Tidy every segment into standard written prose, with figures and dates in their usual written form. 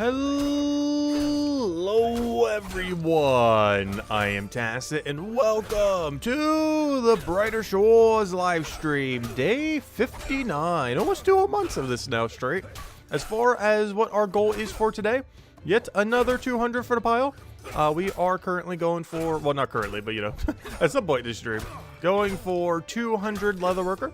Hello everyone, I am Tacit and welcome to the Brighter Shores live stream, day 59, almost 2 months of this now straight. As far as what our goal is for today, yet another 200 for the pile. We are currently going for, well not currently, but you know, at some point in this stream, going for 200 Leatherworker.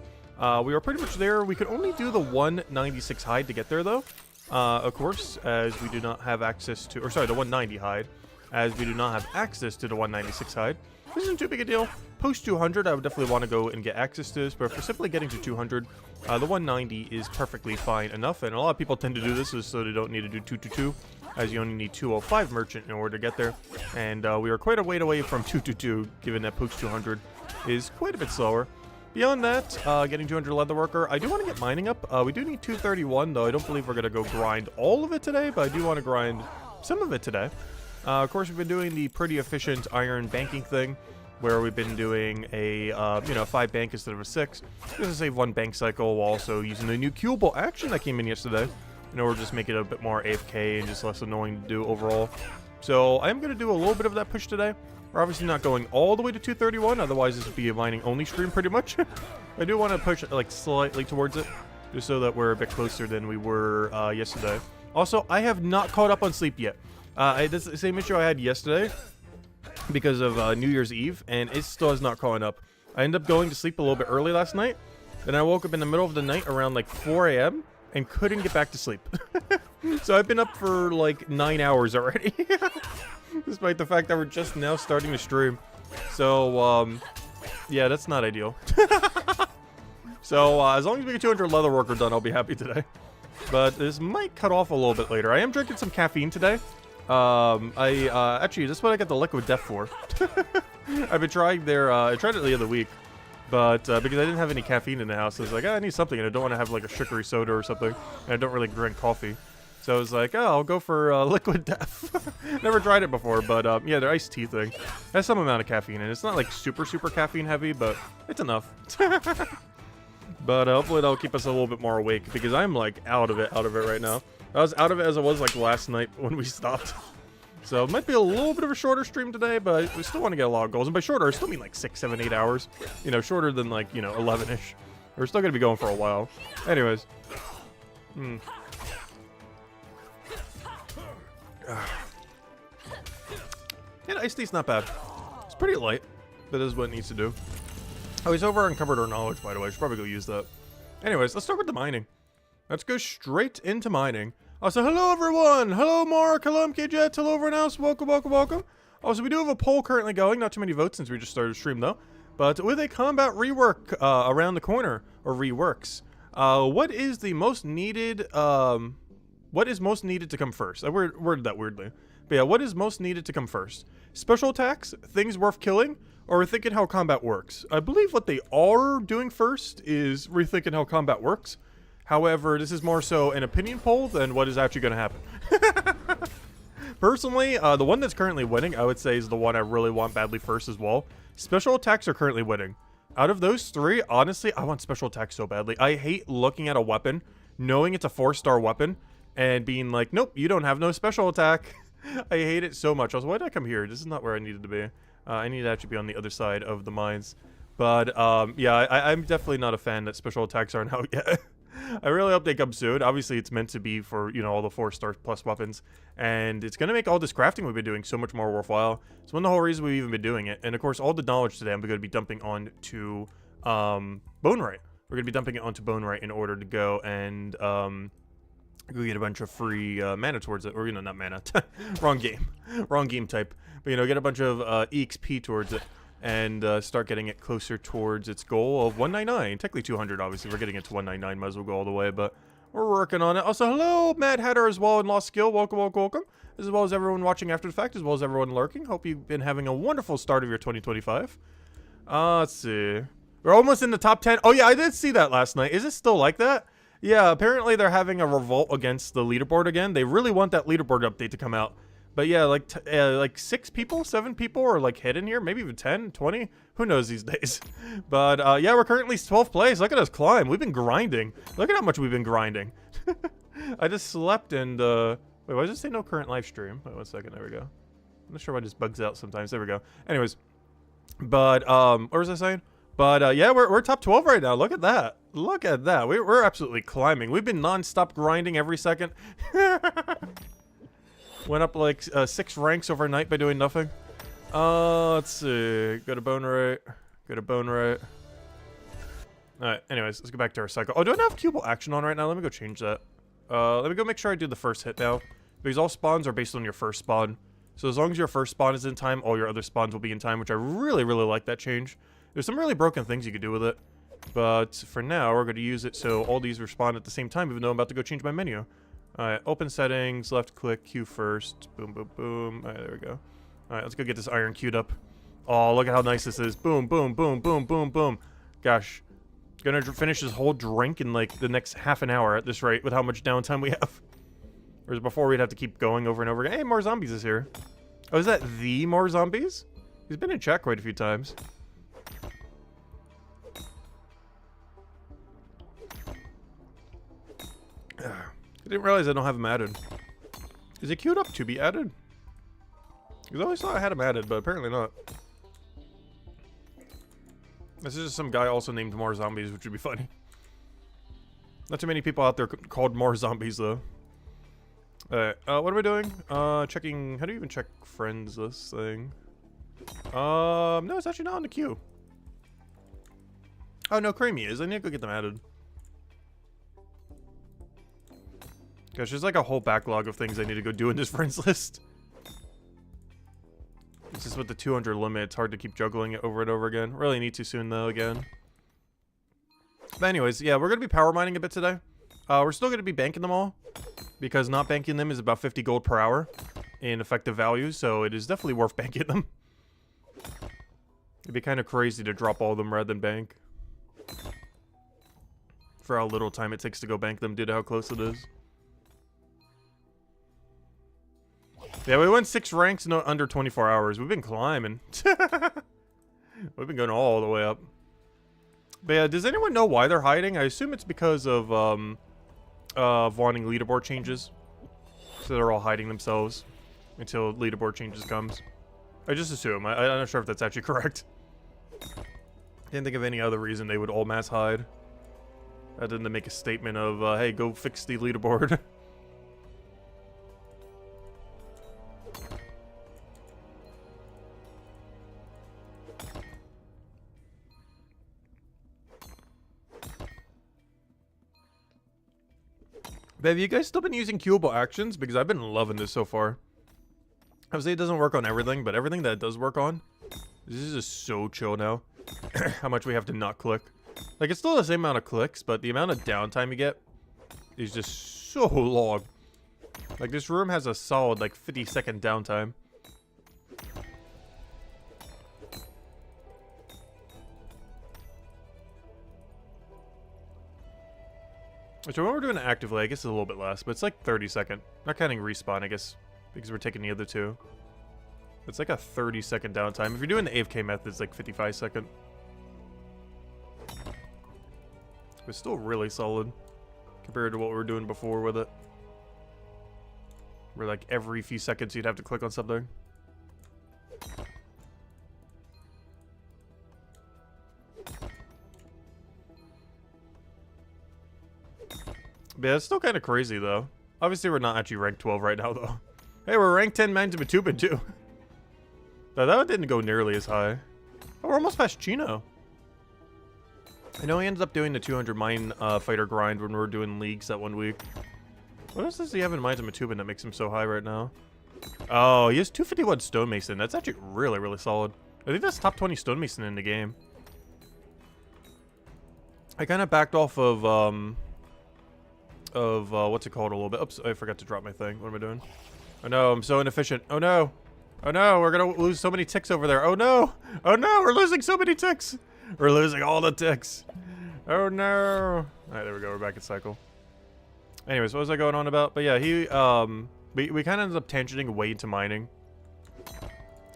We are pretty much there. We could only do the 196 hide to get there though. Of course, as we do not have access to, or sorry, the 190 hide, as we do not have access to the 196 hide. This isn't too big a deal. Post 200, I would definitely want to go and get access to this, but for simply getting to 200, the 190 is perfectly fine enough, and a lot of people tend to do this so they don't need to do 222, as you only need 205 merchant in order to get there, and we are quite a way away from 222, given that post 200 is quite a bit slower. Beyond that, getting 200 Leatherworker, I do want to get mining up. We do need 231, though I don't believe we're going to go grind all of it today, but I do want to grind some of it today. Of course, we've been doing the pretty efficient iron banking thing, where we've been doing a, 5 bank instead of a 6. Just to save 1 bank cycle, while also using the new cubable action that came in yesterday, in order to just make it a bit more AFK and just less annoying to do overall. So I am going to do a little bit of that push today. We're obviously not going all the way to 231, otherwise this would be a mining only stream pretty much. I do want to push it like slightly towards it, just so that we're a bit closer than we were yesterday. Also, I have not caught up on sleep yet. That's the same issue I had yesterday because of New Year's Eve, and it still has not caught up. I ended up going to sleep a little bit early last night, then I woke up in the middle of the night around like 4 a.m. and couldn't get back to sleep. So I've been up for like 9 hours already. Despite the fact that we're just now starting to stream. So, yeah, that's not ideal. So, as long as we get 200 Leatherworker done, I'll be happy today. But this might cut off a little bit later. I am drinking some caffeine today. Actually, this is what I got the Liquid Death for. I've been trying their, I tried it the other week. But, because I didn't have any caffeine in the house, I was like, I need something, and I don't want to have, like, a sugary soda or something. And I don't really drink coffee. So I was like, oh, I'll go for Liquid Death. Never tried it before, but yeah, their iced tea thing has some amount of caffeine, and it's not like super caffeine heavy, but it's enough. But hopefully that'll keep us a little bit more awake, because I'm like out of it right now. I was out of it as I was like last night when we stopped. So it might be a little bit of a shorter stream today, but we still want to get a lot of goals. And by shorter, I still mean like 6, 7, 8 hours. You know, shorter than like, 11-ish. We're still going to be going for a while. Anyways. Yeah, iced tea's not bad. It's pretty light. That is what it needs to do. Oh, he's over Uncovered Our Knowledge, by the way. I should probably go use that. Anyways, let's start with the mining. Let's go straight into mining. So hello, everyone. Hello, Mark. Hello, MKJet. Hello, everyone else. Welcome, welcome, welcome. Also, we do have a poll currently going. Not too many votes since we just started the stream, though. But with a combat rework around the corner, or reworks, what is the most needed... what is most needed to come first? I worded that weirdly. But yeah, what is most needed to come first? Special attacks, things worth killing, or rethinking how combat works? I believe what they are doing first is rethinking how combat works. However, this is more so an opinion poll than what is actually going to happen. Personally, the one that's currently winning, I would say, is the one I really want badly first as well. Special attacks are currently winning. Out of those 3, honestly, I want special attacks so badly. I hate looking at a weapon, knowing it's a 4-star weapon, and being like, nope, you don't have no special attack. I hate it so much. Also, why did I come here? This is not where I needed to be. I need to actually be on the other side of the mines. But, yeah, I'm definitely not a fan that special attacks aren't out yet. I really hope they come soon. Obviously, it's meant to be for, all the 4-star plus weapons. And it's going to make all this crafting we've been doing so much more worthwhile. It's one of the whole reasons we've even been doing it. And, of course, all the knowledge today I'm going to be dumping onto Bone Right. We're going to be dumping it onto Bone Right in order to go and... go get a bunch of free mana towards it, or not mana, wrong game type, but get a bunch of EXP towards it, and start getting it closer towards its goal of 199, technically 200, obviously, we're getting it to 199, might as well go all the way, but we're working on it. Also, hello, Mad Hatter as well, and Lost Skill, welcome, welcome, welcome, as well as everyone watching after the fact, as well as everyone lurking. Hope you've been having a wonderful start of your 2025. Let's see, we're almost in the top 10, oh yeah, I did see that last night. Is it still like that? Yeah, apparently they're having a revolt against the leaderboard again. They really want that leaderboard update to come out. But yeah, like 6 people, 7 people are like hidden here. Maybe even 10, 20. Who knows these days. But yeah, we're currently 12th place. Look at us climb. We've been grinding. Look at how much we've been grinding. I just slept and Wait, why does it say no current live stream? Wait, 1 second. There we go. I'm not sure why it just bugs out sometimes. There we go. Anyways, but what was I saying? But yeah, we're top 12 right now. Look at that. Look at that. We're absolutely climbing. We've been non-stop grinding every second. Went up like 6 ranks overnight by doing nothing. Let's see. Go to bone rate. Go to bone rate. Alright, anyways, let's go back to our cycle. Oh, do I not have cubal action on right now? Let me go change that. Let me go make sure I do the first hit now. Because all spawns are based on your first spawn. So as long as your first spawn is in time, all your other spawns will be in time, which I really, really like that change. There's some really broken things you could do with it. But for now, we're going to use it so all these respond at the same time, even though I'm about to go change my menu. Alright, open settings, left click, Q first. Boom, boom, boom. Alright, there we go. Alright, let's go get this iron queued up. Oh, look at how nice this is. Boom, boom, boom, boom, boom, boom. Gosh. Gonna finish this whole drink in like the next half an hour at this rate with how much downtime we have. Whereas before we'd have to keep going over and over again. Hey, more zombies is here. Oh, is that the more zombies? He's been in chat quite a few times. I didn't realize I don't have him added. Is it queued up to be added? Because I always thought I had him added, but apparently not. This is just some guy also named More Zombies, which would be funny. Not too many people out there called More Zombies, though. Alright, what am I doing? Checking... How do you even check friends list thing? No, it's actually not on the queue. Oh, no, Creamy is. I need to go get them added. Gosh, there's like a whole backlog of things I need to go do in this friends list. It's just with the 200 limit, it's hard to keep juggling it over and over again. Really need to soon, though, again. But anyways, yeah, we're going to be power mining a bit today. We're still going to be banking them all, because not banking them is about 50 gold per hour in effective value, so it is definitely worth banking them. It'd be kind of crazy to drop all of them rather than bank. For how little time it takes to go bank them due to how close it is. Yeah, we went 6 ranks in under 24 hours. We've been climbing. We've been going all the way up. But yeah, does anyone know why they're hiding? I assume it's because of wanting leaderboard changes. So they're all hiding themselves until leaderboard changes comes. I just assume. I'm not sure if that's actually correct. Can't think of any other reason they would all mass hide. Other than to make a statement of, hey, go fix the leaderboard. But have you guys still been using queuable actions? Because I've been loving this so far. Obviously, it doesn't work on everything, but everything that it does work on, this is just so chill now. How much we have to not click. Like, it's still the same amount of clicks, but the amount of downtime you get is just so long. Like, this room has a solid, like, 50-second downtime. So when we're doing it actively, I guess it's a little bit less, but it's like 30-second. Not counting respawn, I guess, because we're taking the other two. It's like a 30-second downtime. If you're doing the AFK method, it's like 55-second. It's still really solid compared to what we were doing before with it. Where like every few seconds you'd have to click on something. But yeah, it's still kind of crazy, though. Obviously, we're not actually ranked 12 right now, though. Hey, we're ranked 10 man to Matubin, too. Now, that didn't go nearly as high. Oh, we're almost past Chino. I know he ended up doing the 200 mine fighter grind when we were doing leagues that 1 week. What else does he have in mines of Matubin that makes him so high right now? Oh, he has 251 stonemason. That's actually really, really solid. I think that's top 20 stonemason in the game. I kind of backed off of what's it called a little bit. Oops, I forgot to drop my thing. What am I doing? Oh no, I'm so inefficient. Oh no. Oh no, we're gonna lose so many ticks over there. Oh no. Oh no, we're losing so many ticks. We're losing all the ticks. Oh no. Alright, there we go. We're back at cycle. Anyways, what was I going on about? But yeah, we kind of ended up tangenting way into mining.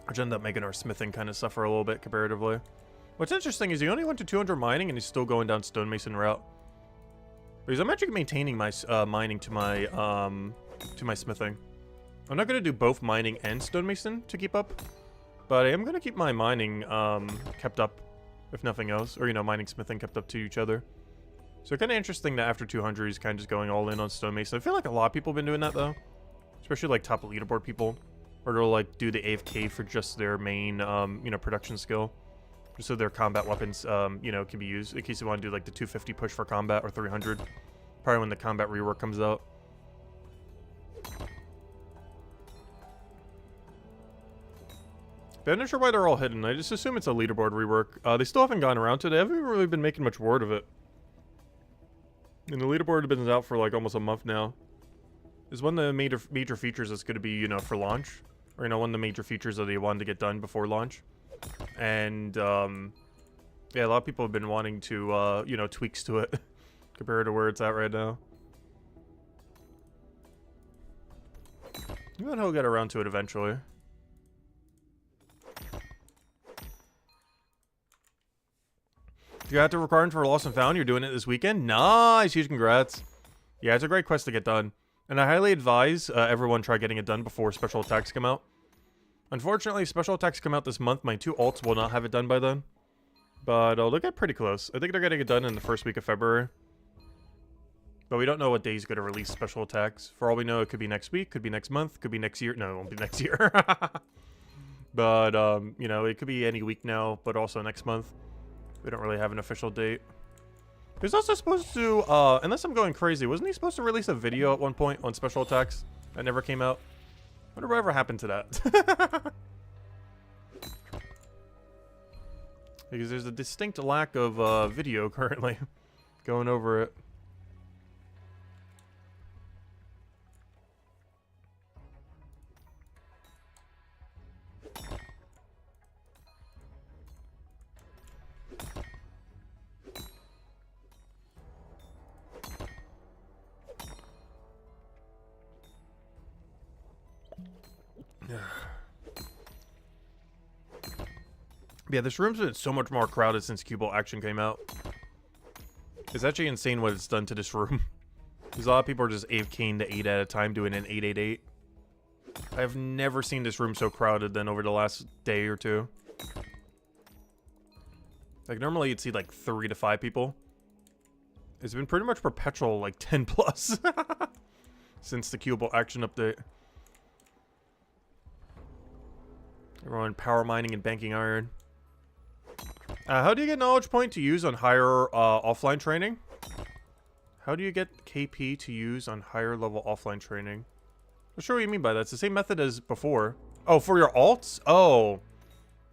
Which ended up making our smithing kind of suffer a little bit comparatively. What's interesting is he only went to 200 mining and he's still going down stonemason route. Because I'm actually maintaining my mining to my smithing. I'm not going to do both mining and stonemason to keep up, but I am going to keep my mining kept up, if nothing else. Or, you know, mining, smithing kept up to each other. So kind of interesting that after 200 he's kind of just going all in on stonemason. I feel like a lot of people have been doing that, though. Especially, like, top leaderboard people. Or they'll, like, do the AFK for just their main, you know, production skill. Just so their combat weapons, you know, can be used. In case you want to do, like, the 250 push for combat or 300. Probably when the combat rework comes out. But I'm not sure why they're all hidden. I just assume it's a leaderboard rework. They still haven't gone around to it. They haven't really been making much word of it. And the leaderboard has been out for like almost a month now. It's one of the major features that's going to be, you know, for launch. Or, you know, one of the major features that they wanted to get done before launch. And, yeah, a lot of people have been wanting to, you know, tweaks to it. Compared to where it's at right now. Maybe he'll get around to it eventually. You got to record for Lost and Found. You're doing it this weekend. Nice, huge congrats. Yeah, it's a great quest to get done, and I highly advise everyone try getting it done before special attacks come out. Unfortunately, special attacks come out this month. My 2 alts will not have it done by then, but they'll get pretty close. I think they're getting it done in the first week of February, but we don't know what day he's going to release special attacks. For all we know, it could be next week, could be next month, could be next year. No, it won't be next year. But you know, it could be any week now, but also next month. We don't really have an official date. He was also supposed to, unless I'm going crazy, wasn't he supposed to release a video at one point on special attacks that never came out? I wonder whatever happened to that. Because there's a distinct lack of video currently going over it. Yeah, this room's been so much more crowded since Cue Ball Action came out. It's actually insane what it's done to this room. Because a lot of people are just AFKing to 8 at a time doing an 888. I've never seen this room so crowded than over the last day or two. Like, normally you'd see like 3 to 5 people. It's been pretty much perpetual, like 10 plus. Since the Cue Ball Action update. Everyone power mining and banking iron. How do you get knowledge point to use on higher offline training? How do you get KP to use on higher level offline training? Not sure what you mean by that. It's the same method as before. Oh, for your alts? Oh.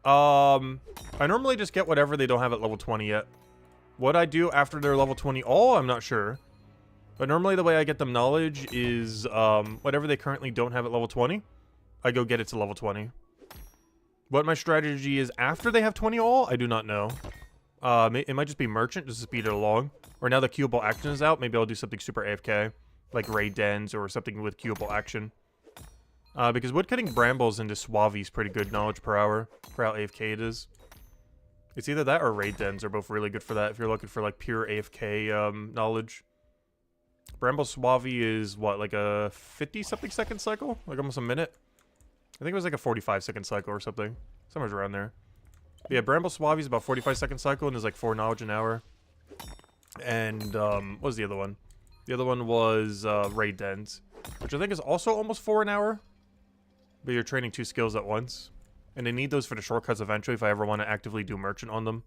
I normally just get whatever they don't have at level 20 yet. What I do after they're level 20 all, I'm not sure. But normally the way I get them knowledge is whatever they currently don't have at level 20, I go get it to level 20. What my strategy is after they have 20 all, I do not know. It might just be merchant, just to speed it along. Or now the Cue Ball Action is out, maybe I'll do something super AFK. Like raid dens or something with Cue Ball Action. Because woodcutting brambles into Suave is pretty good knowledge per hour for how AFK it is. It's either that or raid dens are both really good for that if you're looking for like pure AFK knowledge. Bramble Suave is what, like a 50-something second cycle? Like almost a minute? I think it was like a 45-second cycle or something. Somewhere around there. But yeah, Bramble Suave is about 45-second cycle and is like 4 knowledge an hour. And, what was the other one? The other one was, Raid Dens. Which I think is also almost 4 an hour. But you're training 2 skills at once. And I need those for the shortcuts eventually if I ever want to actively do Merchant on them.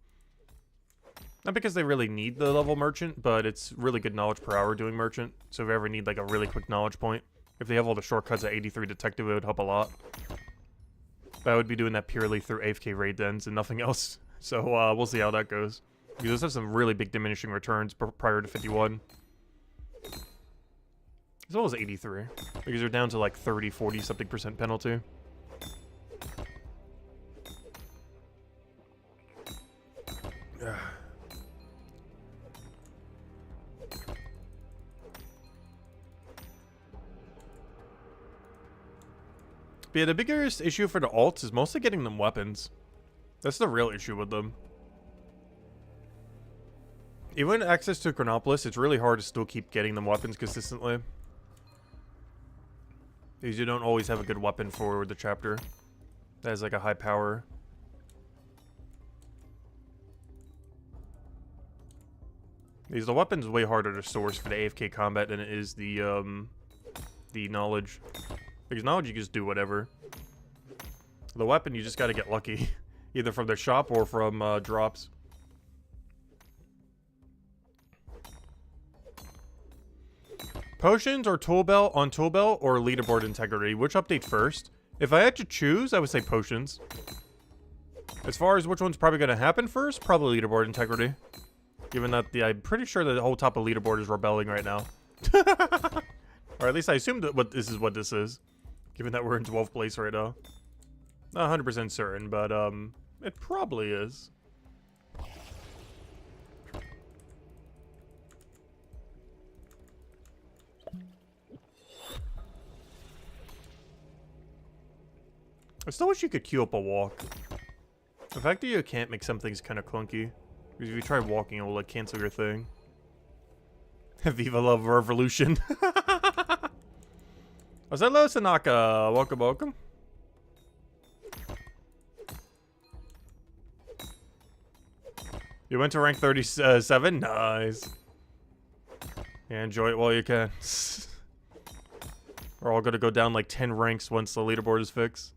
Not because they really need the level Merchant, but it's really good knowledge per hour doing Merchant. So if you ever need like a really quick knowledge point. If they have all the shortcuts at 83 Detective, it would help a lot. But I would be doing that purely through AFK raid dens and nothing else. So we'll see how that goes. Because those have some really big diminishing returns prior to 51. As well as 83. Because they're down to like 30, 40 something % penalty. But yeah, the biggest issue for the alts is mostly getting them weapons. That's the real issue with them. Even with access to Chronopolis, it's really hard to still keep getting them weapons consistently. Because you don't always have a good weapon for the chapter. That has like a high power. Because the weapon's way harder to source for the AFK combat than it is the knowledge. Because knowledge you can just do whatever. The weapon you just gotta get lucky. Either from their shop or from drops. Potions or tool belt on tool belt or leaderboard integrity? Which update first? If I had to choose, I would say potions. As far as which one's probably going to happen first, probably leaderboard integrity. Given that I'm pretty sure that the whole top of leaderboard is rebelling right now. Or at least I assume that this is what this is. Given that we're in 12th place right now. Not 100% certain, but it probably is. I still wish you could queue up a walk. The fact that you can't make some things kind of clunky. Because if you try walking, it will like cancel your thing. Viva la revolution. Was that Sanaka? Welcome, welcome. You went to rank 37? Nice. Yeah, enjoy it while you can. We're all gonna go down like 10 ranks once the leaderboard is fixed.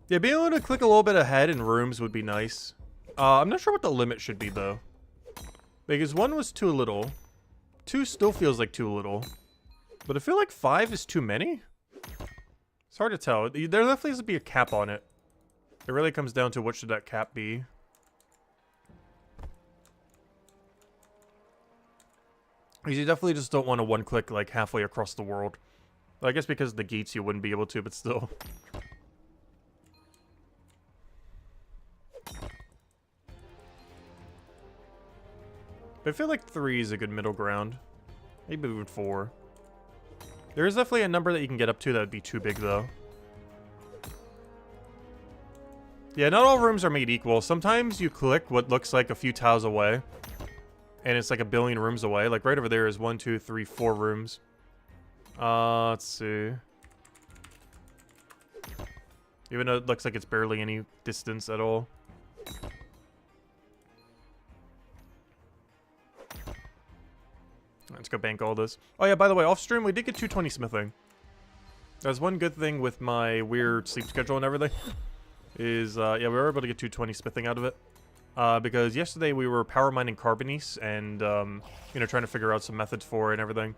Yeah, being able to click a little bit ahead in rooms would be nice. I'm not sure what the limit should be, though. Because 1 was too little. 2 still feels like too little. But I feel like 5 is too many? It's hard to tell. There definitely has to be a cap on it. It really comes down to what should that cap be. Because you definitely just don't want to one-click, like, halfway across the world. Well, I guess because of the gates you wouldn't be able to, but still. But I feel like 3 is a good middle ground. Maybe even 4. There is definitely a number that you can get up to that would be too big, though. Yeah, not all rooms are made equal. Sometimes you click what looks like a few tiles away, and it's like a billion rooms away. Like right over there is 1, 2, 3, 4 rooms. Let's see. Even though it looks like it's barely any distance at all. Let's go bank all this. Oh yeah, by the way, off stream we did get 220 smithing. That's one good thing with my weird sleep schedule and everything. Is yeah, we were able to get 220 smithing out of it. Because yesterday we were power mining carbonice and you know, trying to figure out some methods for it and everything.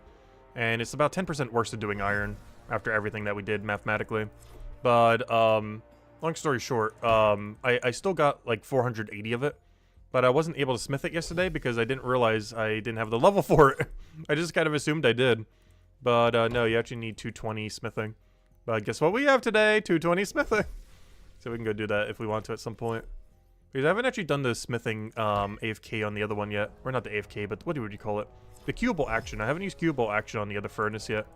And it's about 10% worse than doing iron after everything that we did mathematically. But long story short, I still got like 480 of it. But I wasn't able to smith it yesterday because I didn't realize I didn't have the level for it. I just kind of assumed I did. But no, you actually need 220 smithing. But guess what we have today? 220 smithing. So we can go do that if we want to at some point. Because I haven't actually done the smithing AFK on the other one yet. Or not the AFK, but what would you call it? The cubable action. I haven't used cubable action on the other furnace yet.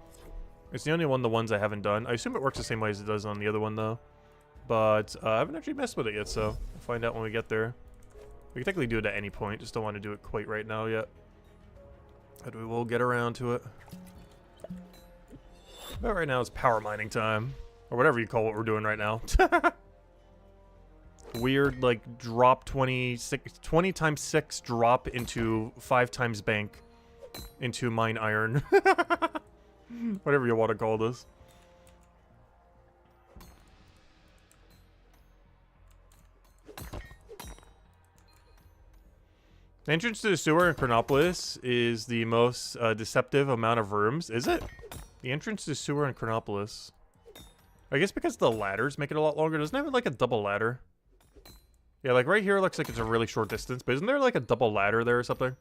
It's the only one of the ones I haven't done. I assume it works the same way as it does on the other one though. But I haven't actually messed with it yet, so we'll find out when we get there. We can technically do it at any point, just don't want to do it quite right now yet. But we will get around to it. But right now it's power mining time. Or whatever you call what we're doing right now. Weird, like, drop 20 times 6 drop into 5 times bank. Into mine iron. Whatever you want to call this. The entrance to the sewer in Chronopolis is the most deceptive amount of rooms. Is it? The entrance to the sewer in Chronopolis. I guess because the ladders make it a lot longer. Doesn't it have like a double ladder? Yeah, like right here looks like it's a really short distance. But isn't there like a double ladder there or something?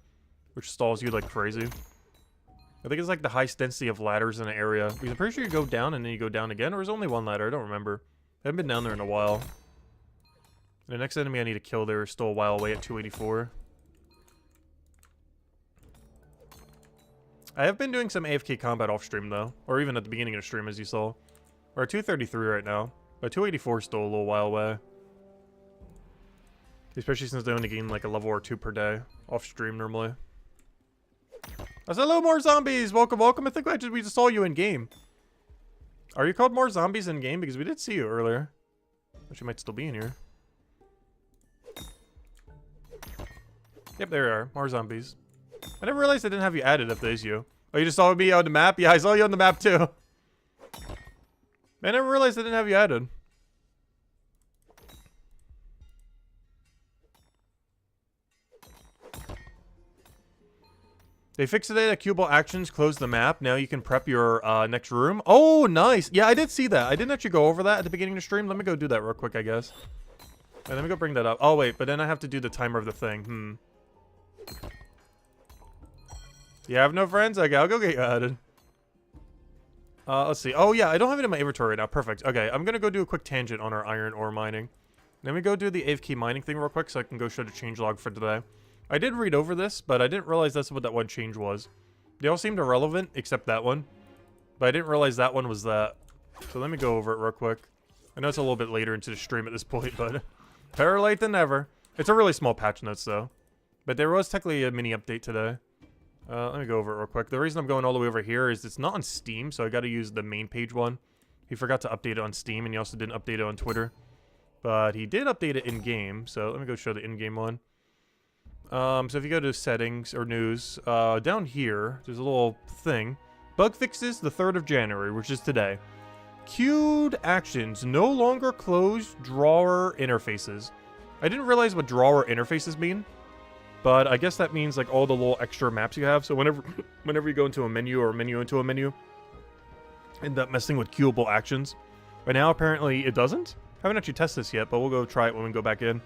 Which stalls you like crazy. I think it's like the highest density of ladders in an area. Because I'm pretty sure you go down and then you go down again. Or is only one ladder? I don't remember. I haven't been down there in a while. The next enemy I need to kill there is still a while away at 284. I have been doing some AFK combat off stream though, or even at the beginning of the stream as you saw. We're at 233 right now, but 284 is still a little while away. Especially since they only gain like a level or 2 per day off stream normally. I said, hello, more zombies. Welcome, welcome. I think we just saw you in game. Are you called more zombies in game? Because we did see you earlier. But you might still be in here. Yep, there you are. More zombies. I didn't realize I didn't have you added if there's you. Oh, you just saw me on the map? Yeah, I saw you on the map too. I never realized I didn't have you added. They fixed today that cubicle actions close the map. Now you can prep your next room. Oh, nice. Yeah, I did see that. I didn't actually go over that at the beginning of the stream. Let me go do that real quick, I guess. Let me go bring that up. Oh, wait, but then I have to do the timer of the thing. You have no friends? Okay, I'll go get you added. Let's see. Oh, yeah, I don't have it in my inventory right now. Perfect. Okay, I'm going to go do a quick tangent on our iron ore mining. Let me go do the AFK mining thing real quick so I can go show the changelog for today. I did read over this, but I didn't realize that's what that one change was. They all seemed irrelevant, except that one. But I didn't realize that one was that. So let me go over it real quick. I know it's a little bit later into the stream at this point, but better late than never. It's a really small patch notes, though. But there was technically a mini update today. Let me go over it real quick. The reason I'm going all the way over here is it's not on Steam, so I got to use the main page one. He forgot to update it on Steam, and he also didn't update it on Twitter. But he did update it in-game, so let me go show the in-game one. So if you go to settings or news, down here, there's a little thing. Bug fixes the 3rd of January, which is today. Queued actions no longer close drawer interfaces. I didn't realize what drawer interfaces mean, but I guess that means like all the little extra maps you have. So whenever you go into a menu or menu into a menu, end up messing with queuable actions. Right now, apparently it doesn't. Haven't actually tested this yet, but we'll go try it when we go back in.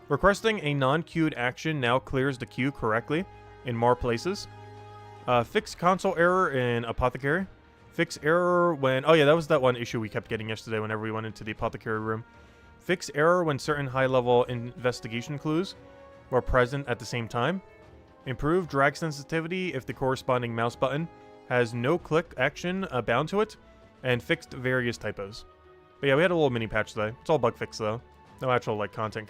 Requesting a non-queued action now clears the queue correctly in more places. Fix console error in Apothecary. Fix error when... Oh yeah, that was that one issue we kept getting yesterday whenever we went into the Apothecary room. Fix error when certain high-level investigation clues were present at the same time. Improve drag sensitivity if the corresponding mouse button has no click action bound to it. And fixed various typos. But yeah, we had a little mini patch today. It's all bug fix though. No actual like content.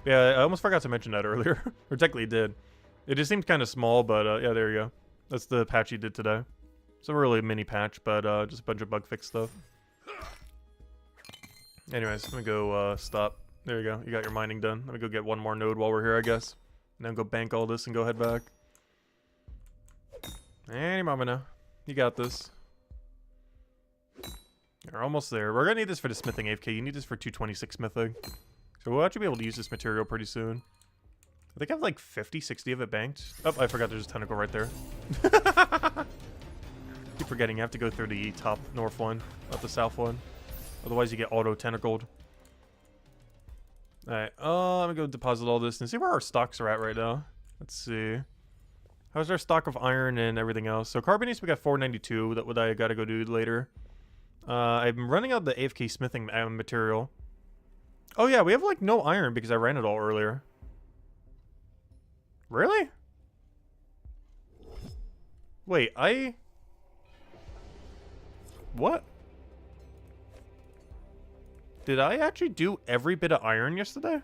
Yeah, I almost forgot to mention that earlier. Or technically did. It just seemed kind of small, but yeah, there you go. That's the patch he did today. It's a really mini patch, but just a bunch of bug fix stuff. Anyways, let me go stop. There you go. You got your mining done. Let me go get one more node while we're here, I guess. And then go bank all this and go head back. Any moment now. You got this. You're almost there. We're going to need this for the smithing AFK. You need this for 226 smithing. So we'll actually be able to use this material pretty soon. I think I have like 50, 60 of it banked. Oh, I forgot there's a tentacle right there. Keep forgetting you have to go through the top north one, not the south one. Otherwise you get auto-tentacled. Alright, let me go deposit all this and see where our stocks are at right now. Let's see. How's our stock of iron and everything else? So carbonates, we got 492. That what I gotta go do later. I'm running out the AFK smithing material. Oh yeah, we have like no iron because I ran it all earlier. Really? Wait, what? Did I actually do every bit of iron yesterday?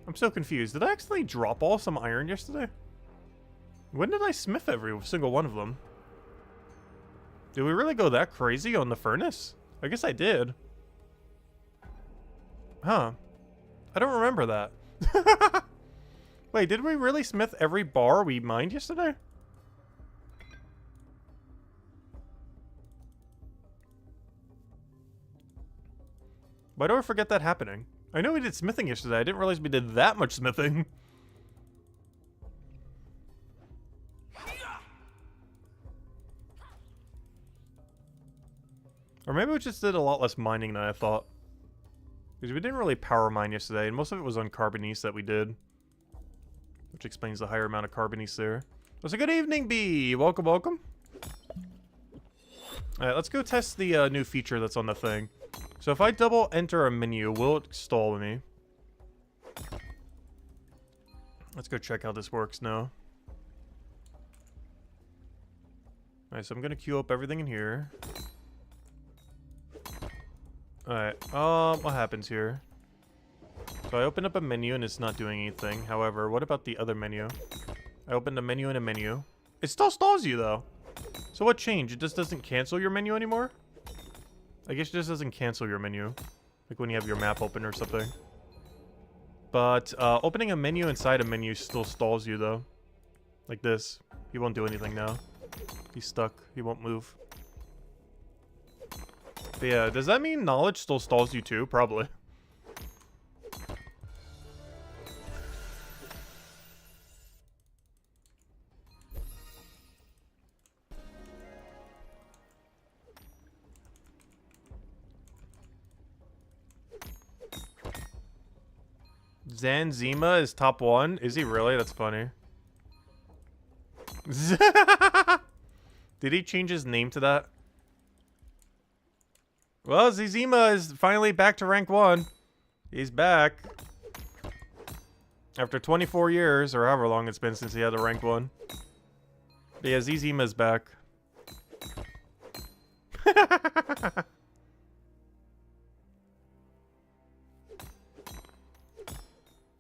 I'm so confused. Did I actually drop all some iron yesterday? When did I smith every single one of them? Did we really go that crazy on the furnace? I guess I did. Huh. I don't remember that. Wait, did we really smith every bar we mined yesterday? Why do I forget that happening? I know we did smithing yesterday. I didn't realize we did that much smithing. Or maybe we just did a lot less mining than I thought. Because we didn't really power mine yesterday, and most of it was on carbonates that we did. Which explains the higher amount of carbonates there. So good evening, B! Welcome, welcome. Alright, let's go test the new feature that's on the thing. So if I double enter a menu, will it stall me? Let's go check how this works now. Alright, so I'm gonna queue up everything in here. Alright, what happens here? So I open up a menu and it's not doing anything. However, what about the other menu? I opened a menu and a menu. It still stalls you, though. So what changed? It just doesn't cancel your menu anymore? I guess it just doesn't cancel your menu. Like when you have your map open or something. But opening a menu inside a menu still stalls you, though. Like this. He won't do anything now. He's stuck. He won't move. But yeah, does that mean knowledge still stalls you too? Probably. Zanzima is top 1? Is he really? That's funny. Did he change his name to that? Well, Zizima is finally back to rank 1. He's back. After 24 years, or however long it's been since he had a rank 1. But yeah, Zizima's back.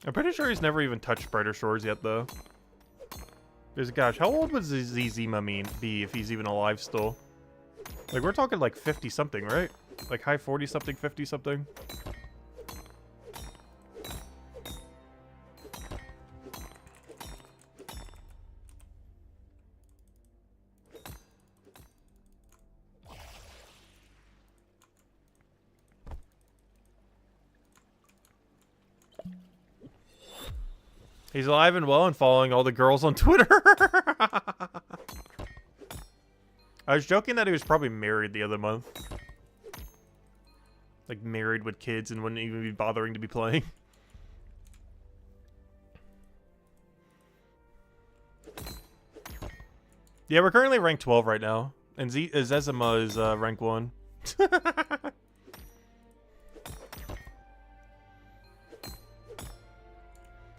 I'm pretty sure he's never even touched Brighter Shores yet, though. Because, gosh, how old would Zizima be if he's even alive still? Like, we're talking like 50-something, right? Like high 40-something, 50-something? He's alive and well and following all the girls on Twitter. I was joking that he was probably married the other month. Like, married with kids and wouldn't even be bothering to be playing. Yeah, we're currently ranked 12 right now. And Zezima is rank 1.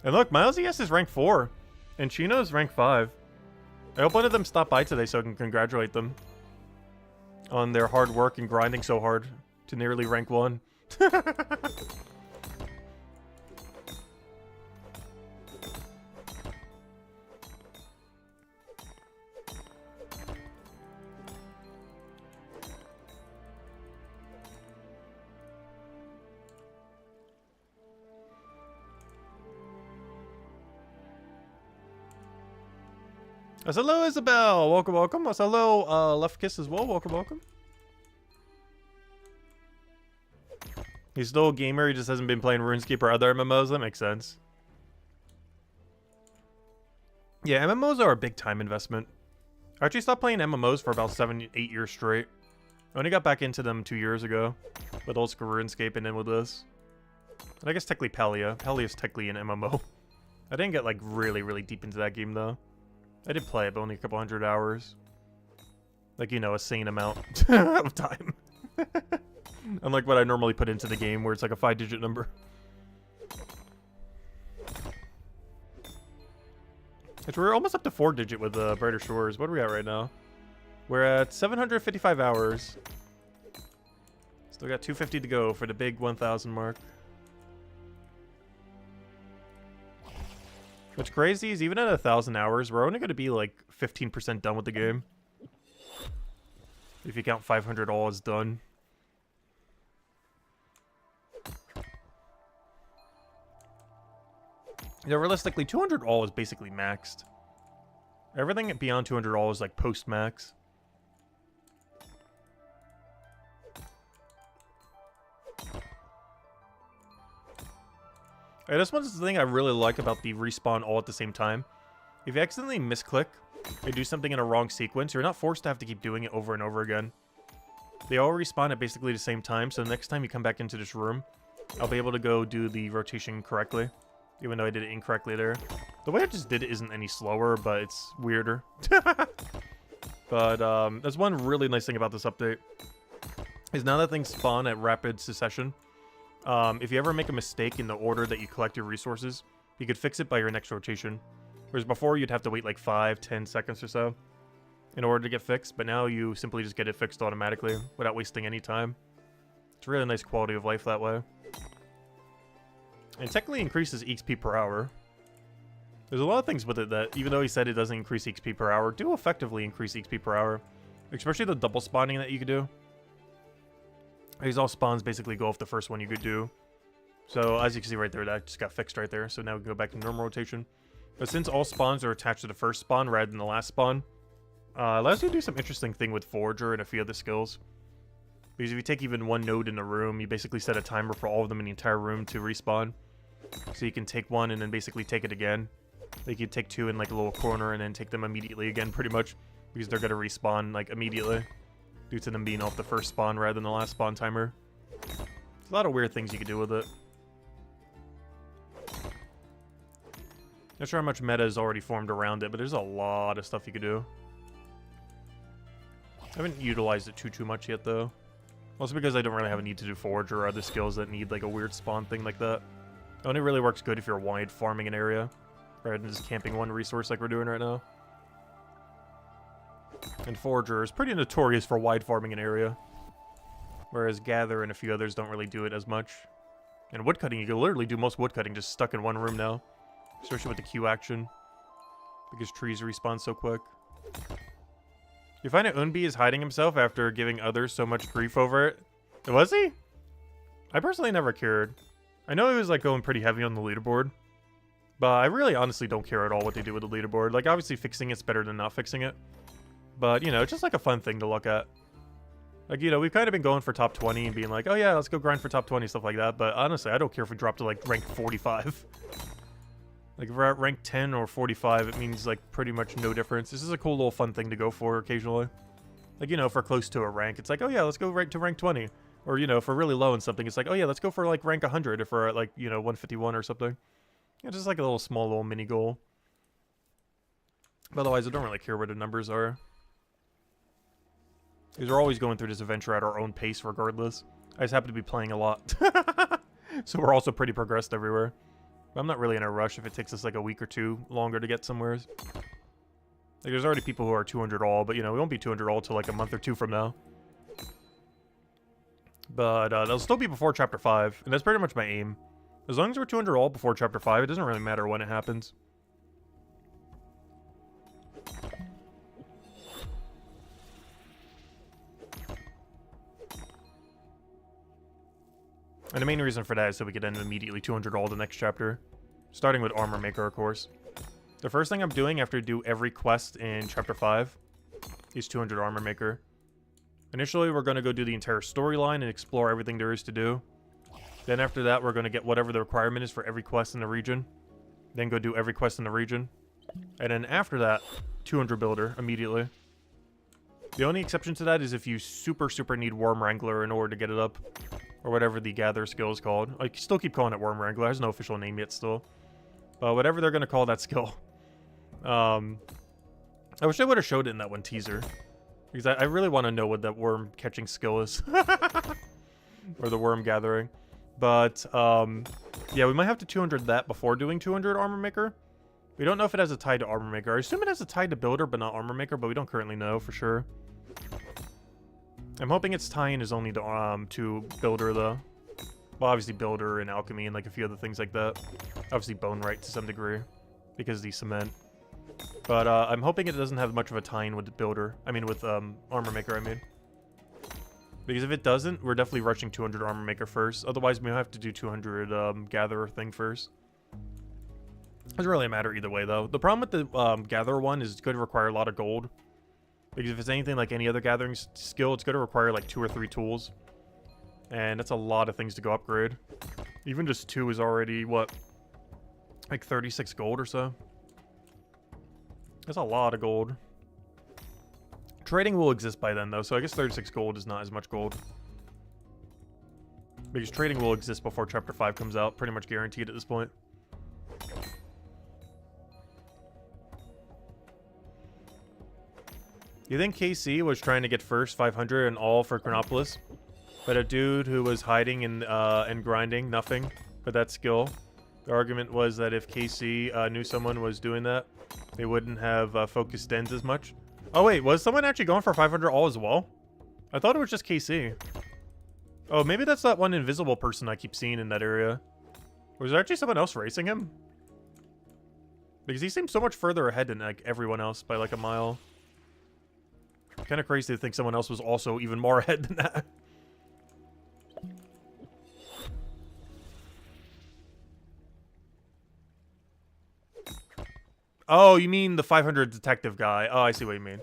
And look, Miles ES is rank 4. And Chino is rank 5. I hope one of them stop by today so I can congratulate them on their hard work and grinding so hard to nearly rank 1. Hello, Isabel. Welcome, welcome. Hello, Left Kiss as well. Welcome, welcome. He's still a gamer. He just hasn't been playing RuneScape or other MMOs. That makes sense. Yeah, MMOs are a big time investment. I actually stopped playing MMOs for about 7-8 years straight. I only got back into them 2 years ago with old school RuneScape and then with this. And I guess technically Palia. Palia is technically an MMO. I didn't get like really deep into that game though. I did play it, but only a couple hundred hours. Like, you know, a sane amount of time. Unlike what I normally put into the game, where it's like a 5-digit number. Which we're almost up to 4-digit with Brighter Shores. What are we at right now? We're at 755 hours. Still got 250 to go for the big 1,000 mark. What's crazy is even at 1,000 hours, we're only going to be like 15% done with the game. If you count 500 all as done. Yeah, realistically, 200 all is basically maxed. Everything beyond 200 all is like post-max. Alright, this one's the thing I really like about the respawn all at the same time. If you accidentally misclick or do something in a wrong sequence, you're not forced to have to keep doing it over and over again. They all respawn at basically the same time, so the next time you come back into this room, I'll be able to go do the rotation correctly. Even though I did it incorrectly there. The way I just did it isn't any slower, but it's weirder. But that's one really nice thing about this update. Is now that things spawn at rapid succession. If you ever make a mistake in the order that you collect your resources, you could fix it by your next rotation. Whereas before, you'd have to wait like 5-10 seconds or so in order to get fixed, but now you simply just get it fixed automatically without wasting any time. It's a really nice quality of life that way. And technically increases XP per hour. There's a lot of things with it that, even though he said it doesn't increase XP per hour, do effectively increase XP per hour. Especially the double spawning that you could do. These all spawns basically go off the first one you could do. So, as you can see right there, that just got fixed right there. So now we can go back to normal rotation. But since all spawns are attached to the first spawn rather than the last spawn, allows you to do some interesting thing with Forager and a few other skills. Because if you take even one node in the room, you basically set a timer for all of them in the entire room to respawn. So you can take one and then basically take it again. Like you take two in like a little corner and then take them immediately again, pretty much. Because they're going to respawn like immediately. Due to them being off the first spawn rather than the last spawn timer. There's a lot of weird things you can do with it. Not sure how much meta is already formed around it, but there's a lot of stuff you could do. I haven't utilized it too much yet, though. Also because I don't really have a need to do Forager or other skills that need like a weird spawn thing like that. It only really works good if you're wide farming an area, rather than just camping one resource like we're doing right now. And Forager is pretty notorious for wide farming an area. Whereas Gather and a few others don't really do it as much. And woodcutting, you can literally do most woodcutting just stuck in one room now. Especially with the Q action. Because trees respawn so quick. You find that Unbi is hiding himself after giving others so much grief over it? Was he? I personally never cared. I know he was like going pretty heavy on the leaderboard. But I really honestly don't care at all what they do with the leaderboard. Like obviously fixing it's better than not fixing it. But, you know, it's just like a fun thing to look at. Like, you know, we've kind of been going for top 20 and being like, oh yeah, let's go grind for top 20, stuff like that. But honestly, I don't care if we drop to like rank 45. Like, if we're at rank 10 or 45, it means, like, pretty much no difference. This is a cool little fun thing to go for occasionally. Like, you know, if we're close to a rank, it's like, oh yeah, let's go right to rank 20. Or, you know, if we're really low in something, it's like, oh yeah, let's go for, like, rank 100 if we're at, like, you know, 151 or something. Yeah, just like a little small little mini goal. But otherwise, I don't really care where the numbers are. Because we're always going through this adventure at our own pace regardless. I just happen to be playing a lot. So we're also pretty progressed everywhere. But I'm not really in a rush if it takes us like a week or two longer to get somewhere. Like there's already people who are 200 all, but you know, we won't be 200 all till like a month or two from now. But they'll still be before Chapter 5, and that's pretty much my aim. As long as we're 200 all before Chapter 5, it doesn't really matter when it happens. And the main reason for that is so we could end immediately 200 all the next chapter. Starting with Armor Maker, of course. The first thing I'm doing after I do every quest in Chapter 5 is 200 Armor Maker. Initially, we're going to go do the entire storyline and explore everything there is to do. Then after that, we're going to get whatever the requirement is for every quest in the region. Then go do every quest in the region. And then after that, 200 Builder immediately. The only exception to that is if you super need Worm Wrangler in order to get it up. Or whatever the Gather skill is called. I still keep calling it Worm Wrangler. It has no official name yet still. But whatever they're going to call that skill. I wish I would have showed it in that one teaser. Because I really want to know what that worm catching skill is. Or the worm gathering. But, yeah, we might have to 200 that before doing 200 Armor Maker. We don't know if it has a tie to Armor Maker. I assume it has a tie to Builder, but not Armor Maker, but we don't currently know for sure. I'm hoping its tie-in is only to Builder, though. Well, obviously Builder and Alchemy and like a few other things like that. Obviously Bone Right to some degree, because of the cement. But I'm hoping it doesn't have much of a tie-in with Builder. I mean, with Armor Maker, I mean. Because if it doesn't, we're definitely rushing 200 Armor Maker first. Otherwise, we have to do 200 Gatherer thing first. Doesn't really matter either way, though. The problem with the Gatherer one is it's going to require a lot of gold. Because if it's anything like any other gathering skill, it's going to require like 2 or 3 tools. And that's a lot of things to go upgrade. Even just 2 is already, what? Like 36 gold or so? That's a lot of gold. Trading will exist by then, though, so I guess 36 gold is not as much gold. Because trading will exist before Chapter 5 comes out, pretty much guaranteed at this point. You think KC was trying to get first 500 and all for Chronopolis? But a dude who was hiding and grinding nothing for that skill. The argument was that if KC knew someone was doing that, they wouldn't have focused dens as much. Oh wait, was someone actually going for 500 all as well? I thought it was just KC. Oh, maybe that's that one invisible person I keep seeing in that area. Was there actually someone else racing him? Because he seems so much further ahead than like everyone else by like a mile. Kind of crazy to think someone else was also even more ahead than that. Oh, you mean the 500 detective guy. Oh, I see what you mean.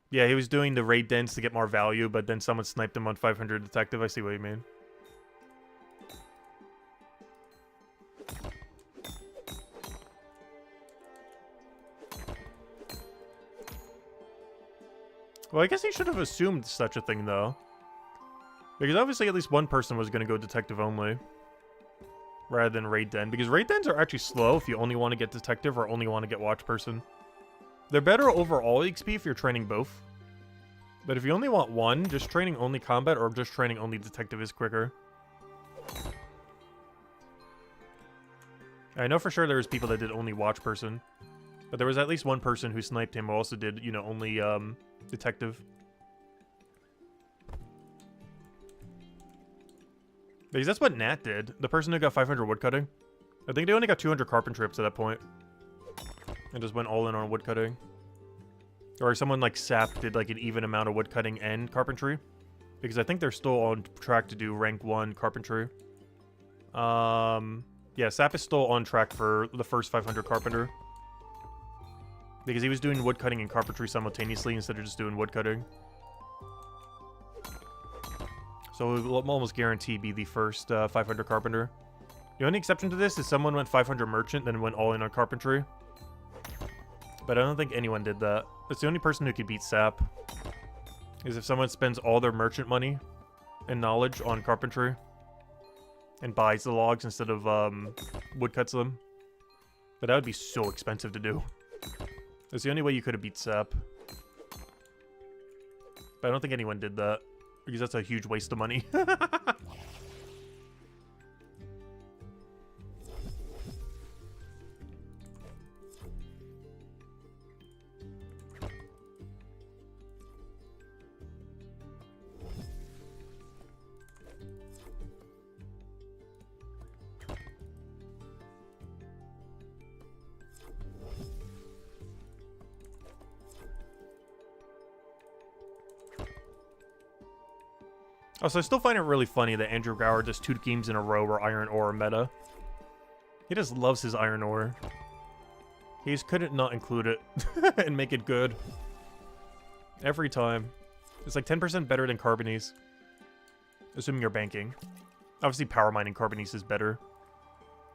Yeah, he was doing the raid dens to get more value, but then someone sniped him on 500 detective. I see what you mean. Well, I guess he should have assumed such a thing, though. Because obviously at least one person was going to go detective only. Rather than raid den. Because raid dens are actually slow if you only want to get detective or only want to get watch person. They're better overall XP if you're training both. But if you only want one, just training only combat or just training only detective is quicker. I know for sure there was people that did only watch person. But there was at least one person who sniped him who also did, you know, only detective. Because that's what Nat did. The person who got 500 woodcutting. I think they only got 200 carpentry up to that point. And just went all in on woodcutting. Or someone like Sap did like an even amount of woodcutting and carpentry. Because I think they're still on track to do rank 1 carpentry. Yeah, Sap is still on track for the first 500 carpenter. Because he was doing woodcutting and carpentry simultaneously instead of just doing woodcutting. So we'll almost guarantee be the first 500 carpenter. The only exception to this is someone went 500 merchant, then went all in on carpentry. But I don't think anyone did that. That's the only person who could beat Sap. Is if someone spends all their merchant money and knowledge on carpentry. And buys the logs instead of woodcuts them. But that would be so expensive to do. That's the only way you could have beat Sap. But I don't think anyone did that. Because that's a huge waste of money. Also, I still find it really funny that Andrew Gower does 2 games in a row where iron ore are meta. He just loves his iron ore. He just couldn't not include it and make it good. Every time. It's like 10% better than Carbonese. Assuming you're banking. Obviously, power mining Carbonese is better.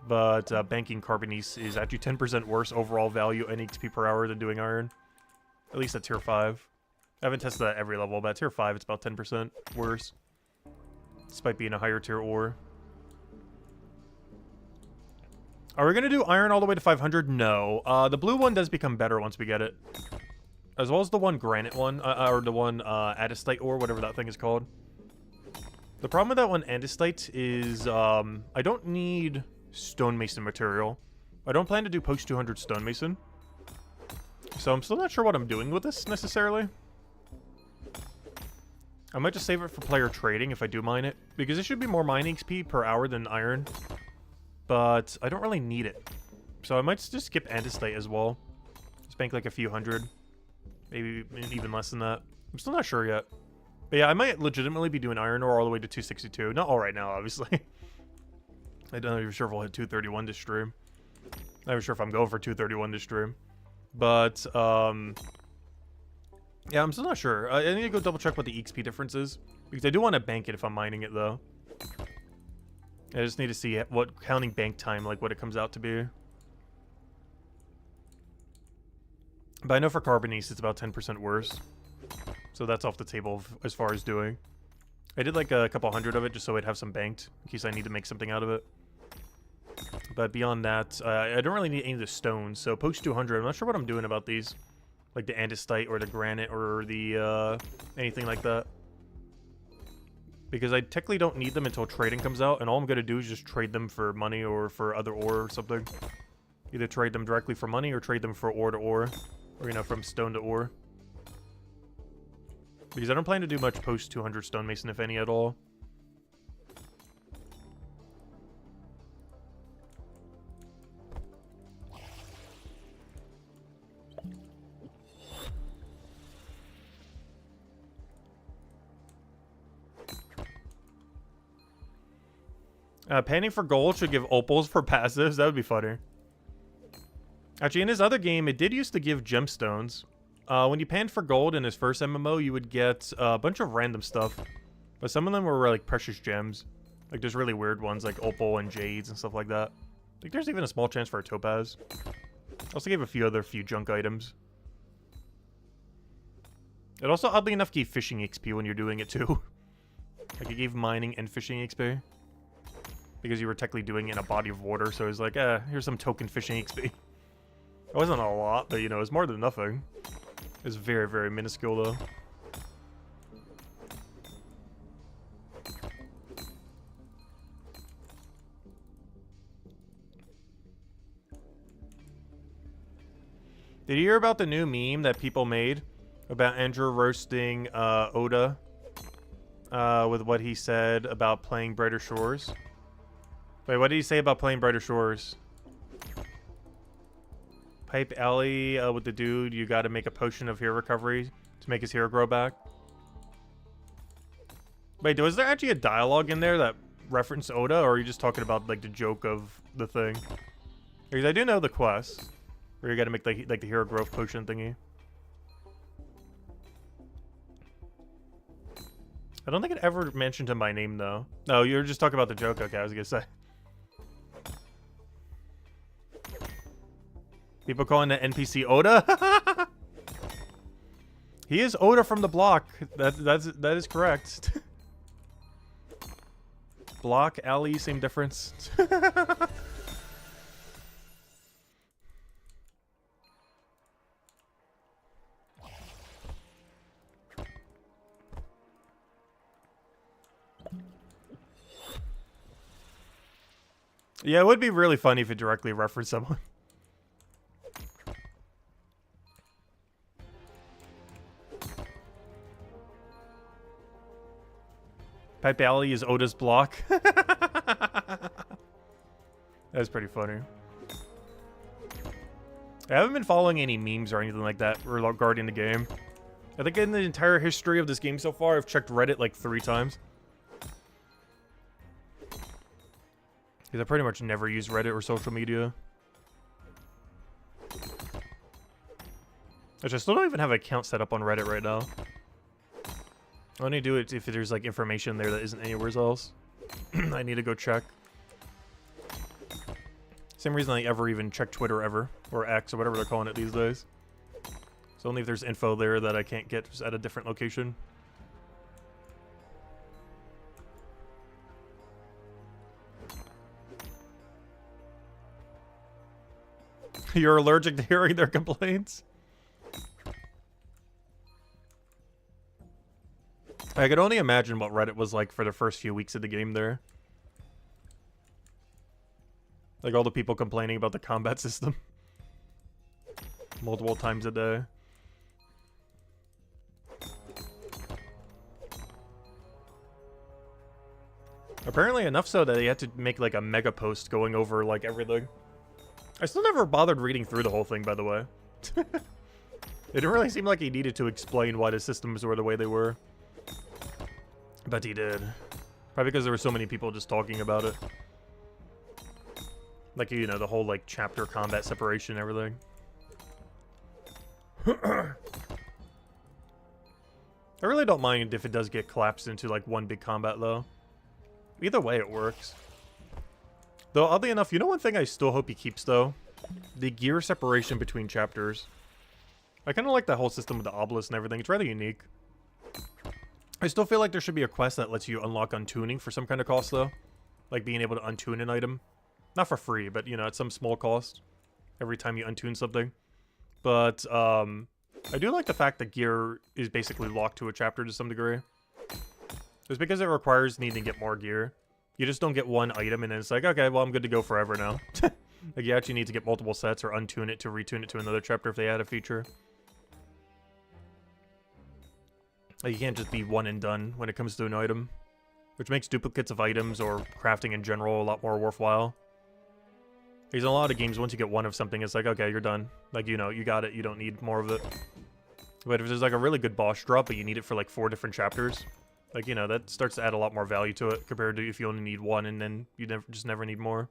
But banking Carbonese is actually 10% worse overall value and XP per hour than doing iron. At least at tier 5. I haven't tested that at every level, but at tier 5 it's about 10% worse. Despite being a higher tier ore. Are we going to do iron all the way to 500? No. The blue one does become better once we get it. As well as the one granite one, or the one andesite ore, whatever that thing is called. The problem with that one andesite is I don't need stonemason material. I don't plan to do post 200 stonemason. So I'm still not sure what I'm doing with this necessarily. I might just save it for player trading if I do mine it. Because it should be more mining XP per hour than iron. But I don't really need it. So I might just skip andesite as well. Just bank like a few hundred. Maybe even less than that. I'm still not sure yet. But yeah, I might legitimately be doing iron ore all the way to 262. Not all right now, obviously. I'm not even sure if we'll hit 231 this stream. Not even sure if I'm going for 231 this stream. But, yeah, I'm still not sure. I need to go double check what the XP difference is. Because I do want to bank it if I'm mining it, though. I just need to see what counting bank time, like what it comes out to be. But I know for Carbonese, it's about 10% worse. So that's off the table as far as doing. I did like a couple hundred of it just so I'd have some banked. In case I need to make something out of it. But beyond that, I don't really need any of the stones. So post 200, I'm not sure what I'm doing about these. Like the andesite or the granite or the anything like that. Because I technically don't need them until trading comes out, and all I'm going to do is just trade them for money or for other ore or something. Either trade them directly for money or trade them for ore to ore. Or, you know, from stone to ore. Because I don't plan to do much post 200 stonemason, if any at all. Panning for gold should give opals for passives. That would be funny. Actually, in his other game, it did used to give gemstones. When you panned for gold in his first MMO, you would get a bunch of random stuff. But some of them were like precious gems. Like there's really weird ones like opal and jades and stuff like that. Like there's even a small chance for a topaz. Also gave a few junk items. It also oddly enough gave fishing XP when you're doing it too. Like it gave mining and fishing XP. Because you were technically doing it in a body of water, so it was like, here's some token fishing XP. It wasn't a lot, but you know, it was more than nothing. It was very, very minuscule though. Did you hear about the new meme that people made about Andrew roasting Oda with what he said about playing Brighter Shores? Wait, what did he say about playing Brighter Shores? Pipe Alley with the dude, you gotta make a potion of hero recovery to make his hero grow back. Wait, was there actually a dialogue in there that referenced Oda, or are you just talking about like the joke of the thing? Because I do know the quest. Where you gotta make like the hero growth potion thingy. I don't think it ever mentioned him by name though. No, you were just talking about the joke. Okay, I was gonna say. People calling the NPC Oda. He is Oda from the block. That is correct. Block, alley, same difference. Yeah, it would be really funny if it directly referenced someone. Pipe Alley is Oda's block. That's pretty funny. I haven't been following any memes or anything like that regarding the game. I think in the entire history of this game so far, I've checked Reddit like 3 times. Because I pretty much never use Reddit or social media. Which I still don't even have an account set up on Reddit right now. I only do it if there's like information there that isn't anywhere else. I need to go check. Same reason I ever even check Twitter ever. Or X or whatever they're calling it these days. It's only if there's info there that I can't get at a different location. You're allergic to hearing their complaints? I could only imagine what Reddit was like for the first few weeks of the game there. Like all the people complaining about the combat system. Multiple times a day. Apparently enough so that he had to make like a mega post going over like everything. I still never bothered reading through the whole thing, by the way. It didn't really seem like he needed to explain why the systems were the way they were. But he did. Probably because there were so many people just talking about it. Like, you know, the whole, like, chapter combat separation and everything. I really don't mind if it does get collapsed into, like, one big combat, though. Either way, it works. Though, oddly enough, you know one thing I still hope he keeps, though? The gear separation between chapters. I kind of like that whole system with the obelisk and everything. It's rather unique. I still feel like there should be a quest that lets you unlock untuning for some kind of cost, though. Like being able to untune an item. Not for free, but, you know, at some small cost. Every time you untune something. But, I do like the fact that gear is basically locked to a chapter to some degree. It's because it requires needing to get more gear. You just don't get one item and then it's like, okay, well, I'm good to go forever now. Like, you actually need to get multiple sets or untune it to retune it to another chapter if they add a feature. Like, you can't just be one and done when it comes to an item. Which makes duplicates of items or crafting in general a lot more worthwhile. Because in a lot of games, once you get one of something, it's like, okay, you're done. Like, you know, you got it. You don't need more of it. But if there's like a really good boss drop, but you need it for like 4 different chapters, Like, you know, that starts to add a lot more value to it compared to if you only need one and then you just never need more.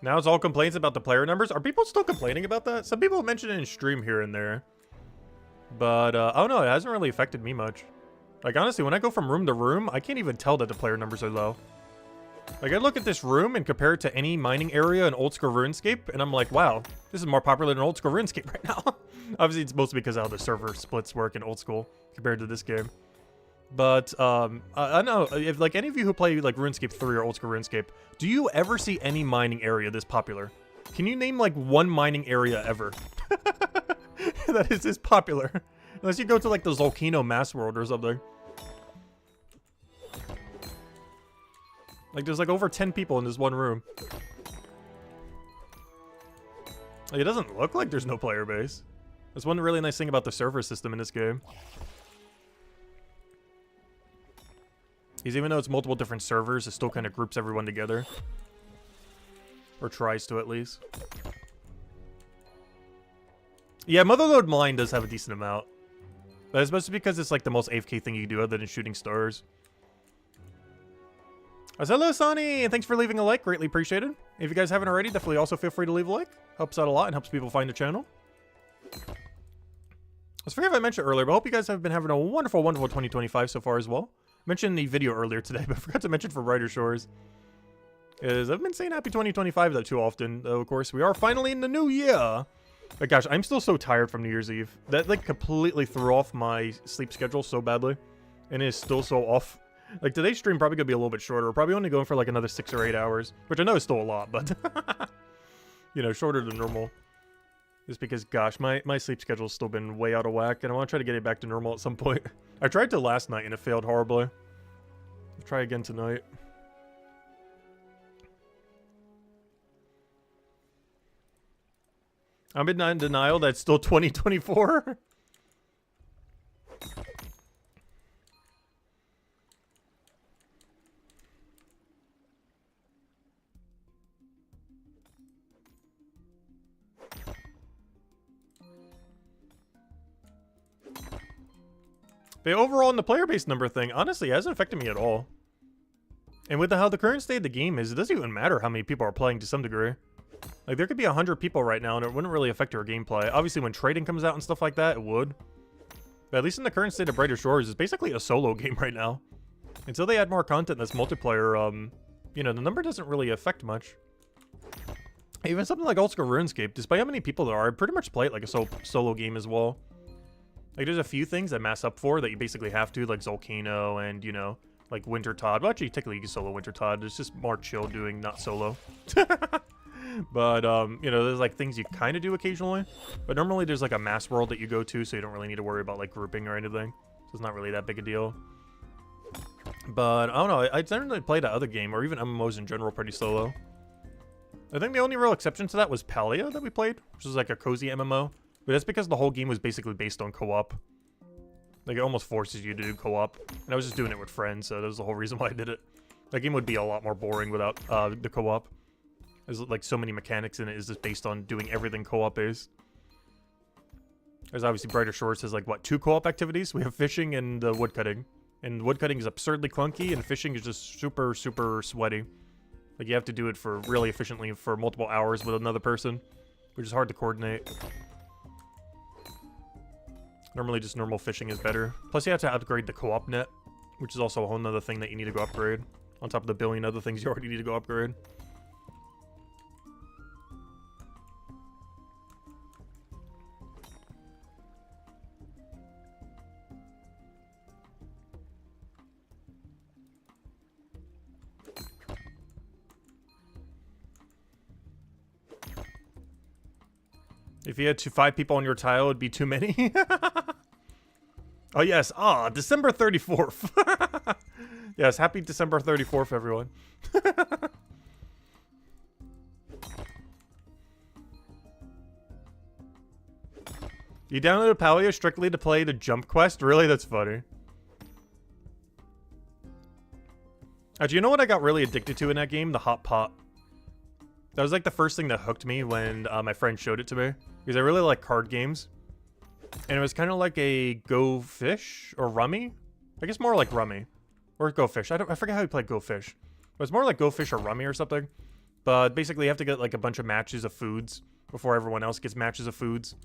Now it's all complaints about the player numbers. Are people still complaining about that? Some people mention it in stream here and there. But, I don't know. It hasn't really affected me much. Like, honestly, when I go from room to room, I can't even tell that the player numbers are low. Like, I look at this room and compare it to any mining area in old school RuneScape, and I'm like, wow, this is more popular than old school RuneScape right now. Obviously, it's mostly because of how the server splits work in old school compared to this game. But, I don't know, if, like, any of you who play, like, RuneScape 3 or old school RuneScape, do you ever see any mining area this popular? Can you name, like, one mining area ever that is this popular? Unless you go to, like, the Zolkino Mass World or something. Like, there's, like, over 10 people in this one room. Like, it doesn't look like there's no player base. That's one really nice thing about the server system in this game. Because even though it's multiple different servers, it still kind of groups everyone together. Or tries to, at least. Yeah, Motherlode Mine does have a decent amount. But it's mostly because it's, like, the most AFK thing you can do other than shooting stars. Hello, Sonny, and thanks for leaving a like. Greatly appreciated. If you guys haven't already, definitely also feel free to leave a like. Helps out a lot and helps people find the channel. I forget if I mentioned earlier, but I hope you guys have been having a wonderful, wonderful 2025 so far as well. Mentioned in the video earlier today, but I forgot to mention for Brighter Shores. Is I've been saying happy 2025 that too often, though, of course. We are finally in the new year. But gosh, I'm still so tired from New Year's Eve. That, like, completely threw off my sleep schedule so badly. And it is still so off. Like, today's stream probably gonna be a little bit shorter. We're probably only going for, like, another 6 or 8 hours. Which I know is still a lot, but... you know, shorter than normal. Just because, gosh, my sleep schedule's still been way out of whack, and I want to try to get it back to normal at some point. I tried to last night, and it failed horribly. I'll try again tonight. I'm in denial that it's still 2024. But overall, in the player base number thing, honestly, it hasn't affected me at all. And with how the current state of the game is, it doesn't even matter how many people are playing to some degree. Like, there could be 100 people right now, and it wouldn't really affect your gameplay. Obviously, when trading comes out and stuff like that, it would. But at least in the current state of Brighter Shores, it's basically a solo game right now. Until they add more content that's multiplayer, you know, the number doesn't really affect much. Even something like Old School RuneScape, despite how many people there are, I pretty much play it like a solo game as well. Like, there's a few things that mass up for that you basically have to, like Zolkino and, you know, like Winter Todd. Well, actually, technically you can solo Winter Todd. It's just more chill doing, not solo. But, you know, there's, like, things you kind of do occasionally. But normally there's, like, a mass world that you go to, so you don't really need to worry about, like, grouping or anything. So it's not really that big a deal. But, I don't know. I generally play that other game, or even MMOs in general, pretty solo. I think the only real exception to that was Palia that we played, which is, like, a cozy MMO. But that's because the whole game was basically based on co-op. Like, it almost forces you to do co-op. And I was just doing it with friends, so that was the whole reason why I did it. That game would be a lot more boring without the co-op. There's, like, so many mechanics in it. It's just based on doing everything co-op based. There's obviously Brighter Shores has, like, what, 2 co-op activities? We have fishing and woodcutting. And woodcutting is absurdly clunky, and fishing is just super, super sweaty. Like, you have to do it for really efficiently for multiple hours with another person, which is hard to coordinate. Normally, just normal fishing is better. Plus, you have to upgrade the co-op net, which is also a whole nother thing that you need to go upgrade. On top of the billion other things you already need to go upgrade. If you had 5 people on your tile, it'd be too many. Oh, yes. Ah, December 34th. Yes, happy December 34th, everyone. You downloaded Palia strictly to play the jump quest? Really? That's funny. Actually, you know what I got really addicted to in that game? The hot pot. That was like the first thing that hooked me when my friend showed it to me. Because I really like card games. And it was kind of like a Go Fish or Rummy. I guess more like Rummy. Or Go Fish. I forget how you play Go Fish. It was more like Go Fish or Rummy or something. But basically you have to get like a bunch of matches of foods before everyone else gets matches of foods.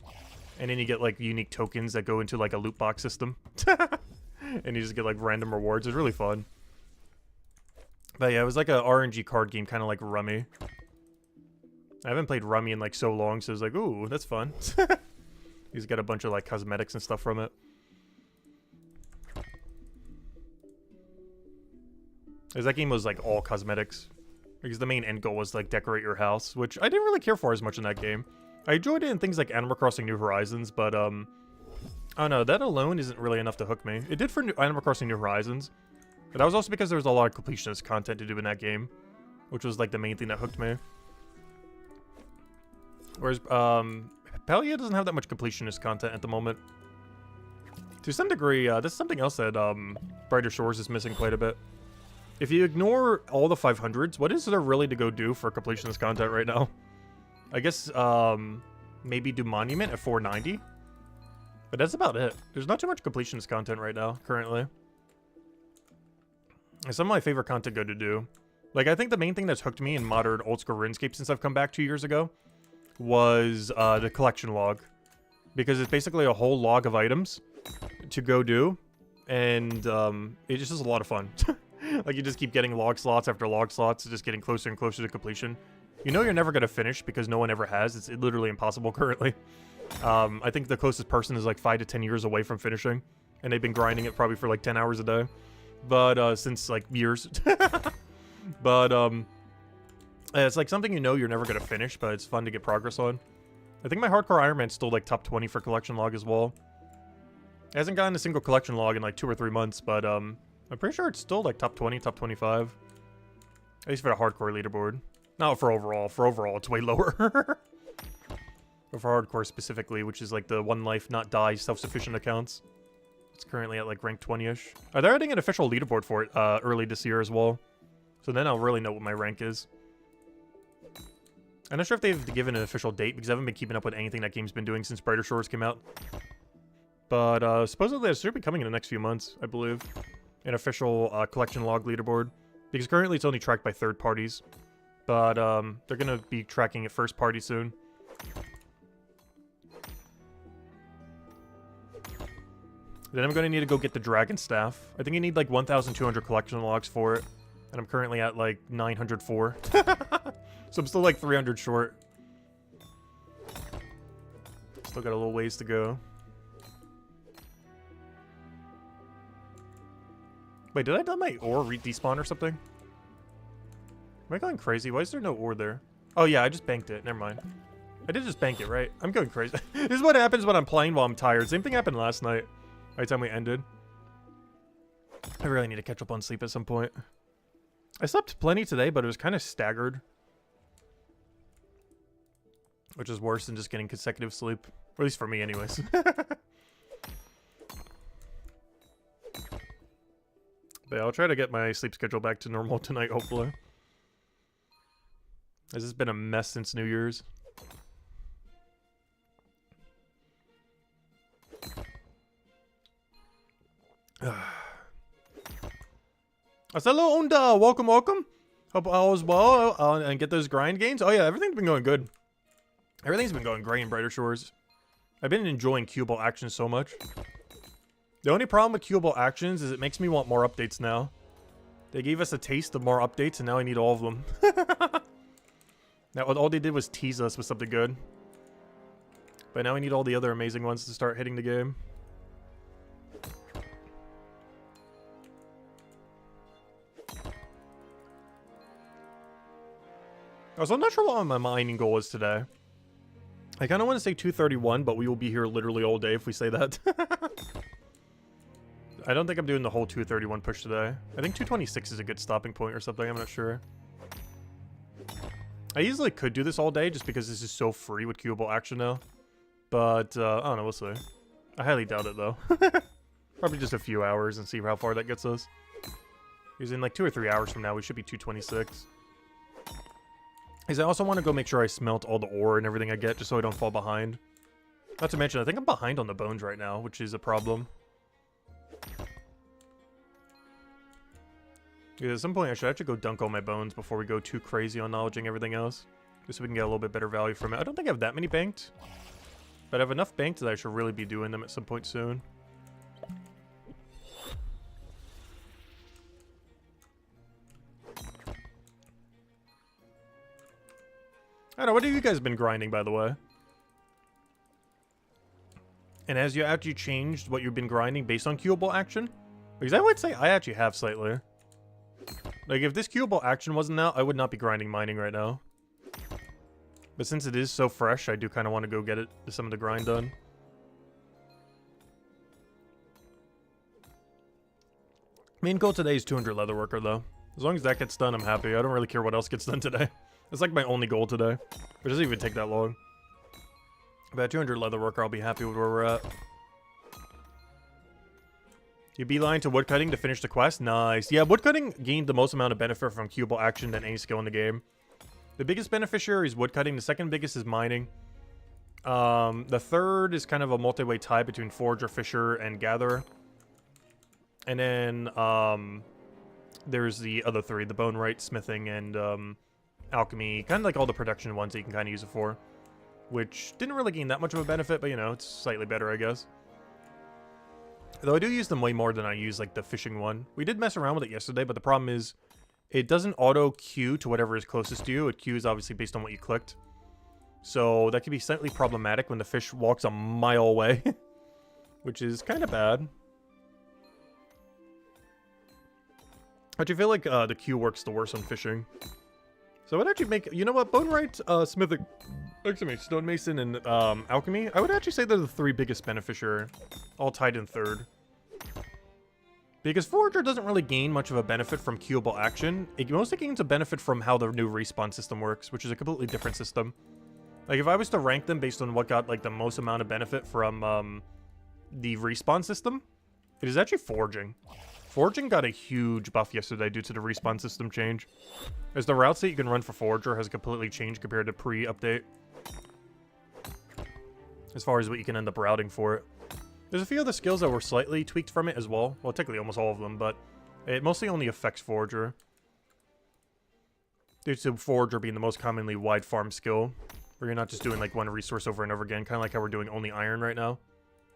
And then you get like unique tokens that go into like a loot box system. And you just get like random rewards. It's really fun. But yeah, it was like a RNG card game, kind of like Rummy. I haven't played Rummy in like so long, so it's like, ooh, that's fun. He's got a bunch of like cosmetics and stuff from it. Because that game was like all cosmetics. Because the main end goal was like decorate your house, which I didn't really care for as much in that game. I enjoyed it in things like Animal Crossing New Horizons, but I don't know, that alone isn't really enough to hook me. It did for Animal Crossing New Horizons, but that was also because there was a lot of completionist content to do in that game, which was like the main thing that hooked me. Whereas Palia doesn't have that much completionist content at the moment. To some degree, this is something else that Brighter Shores is missing quite a bit. If you ignore all the 500s, what is there really to go do for completionist content right now? I guess maybe do Monument at 490. But that's about it. There's not too much completionist content right now, currently. And some of my favorite content go to do. Like, I think the main thing that's hooked me in modern old school RuneScape since I've come back 2 years ago was the collection log. Because it's basically a whole log of items to go do. And it just is a lot of fun. Like, you just keep getting log slots after log slots, just getting closer and closer to completion. You know you're never going to finish because no one ever has. It's literally impossible currently. I think the closest person is like 5 to 10 years away from finishing. And they've been grinding it probably for like 10 hours a day. But, since like years. But, it's like something you know you're never going to finish, but it's fun to get progress on. I think my Hardcore Iron Man's still like top 20 for collection log as well. It hasn't gotten a single collection log in like 2 or 3 months, but, I'm pretty sure it's still like top 20, top 25. At least for the hardcore leaderboard. Not for overall. For overall, it's way lower. But for hardcore specifically, which is like the one life, not die, self-sufficient accounts. It's currently at like rank 20-ish. They're adding an official leaderboard for it early this year as well. So then I'll really know what my rank is. I'm not sure if they've given an official date because I haven't been keeping up with anything that game's been doing since Brighter Shores came out. But supposedly it should be coming in the next few months, I believe. An official collection log leaderboard. Because currently it's only tracked by third parties. But they're going to be tracking it first party soon. Then I'm going to need to go get the Dragon Staff. I think you need like 1,200 collection logs for it. And I'm currently at like 904. So I'm still like 300 short. Still got a little ways to go. Wait, did I done my ore despawn or something? Am I going crazy? Why is there no ore there? Oh yeah, I just banked it. Never mind. I did just bank it, right? I'm going crazy. This is what happens when I'm playing while I'm tired. Same thing happened last night. By the time we ended. I really need to catch up on sleep at some point. I slept plenty today, but it was kind of staggered. Which is worse than just getting consecutive sleep. Or at least for me anyways. But yeah, I'll try to get my sleep schedule back to normal tonight, hopefully. This has been a mess since New Year's. Hello, Onda. Welcome, welcome. Hope all is well and get those grind gains. Oh yeah, everything's been going good. Everything's been going great in Brighter Shores. I've been enjoying Cubal Actions so much. The only problem with Cubal Actions is it makes me want more updates now. They gave us a taste of more updates, and now I need all of them. Now, all they did was tease us with something good. But now I need all the other amazing ones to start hitting the game. Also, I'm not sure what my mining goal is today. I kind of want to say 231, but we will be here literally all day if we say that. I don't think I'm doing the whole 231 push today. I think 226 is a good stopping point or something. I'm not sure. I easily could do this all day just because this is so free with queuable action now. But, I don't know. We'll see. I highly doubt it, though. Probably just a few hours and see how far that gets us. Because in like 2 or 3 hours from now, we should be 226. Because I also want to go make sure I smelt all the ore and everything I get, just so I don't fall behind. Not to mention, I think I'm behind on the bones right now, which is a problem. Because at some point, I should actually go dunk all my bones before we go too crazy on knowledging everything else. Just so we can get a little bit better value from it. I don't think I have that many banked. But I have enough banked that I should really be doing them at some point soon. I don't know, what have you guys been grinding, by the way? And has you actually changed what you've been grinding based on queuable action? Because I would say I actually have slightly. Like, if this queuable action wasn't out, I would not be grinding mining right now. But since it is so fresh, I do kind of want to go get some of the grind done. Main goal today is 200 Leatherworker, though. As long as that gets done, I'm happy. I don't really care what else gets done today. It's like my only goal today. It doesn't even take that long. About 200 Leatherworker, I'll be happy with where we're at. You beeline to woodcutting to finish the quest? Nice. Yeah, woodcutting gained the most amount of benefit from queuable action than any skill in the game. The biggest beneficiary is woodcutting. The second biggest is mining. The third is kind of a multi-way tie between forager, fisher, and gatherer. And then there's the other three, the bone right, smithing, and alchemy. Kind of like all the production ones that you can kind of use it for. Which didn't really gain that much of a benefit, but you know, it's slightly better, I guess. Though I do use them way more than I use, like, the fishing one. We did mess around with it yesterday, but the problem is it doesn't auto-queue to whatever is closest to you. It queues, obviously, based on what you clicked. So that can be slightly problematic when the fish walks a mile away. Which is kind of bad. But you feel like the queue works the worst on fishing. So I would actually make... You know what? Bone right, smithing... Excuse me, stonemason, and alchemy. I would actually say they're the three biggest beneficiary. All tied in third. Because forager doesn't really gain much of a benefit from queuable action. It mostly gains a benefit from how the new respawn system works, which is a completely different system. Like, if I was to rank them based on what got, like, the most amount of benefit from the respawn system, it is actually foraging. Foraging got a huge buff yesterday due to the respawn system change. As the routes that you can run for forager has completely changed compared to pre-update. As far as what you can end up routing for it. There's a few other skills that were slightly tweaked from it as well. Well, technically almost all of them, but it mostly only affects forager. Due to forager being the most commonly wide farm skill. Where you're not just doing like one resource over and over again, kind of like how we're doing only iron right now.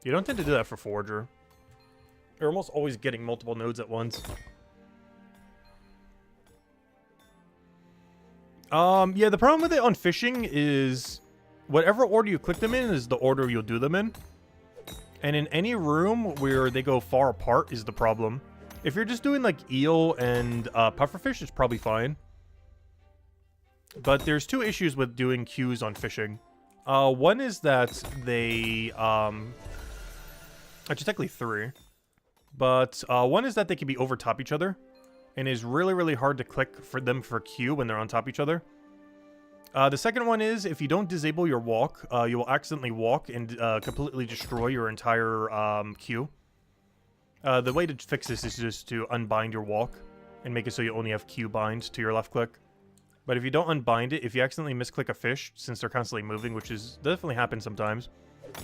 You don't tend to do that for forager. You're almost always getting multiple nodes at once. Yeah, the problem with it on fishing is whatever order you click them in is the order you'll do them in. And in any room where they go far apart is the problem. If you're just doing like eel and pufferfish, it's probably fine. But there's two issues with doing queues on fishing. One is that they... actually, technically three. But one is that they can be over top each other. And it's really, really hard to click for them for queue when they're on top of each other. The second one is, if you don't disable your walk, you will accidentally walk and completely destroy your entire queue. The way to fix this is just to unbind your walk and make it so you only have queue bind to your left click. But if you don't unbind it, if you accidentally misclick a fish, since they're constantly moving, which is definitely happens sometimes,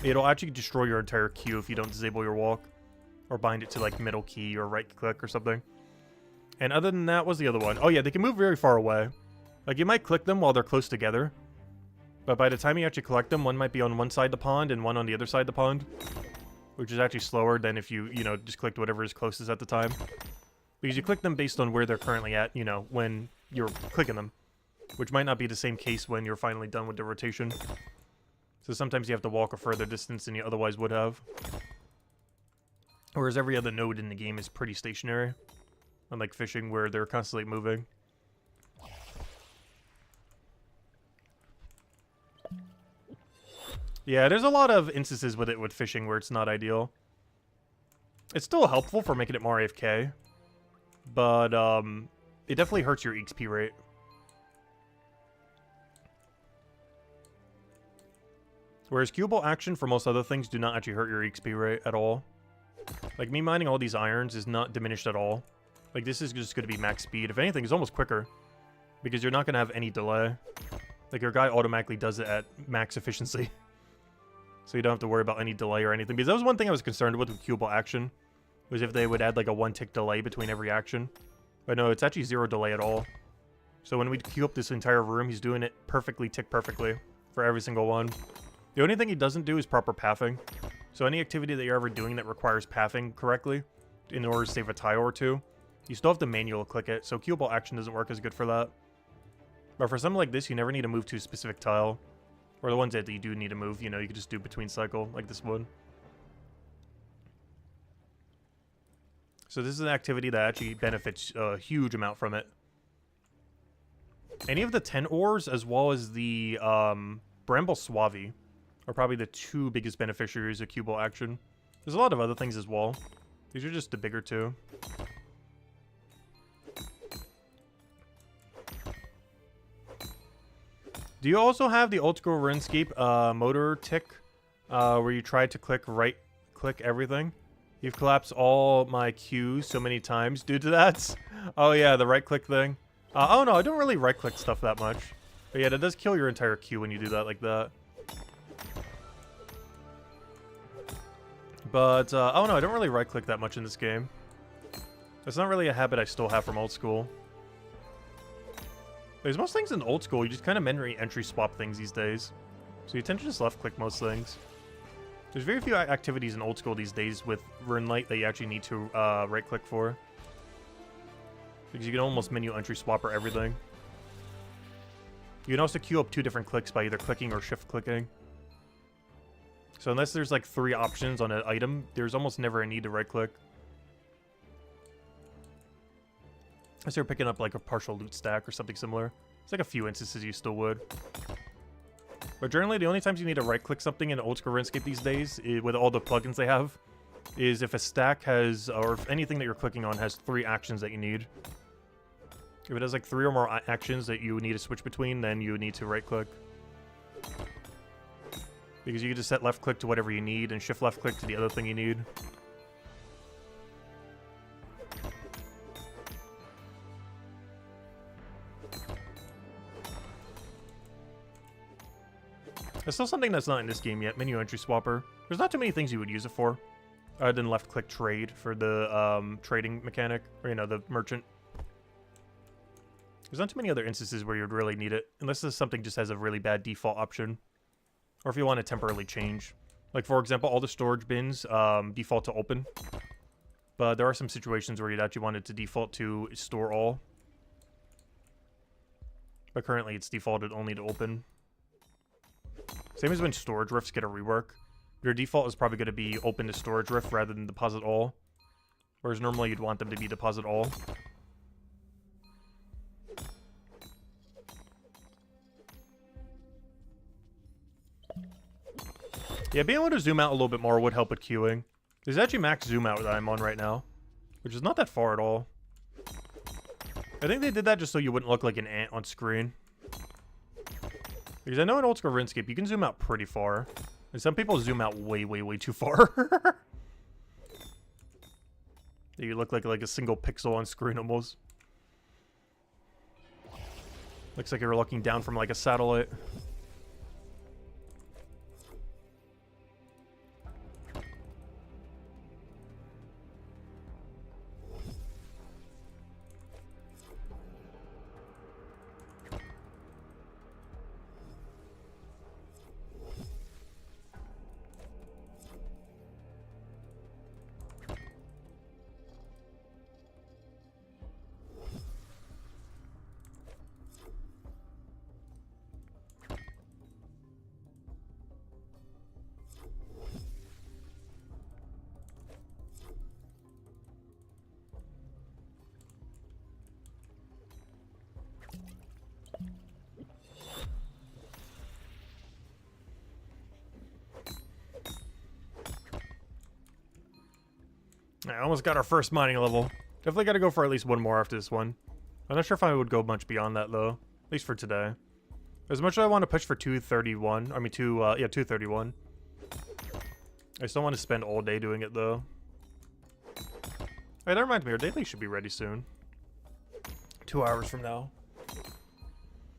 it'll actually destroy your entire queue if you don't disable your walk. Or bind it to like middle key or right click or something. And other than that, what's the other one? Oh yeah, they can move very far away. Like, you might click them while they're close together. But by the time you actually collect them, one might be on one side of the pond and one on the other side of the pond. Which is actually slower than if you know, just clicked whatever is closest at the time. Because you click them based on where they're currently at, you know, when you're clicking them. Which might not be the same case when you're finally done with the rotation. So sometimes you have to walk a further distance than you otherwise would have. Whereas every other node in the game is pretty stationary. Unlike fishing, where they're constantly moving. Yeah, there's a lot of instances with it with fishing where it's not ideal. It's still helpful for making it more AFK. But, it definitely hurts your XP rate. Whereas queuable action for most other things do not actually hurt your XP rate at all. Like, me mining all these irons is not diminished at all. Like, this is just going to be max speed. If anything, it's almost quicker. Because you're not going to have any delay. Like, your guy automatically does it at max efficiency. So you don't have to worry about any delay or anything. Because that was one thing I was concerned with queuable action. Was if they would add, like, a 1-tick delay between every action. But no, it's actually 0 delay at all. So when we queue up this entire room, he's doing it perfectly, tick perfectly. For every single one. The only thing he doesn't do is proper pathing. So any activity that you're ever doing that requires pathing correctly, in order to save a tile or two, you still have to manual click it. So queuable action doesn't work as good for that. But for something like this, you never need to move to a specific tile. Or the ones that you do need to move, you know, you can just do between cycle, like this would. So this is an activity that actually benefits a huge amount from it. Any of the 10 ores, as well as the Bramble Suave, are probably the 2 biggest beneficiaries of queuable action. There's a lot of other things as well. These are just the bigger 2. Do you also have the old school RuneScape motor tick, where you try to right-click everything? You've collapsed all my queues so many times due to that. Oh yeah, the right-click thing. Oh no, I don't really right-click stuff that much. But yeah, that does kill your entire queue when you do that like that. But, oh no, I don't really right-click that much in this game. That's not really a habit I still have from old school. There's most things in old school, you just kind of memory entry swap things these days. So you tend to just left-click most things. There's very few activities in old school these days with RuneLite that you actually need to right-click for. Because you can almost menu entry swap or everything. You can also queue up 2 different clicks by either clicking or shift-clicking. So unless there's like 3 options on an item, there's almost never a need to right-click. Unless you're picking up like a partial loot stack or something similar. It's like a few instances you still would. But generally, the only times you need to right-click something in old school RuneScape these days, with all the plugins they have, is if a stack has, or if anything that you're clicking on has 3 actions that you need. If it has like 3 or more actions that you need to switch between, then you need to right-click. Because you can just set left-click to whatever you need, and shift left-click to the other thing you need. There's still something that's not in this game yet, menu entry swapper. There's not too many things you would use it for, other than left-click trade for the trading mechanic, or you know, the merchant. There's not too many other instances where you'd really need it, unless this something just has a really bad default option. Or if you want to temporarily change. Like, for example, all the storage bins default to open. But there are some situations where you'd actually want it to default to store all. But currently it's defaulted only to open. Same as when storage rifts get a rework. Your default is probably going to be open to storage rift rather than deposit all. Whereas normally you'd want them to be deposit all. Yeah, being able to zoom out a little bit more would help with queuing. There's actually max zoom out that I'm on right now, which is not that far at all. I think they did that just so you wouldn't look like an ant on screen. Because I know in old school RuneScape, you can zoom out pretty far. And some people zoom out way, way, way too far. You look like a single pixel on screen almost. Looks like you're looking down from like a satellite. I almost got our first mining level. Definitely got to go for at least one more after this one. I'm not sure if I would go much beyond that, though. At least for today. As much as I want to push for 231, I mean, 231. I still want to spend all day doing it, though. Hey, that reminds me, our daily should be ready soon. 2 hours from now.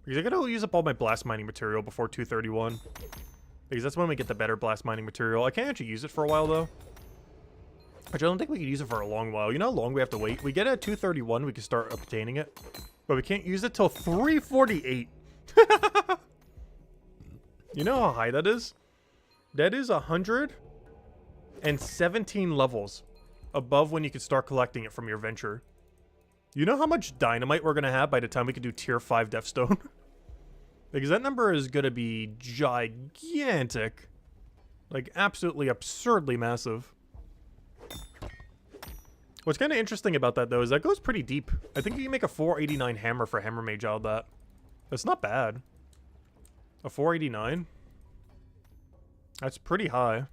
Because I gotta use up all my blast mining material before 2:31. Because that's when we get the better blast mining material. I can't actually use it for a while, though. Which I don't think we can use it for a long while. You know how long we have to wait? We get it at 2:31, we can start obtaining it. But we can't use it till 3:48. You know how high that is? That is 117 levels above when you can start collecting it from your venture. You know how much dynamite we're going to have by the time we can do tier 5 Deathstone? Because that number is going to be gigantic. Like, absolutely absurdly massive. What's kind of interesting about that, though, is that goes pretty deep. I think you can make a 489 hammer for Hammer Mage out of that. That's not bad. A 489? That's pretty high.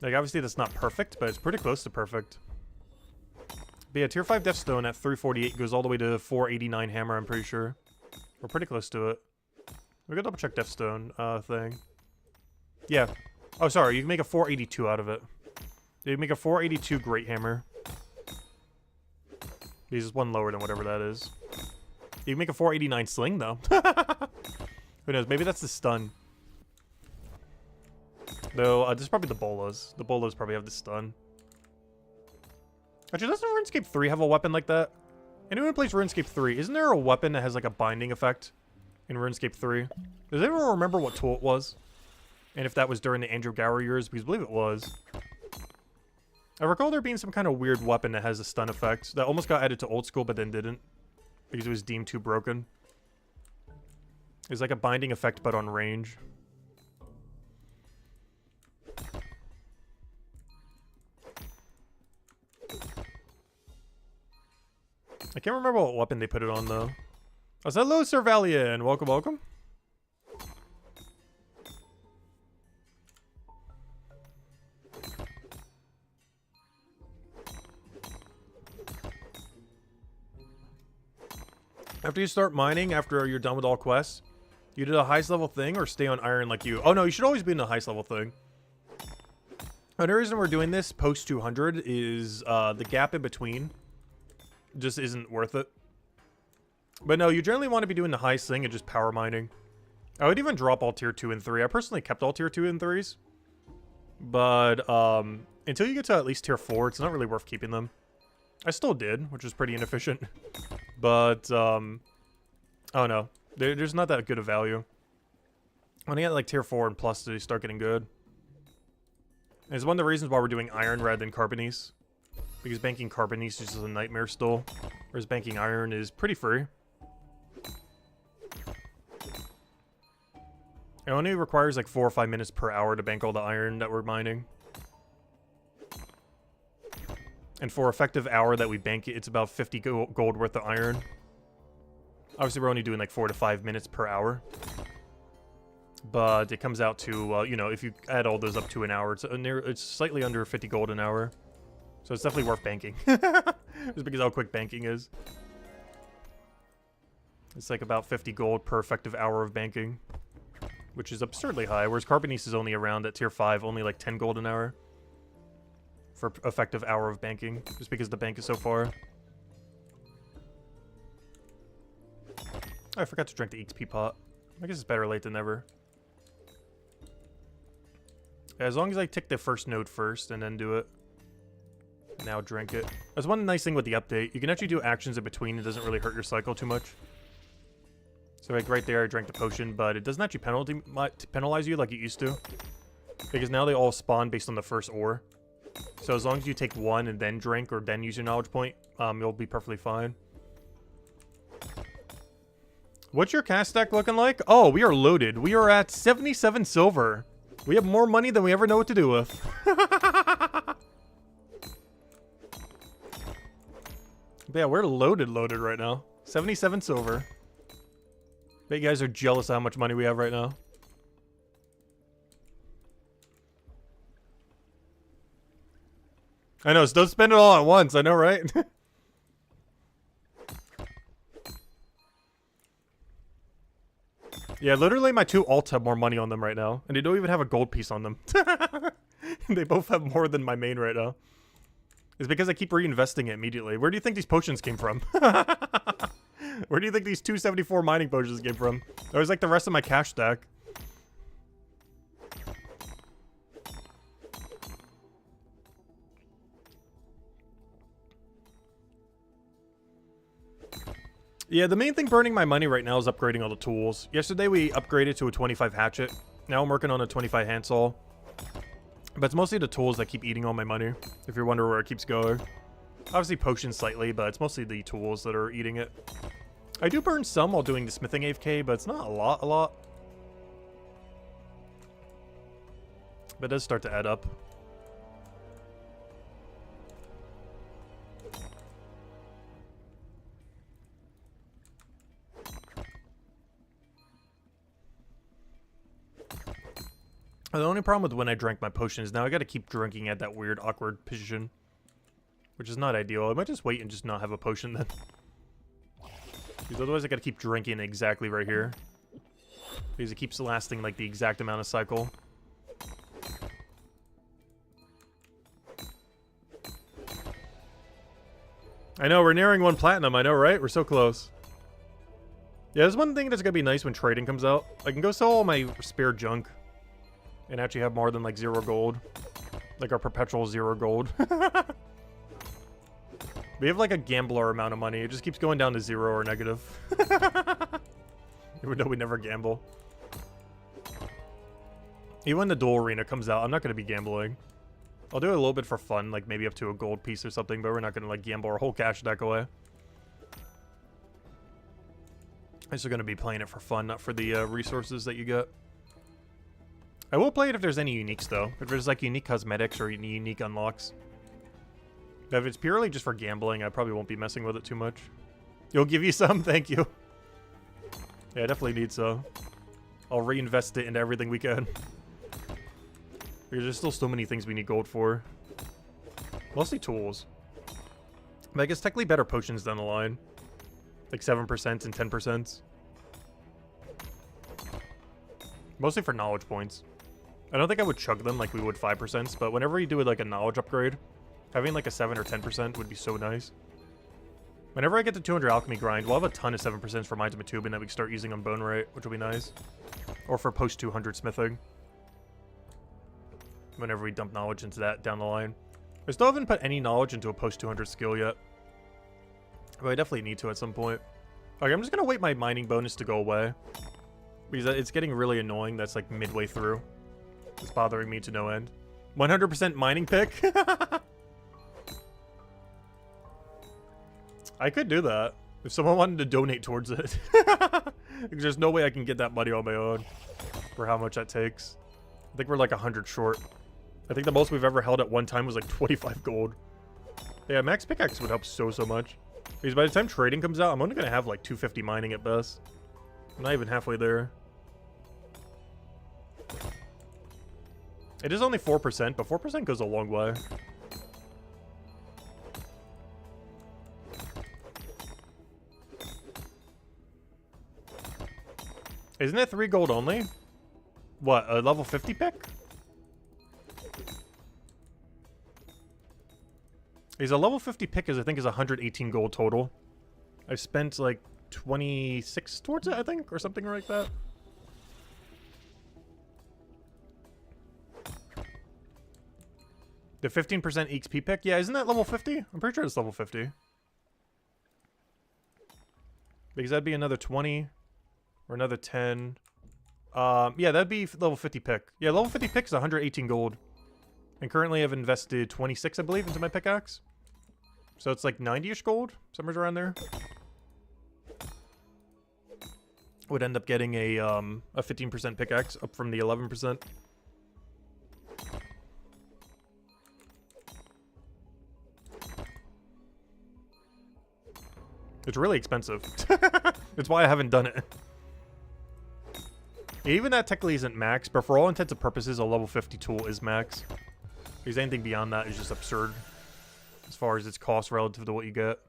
Like, obviously that's not perfect, but it's pretty close to perfect. But yeah, tier 5 Deathstone at 348 goes all the way to 489 hammer, I'm pretty sure. We're pretty close to it. We gotta double check Deathstone thing. Yeah. Oh, sorry, you can make a 482 out of it. You can make a 482 Great Hammer. Because it's one lower than whatever that is. You can make a 489 Sling, though. Who knows, maybe that's the stun. Though, this is probably the bolas. The bolas probably have the stun. Actually, doesn't RuneScape 3 have a weapon like that? Anyone who plays RuneScape 3, isn't there a weapon that has like a binding effect in RuneScape 3? Does anyone remember what tool it was? And if that was during the Andrew Gower years? Because I believe it was. I recall there being some kind of weird weapon that has a stun effect that almost got added to old school but then didn't. Because it was deemed too broken. It's like a binding effect but on range. I can't remember what weapon they put it on, though. Oh, so hello, Sir Valiant. Welcome, welcome. After you start mining, after you're done with all quests, you do the highest level thing or stay on iron like you... Oh, no, you should always be in the highest level thing. Another reason we're doing this post 200 is the gap in between just isn't worth it. But no, you generally want to be doing the highest thing and just power mining. I would even drop all tier 2 and 3. I personally kept all tier 2 and 3s. But until you get to at least tier 4, it's not really worth keeping them. I still did, which is pretty inefficient. But, oh no. There's not that good of value. When you get like tier 4 and plus, they start getting good. And it's one of the reasons why we're doing iron rather than carbonice. Because banking carbonice is just a nightmare still. Whereas banking iron is pretty free. It only requires like 4 or 5 minutes per hour to bank all the iron that we're mining. And for effective hour that we bank it, it's about 50 gold worth of iron. Obviously, we're only doing like 4 to 5 minutes per hour. But it comes out to, you know, if you add all those up to an hour, it's slightly under 50 gold an hour. So it's definitely worth banking. Just because how quick banking is. It's like about 50 gold per effective hour of banking. Which is absurdly high, whereas Carbonice is only around at tier 5, only like 10 gold an hour. For effective hour of banking, just because the bank is so far. Oh, I forgot to drink the XP pot. I guess it's better late than never. As long as I tick the first node first and then do it. Now drink it. That's one nice thing with the update. You can actually do actions in between. It doesn't really hurt your cycle too much. So like right there, I drank the potion, but it doesn't actually penalize you like it used to. Because now they all spawn based on the first ore. So as long as you take one and then drink or then use your knowledge point, you'll be perfectly fine. What's your cash stack looking like? Oh, we are loaded. We are at 77 silver. We have more money than we ever know what to do with. But yeah, we're loaded right now. 77 silver. Bet you guys are jealous of how much money we have right now. I know, so don't spend it all at once. I know, right? Yeah, literally my two alts have more money on them right now. And they don't even have a gold piece on them. They both have more than my main right now. It's because I keep reinvesting it immediately. Where do you think these potions came from? Where do you think these 274 mining potions came from? That was like the rest of my cash stack. Yeah, the main thing burning my money right now is upgrading all the tools. Yesterday we upgraded to a 25 hatchet. Now I'm working on a 25 handsaw. But it's mostly the tools that keep eating all my money, if you're wondering where it keeps going. Obviously potions slightly, but it's mostly the tools that are eating it. I do burn some while doing the smithing AFK, but it's not a lot. But it does start to add up. The only problem with when I drank my potions, now I gotta keep drinking at that weird, awkward position. Which is not ideal. I might just wait and just not have a potion then. Because otherwise I gotta keep drinking exactly right here. Because it keeps lasting like the exact amount of cycle. I know, we're nearing 1 platinum, I know, right? We're so close. Yeah, there's one thing that's gonna be nice when trading comes out. I can go sell all my spare junk. And actually have more than like 0 gold. Like our perpetual 0 gold. We have like a gambler amount of money. It just keeps going down to 0 or negative. Even though we never gamble. Even when the duel arena comes out, I'm not going to be gambling. I'll do it a little bit for fun, like maybe up to a gold piece or something, but we're not going to like gamble our whole cash deck away. I'm just going to be playing it for fun, not for the resources that you get. I will play it if there's any uniques, though. If there's, like, unique cosmetics or unique unlocks. If it's purely just for gambling, I probably won't be messing with it too much. You'll give you some? Thank you. Yeah, I definitely need some. I'll reinvest it into everything we can. Because there's still so many things we need gold for. Mostly tools. But I guess technically better potions down the line. Like 7% and 10%. Mostly for knowledge points. I don't think I would chug them like we would 5%, but whenever you do like a knowledge upgrade, having like a 7 or 10% would be so nice. Whenever I get to 200 alchemy grind, we'll have a ton of 7% for mines of Matubin that we can start using on bone rate, which will be nice. Or for post 200 smithing. Whenever we dump knowledge into that down the line. I still haven't put any knowledge into a post 200 skill yet. But I definitely need to at some point. Okay, I'm just gonna wait my mining bonus to go away. Because it's getting really annoying that's like midway through. It's bothering me to no end. 100% mining pick? I could do that. If someone wanted to donate towards it. Because there's no way I can get that money on my own. For how much that takes. I think we're like 100 short. I think the most we've ever held at one time was like 25 gold. Yeah, max pickaxe would help so much. Because by the time trading comes out, I'm only going to have like 250 mining at best. I'm not even halfway there. It is only 4%, but 4% goes a long way. Isn't it 3 gold only? What, a level 50 pick? Is a level 50 pick I think is 118 gold total. I've spent like 26 towards it, I think, or something like that. The 15% XP pick? Yeah, isn't that level 50? I'm pretty sure it's level 50. Because that'd be another 20. Or another 10. Yeah, that'd be level 50 pick. Yeah, level 50 pick is 118 gold. And currently I've invested 26, I believe, into my pickaxe. So it's like 90-ish gold, somewhere around there. Would end up getting a 15% pickaxe up from the 11%. It's really expensive. That's why I haven't done it. Even that technically isn't max, but for all intents and purposes, a level 50 tool is max. Because anything beyond that is just absurd. As far as its cost relative to what you get.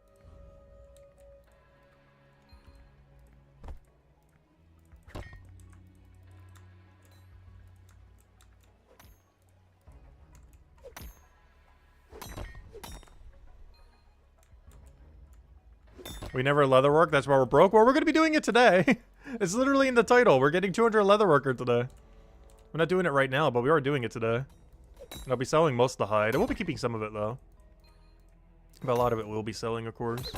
We never leatherwork. That's why we're broke. Well, we're going to be doing it today. It's literally in the title. We're getting 200 leatherworker today. We're not doing it right now, but we are doing it today. And I'll be selling most of the hide. I will be keeping some of it, though. But a lot of it will be selling, of course.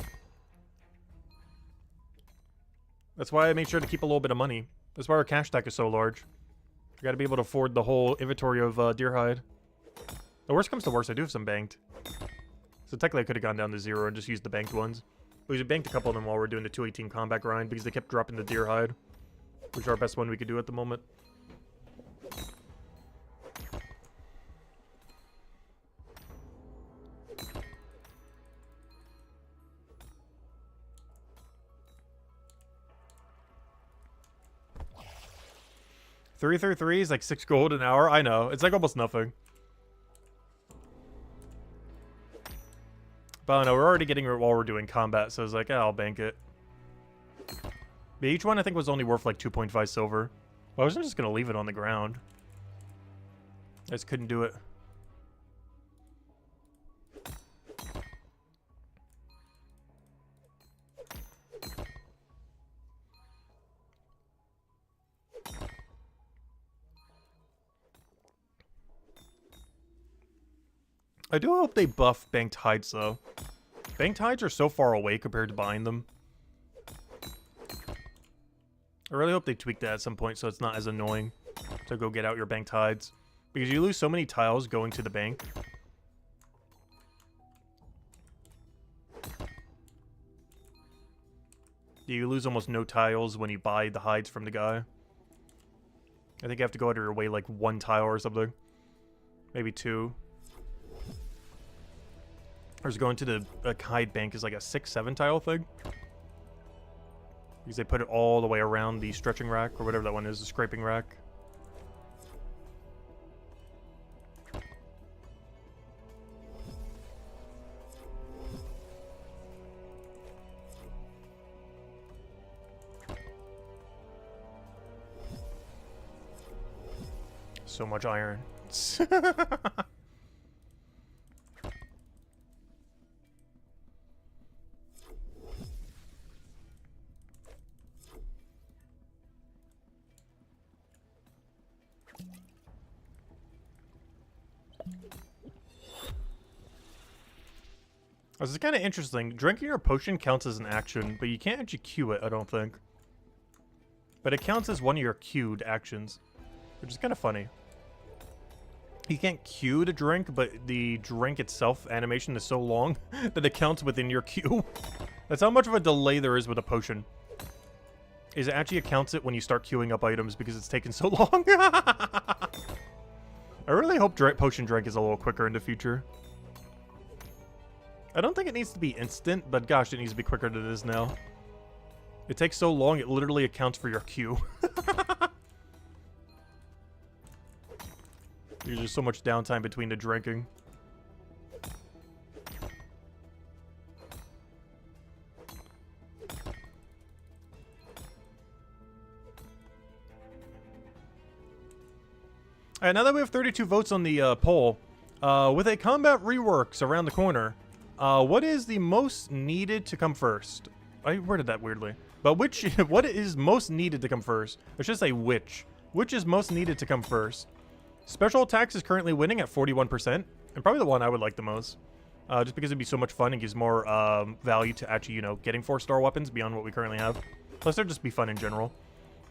That's why I made sure to keep a little bit of money. That's why our cash stack is so large. We gotta be able to afford the whole inventory of deer hide. The worst comes to worst, I do have some banked. So technically I could have gone down to 0 and just used the banked ones. But we banked a couple of them while we're doing the 218 combat grind because they kept dropping the deer hide. Which is our best one we could do at the moment. $333 is like 6 gold an hour. I know. It's like almost nothing. But I don't know. We're already getting it while we're doing combat. So I was like, I'll bank it. But each one I think was only worth like 2.5 silver. Well, I wasn't just going to leave it on the ground. I just couldn't do it. I do hope they buff banked hides, though. Banked hides are so far away compared to buying them. I really hope they tweak that at some point so it's not as annoying to go get out your banked hides. Because you lose so many tiles going to the bank. You lose almost no tiles when you buy the hides from the guy. I think you have to go out of your way like 1 tile or something. Maybe 2. Or is going to the hide bank is like a 6-7 tile thing. Because they put it all the way around the stretching rack, or whatever that one is, the scraping rack. So much iron. This is kind of interesting. Drinking your potion counts as an action, but you can't actually queue it, I don't think. But it counts as one of your queued actions, which is kind of funny. You can't queue the drink, but the drink itself animation is so long that it counts within your queue. That's how much of a delay there is with a potion. Is it actually counts it when you start queuing up items because it's taken so long. I really hope potion drink is a little quicker in the future. I don't think it needs to be instant, but gosh, it needs to be quicker than it is now. It takes so long, it literally accounts for your queue. There's just so much downtime between the drinking. Alright, now that we have 32 votes on the poll, with a combat reworks around the corner, what is the most needed to come first? I worded that weirdly. But what is most needed to come first? I should say which. Which is most needed to come first? Special attacks is currently winning at 41%, and probably the one I would like the most. Just because it'd be so much fun and gives more value to actually, you know, getting 4-star weapons beyond what we currently have. Plus, they'd just be fun in general.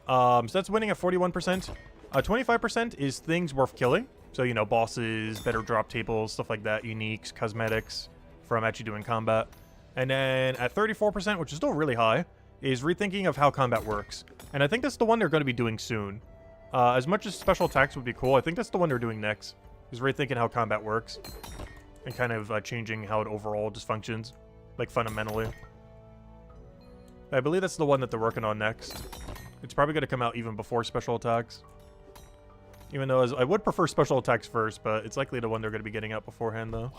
So that's winning at 41%. 25% is things worth killing. So, you know, bosses, better drop tables, stuff like that, uniques, cosmetics from actually doing combat. And then at 34%, which is still really high, is rethinking of how combat works. And I think that's the one they're going to be doing soon. As much as special attacks would be cool, I think that's the one they're doing next. Is rethinking how combat works. And kind of changing how it overall just functions. Like, fundamentally. I believe that's the one that they're working on next. It's probably going to come out even before special attacks. Even though I would prefer special attacks first, but it's likely the one they're going to be getting out beforehand, though.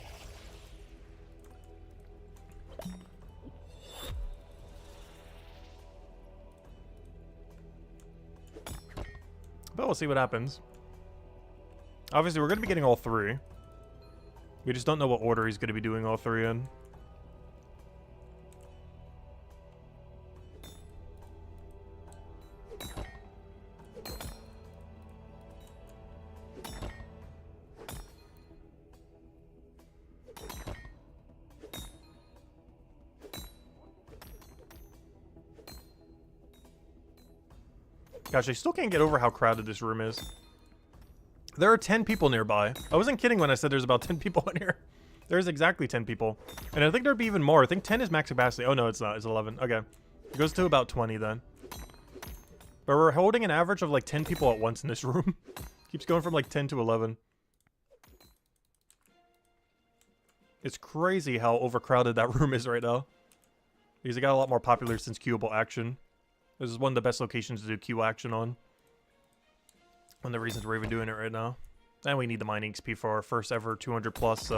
But we'll see what happens. Obviously, we're going to be getting all 3. We just don't know what order he's going to be doing all 3 in. Gosh, I still can't get over how crowded this room is. There are 10 people nearby. I wasn't kidding when I said there's about 10 people in here. There's exactly 10 people. And I think there'd be even more. I think 10 is max capacity. Oh, no, it's not. It's 11. Okay. It goes to about 20 then. But we're holding an average of like 10 people at once in this room. Keeps going from like 10 to 11. It's crazy how overcrowded that room is right now. Because it got a lot more popular since queuable action. This is one of the best locations to do queue action on. One of the reasons we're even doing it right now. And we need the mining XP for our first ever 200 plus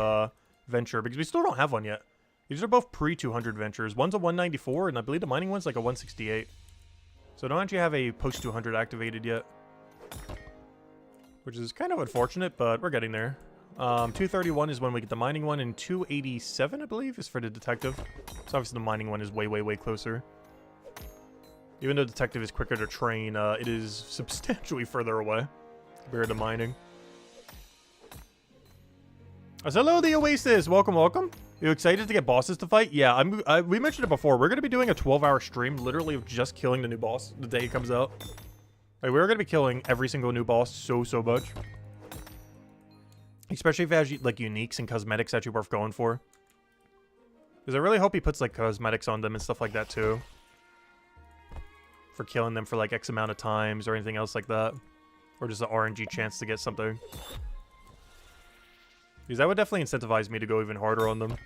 venture. Because we still don't have one yet. These are both pre-200 ventures. One's a 194 and I believe the mining one's like a 168. So I don't actually have a post 200 activated yet. Which is kind of unfortunate, but we're getting there. 231 is when we get the mining one, and 287, I believe, is for the detective. So obviously the mining one is way, way, way closer. Even though detective is quicker to train, it is substantially further away compared to mining. Hello, the Oasis! Welcome, welcome. You excited to get bosses to fight? Yeah, we mentioned it before. We're going to be doing a 12-hour stream, literally, of just killing the new boss the day it comes out. Like, we're going to be killing every single new boss so much. Especially if it has, like, uniques and cosmetics actually worth going for. Because I really hope he puts, like, cosmetics on them and stuff like that, too. For killing them for, like, X amount of times or anything else like that. Or just an RNG chance to get something. Because that would definitely incentivize me to go even harder on them.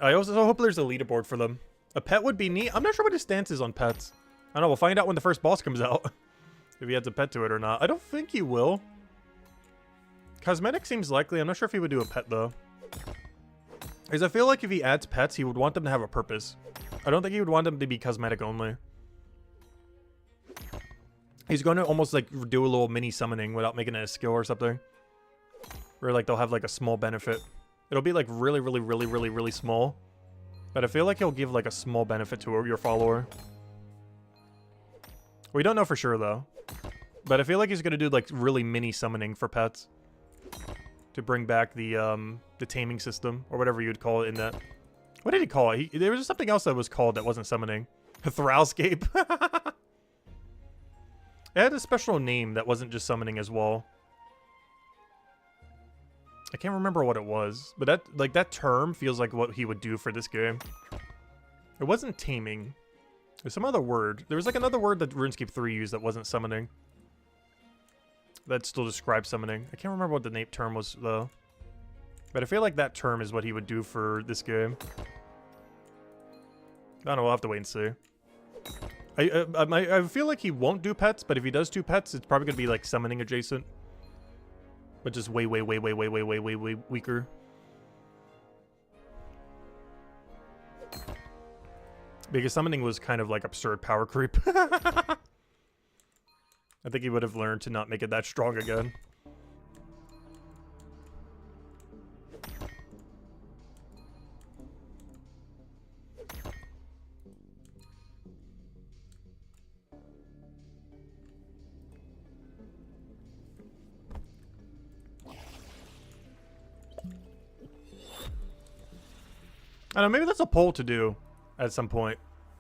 I also hope there's a leaderboard for them. A pet would be neat. I'm not sure what his stance is on pets. I don't know, we'll find out when the first boss comes out. If he adds a pet to it or not. I don't think he will. Cosmetic seems likely. I'm not sure if he would do a pet, though. Because I feel like if he adds pets, he would want them to have a purpose. I don't think he would want them to be cosmetic only. He's going to almost, like, do a little mini summoning without making it a skill or something. Where, like, they'll have, like, a small benefit. It'll be, like, really small. But I feel like he'll give, like, a small benefit to your follower. We don't know for sure, though. But I feel like he's going to do, like, really mini summoning for pets. To bring back the taming system. Or whatever you'd call it in that. What did he call it? There was something else that was called that wasn't summoning. Thrallscape. It had a special name that wasn't just summoning as well. I can't remember what it was. But that term feels like what he would do for this game. It wasn't taming. There's some other word. There was like another word that RuneScape 3 used that wasn't summoning. That still describes summoning. I can't remember what the term was, though. But I feel like that term is what he would do for this game. I don't know, we'll have to wait and see. I feel like he won't do pets, but if he does do pets, it's probably going to be like summoning adjacent. But just way weaker. Because summoning was kind of like absurd power creep. I think he would have learned to not make it that strong again. I don't know, maybe that's a poll to do at some point.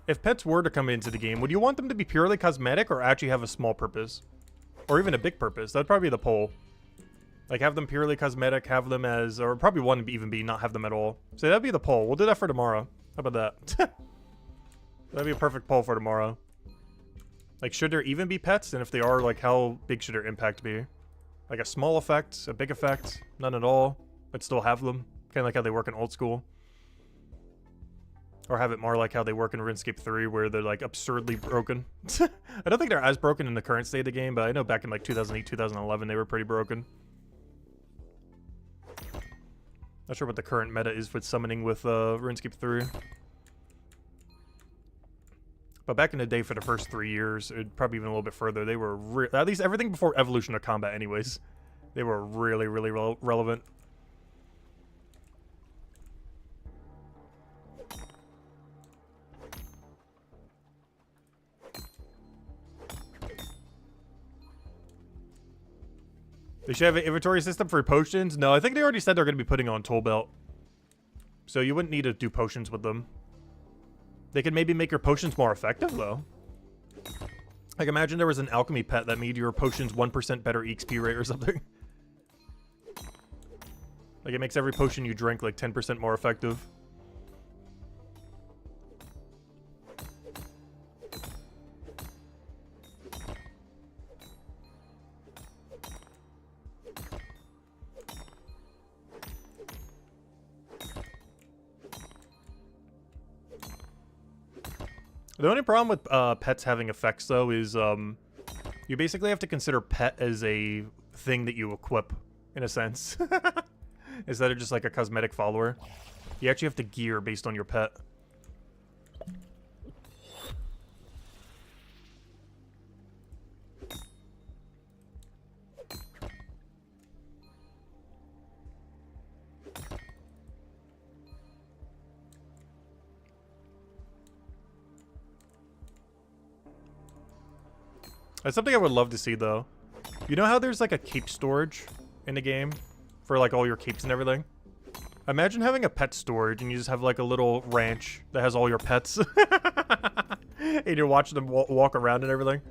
If pets were to come into the game, would you want them to be purely cosmetic or actually have a small purpose? Or even a big purpose? That'd probably be the poll. Like, have them purely cosmetic, have them as... Or probably one even be not have them at all. So that'd be the poll. We'll do that for tomorrow. How about that? That'd be a perfect poll for tomorrow. Like, should there even be pets? And if they are, like, how big should their impact be? Like a small effect? A big effect? None at all? But still have them? Kind of like how they work in old school. Or have it more like how they work in RuneScape 3, where they're, like, absurdly broken. I don't think they're as broken in the current state of the game, but I know back in, like, 2008, 2011, they were pretty broken. Not sure what the current meta is with summoning with RuneScape 3. But back in the day, for the first 3 years, it'd probably even a little bit further, they were... at least everything before Evolution of Combat, anyways. They were really relevant. They should have an inventory system for potions? No, I think they already said they're going to be putting on Toll Belt. So you wouldn't need to do potions with them. They could maybe make your potions more effective, though. Like, imagine there was an alchemy pet that made your potions 1% better XP rate or something. Like, it makes every potion you drink, like, 10% more effective. The only problem with pets having effects, though, is you basically have to consider pet as a thing that you equip, in a sense. Instead of just like a cosmetic follower. You actually have to gear based on your pet. That's something I would love to see, though. You know how there's like a cape storage in the game for like all your capes and everything? Imagine having a pet storage and you just have like a little ranch that has all your pets. And you're watching them walk around and everything.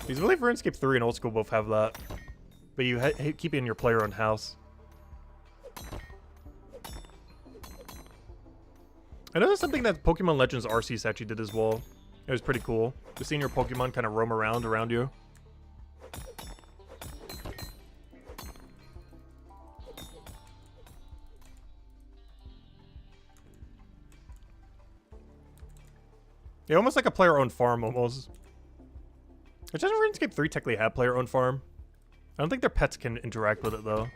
Because I believe RuneScape 3 and Old School both have that. But you keep it in your player-owned house. I know that's something that Pokemon Legends Arceus actually did as well. It was pretty cool. Just seeing your Pokemon kind of roam around you. Yeah, almost like a player-owned farm, almost. Which doesn't RuneScape 3 technically have player-owned farm? I don't think their pets can interact with it, though.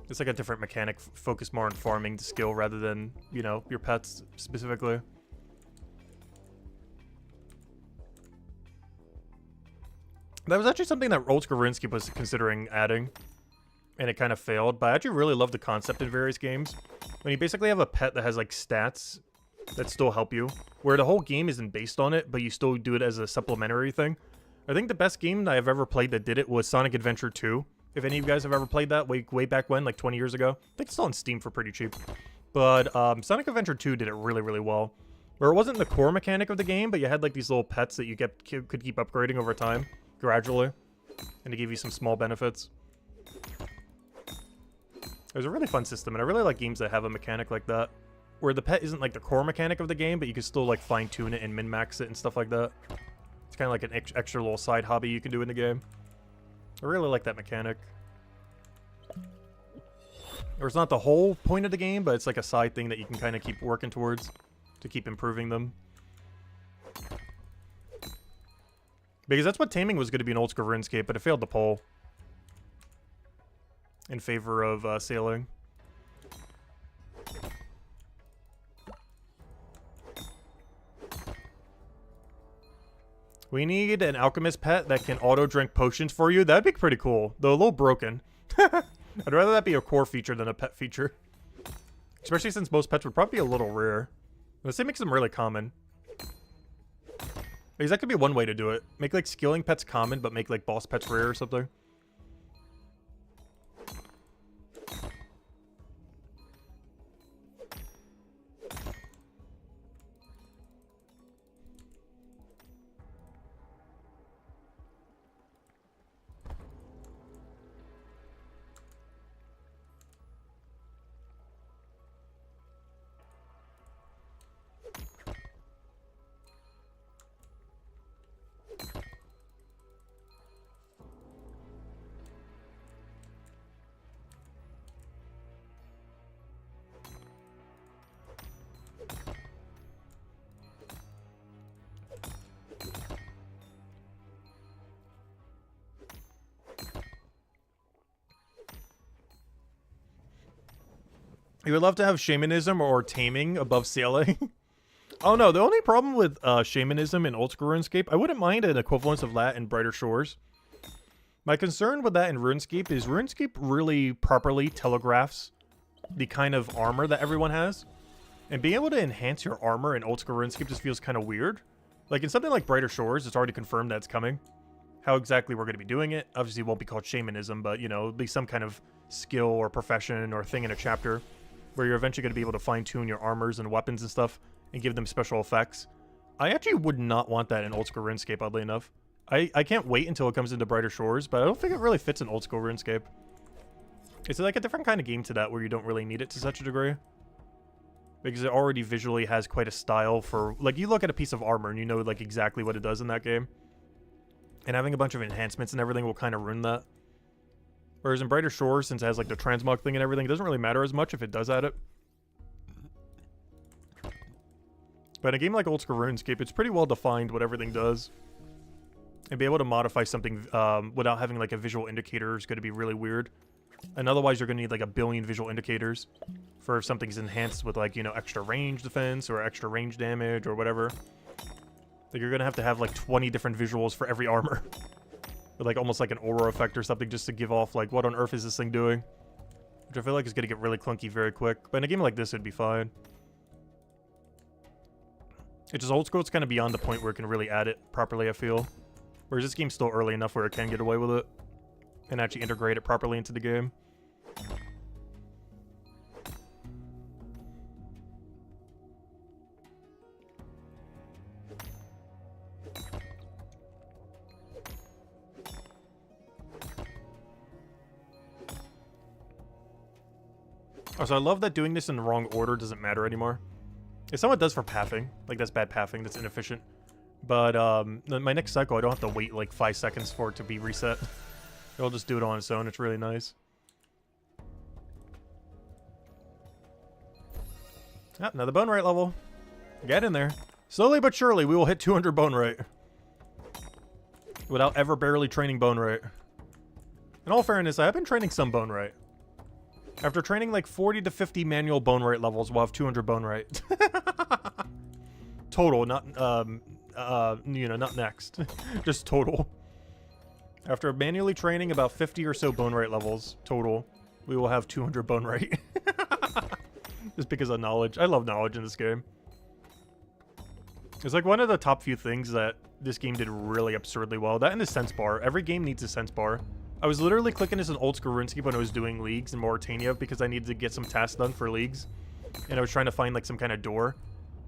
It's like a different mechanic, focused more on farming the skill rather than, you know, your pets specifically. That was actually something that Old School RuneScape was considering adding, and it kind of failed, but I actually really love the concept in various games. When you basically have a pet that has, like, stats that still help you, where the whole game isn't based on it, but you still do it as a supplementary thing. I think the best game that I've ever played that did it was Sonic Adventure 2. If any of you guys have ever played that way back when, like 20 years ago. I think it's still on Steam for pretty cheap. But Sonic Adventure 2 did it really, really well. Where it wasn't the core mechanic of the game, but you had like these little pets that you could keep upgrading over time, gradually. And to give you some small benefits. It was a really fun system, and I really like games that have a mechanic like that. Where the pet isn't like the core mechanic of the game, but you can still like fine-tune it and min-max it and stuff like that. It's kind of like an extra little side hobby you can do in the game. I really like that mechanic. Or it's not the whole point of the game, but it's like a side thing that you can kind of keep working towards to keep improving them. Because that's what taming was going to be in Old School RuneScape, but it failed the poll. In favor of sailing. We need an alchemist pet that can auto-drink potions for you. That'd be pretty cool, though a little broken. I'd rather that be a core feature than a pet feature. Especially since most pets would probably be a little rare. Let's say makes them really common. Because that could be one way to do it. Make like skilling pets common, but make like boss pets rare or something. You would love to have shamanism or taming above sailing. Oh no, the only problem with shamanism in Old School RuneScape, I wouldn't mind an equivalence of that in Brighter Shores. My concern with that in RuneScape is RuneScape really properly telegraphs the kind of armor that everyone has. And being able to enhance your armor in Old School RuneScape just feels kind of weird. Like in something like Brighter Shores, it's already confirmed that it's coming. How exactly we're going to be doing it, obviously it won't be called shamanism, but you know, it'll be some kind of skill or profession or thing in a chapter where you're eventually going to be able to fine-tune your armors and weapons and stuff and give them special effects. I actually would not want that in old school RuneScape, oddly enough. I can't wait until it comes into Brighter Shores, but I don't think it really fits in old school RuneScape. It's like a different kind of game to that where you don't really need it to such a degree. Because it already visually has quite a style for... Like, you look at a piece of armor and you know, like, exactly what it does in that game. And having a bunch of enhancements and everything will kind of ruin that. Whereas in Brighter Shores, since it has, like, the transmog thing and everything, it doesn't really matter as much if it does add it. But in a game like Old School RuneScape, it's pretty well defined what everything does. And be able to modify something without having, like, a visual indicator is going to be really weird. And otherwise, you're going to need, like, a billion visual indicators for if something's enhanced with, like, you know, extra range defense or extra range damage or whatever. Like, you're going to have, like, 20 different visuals for every armor. With, like, almost like an aura effect or something just to give off, like, what on earth is this thing doing? Which I feel like is going to get really clunky very quick. But in a game like this, it'd be fine. It's just Old School, it's kind of beyond the point where it can really add it properly, I feel. Whereas this game's still early enough where it can get away with it. And actually integrate it properly into the game. Also, I love that doing this in the wrong order doesn't matter anymore. If someone does for pathing, like that's bad pathing, that's inefficient. But my next cycle, I don't have to wait like 5 seconds for it to be reset. It'll just do it on its own. It's really nice. Ah, another bone rate level. Get in there. Slowly but surely, we will hit 200 bone rate. Without ever barely training bone rate. In all fairness, I have been training some bone rate. After training like 40 to 50 manual bone rate levels, we'll have 200 bone rate. Total, not, you know, not next. Just total. After manually training about 50 or so bone rate levels total, we will have 200 bone rate. Just because of knowledge. I love knowledge in this game. It's like one of the top few things that this game did really absurdly well. That and the sense bar. Every game needs a sense bar. I was literally clicking this in old school RuneScape when I was doing leagues in Mauritania because I needed to get some tasks done for leagues. And I was trying to find like some kind of door.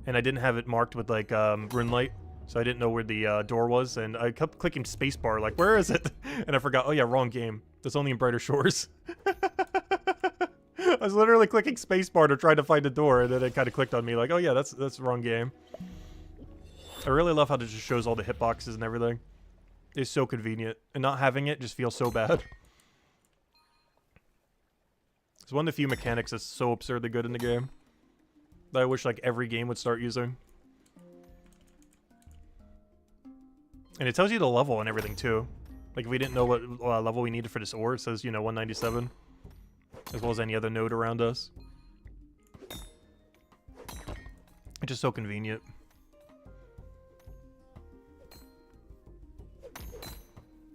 And I didn't have it marked with like rune light. So I didn't know where the door was. And I kept clicking spacebar like, where is it? And I forgot, oh yeah, wrong game. That's only in Brighter Shores. I was literally clicking spacebar to try to find a door. And then it kind of clicked on me like, oh yeah, that's the wrong game. I really love how it just shows all the hitboxes and everything. It's so convenient. And not having it just feels so bad. It's one of the few mechanics that's so absurdly good in the game. That I wish like every game would start using. And it tells you the level and everything too. Like if we didn't know what level we needed for this ore, it says, you know, 197. As well as any other node around us. It's just so convenient.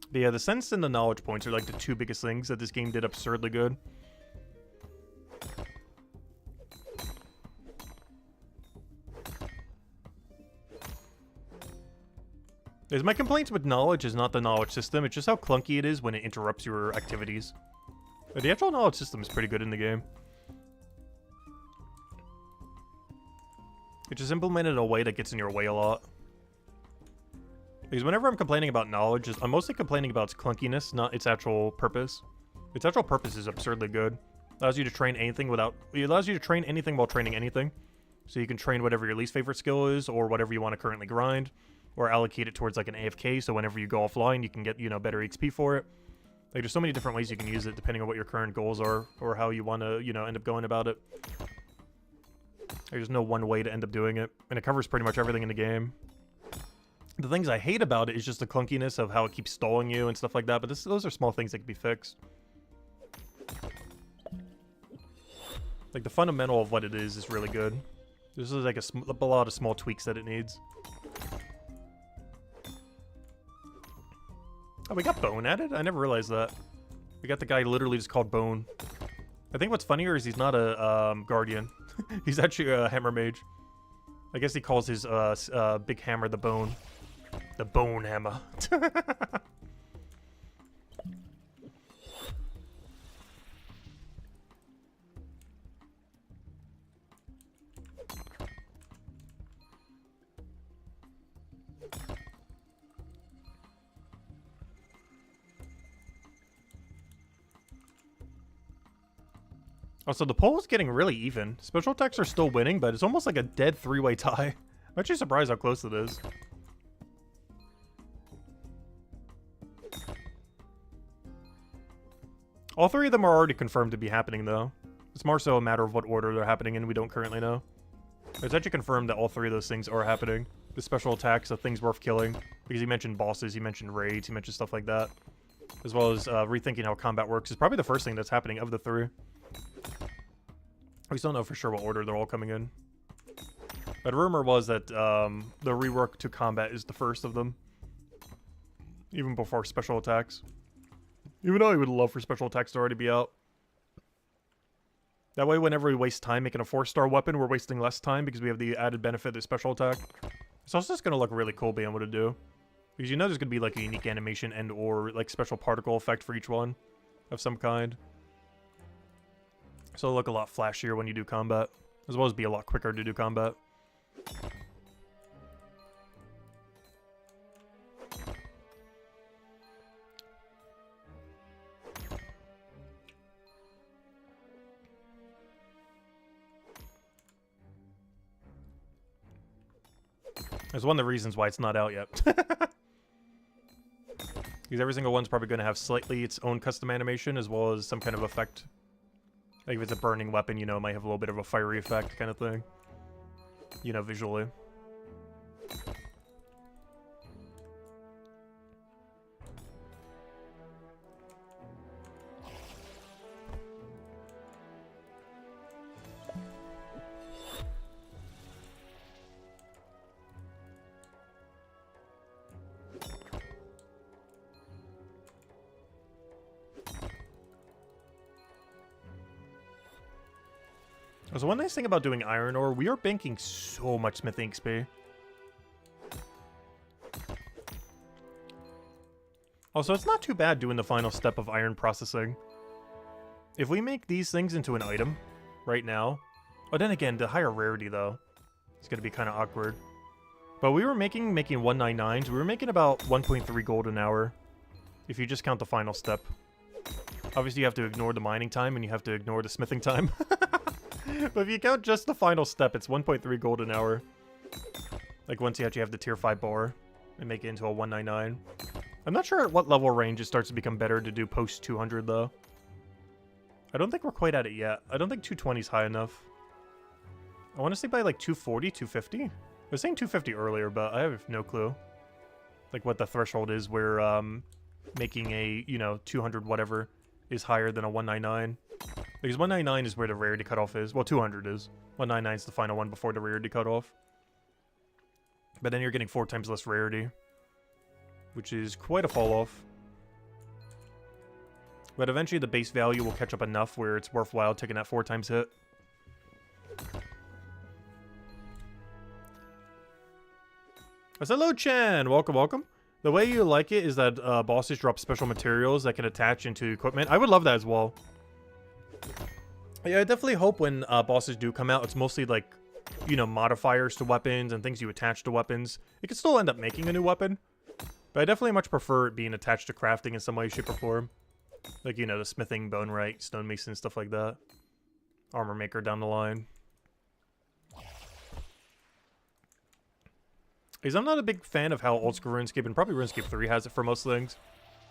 But yeah, the sense and the knowledge points are like the two biggest things that this game did absurdly good. Because my complaints with knowledge is not the knowledge system, it's just how clunky it is when it interrupts your activities. But the actual knowledge system is pretty good in the game. It's just implemented in a way that gets in your way a lot. Because whenever I'm complaining about knowledge, I'm mostly complaining about its clunkiness, not its actual purpose. Its actual purpose is absurdly good. Allows you to train anything without... It allows you to train anything while training anything. So you can train whatever your least favorite skill is, or whatever you want to currently grind, or allocate it towards like an AFK, so whenever you go offline, you can get, you know, better XP for it. Like, there's so many different ways you can use it, depending on what your current goals are, or how you want to, you know, end up going about it. There's no one way to end up doing it, and it covers pretty much everything in the game. The things I hate about it is just the clunkiness of how it keeps stalling you and stuff like that, but those are small things that can be fixed. Like, the fundamental of what it is really good. This is like a lot of small tweaks that it needs. Oh, we got Bone added? I never realized that. We got the guy literally just called Bone. I think what's funnier is he's not a Guardian. He's actually a Hammer Mage. I guess he calls his big hammer the Bone. The Bone Hammer. Also, the poll is getting really even. Special attacks are still winning, but it's almost like a dead three-way tie. I'm actually surprised how close it is. All three of them are already confirmed to be happening, though. It's more so a matter of what order they're happening in. We don't currently know. It's actually confirmed that all three of those things are happening. The special attacks, the things worth killing. Because he mentioned bosses, he mentioned raids, he mentioned stuff like that. As well as rethinking how combat works is probably the first thing that's happening of the three. We still don't know for sure what order they're all coming in. But rumor was that the rework to combat is the first of them. Even before special attacks. Even though I would love for special attacks to already be out. That way, whenever we waste time making a 4-star weapon, we're wasting less time because we have the added benefit of the special attack. It's also just going to look really cool being able to do. Because you know there's going to be like a unique animation and or like special particle effect for each one of some kind. So it'll look a lot flashier when you do combat. As well as be a lot quicker to do combat. That's one of the reasons why it's not out yet. Because every single one's probably going to have slightly its own custom animation, as well as some kind of effect. Like if it's a burning weapon, you know, it might have a little bit of a fiery effect kind of thing. You know, visually. So one nice thing about doing iron ore, we are banking so much smithing XP. Also, it's not too bad doing the final step of iron processing. If we make these things into an item right now... Oh, then again, the higher rarity, though. It's going to be kind of awkward. But we were making 199s. We were making about 1.3 gold an hour. If you just count the final step. Obviously, you have to ignore the mining time, and you have to ignore the smithing time. But if you count just the final step, it's 1.3 gold an hour. Like, once you actually have the tier 5 bar and make it into a 199. I'm not sure at what level range it starts to become better to do post 200, though. I don't think we're quite at it yet. I don't think 220 is high enough. I want to say by, like, 240, 250? I was saying 250 earlier, but I have no clue. Like, what the threshold is where, making a, you know, 200 whatever is higher than a 199. Because 199 is where the rarity cutoff is. Well, 200 is. 199 is the final one before the rarity cutoff. But then you're getting 4 times less rarity. Which is quite a fall off. But eventually the base value will catch up enough where it's worthwhile taking that 4 times hit. Hello, Chan! Welcome, welcome. The way you like it is that bosses drop special materials that can attach into equipment. I would love that as well. Yeah, I definitely hope when bosses do come out, it's mostly like, you know, modifiers to weapons and things you attach to weapons. It could still end up making a new weapon, but I definitely much prefer it being attached to crafting in some way, shape, or form. Like, you know, the smithing, bone right, stonemason, stuff like that. Armor maker down the line. Because I'm not a big fan of how old school RuneScape, and probably RuneScape 3 has it for most things,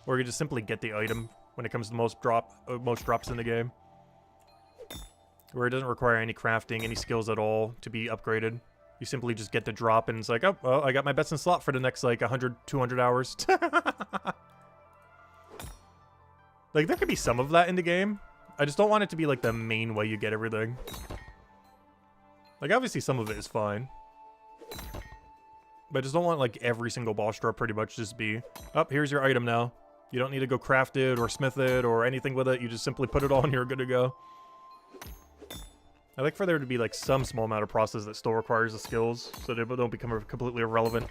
where you just simply get the item when it comes to most drops in the game. Where it doesn't require any crafting, any skills at all to be upgraded. You simply just get the drop and it's like, oh, well, I got my best in slot for the next, like, 100, 200 hours. Like, there could be some of that in the game. I just don't want it to be, like, the main way you get everything. Like, obviously some of it is fine. But I just don't want, like, every single boss drop pretty much just be, oh, here's your item now. You don't need to go craft it or smith it or anything with it. You just simply put it on and you're good to go. I like for there to be, like, some small amount of process that still requires the skills, so they don't become completely irrelevant.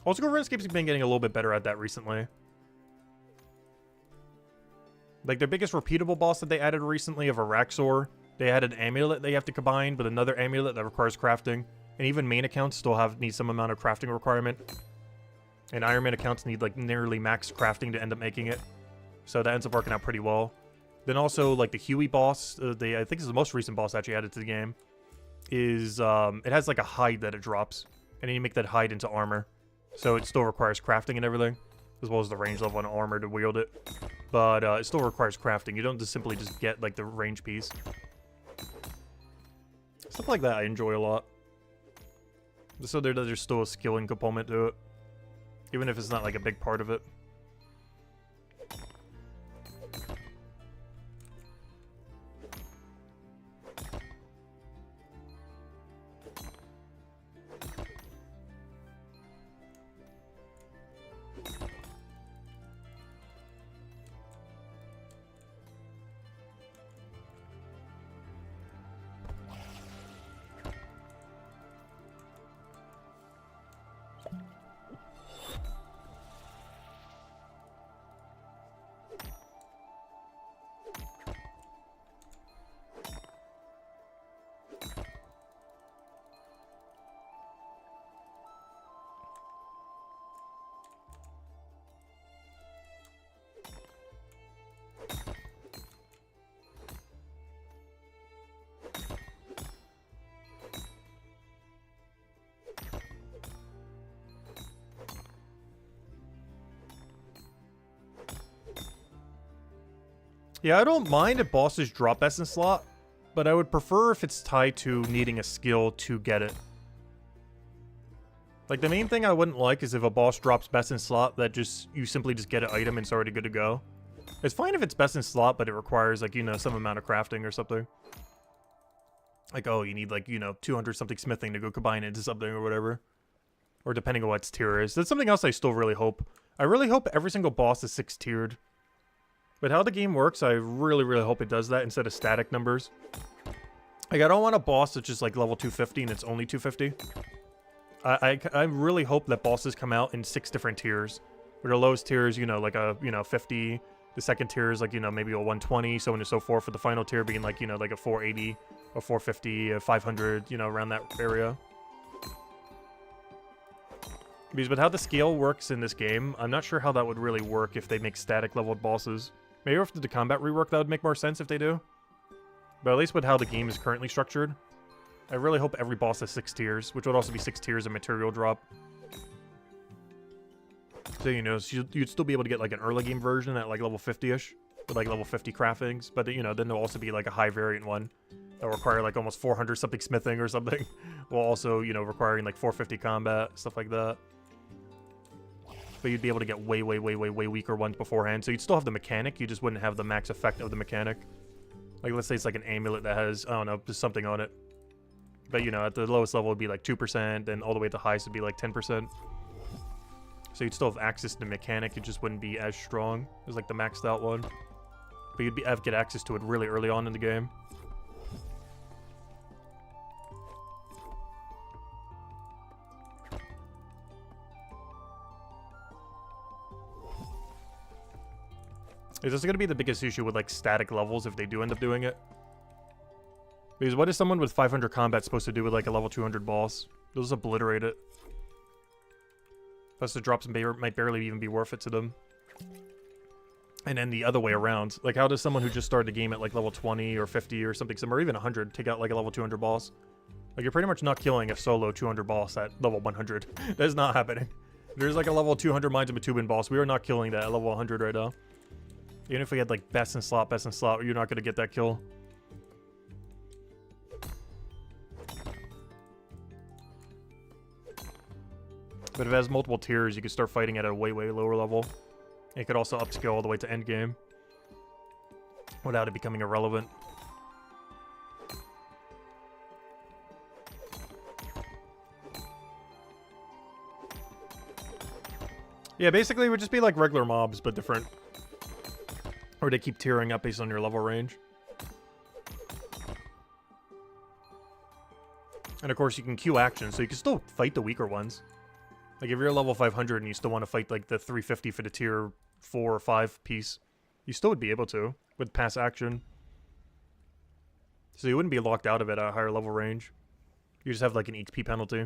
Also, RuneScape's been getting a little bit better at that recently. Like, their biggest repeatable boss that they added recently of Araxor, they had an amulet they have to combine with another amulet that requires crafting. And even main accounts still need some amount of crafting requirement. And Iron Man accounts need like nearly max crafting to end up making it. So that ends up working out pretty well. Then also like the Huey boss, I think this is the most recent boss actually added to the game, is it has like a hide that it drops. And then you make that hide into armor. So it still requires crafting and everything, as well as the range level on armor to wield it. But it still requires crafting. You don't just simply just get like the range piece. Stuff like that I enjoy a lot. So there's still a skilling component to it, even if it's not like a big part of it. Yeah, I don't mind if bosses drop essence slot, but I would prefer if it's tied to needing a skill to get it. Like, the main thing I wouldn't like is if a boss drops best in slot that you simply just get an item and it's already good to go. It's fine if it's best in slot, but it requires, like, you know, some amount of crafting or something. Like, oh, you need, like, you know, 200 something smithing to go combine it into something or whatever. Or depending on what its tier is. That's something else I still really hope. I really hope every single boss is 6-tiered. But how the game works, I really, really hope it does that instead of static numbers. Like, I don't want a boss that's just, like, level 250 and it's only 250. I really hope that bosses come out in 6 different tiers. Where the lowest tier is, you know, like a, you know, 50. The second tier is, like, you know, maybe a 120, so on and so forth. For the final tier being, like, you know, like a 480, a 450, a 500, you know, around that area. Because with how the scale works in this game, I'm not sure how that would really work if they make static leveled bosses. Maybe after the combat rework, that would make more sense if they do. But at least with how the game is currently structured, I really hope every boss has 6 tiers, which would also be 6 tiers of material drop. So, you know, so you'd still be able to get, like, an early game version at, like, level 50-ish, with, like, level 50 craftings. But, you know, then there'll also be, like, a high variant one that'll require, like, almost 400 something smithing or something. While also, you know, requiring, like, 450 combat, stuff like that. But you'd be able to get way weaker ones beforehand. So you'd still have the mechanic, you just wouldn't have the max effect of the mechanic. Like, let's say it's like an amulet that has, I don't know, just something on it. But, you know, at the lowest level would be like 2%, and all the way at the highest would be like 10%. So you'd still have access to the mechanic, it just wouldn't be as strong as like the maxed out one. But you'd get access to it really early on in the game. Is this going to be the biggest issue with, like, static levels if they do end up doing it? Because what is someone with 500 combat supposed to do with, like, a level 200 boss? They'll just obliterate it. Plus the drops might barely even be worth it to them. And then the other way around. Like, how does someone who just started the game at, like, level 20 or 50 or something, or even 100, take out, like, a level 200 boss? Like, you're pretty much not killing a solo 200 boss at level 100. That is not happening. There's, like, a level 200 Minds of Matubin boss. We are not killing that at level 100 right now. Even if we had, like, best in slot, you're not going to get that kill. But if it has multiple tiers, you can start fighting at a way lower level. And it could also upscale all the way to endgame without it becoming irrelevant. Yeah, basically it would just be like regular mobs, but different. Or they keep tiering up based on your level range. And of course you can queue action, so you can still fight the weaker ones. Like if you're level 500 and you still want to fight like the 350 for the tier 4 or 5 piece, you still would be able to with pass action. So you wouldn't be locked out of it at a higher level range. You just have like an HP penalty.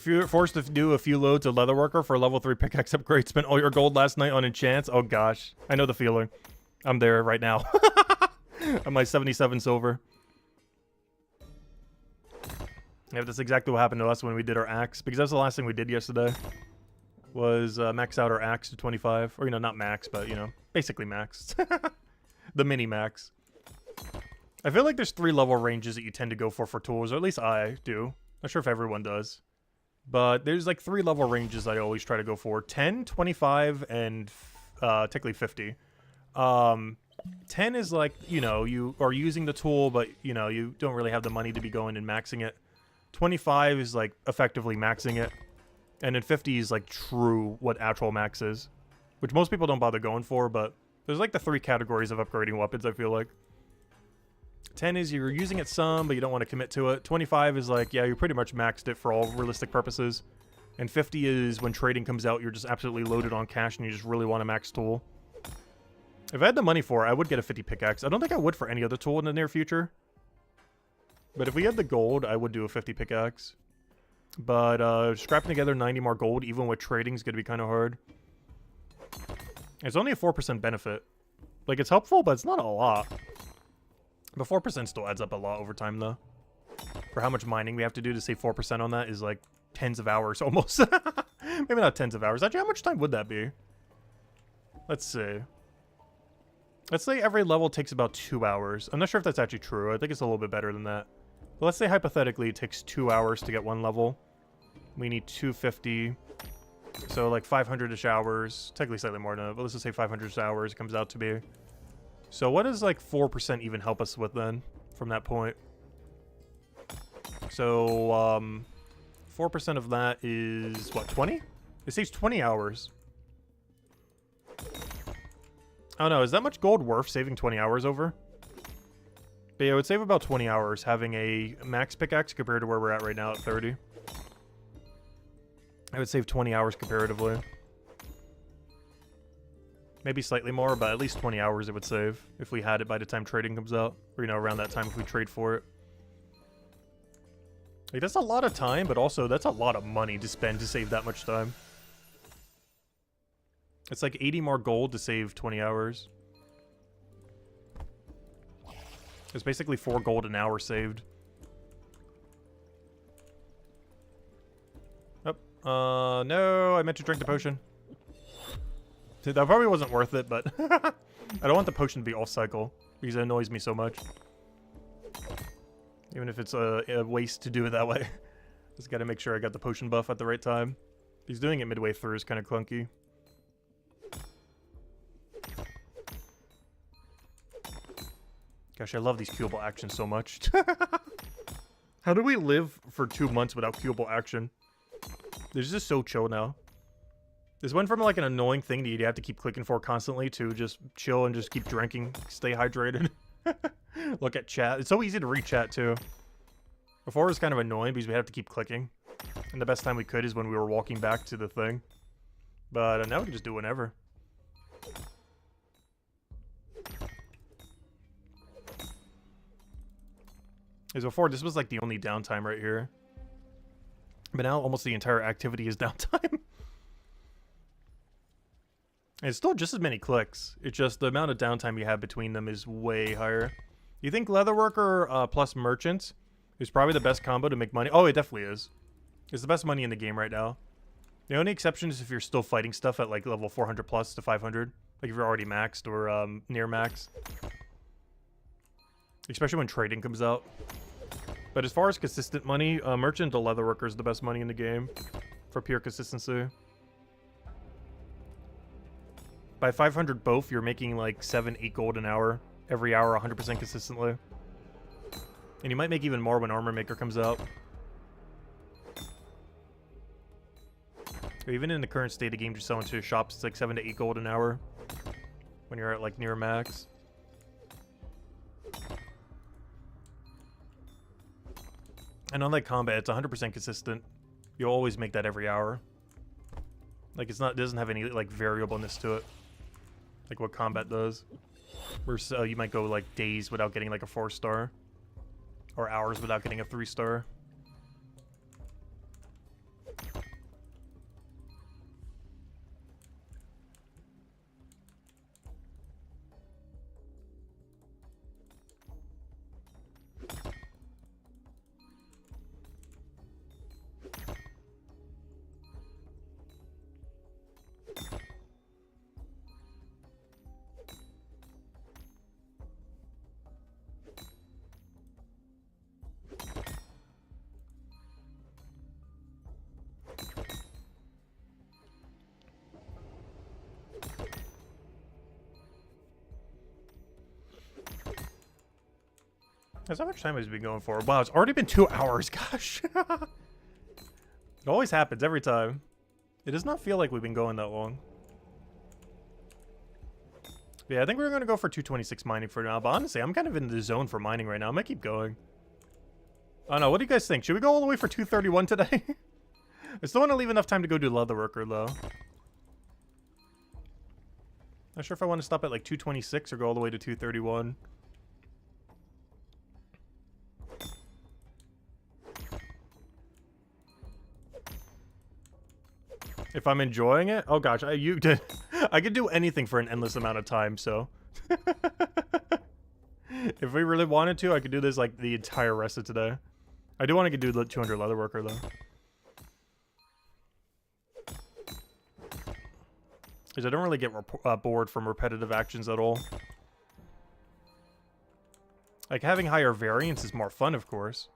You're forced to do a few loads of Leatherworker for a level 3 pickaxe upgrade. Spent all your gold last night on enchants. Oh gosh, I know the feeling. I'm there right now. I'm my 77 silver. Yeah, that's exactly what happened to us when we did our axe, because that's the last thing we did yesterday. Was max out our axe to 25, or not max, but basically max. The mini max. I feel like there's 3 level ranges that you tend to go for tools, or at least I do. Not sure if everyone does. But there's like 3 level ranges I always try to go for. 10, 25, and technically 50. 10 is like, you are using the tool, but, you don't really have the money to be going and maxing it. 25 is like effectively maxing it. And then 50 is like true what actual max is. Which most people don't bother going for, but there's like the 3 categories of upgrading weapons, I feel like. 10 is you're using it some, but you don't want to commit to it. 25 is like, yeah, you pretty much maxed it for all realistic purposes. And 50 is when trading comes out, you're just absolutely loaded on cash and you just really want a max tool. If I had the money for it, I would get a 50 pickaxe. I don't think I would for any other tool in the near future. But if we had the gold, I would do a 50 pickaxe. But scrapping together 90 more gold, even with trading, is going to be kind of hard. It's only a 4% benefit. Like, it's helpful, but it's not a lot. But 4% still adds up a lot over time, though. For how much mining we have to do to save 4% on that is, like, tens of hours, almost. Maybe not tens of hours. Actually, how much time would that be? Let's see. Let's say every level takes about 2 hours. I'm not sure if that's actually true. I think it's a little bit better than that. But let's say, hypothetically, it takes 2 hours to get 1 level. We need 250. So, like, 500-ish hours. Technically slightly more than that, but let's just say 500-ish hours it comes out to be. So what does, like, 4% even help us with, then, from that point? So, 4% of that is, what, 20? It saves 20 hours. Oh, no, is that much gold worth saving 20 hours over? But yeah, it would save about 20 hours having a max pickaxe compared to where we're at right now at 30. I would save 20 hours comparatively. Maybe slightly more, but at least 20 hours it would save if we had it by the time trading comes out. Or, around that time if we trade for it. Like, that's a lot of time, but also that's a lot of money to spend to save that much time. It's like 80 more gold to save 20 hours. It's basically 4 gold an hour saved. Oh, no, I meant to drink the potion. That probably wasn't worth it, but I don't want the potion to be off-cycle because it annoys me so much. Even if it's a waste to do it that way. Just gotta make sure I got the potion buff at the right time. He's doing it midway through is kind of clunky. Gosh, I love these queuable actions so much. How do we live for 2 months without queuable action? This is just so chill now. This went from like an annoying thing that you have to keep clicking for constantly to just chill and just keep drinking, stay hydrated. Look at chat. It's so easy to read chat too. Before it was kind of annoying because we had to keep clicking. And the best time we could is when we were walking back to the thing. But now we can just do it whenever. As before, this was like the only downtime right here. But now almost the entire activity is downtime. And it's still just as many clicks. It's just the amount of downtime you have between them is way higher. You think Leatherworker plus Merchant is probably the best combo to make money? Oh, it definitely is. It's the best money in the game right now. The only exception is if you're still fighting stuff at like level 400 plus to 500. Like if you're already maxed or near max. Especially when trading comes out. But as far as consistent money, Merchant to Leatherworker is the best money in the game. For pure consistency. By 500 both, you're making like 7-8 gold an hour. Every hour, 100% consistently. And you might make even more when Armor Maker comes out. Even in the current state of game, just selling to shops, it's like 7 to 8 gold an hour. When you're at like near max. And unlike combat, it's 100% consistent. You'll always make that every hour. Like it's not, it doesn't have any like variableness to it. Like what combat does. Where you might go like days without getting like a 4-star. Or hours without getting a 3-star. That's how much time has been going for. Wow, it's already been 2 hours. Gosh. It always happens every time. It does not feel like we've been going that long. Yeah, I think we're going to go for 226 mining for now. But honestly, I'm kind of in the zone for mining right now. I might keep going. I don't know. What do you guys think? Should we go all the way for 231 today? I still want to leave enough time to go do Leatherworker, though. Not sure if I want to stop at like 226 or go all the way to 231. If I'm enjoying it? Oh gosh, I could do anything for an endless amount of time, so. If we really wanted to, I could do this like the entire rest of today. I do want to do 200 Leatherworker though. Because I don't really get bored from repetitive actions at all. Like, having higher variance is more fun, of course.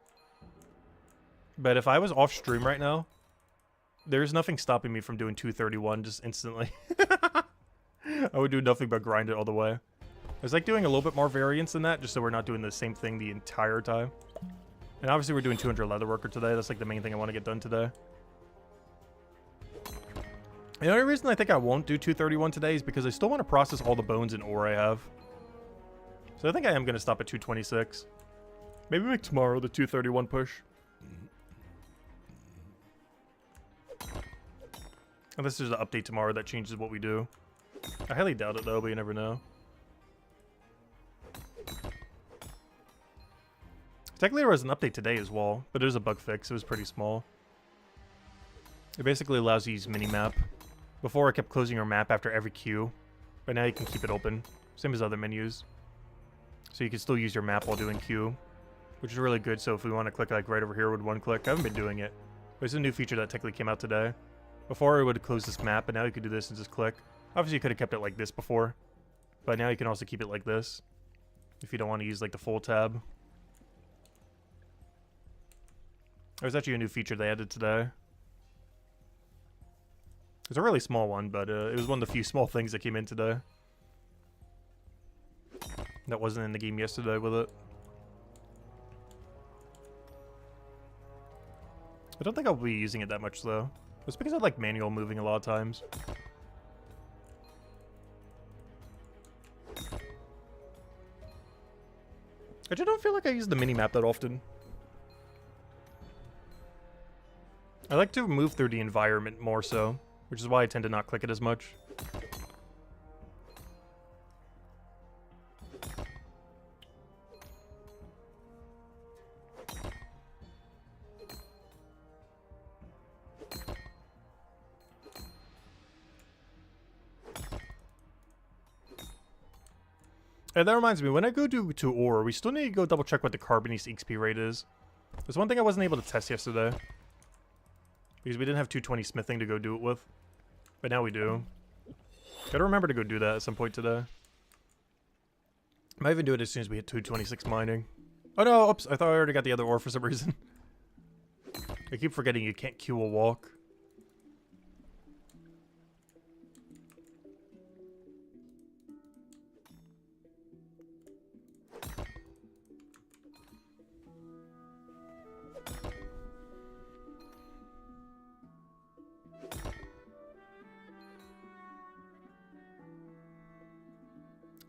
But if I was off stream right now, there's nothing stopping me from doing 231 just instantly. I would do nothing but grind it all the way. It's like doing a little bit more variance than that, just so we're not doing the same thing the entire time. And obviously we're doing 200 Leatherworker today. That's like the main thing I want to get done today. The only reason I think I won't do 231 today is because I still want to process all the bones and ore I have. So I think I am going to stop at 226. Maybe make tomorrow the 231 push. Unless there's an update tomorrow that changes what we do. I highly doubt it though, but you never know. Technically there was an update today as well, but it was a bug fix. It was pretty small. It basically allows you to use mini-map. Before I kept closing your map after every queue, but now you can keep it open. Same as other menus. So you can still use your map while doing queue, which is really good. So if we want to click like right over here with one click, I haven't been doing it. But it's a new feature that technically came out today. Before I would close this map, but now you could do this and just click. Obviously you could have kept it like this before, but now you can also keep it like this if you don't want to use like the full tab. There's actually a new feature they added today. It's a really small one, but it was one of the few small things that came in today. That wasn't in the game yesterday with it. I don't think I'll be using it that much, though. It's because I like manual moving a lot of times. I just don't feel like I use the mini-map that often. I like to move through the environment more so, which is why I tend to not click it as much. And that reminds me, when I go to ore, we still need to go double check what the Carbonese XP rate is. There's one thing I wasn't able to test yesterday. Because we didn't have 220 smithing to go do it with. But now we do. Gotta remember to go do that at some point today. Might even do it as soon as we hit 226 mining. Oh no, oops, I thought I already got the other ore for some reason. I keep forgetting you can't queue a walk.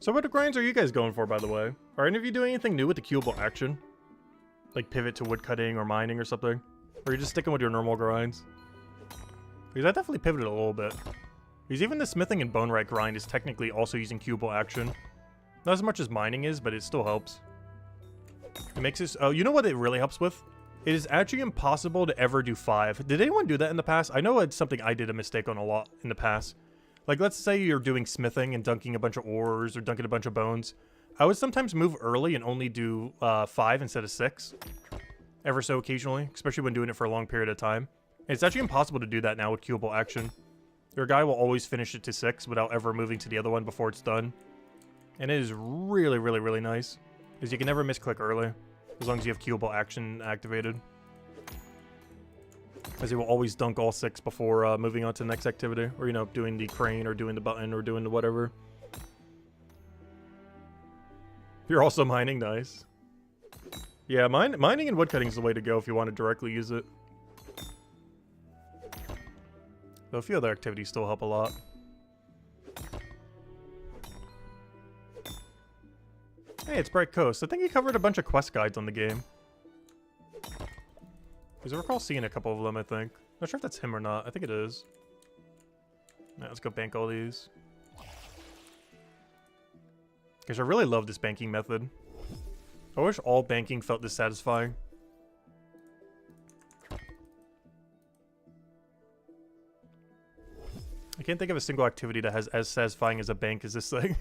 So what grinds are you guys going for, by the way? Are any of you doing anything new with the queuable action? Like pivot to woodcutting or mining or something? Or are you just sticking with your normal grinds? Because I definitely pivoted a little bit. Because even the smithing and bone right grind is technically also using queuable action. Not as much as mining is, but it still helps. It makes this... Oh, you know what it really helps with? It is actually impossible to ever do 5. Did anyone do that in the past? I know it's something I did a mistake on a lot in the past. Like, let's say you're doing smithing and dunking a bunch of ores or dunking a bunch of bones. I would sometimes move early and only do 5 instead of 6. Ever so occasionally, especially when doing it for a long period of time. And it's actually impossible to do that now with queuable action. Your guy will always finish it to 6 without ever moving to the other one before it's done. And it is really, really, really nice. Because you can never misclick early, as long as you have queuable action activated. As he will always dunk all 6 before moving on to the next activity. Or, you know, doing the crane or doing the button or doing the whatever. You're also mining, nice. Yeah, mining and woodcutting is the way to go if you want to directly use it. Though a few other activities still help a lot. Hey, it's Bright Coast. I think he covered a bunch of quest guides on the game. Because I recall seeing a couple of them, I think. Not sure if that's him or not. I think it is. Now, let's go bank all these. Because I really love this banking method. I wish all banking felt this satisfying. I can't think of a single activity that has as satisfying as a bank as this thing.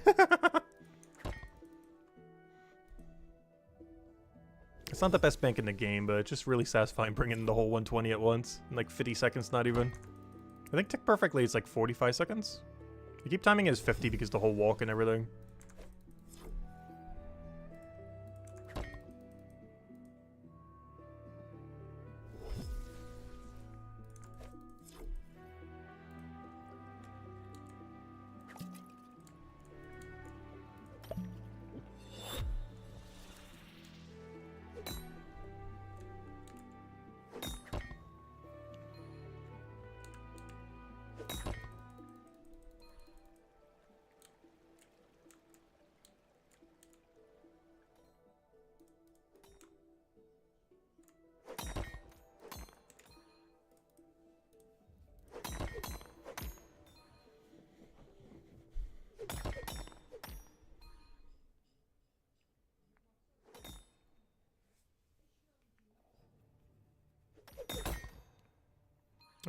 It's not the best bank in the game, but it's just really satisfying bringing in the whole 120 at once. In like 50 seconds, not even. I think tick perfectly it's like 45 seconds. I keep timing it as 50 because the whole walk and everything.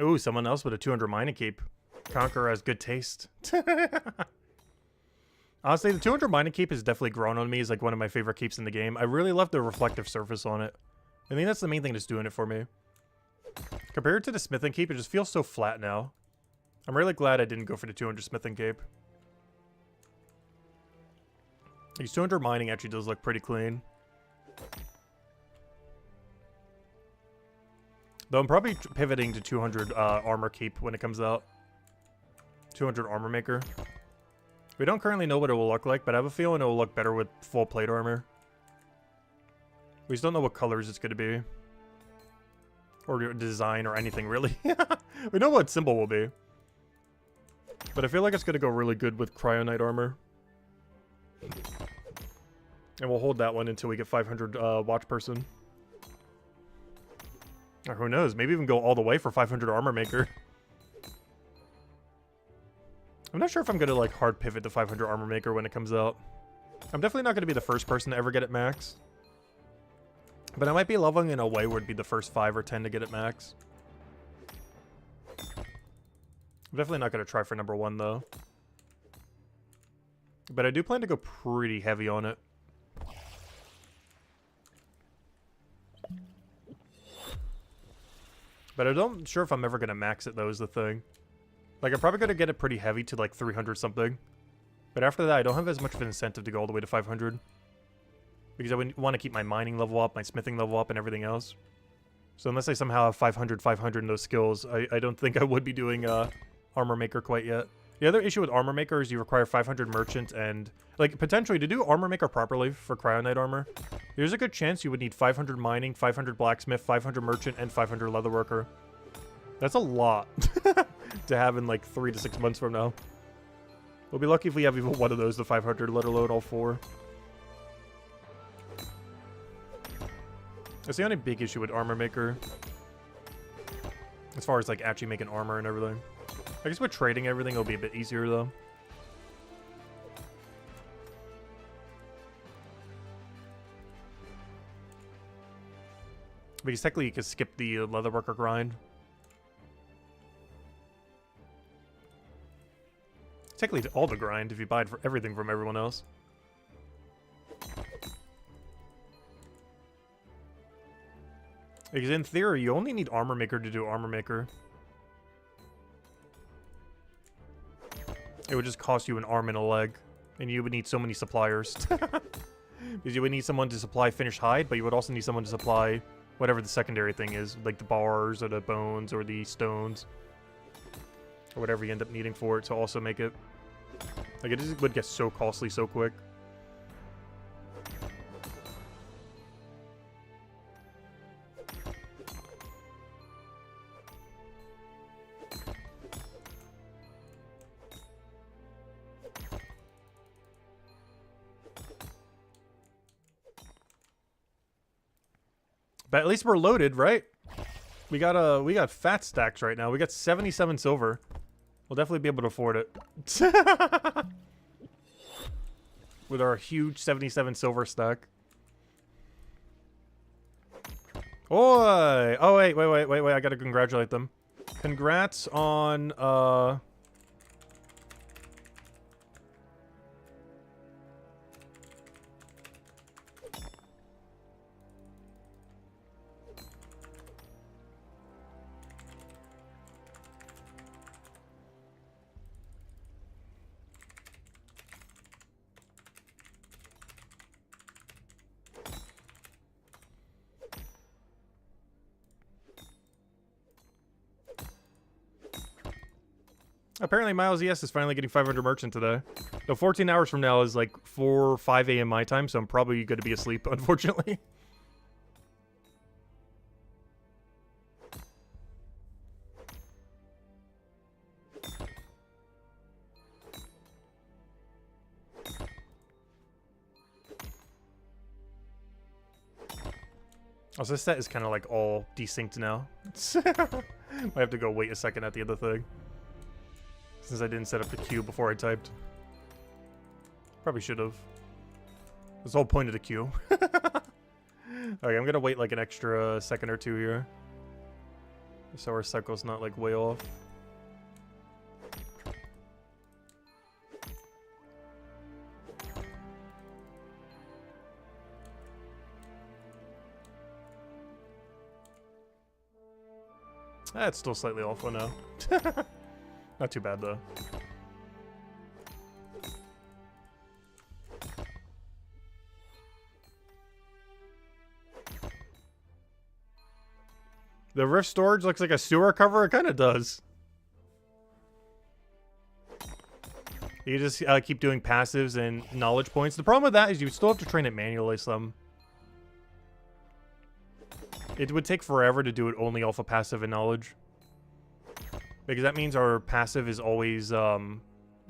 Ooh, someone else with a 200 mining keep. Conqueror has good taste. Honestly, the 200 mining keep has definitely grown on me as like one of my favorite keeps in the game. I really love the reflective surface on it. I think that's the main thing that's doing it for me. Compared to the smithing keep, it just feels so flat now. I'm really glad I didn't go for the 200 smithing cape. These 200 mining actually does look pretty clean. Though I'm probably pivoting to 200 armor keep when it comes out. 200 armor maker. We don't currently know what it will look like, but I have a feeling it will look better with full plate armor. We just don't know what colors it's going to be. Or design or anything, really. We know what symbol will be. But I feel like it's going to go really good with Cryonite armor. And we'll hold that one until we get 500 watch person. Or who knows, maybe even go all the way for 500 armor maker. I'm not sure if I'm going to like hard pivot to 500 armor maker when it comes out. I'm definitely not going to be the first person to ever get it max. But I might be leveling in a way where it'd be the first 5 or 10 to get it max. I'm definitely not going to try for number 1 though. But I do plan to go pretty heavy on it. But I'm not sure if I'm ever going to max it, though, is the thing. Like, I'm probably going to get it pretty heavy to, like, 300 something. But after that, I don't have as much of an incentive to go all the way to 500. Because I would want to keep my mining level up, my smithing level up, and everything else. So unless I somehow have 500 in those skills, I don't think I would be doing Armor Maker quite yet. The other issue with Armor Maker is you require 500 Merchant and... Like, potentially, to do Armor Maker properly for Cryonite armor, there's a good chance you would need 500 Mining, 500 Blacksmith, 500 Merchant, and 500 Leatherworker. That's a lot to have in, like, 3 to 6 months from now. We'll be lucky if we have even one of those to 500, let alone all 4. That's the only big issue with Armor Maker. As far as, like, actually making armor and everything. I guess with trading everything, it'll be a bit easier, though. Because technically you can skip the Leatherworker grind. Technically all the grind if you buy for everything from everyone else. Because in theory, you only need Armor Maker to do Armor Maker. It would just cost you an arm and a leg. And you would need so many suppliers. Because you would need someone to supply finished hide, but you would also need someone to supply whatever the secondary thing is. Like the bars, or the bones, or the stones. Or whatever you end up needing for it to also make it. Like, it just would get so costly so quick. But at least we're loaded, right? We got fat stacks right now. We got 77 silver. We'll definitely be able to afford it. With our huge 77 silver stack. Oi! Oh, wait. I gotta congratulate them. Congrats on, apparently Miles ES is finally getting 500 merchant today. Though 14 hours from now is like 4 or 5 a.m. my time, so I'm probably going to be asleep, unfortunately. Also, this set is kind of like all desynced now. Might have to go wait a second at the other thing. Since I didn't set up the queue before I typed. Probably should have. That's the whole point of the queue. Okay, I'm gonna wait like an extra second or two here. So our cycle's not like way off. That's still slightly off, oh no. Not too bad though. The rift storage looks like a sewer cover. It kind of does. You just keep doing passives and knowledge points. The problem with that is you still have to train it manually some. It would take forever to do it only off of passive and knowledge. Because that means our passive is always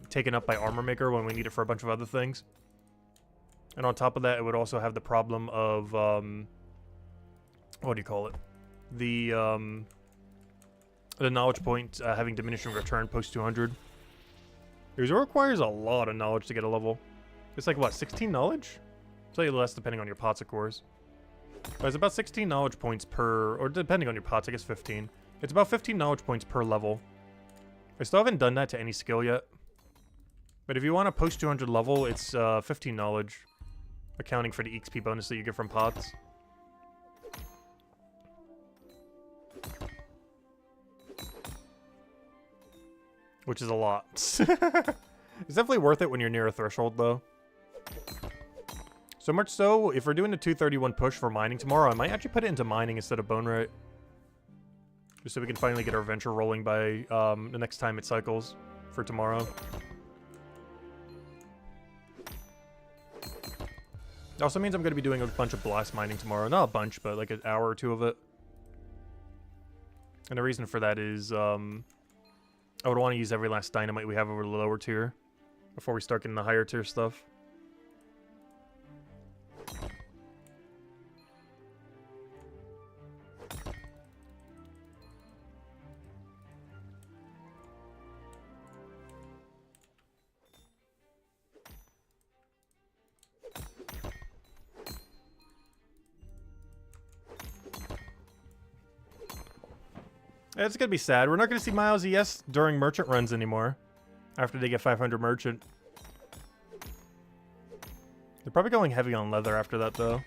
taken up by Armor Maker when we need it for a bunch of other things. And on top of that, it would also have the problem of, what do you call it? The knowledge point having diminishing return post 200. Because it requires a lot of knowledge to get a level. It's like, what, 16 knowledge? Slightly less depending on your pots, of course. But it's about 16 knowledge points per, or depending on your pots, I guess 15. It's about 15 knowledge points per level. I still haven't done that to any skill yet. But if you want a post 200 level, it's 15 knowledge. Accounting for the XP bonus that you get from pots. Which is a lot. It's definitely worth it when you're near a threshold, though. So much so, if we're doing a 231 push for mining tomorrow, I might actually put it into mining instead of bone rate. Just so we can finally get our venture rolling by the next time it cycles for tomorrow. It also means I'm going to be doing a bunch of blast mining tomorrow. Not a bunch, but like an hour or two of it. And the reason for that is I would want to use every last dynamite we have over the lower tier before we start getting the higher tier stuff. It's gonna be sad. We're not gonna see Miles ES during merchant runs anymore. After they get 500 merchant. They're probably going heavy on leather after that, though.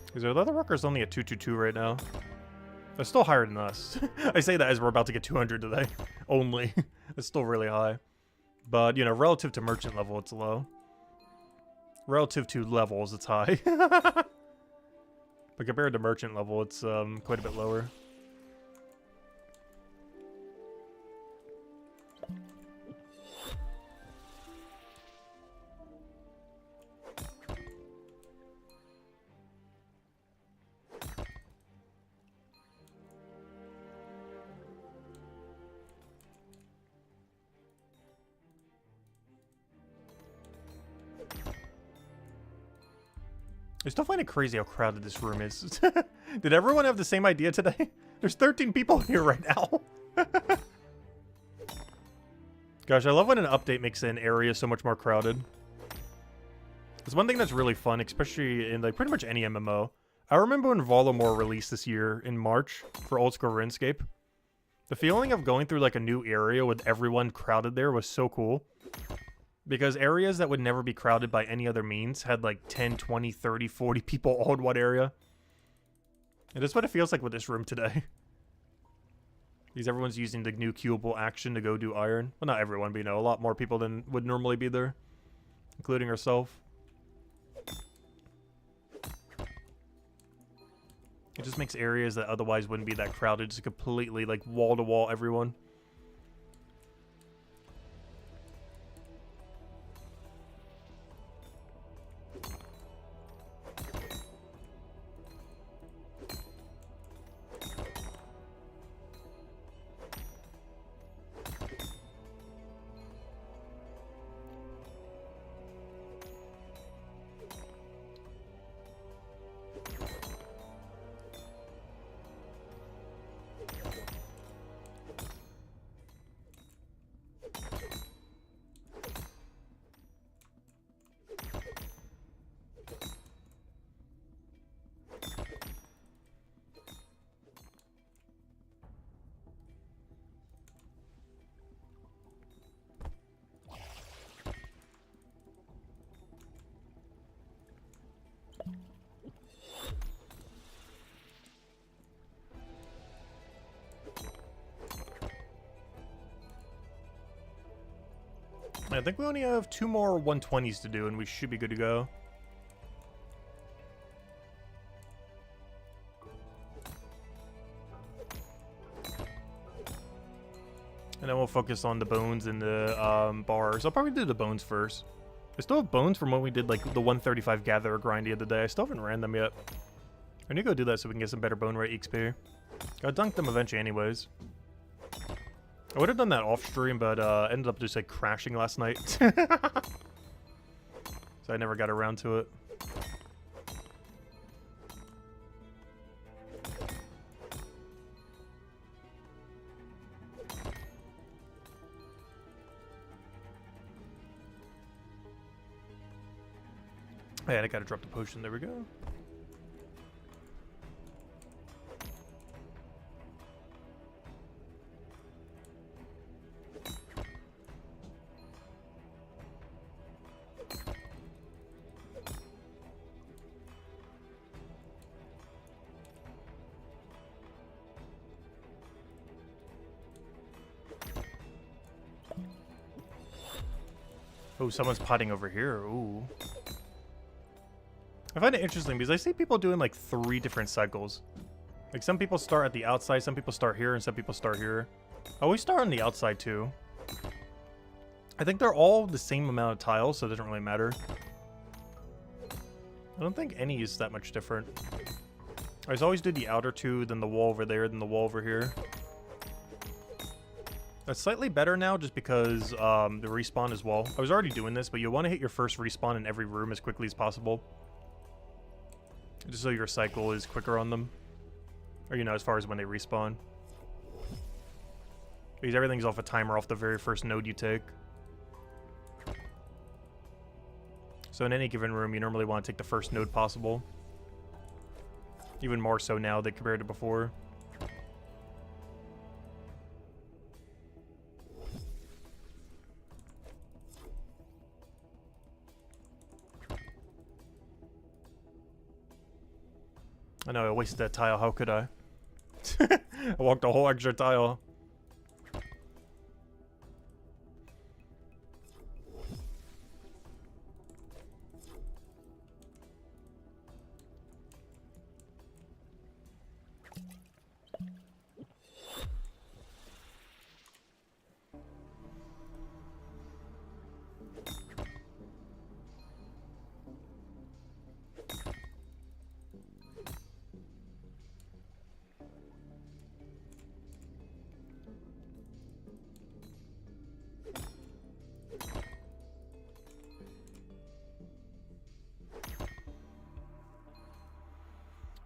Because our Leatherworker's only at 222 right now. They're still higher than us. I say that as we're about to get 200 today. Only. It's still really high. But, you know, relative to merchant level, it's low. Relative to levels, it's high. But compared to merchant level, it's quite a bit lower. I still find it crazy how crowded this room is. Did everyone have the same idea today? There's 13 people here right now. Gosh, I love when an update makes an area so much more crowded. It's one thing that's really fun, especially in like pretty much any MMO. I remember when Volumore released this year in March for Old School RuneScape. The feeling of going through like a new area with everyone crowded there was so cool. Because areas that would never be crowded by any other means had like 10, 20, 30, 40 people all in one area. And that's what it feels like with this room today. Because everyone's using the new queuable action to go do iron. Well, not everyone, but you know, a lot more people than would normally be there. Including herself. It just makes areas that otherwise wouldn't be that crowded just completely like wall-to-wall everyone. I think we only have 2 more 120s to do and we should be good to go. And then we'll focus on the bones and the bars. I'll probably do the bones first. I still have bones from when we did like the 135 gatherer grind the other day. I still haven't ran them yet. I need to go do that so we can get some better bone rate XP. Gotta dunk them eventually anyways. I would have done that off stream, but ended up just like crashing last night. So I never got around to it. Yeah, I gotta drop the potion. There we go. Oh, someone's potting over here. Ooh. I find it interesting because I see people doing like 3 different cycles. Like some people start at the outside, some people start here, and some people start here. I always start on the outside too. I think they're all the same amount of tiles, so it doesn't really matter. I don't think any is that much different. I just always do the outer 2, then the wall over there, then the wall over here. That's slightly better now just because the respawn as well. I was already doing this, but you want to hit your first respawn in every room as quickly as possible. Just so your cycle is quicker on them. Or, you know, as far as when they respawn. Because everything's off a timer off the very first node you take. So in any given room, you normally want to take the first node possible. Even more so now than compared to before. I know, I wasted that tile. How could I? I walked a whole extra tile.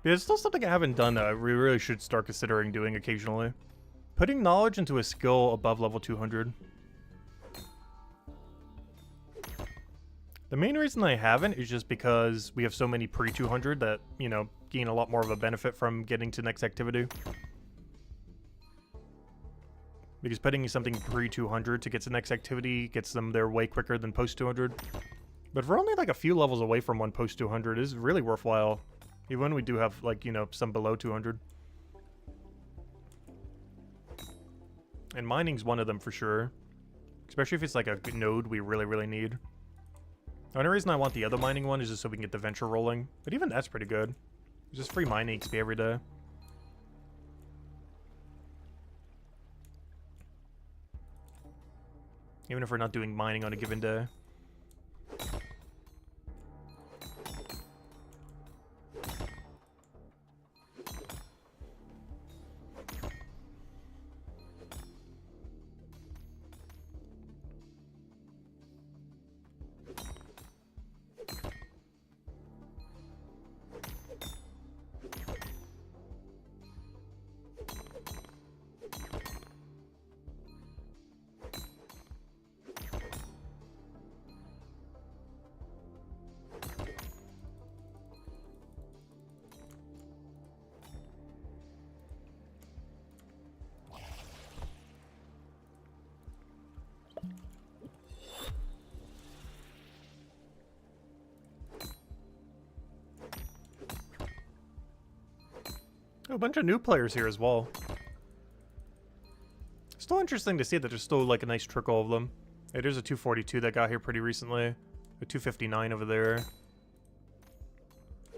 Yeah, it's still something I haven't done that we really should start considering doing occasionally. Putting knowledge into a skill above level 200. The main reason I haven't is just because we have so many pre-200 that, you know, gain a lot more of a benefit from getting to next activity. Because putting something pre-200 to get to the next activity gets them there way quicker than post-200. But if we're only like a few levels away from one post-200, is really worthwhile. Even when we do have, like, you know, some below 200. And mining's one of them for sure. Especially if it's like a node we really, really need. The only reason I want the other mining one is just so we can get the venture rolling. But even that's pretty good. It's just free mining XP every day. Even if we're not doing mining on a given day. Oh, a bunch of new players here as well. Still interesting to see that there's still like a nice trickle of them. Hey, there's a 242 that got here pretty recently. A 259 over there.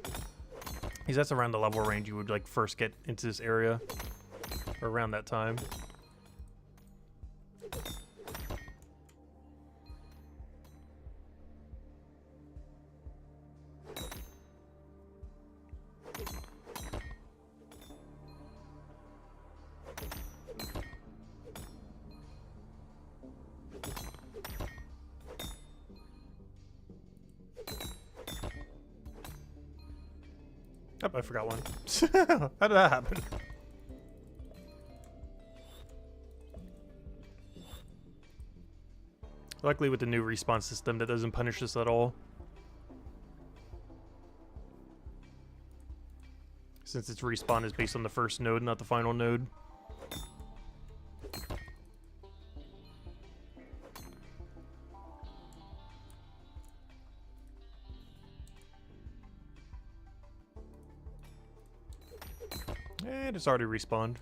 Because that's around the level range you would like first get into this area. Or around that time. Oh, I forgot one. How did that happen? Luckily with the new respawn system, that doesn't punish us at all. Since its respawn is based on the first node, not the final node. And it's already respawned.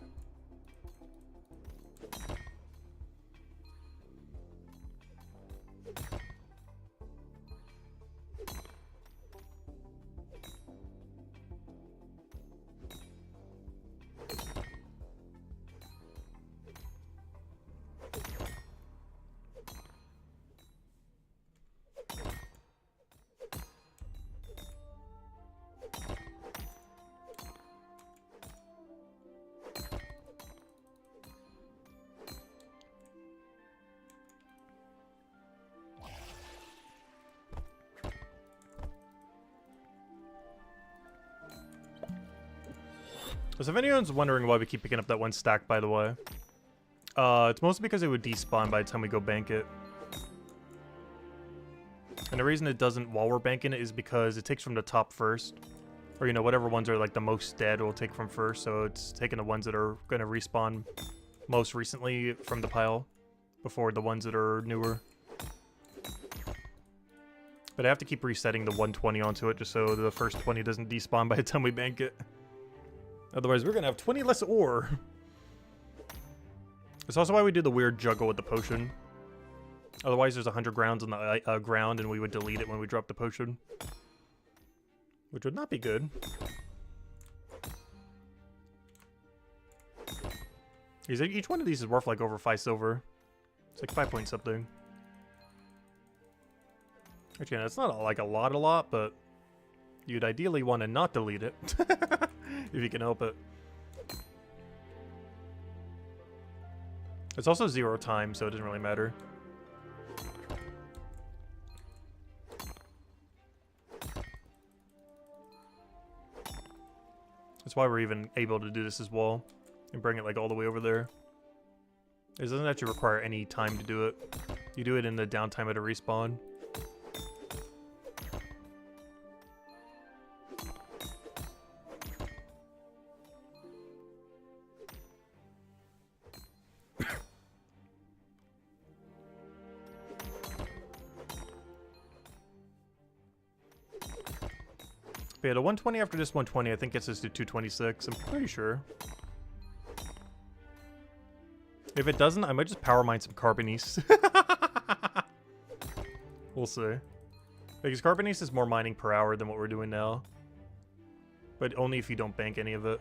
So if anyone's wondering why we keep picking up that one stack, by the way, it's mostly because it would despawn by the time we go bank it. And the reason it doesn't while we're banking it is because it takes from the top first. Or, you know, whatever ones are like the most dead will take from first, so it's taking the ones that are going to respawn most recently from the pile before the ones that are newer. But I have to keep resetting the 120 onto it just so the first 20 doesn't despawn by the time we bank it. Otherwise, we're going to have 20 less ore. That's also why we do the weird juggle with the potion. Otherwise, there's 100 grounds on the ground, and we would delete it when we drop the potion. Which would not be good. Each one of these is worth like over 5 silver. It's like 5 point something. Which, yeah, it's not like a lot, but you'd ideally want to not delete it. If you can help it. It's also 0 time, so it doesn't really matter. That's why we're even able to do this as well. And bring it like all the way over there. It doesn't actually require any time to do it. You do it in the downtime at a respawn. But yeah, the 120 after this 120 I think gets us to 226, I'm pretty sure. If it doesn't, I might just power mine some Carbonice. We'll see. Because Carbonice is more mining per hour than what we're doing now. But only if you don't bank any of it.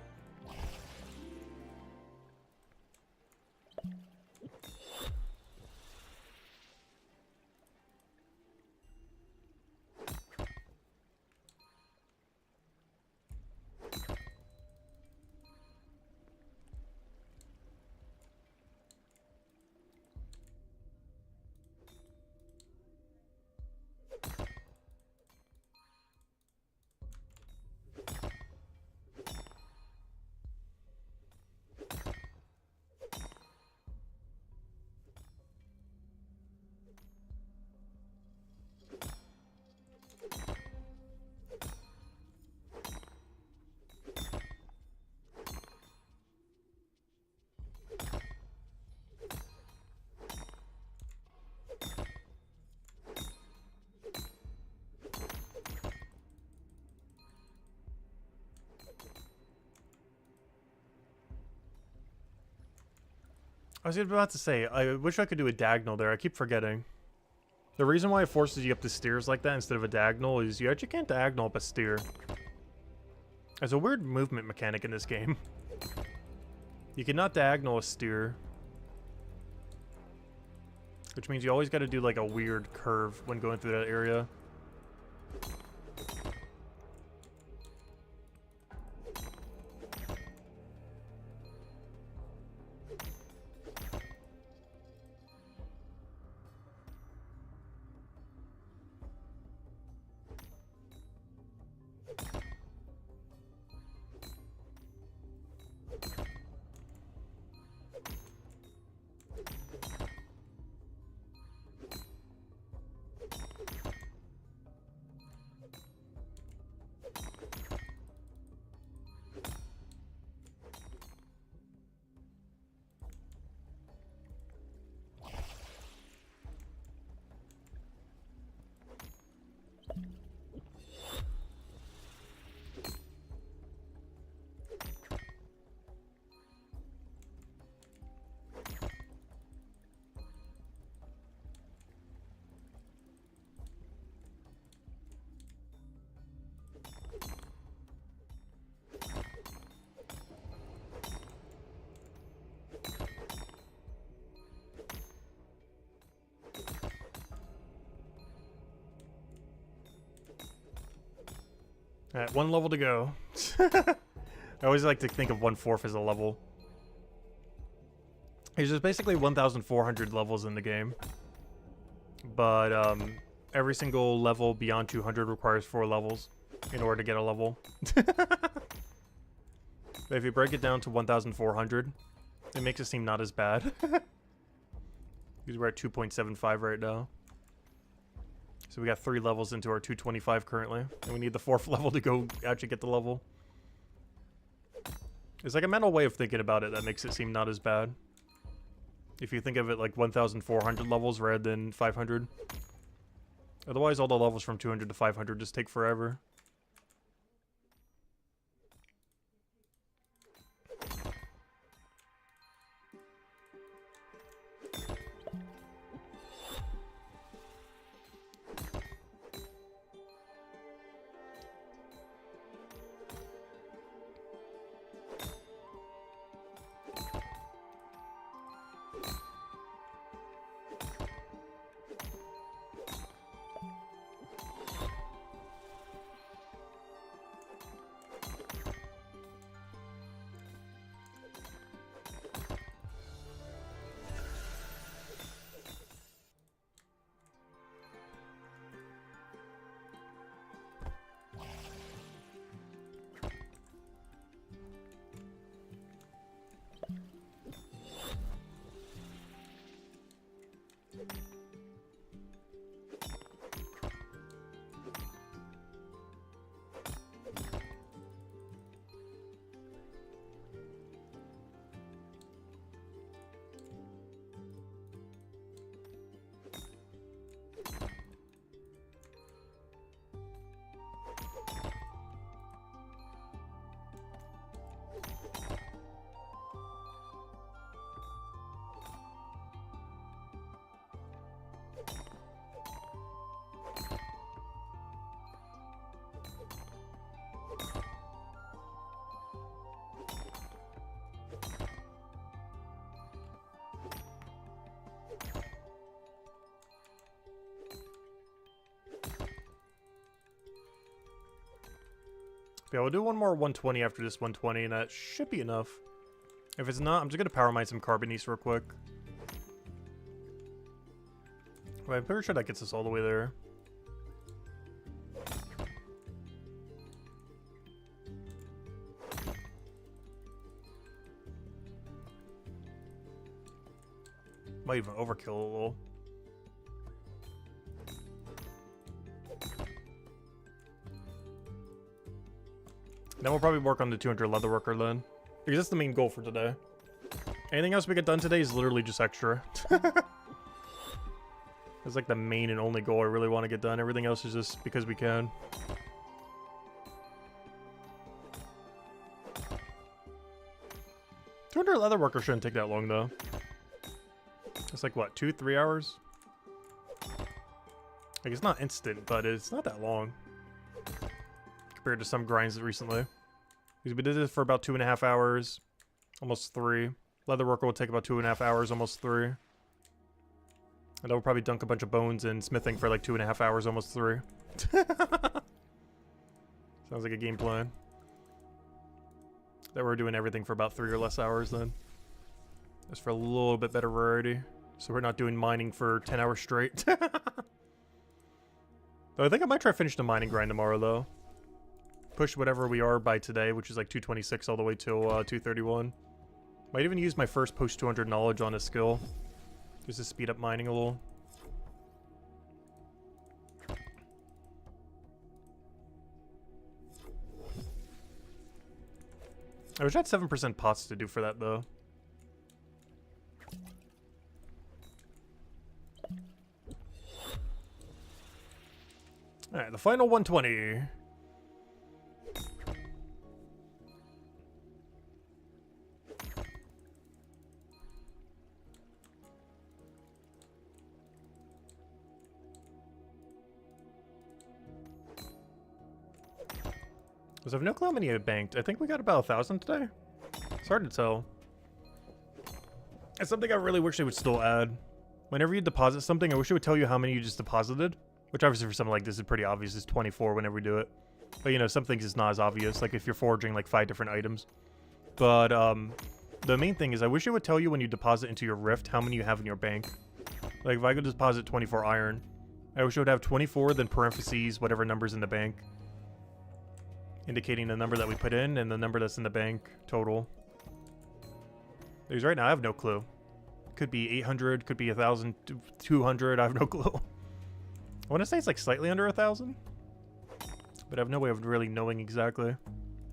I was about to say, I wish I could do a diagonal there. I keep forgetting. The reason why it forces you up the stairs like that instead of a diagonal is you actually can't diagonal up a stair. There's a weird movement mechanic in this game. You cannot diagonal a stair. Which means you always got to do like a weird curve when going through that area. Alright, one level to go. I always like to think of 1/4 as a level. There's just basically 1,400 levels in the game. But, every single level beyond 200 requires 4 levels in order to get a level. But if you break it down to 1,400, it makes it seem not as bad. Because we're at 2.75 right now. So we got 3 levels into our 225 currently. And we need the 4th level to go actually get the level. It's like a mental way of thinking about it that makes it seem not as bad. If you think of it like 1,400 levels rather than 500. Otherwise all the levels from 200 to 500 just take forever. Yeah, we'll do one more 120 after this 120, and that should be enough. If it's not, I'm just gonna power mine some carbonice real quick. Wait, I'm pretty sure that gets us all the way there. Might even overkill a little. Then we'll probably work on the 200 Leatherworker then. Because that's the main goal for today. Anything else we get done today is literally just extra. That's like the main and only goal I really want to get done. Everything else is just because we can. $200 Leatherworker shouldn't take that long though. It's like what, 2-3 hours? Like it's not instant, but it's not that long compared to some grinds recently. Because we did this for about 2.5 hours, almost 3. Leatherworker will take about 2.5 hours, almost 3. And then we'll probably dunk a bunch of bones in smithing for like 2.5 hours, almost 3. Sounds like a game plan. That we're doing everything for about 3 or less hours then. Just for a little bit better variety. So we're not doing mining for 10 hours straight. Though I think I might try to finish the mining grind tomorrow though. Push whatever we are by today, which is like 226 all the way till 231. Might even use my first post 200 knowledge on a skill. Just to speed up mining a little. I wish I had 7% pots to do for that though. Alright, the final 120. I have no clue how many I banked. I think we got about 1,000 today. It's hard to tell. It's something I really wish they would still add. Whenever you deposit something, I wish it would tell you how many you just deposited. Which obviously for something like this is pretty obvious. It's 24 whenever we do it. But you know, some things it's not as obvious. Like if you're foraging like 5 different items. But the main thing is I wish it would tell you when you deposit into your rift how many you have in your bank. Like if I go deposit 24 iron, I wish it would have 24 then parentheses whatever number's in the bank. Indicating the number that we put in and the number that's in the bank total. Because right now I have no clue. Could be 800, could be 1,200, I have no clue. I want to say it's like slightly under 1,000. But I have no way of really knowing exactly.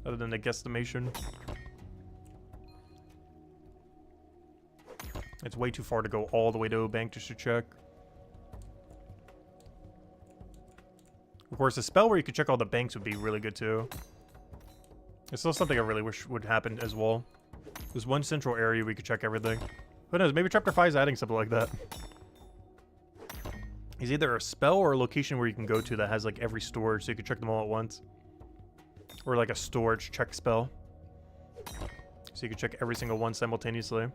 Other than a guesstimation. It's way too far to go all the way to a bank just to check. Of course, a spell where you could check all the banks would be really good too. It's still something I really wish would happen as well. There's one central area we could check everything. Who knows, maybe Chapter 5 is adding something like that. It's either a spell or a location where you can go to that has like every storage so you can check them all at once. Or like a storage check spell. So you can check every single one simultaneously.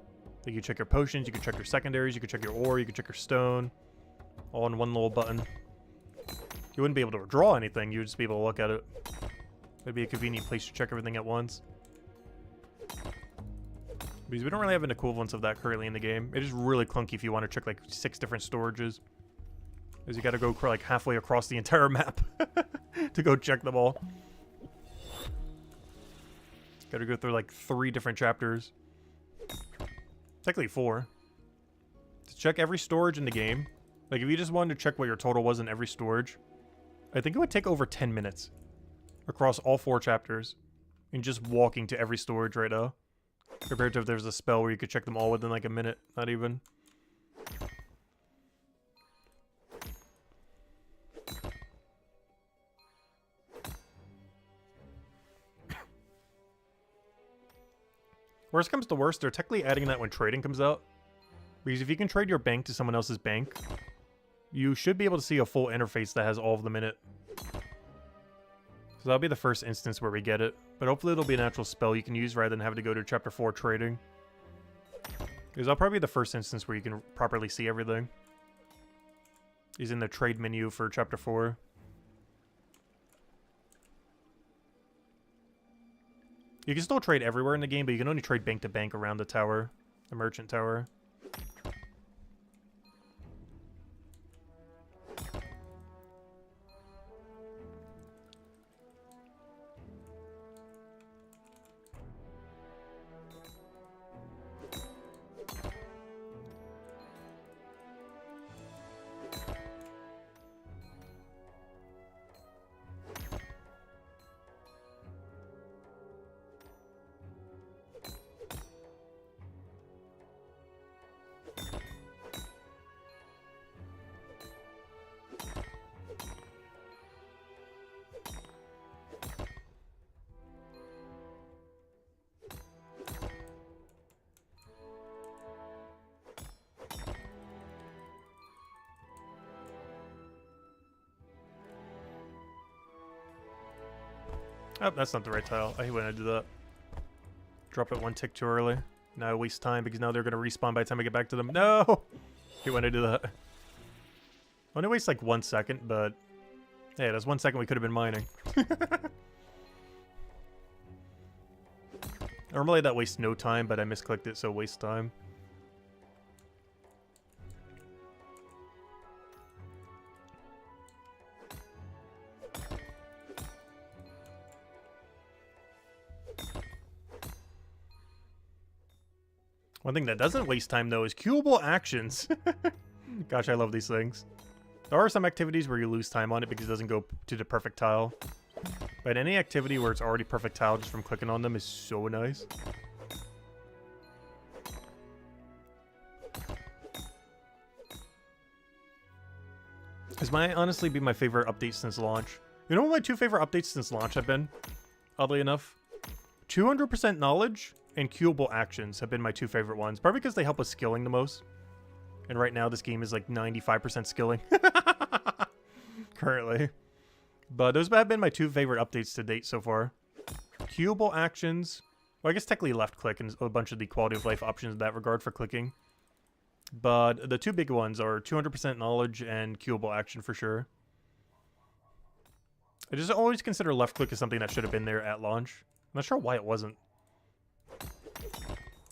You can check your potions, you can check your secondaries, you can check your ore, you can check your stone. All in one little button. You wouldn't be able to draw anything, you would just be able to look at it. It'd be a convenient place to check everything at once. Because we don't really have an equivalence of that currently in the game. It is really clunky if you want to check like 6 different storages. Because you gotta go like halfway across the entire map to go check them all. Gotta go through like 3 different chapters. Technically 4. To check every storage in the game. Like if you just wanted to check what your total was in every storage, I think it would take over 10 minutes across all 4 chapters and just walking to every storage right now. Compared to if there's a spell where you could check them all within like a minute, not even. Worst comes to worst, they're technically adding that when trading comes out. Because if you can trade your bank to someone else's bank, you should be able to see a full interface that has all of them in it. So that'll be the first instance where we get it. But hopefully it'll be an actual spell you can use rather than having to go to Chapter 4 trading. Because that'll probably be the first instance where you can properly see everything. Is in the trade menu for Chapter 4. You can still trade everywhere in the game, but you can only trade bank to bank around the tower, the merchant tower. Oh, that's not the right tile. I hate when I do that. Drop it one tick too early. Now I waste time because now they're going to respawn by the time I get back to them. No! I hate when I do that. I only waste like 1 second, but... Hey, that's 1 second we could have been mining. Normally that wastes no time, but I misclicked it, so waste time. One thing that doesn't waste time, though, is queuable actions. Gosh, I love these things. There are some activities where you lose time on it because it doesn't go to the perfect tile. But any activity where it's already perfect tile just from clicking on them is so nice. This might honestly be my favorite update since launch. You know what my 2 favorite updates since launch have been? Oddly enough. 200% knowledge and queuable actions have been my 2 favorite ones. Probably because they help with skilling the most. And right now this game is like 95% skilling. Currently. But those have been my 2 favorite updates to date so far. Queuable actions. Well, I guess technically left click and a bunch of the quality of life options in that regard for clicking. But the 2 big ones are 200% knowledge and queuable action for sure. I just always consider left click as something that should have been there at launch. I'm not sure why it wasn't.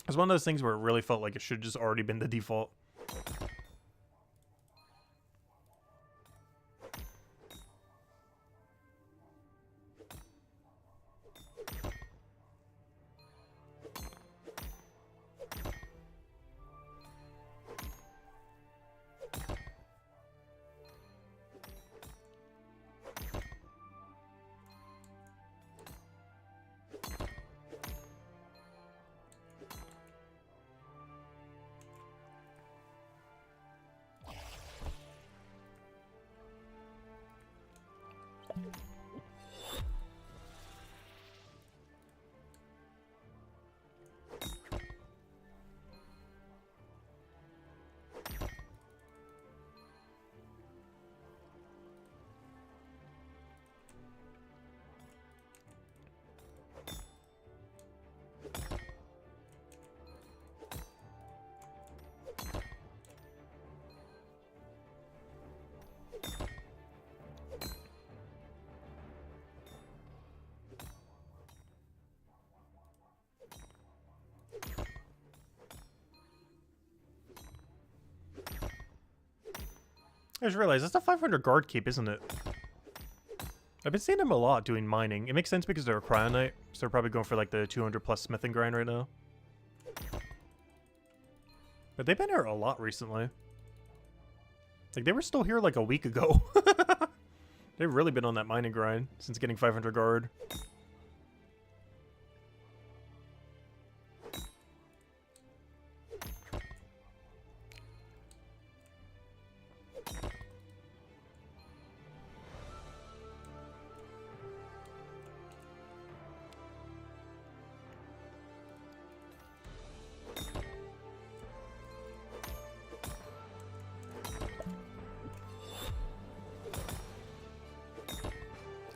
It's one of those things where it really felt like it should have just already been the default. I just realized, that's a 500 guard keep, isn't it? I've been seeing them a lot doing mining. It makes sense because they're a Cryonite, so they're probably going for like the 200 plus smithing grind right now. But they've been here a lot recently. Like, they were still here like a week ago. They've really been on that mining grind since getting 500 guard.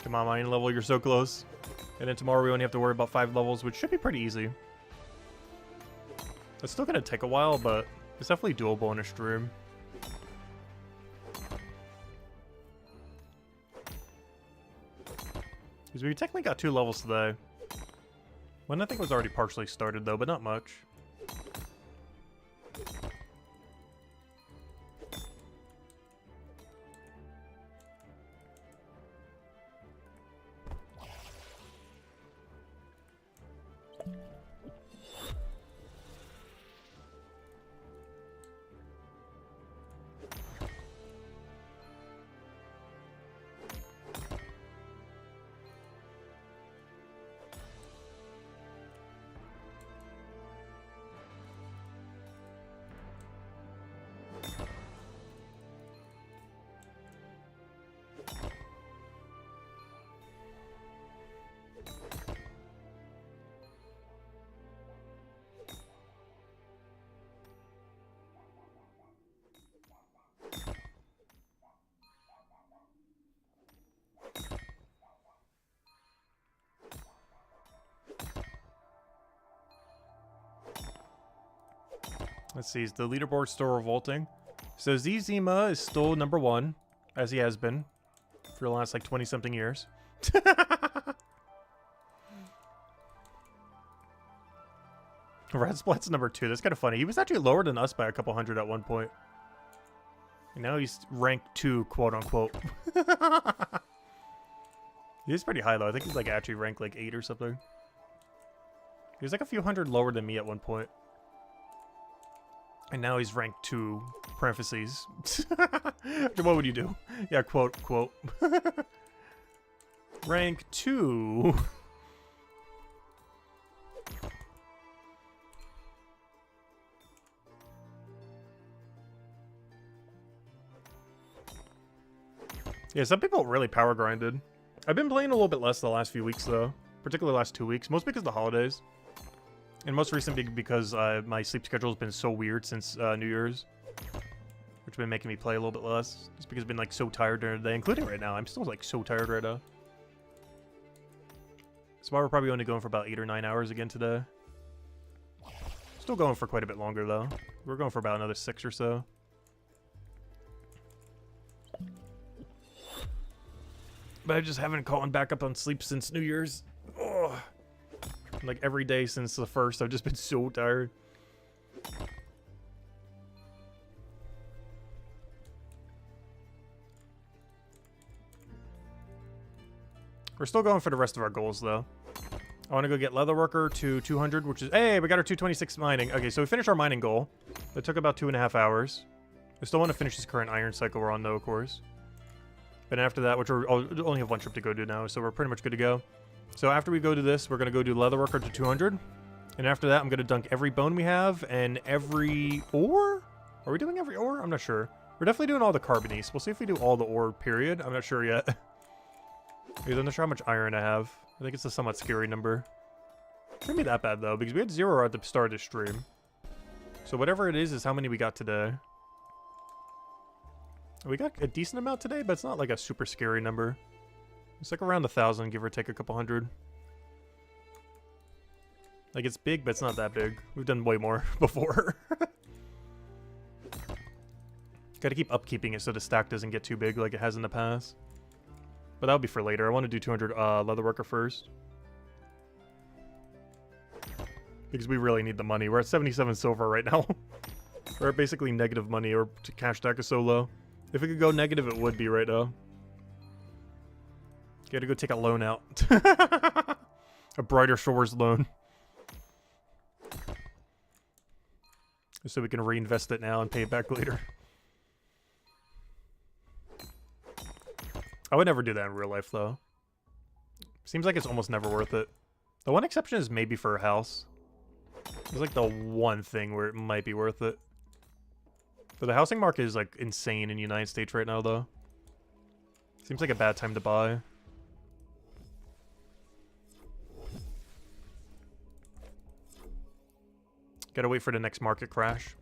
Come on, mining level, you're so close. And then tomorrow we only have to worry about 5 levels, which should be pretty easy. It's still gonna take a while, but it's definitely doable in a stream. Because we technically got 2 levels today. One I think was already partially started though, but not much. Let's see, is the leaderboard still revolting? So Zima is still #1, as he has been for the last like 20-something years. Red Splat's #2. That's kind of funny. He was actually lower than us by a couple hundred at one point. And now he's ranked 2, quote unquote. He's pretty high though. I think he's like actually ranked like 8 or something. He was like a few hundred lower than me at one point. And now he's ranked 2, parentheses. What would you do? Yeah, quote. Rank 2. Yeah, some people really power grinded. I've been playing a little bit less the last few weeks though. Particularly the last 2 weeks. Most because of the holidays. And most recently because my sleep schedule has been so weird since New Year's. Which has been making me play a little bit less. Just because I've been like so tired during the day, including right now. I'm still like so tired right now. That's why we're probably only going for about 8 or 9 hours again today. Still going for quite a bit longer though. We're going for about another 6 or so. But I just haven't caught back up on sleep since New Year's. Ugh. Like every day since the 1st, I've just been so tired. We're still going for the rest of our goals though. I want to go get Leatherworker to 200, which is... Hey, we got our 226 mining. Okay, so we finished our mining goal. It took about 2.5 hours. I still want to finish this current iron cycle we're on though, of course. But after that, which we're only have one trip to go do now, so we're pretty much good to go. So after we go to this, we're going to go do Leatherworker to 200. And after that, I'm going to dunk every bone we have and every ore? Are we doing every ore? I'm not sure. We're definitely doing all the carbonates. We'll see if we do all the ore, period. I'm not sure yet. Because I'm not sure how much iron I have. I think it's a somewhat scary number. It shouldn't be that bad, though, because we had 0 at the start of the stream. So whatever it is how many we got today. We got a decent amount today, but it's not like a super scary number. It's like around 1,000, give or take a couple hundred. Like, it's big, but it's not that big. We've done way more before. Gotta keep upkeeping it so the stack doesn't get too big like it has in the past. But that'll be for later. I want to do 200 Leatherworker first. Because we really need the money. We're at 77 silver right now. We're at basically negative money, or cash stack is so low. If it could go negative, it would be right now. Gotta go take a loan out. A Brighter Shores loan. So we can reinvest it now and pay it back later. I would never do that in real life, though. Seems like it's almost never worth it. The one exception is maybe for a house. It's like the one thing where it might be worth it. But the housing market is, like, insane in the United States right now, though. Seems like a bad time to buy. Gotta wait for the next market crash.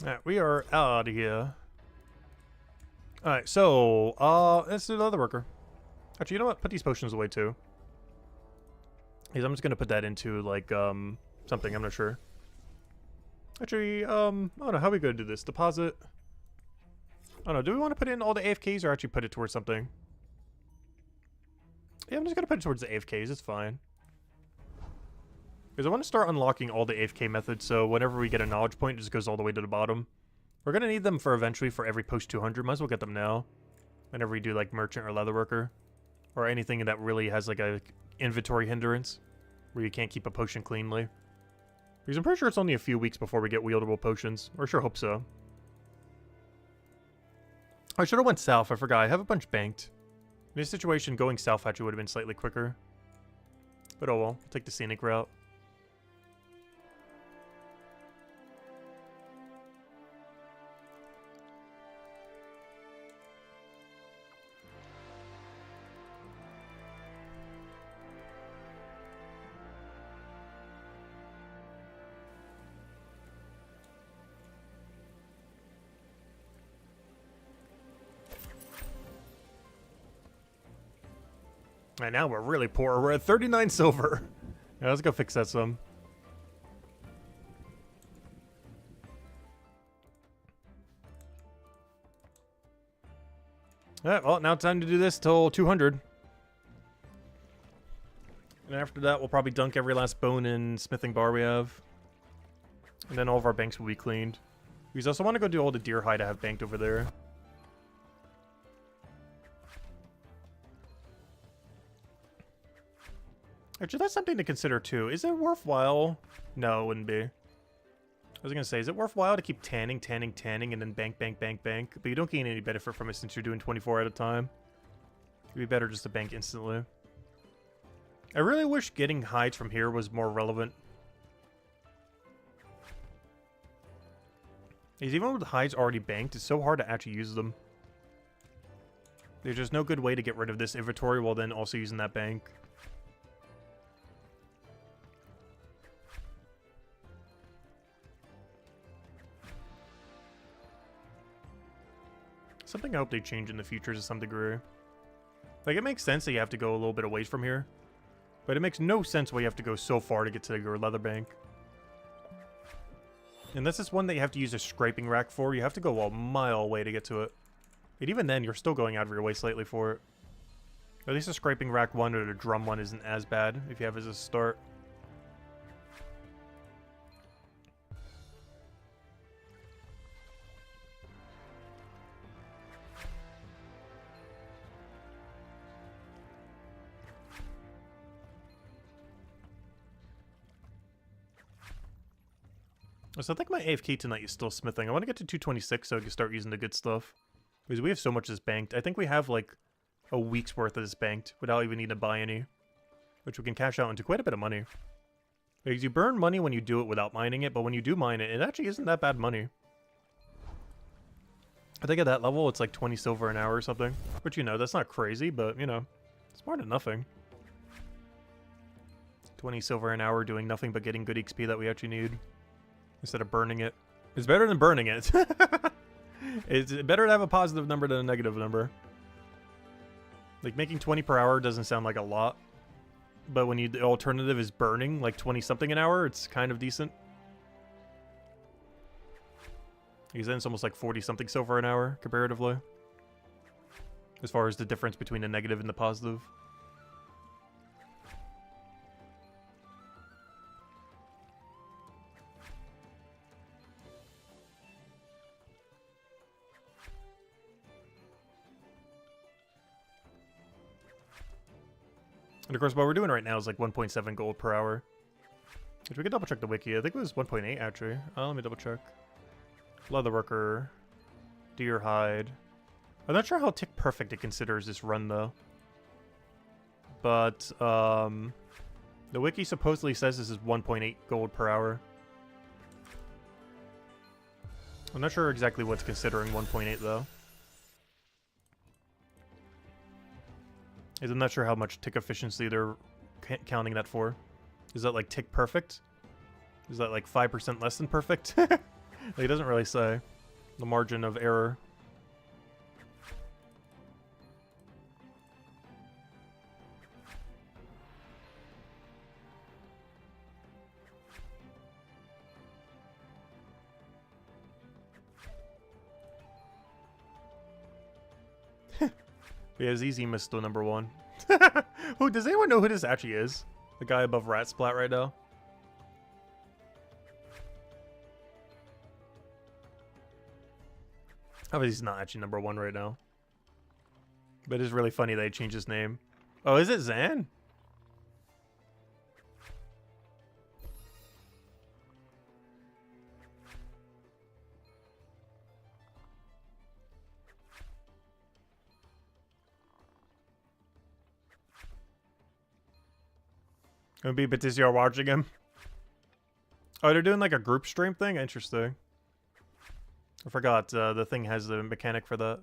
Alright, we are out of here. Alright, so, let's do the Leatherworker. Actually, you know what? Put these potions away, too. Because I'm just gonna put that into, like, something. I'm not sure. Actually, I don't know. How are we gonna do this? Deposit. I don't know. Do we want to put in all the AFKs or actually put it towards something? Yeah, I'm just gonna put it towards the AFKs. It's fine. Because I want to start unlocking all the AFK methods, so whenever we get a knowledge point, it just goes all the way to the bottom. We're gonna need them for eventually for every post 200. Might as well get them now. Whenever we do, like, merchant or leatherworker. Or anything that really has, like, a inventory hindrance. Where you can't keep a potion cleanly. Because I'm pretty sure it's only a few weeks before we get wieldable potions. Or sure hope so. I should have went south. I forgot. I have a bunch banked. In this situation, going south actually would have been slightly quicker. But oh well. Take the scenic route. And now we're really poor. We're at 39 silver. Yeah, let's go fix that some. Alright, well, now it's time to do this till 200. And after that, we'll probably dunk every last bone and smithing bar we have. And then all of our banks will be cleaned. We also want to go do all the deer hide I have banked over there. Actually, that's something to consider too. Is it worthwhile? No, it wouldn't be. I was gonna say, is it worthwhile to keep tanning, and then bank? But you don't gain any benefit from it since you're doing 24 at a time. It'd be better just to bank instantly. I really wish getting hides from here was more relevant. Because even with the hides already banked, it's so hard to actually use them. There's just no good way to get rid of this inventory while then also using that bank. Something I hope they change in the future to some degree. Like, it makes sense that you have to go a little bit away from here. But it makes no sense why you have to go so far to get to your leather bank. And this is one that you have to use a scraping rack for. You have to go a mile away to get to it. And even then, you're still going out of your way slightly for it. At least the scraping rack one or the drum one isn't as bad if you have it as a start. So I think my AFK tonight is still smithing. I want to get to 226 so I can start using the good stuff. Because we have so much of this banked. I think we have like a week's worth of this banked without even needing to buy any. Which we can cash out into quite a bit of money. Because you burn money when you do it without mining it, but when you do mine it, it actually isn't that bad money. I think at that level it's like 20 silver an hour or something. Which, you know, that's not crazy, but, you know, it's more than nothing. 20 silver an hour doing nothing but getting good XP that we actually need. Instead of burning it. It's better than burning it. It's better to have a positive number than a negative number. Like, making 20 per hour doesn't sound like a lot. But when the alternative is burning, like 20-something an hour, it's kind of decent. Because then it's almost like 40-something silver an hour, comparatively. As far as the difference between the negative and the positive. And of course, what we're doing right now is like 1.7 gold per hour. Which we can double check the wiki. I think it was 1.8 actually. Let me double check. Leatherworker. Deer hide. I'm not sure how tick perfect it considers this run though. But the wiki supposedly says this is 1.8 gold per hour. I'm not sure exactly what's considering 1.8 though. I'm not sure how much tick efficiency they're counting that for. Is that like tick perfect? Is that like 5% less than perfect? He doesn't really say the margin of error. Yeah, Easy missed still number 1. Who does anyone know who this actually is? The guy above Rat Splat right now? Obviously he's not actually number 1 right now. But it's really funny they changed his name. Oh, is it Zan? It'd be Batizio watching him. Oh, they're doing like a group stream thing? Interesting. I forgot the thing has the mechanic for that.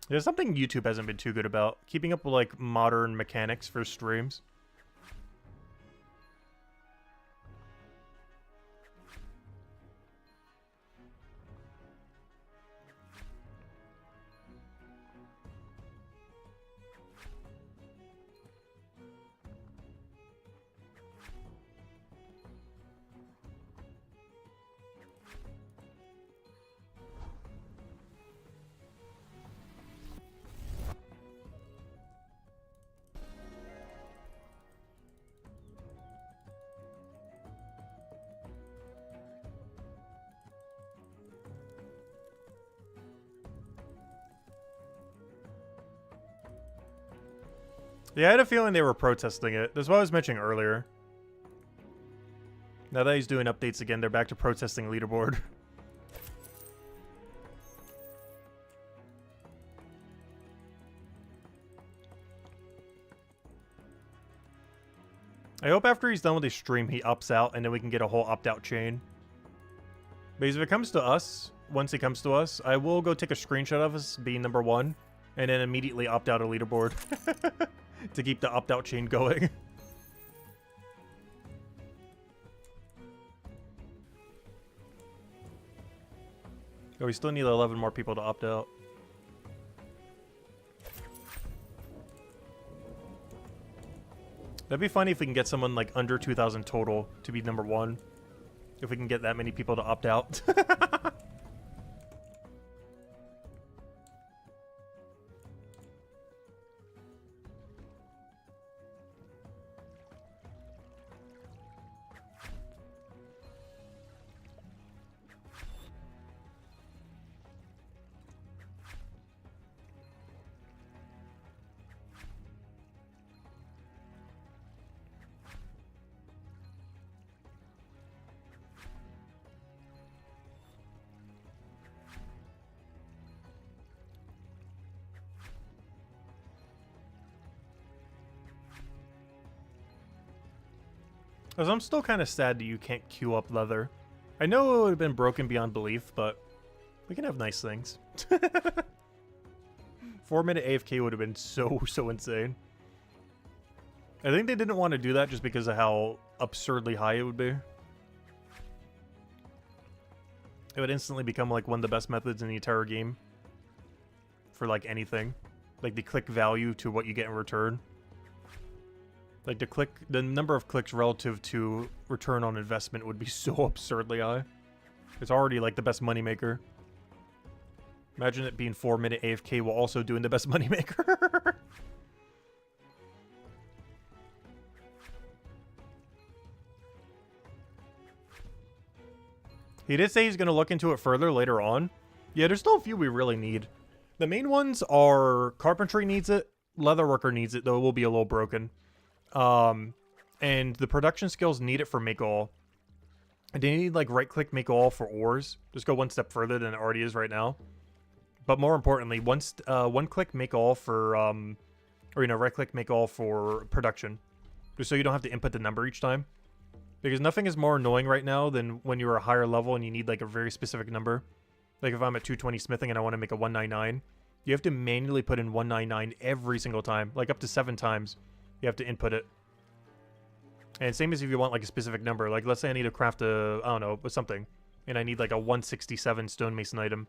There's something YouTube hasn't been too good about. Keeping up with like modern mechanics for streams. Yeah, I had a feeling they were protesting it. That's what I was mentioning earlier. Now that he's doing updates again, they're back to protesting Leaderboard. I hope after he's done with his stream, he opts out, and then we can get a whole opt-out chain. Because if it comes to us, once it comes to us, I will go take a screenshot of us being number 1, and then immediately opt out of Leaderboard. To keep the opt-out chain going. Oh, we still need 11 more people to opt out. That'd be funny if we can get someone like under 2,000 total to be number 1. If we can get that many people to opt out. Because I'm still kind of sad that you can't queue up leather. I know it would have been broken beyond belief, but we can have nice things. 4-minute AFK would have been so insane. I think they didn't want to do that just because of how absurdly high it would be. It would instantly become like one of the best methods in the entire game. For like anything. Like the click value to what you get in return. Like the number of clicks relative to return on investment would be so absurdly high. It's already like the best moneymaker. Imagine it being 4-minute AFK while also doing the best moneymaker. He did say he's going to look into it further later on. Yeah, there's still a few we really need. The main ones are Carpentry needs it, Leatherworker needs it, though it will be a little broken. And the production skills need it for make all. They need like right click make all for ores. Just go one step further than it already is right now. But more importantly, one click make all for or right click make all for production. Just so you don't have to input the number each time. Because nothing is more annoying right now than when you're a higher level and you need like a very specific number. Like if I'm at 220 smithing and I want to make a 199, you have to manually put in 199 every single time, like up to 7 times. You have to input it. And same as if you want like a specific number. Like let's say I need to craft a, I don't know, something. And I need like a 167 stonemason item.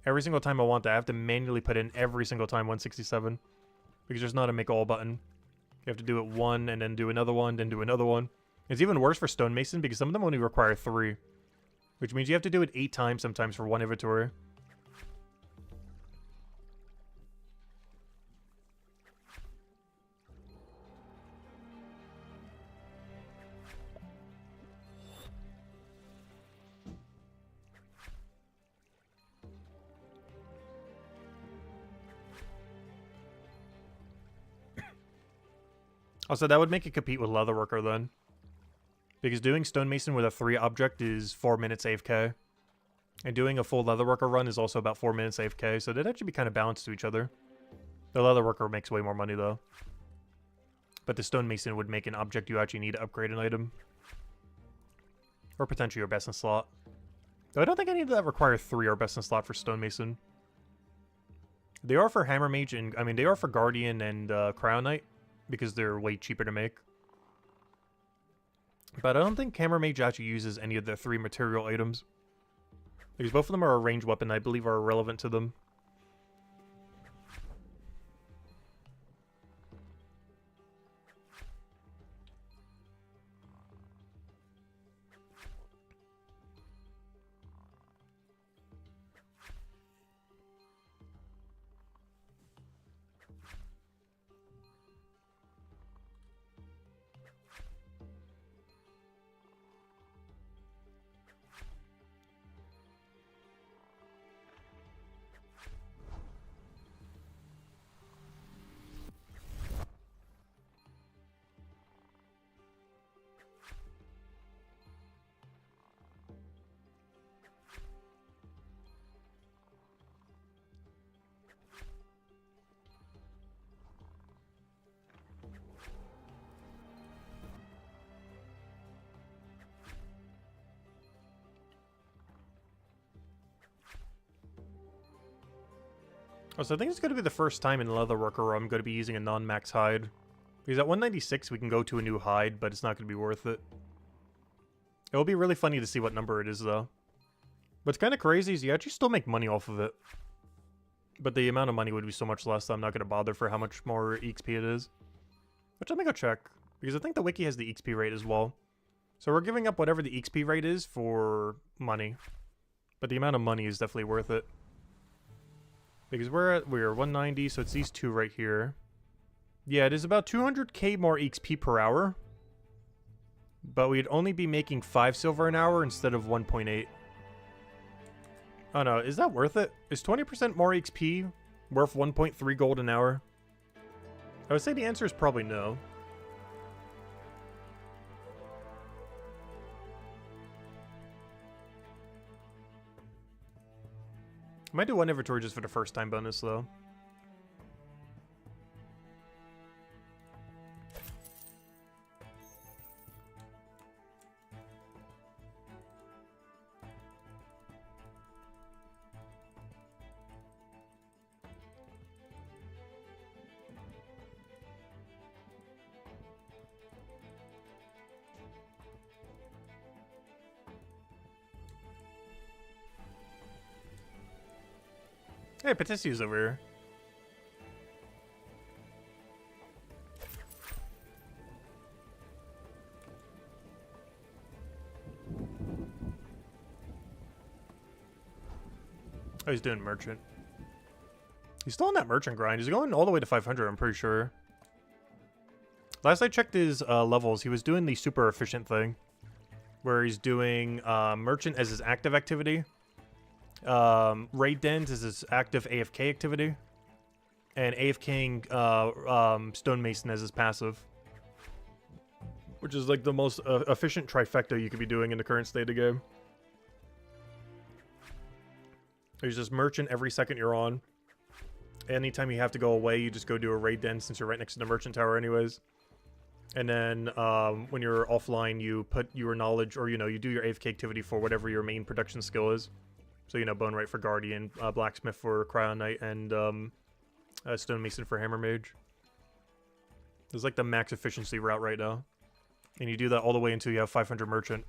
Every single time I want that, I have to manually put in every single time 167. Because there's not a make all button. You have to do it one and then do another one, then do another one. It's even worse for stonemason because some of them only require 3. Which means you have to do it 8 times sometimes for one inventory. Also, that would make it compete with Leatherworker then. Because doing stonemason with a 3 object is 4 minutes AFK. And doing a full Leatherworker run is also about 4 minutes AFK, so they'd actually be kind of balanced to each other. The Leatherworker makes way more money though. But the stonemason would make an object you actually need to upgrade an item. Or potentially your best in slot. Though I don't think any of that require 3 or best in slot for stonemason. They are for Hammer Mage and, I mean, they are for Guardian and Crown Knight. Because they're way cheaper to make. But I don't think Hammer Mage actually uses any of the 3 material items. Because both of them are a ranged weapon, I believe are irrelevant to them. Oh, so I think it's going to be the first time in Leatherworker where I'm going to be using a non-max hide. Because at 196 we can go to a new hide, but it's not going to be worth it. It'll be really funny to see what number it is, though. What's kind of crazy is you actually still make money off of it. But the amount of money would be so much less that I'm not going to bother for how much more EXP it is. Which I'm going to go check. Because I think the wiki has the EXP rate as well. So we're giving up whatever the EXP rate is for money. But the amount of money is definitely worth it. Because we're 190, so it's these 2 right here. Yeah, it is about 200k more XP per hour. But we'd only be making 5 silver an hour instead of 1.8. Oh no, is that worth it? Is 20% more XP worth 1.3 gold an hour? I would say the answer is probably no. I might do one inventory just for the first time bonus, though. Hey, Patissio's over here. Oh, he's doing merchant. He's still on that merchant grind. He's going all the way to 500, I'm pretty sure. Last I checked his levels, he was doing the super efficient thing. Where he's doing merchant as his active activity. Raid dens is his active AFK activity, and AFKing stonemason as his passive, which is like the most efficient trifecta you could be doing in the current state of the game. There's just merchant every second you're on. Anytime you have to go away, you just go do a raid den since you're right next to the merchant tower anyways. And then when you're offline, you put your knowledge, or you do your AFK activity for whatever your main production skill is. So, Bone Right for Guardian, Blacksmith for Cryo Knight, and Stonemason for Hammer Mage. It's like the max efficiency route right now. And you do that all the way until you have 500 merchant.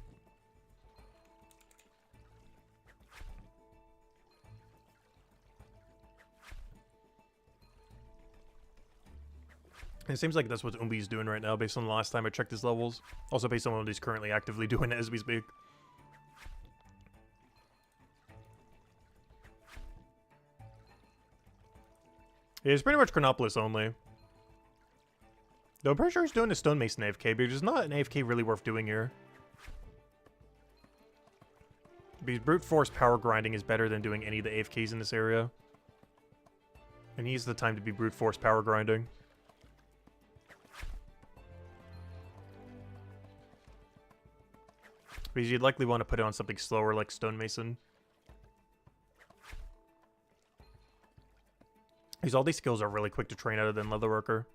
It seems like that's what Umbi's doing right now, based on the last time I checked his levels. Also based on what he's currently actively doing as we speak. Yeah, it's pretty much Chronopolis only. Though I'm pretty sure he's doing a Stonemason AFK, but there's not an AFK really worth doing here. Because brute force power grinding is better than doing any of the AFKs in this area. And he's the time to be brute force power grinding. Because you'd likely want to put it on something slower like Stonemason. Because all these skills are really quick to train out of than Leatherworker.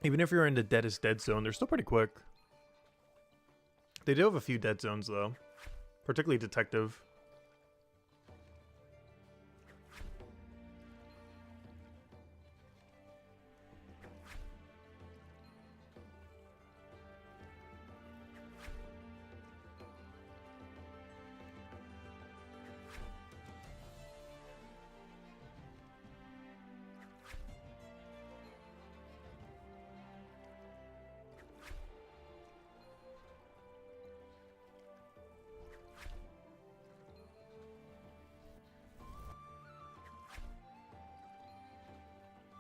Even if you're in the deadest dead zone, they're still pretty quick. They do have a few dead zones though. Particularly Detective.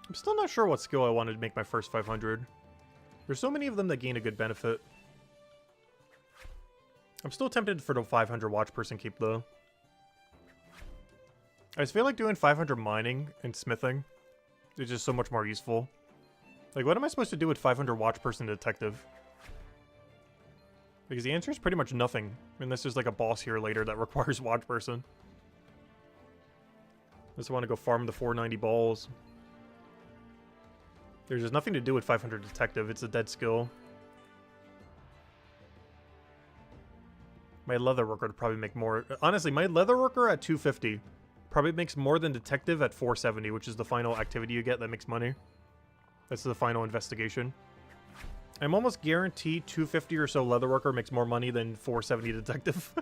I'm still not sure what skill I wanted to make my first 500. There's so many of them that gain a good benefit. I'm still tempted for the 500 watch person keep though. I just feel like doing 500 mining and smithing is just so much more useful. Like, what am I supposed to do with 500 watch person detective? Because the answer is pretty much nothing, unless there's like a boss here later that requires watch person. I just want to go farm the 490 balls. There's just nothing to do with 500 detective, it's a dead skill. My Leatherworker would probably make more. Honestly, my Leatherworker at 250 probably makes more than detective at 470, which is the final activity you get that makes money. That's the final investigation. I'm almost guaranteed 250 or so Leatherworker makes more money than 470 detective.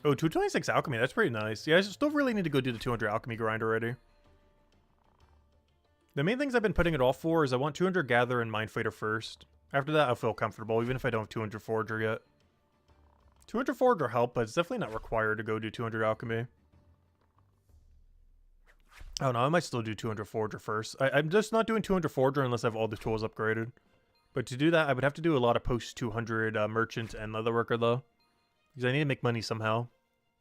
Oh, 226 alchemy, that's pretty nice. Yeah, I still really need to go do the 200 alchemy grind already. The main things I've been putting it off for is I want 200 gather and mind fighter first. After that, I'll feel comfortable, even if I don't have 200 forager yet. 200 forager help, but it's definitely not required to go do 200 alchemy. I don't know, I might still do 200 forager first. I'm just not doing 200 forager unless I have all the tools upgraded. But to do that, I would have to do a lot of post 200 merchant and leatherworker though. Because I need to make money somehow.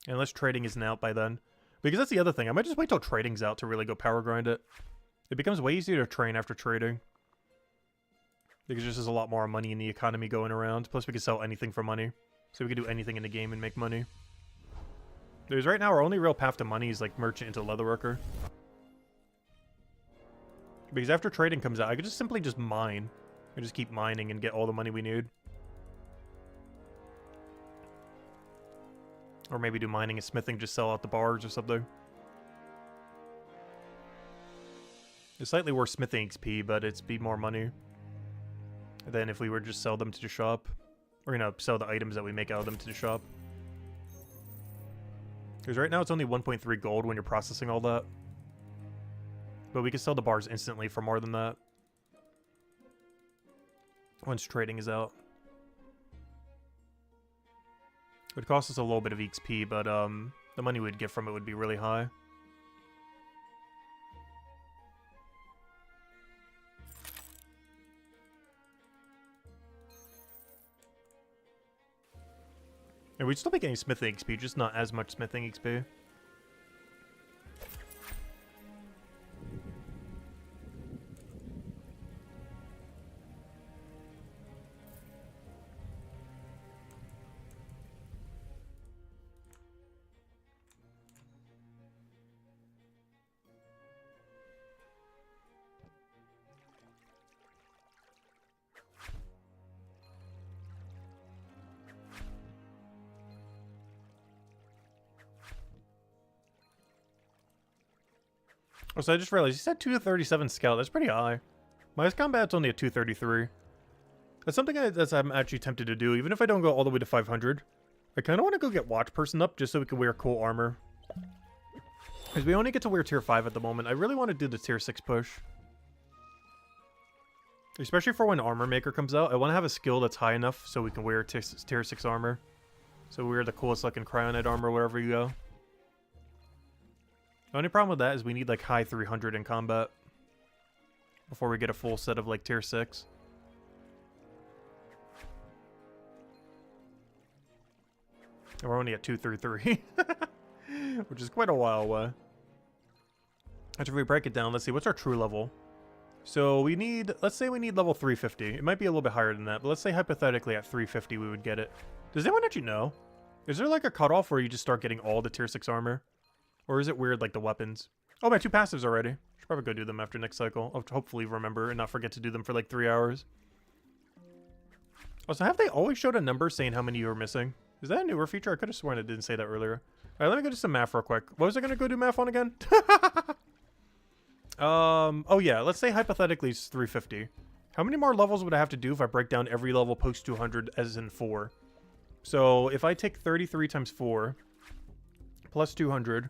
Unless trading isn't out by then. Because that's the other thing. I might just wait till trading's out to really go power grind it. It becomes way easier to train after trading. Because there's just a lot more money in the economy going around. Plus we can sell anything for money. So we can do anything in the game and make money. Because right now our only real path to money is like merchant into leatherworker. Because after trading comes out, I could just simply just mine. And just keep mining and get all the money we need. Or maybe do mining and smithing, just sell out the bars or something. It's slightly worse smithing XP, but it's be more money than if we were just sell them to the shop. Or, you know, sell the items that we make out of them to the shop. Because right now it's only 1.3 gold when you're processing all that. But we can sell the bars instantly for more than that. Once trading is out. It would cost us a little bit of XP, but the money we'd get from it would be really high. And we'd still be getting smithing XP, just not as much smithing XP. Oh, so I just realized, you said 237 scout. That's pretty high. My combat's only at 233. That's something I'm actually tempted to do, even if I don't go all the way to 500. I kind of want to go get watch person up, just so we can wear cool armor. Because we only get to wear tier 5 at the moment. I really want to do the tier 6 push. Especially for when armor maker comes out. I want to have a skill that's high enough so we can wear tier 6 armor. So we wear the coolest looking Cryonite armor wherever you go. The only problem with that is we need like high 300 in combat before we get a full set of like tier 6. And we're only at 233, which is quite a while away. After we break it down, let's see, what's our true level? So we need, let's say we need level 350. It might be a little bit higher than that, but let's say hypothetically at 350 we would get it. Does anyone actually know? Is there like a cutoff where you just start getting all the tier 6 armor? Or is it weird like the weapons? Oh, my 2 passives already. Should probably go do them after next cycle. I'll hopefully remember and not forget to do them for like 3 hours. Also, have they always showed a number saying how many you were missing? Is that a newer feature? I could have sworn it didn't say that earlier. Alright, let me go do some math real quick. What was I going to go do math on again? Oh yeah, let's say hypothetically it's 350. How many more levels would I have to do if I break down every level post 200 as in 4? So if I take 33 times 4 plus 200...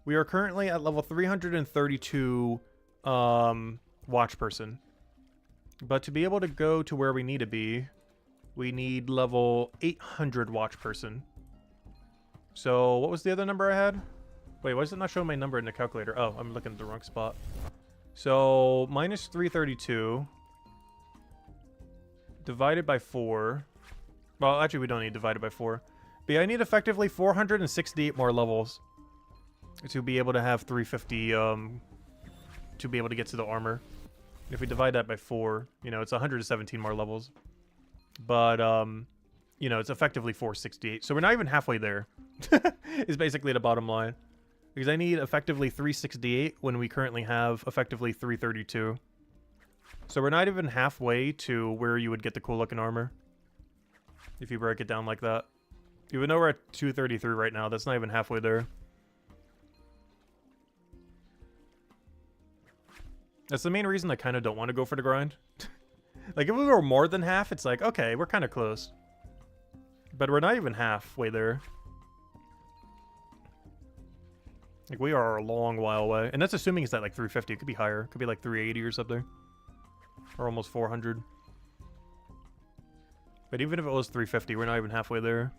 We are currently at level 332 watch person. But to be able to go to where we need to be, we need level 800 watch person. So what was the other number I had? Wait, why is it not showing my number in the calculator? Oh, I'm looking at the wrong spot. So minus 332 divided by 4. Well, actually we don't need divided by 4. But yeah, I need effectively 468 more levels to be able to have 350, to be able to get to the armor. If we divide that by 4, you know, it's 117 more levels. But, you know, it's effectively 468. So we're not even halfway there, is basically the bottom line. Because I need effectively 368 when we currently have effectively 332. So we're not even halfway to where you would get the cool looking armor. If you break it down like that. Even though we're at 233 right now, that's not even halfway there. That's the main reason I kind of don't want to go for the grind. Like, if we were more than half, it's like, okay, we're kind of close. But we're not even halfway there. Like, we are a long while away. And that's assuming it's at, like, 350. It could be higher. It could be, like, 380 or something. Or almost 400. But even if it was 350, we're not even halfway there.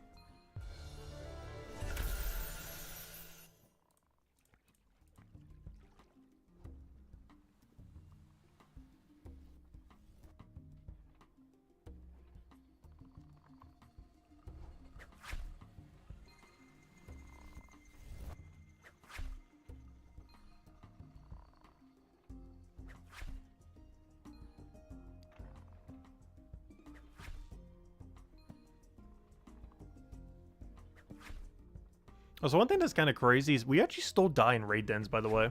So one thing that's kind of crazy is we actually still die in raid dens, by the way.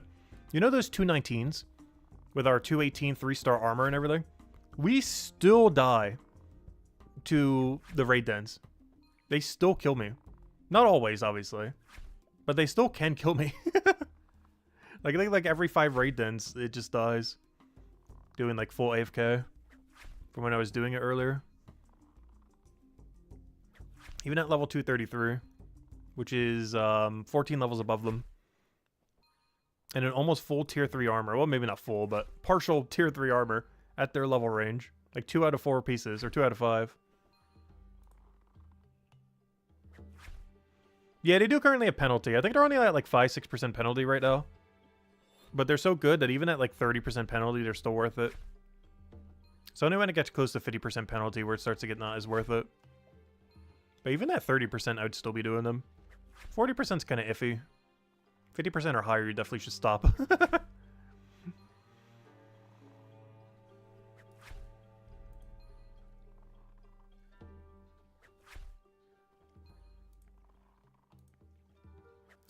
You know those 219s with our 218 3-star armor and everything? We still die to the raid dens. They still kill me. Not always, obviously. But they still can kill me. Like, I think like every 5 raid dens, it just dies. Doing like full AFK from when I was doing it earlier. Even at level 233. Which is 14 levels above them. And an almost full tier 3 armor. Well, maybe not full, but partial tier 3 armor at their level range. Like 2 out of 4 pieces, or 2 out of 5. Yeah, they do currently have penalty. I think they're only at like 5-6% penalty right now. But they're so good that even at like 30% penalty, they're still worth it. So only when it gets close to 50% penalty where it starts to get not as worth it. But even at 30%, I would still be doing them. 40% is kind of iffy. 50% or higher, you definitely should stop.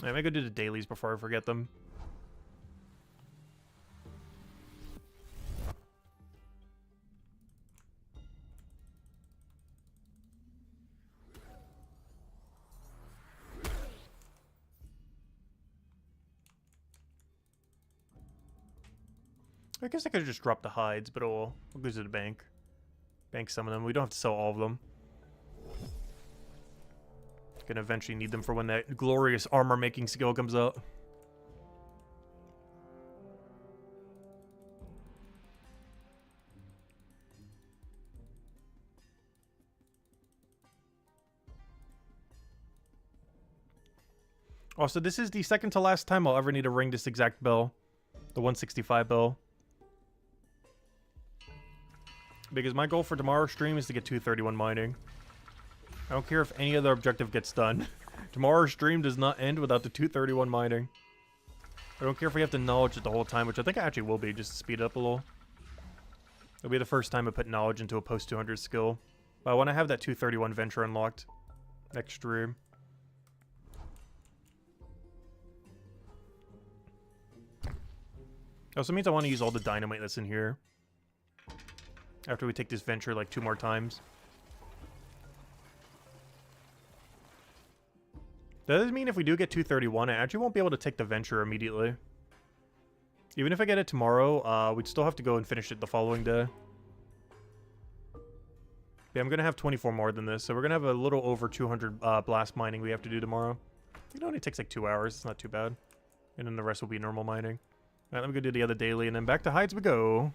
I'm gonna go do the dailies before I forget them. I guess I could have just dropped the hides, but we'll go to the bank. Bank some of them. We don't have to sell all of them. Gonna eventually need them for when that glorious armor making skill comes out. Also, this is the second to last time I'll ever need to ring this exact bell. The 165 bell. Because my goal for tomorrow's stream is to get 231 mining. I don't care if any other objective gets done. Tomorrow's stream does not end without the 231 mining. I don't care if we have to knowledge it the whole time, which I think I actually will be, just to speed it up a little. It'll be the first time I put knowledge into a post 200 skill. But I want to have that 231 venture unlocked next stream. Also means I want to use all the dynamite that's in here. After we take this venture like 2 more times. That doesn't mean if we do get 231, I actually won't be able to take the venture immediately. Even if I get it tomorrow, we'd still have to go and finish it the following day. Yeah, I'm going to have 24 more than this, so we're going to have a little over 200 blast mining we have to do tomorrow. It only takes like 2 hours, it's not too bad. And then the rest will be normal mining. Alright, let me go do the other daily, and then back to hides we go.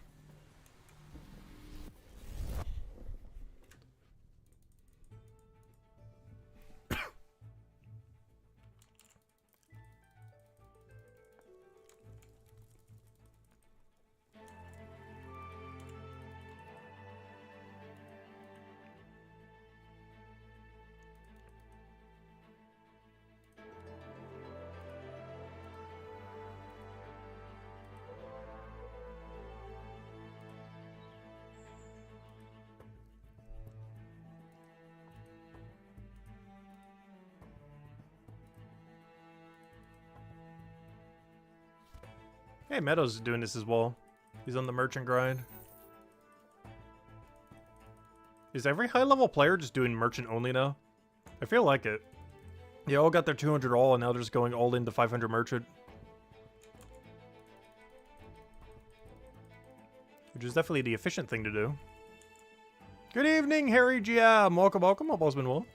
Hey, Meadows is doing this as well. He's on the merchant grind. Is every high-level player just doing merchant only now? I feel like it. They all got their 200 all, and now they're just going all into 500 merchant. Which is definitely the efficient thing to do. Good evening, Harry GM. Welcome, welcome. Hope all's been well.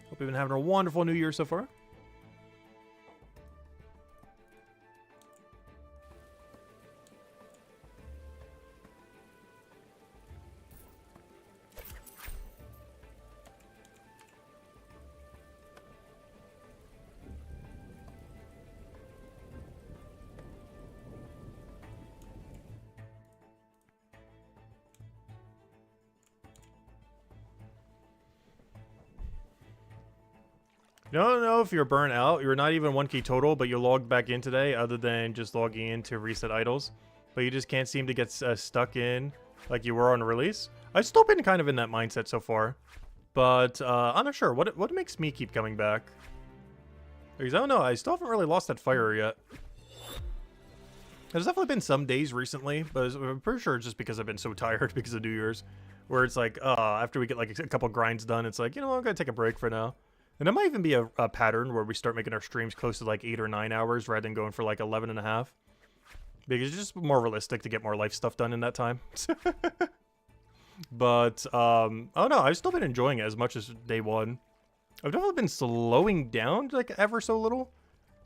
Hope you've been having a wonderful new year so far. You don't know if you're burnt out. You're not even 1 key total, but you logged back in today other than just logging in to reset idols. But you just can't seem to get stuck in like you were on release. I've still been kind of in that mindset so far. But I'm not sure. What makes me keep coming back? Because I don't know. I still haven't really lost that fire yet. There's definitely been some days recently, but I'm pretty sure it's just because I've been so tired because of New Year's. Where it's like, after we get like a couple grinds done, it's like, you know, I'm going to take a break for now. And it might even be a pattern where we start making our streams close to like 8 or 9 hours rather than going for like 11 and a half. Because it's just more realistic to get more life stuff done in that time. But, oh no, I've still been enjoying it as much as day one. I've definitely been slowing down like ever so little.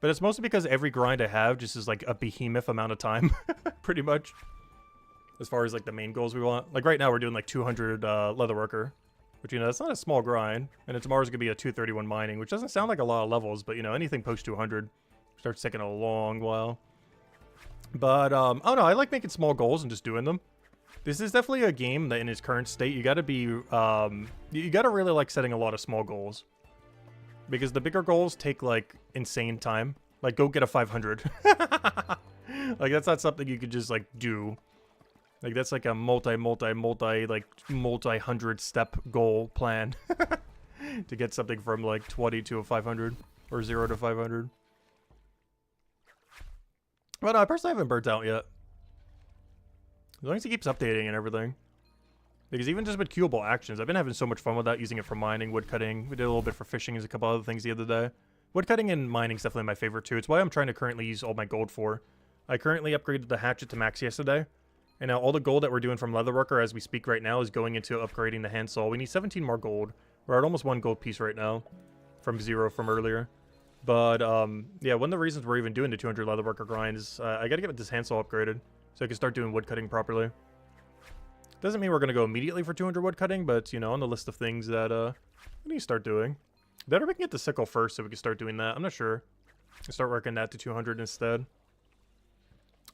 But it's mostly because every grind I have just is like a behemoth amount of time. Pretty much. As far as like the main goals we want. Like right now we're doing like 200 Leatherworker. Which, you know, that's not a small grind. And tomorrow's going to be a 231 mining, which doesn't sound like a lot of levels. But, you know, anything post 200 starts taking a long while. But, oh no, I like making small goals and just doing them. This is definitely a game that in its current state, you gotta be, you gotta really like setting a lot of small goals. Because the bigger goals take like insane time. Like go get a 500. Like that's not something you could just like do. Like that's like a multi-hundred step goal plan. To get something from like 20 to a 500 or 0 to 500. But no, I personally haven't burnt out yet. As long as he keeps updating and everything. Because even just with queuable actions, I've been having so much fun with that, using it for mining, woodcutting. We did a little bit for fishing, as a couple other things the other day. Woodcutting and mining is definitely my favorite too. It's why I'm trying to currently use all my gold for. I currently upgraded the hatchet to max yesterday. And now all the gold that we're doing from Leatherworker as we speak right now is going into upgrading the handsaw. We need 17 more gold. We're at almost 1 gold piece right now. From 0 from earlier. But, yeah, one of the reasons we're even doing the 200 Leatherworker grind is I gotta get this handsaw upgraded. So I can start doing woodcutting properly. Doesn't mean we're gonna go immediately for 200 woodcutting, but, you know, on the list of things that, we need to start doing. Better we can get the sickle first so we can start doing that. I'm not sure. I'll start working that to 200 instead.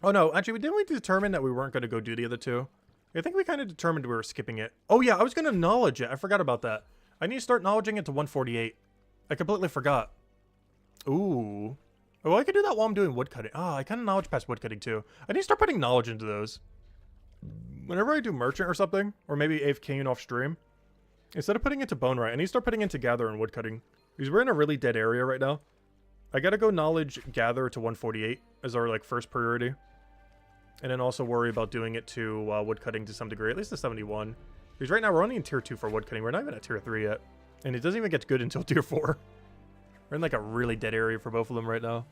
Oh, no. Actually, didn't we determine that we weren't going to go do the other two? I think we kind of determined we were skipping it. Oh, yeah. I was going to knowledge it. I forgot about that. I need to start knowledging it to 148. I completely forgot. Ooh. Oh, I could do that while I'm doing woodcutting. Ah, I kind of knowledge past woodcutting, too. I need to start putting knowledge into those. Whenever I do merchant or something, or maybe AFKing off stream, instead of putting it to bone right, I need to start putting it to gather and woodcutting. Because we're in a really dead area right now. I gotta go knowledge gather to 148 as our, like, first priority. And then also worry about doing it to woodcutting to some degree, at least to 71. Because right now we're only in tier 2 for woodcutting. We're not even at tier 3 yet. And it doesn't even get good until tier 4. We're in like a really dead area for both of them right now.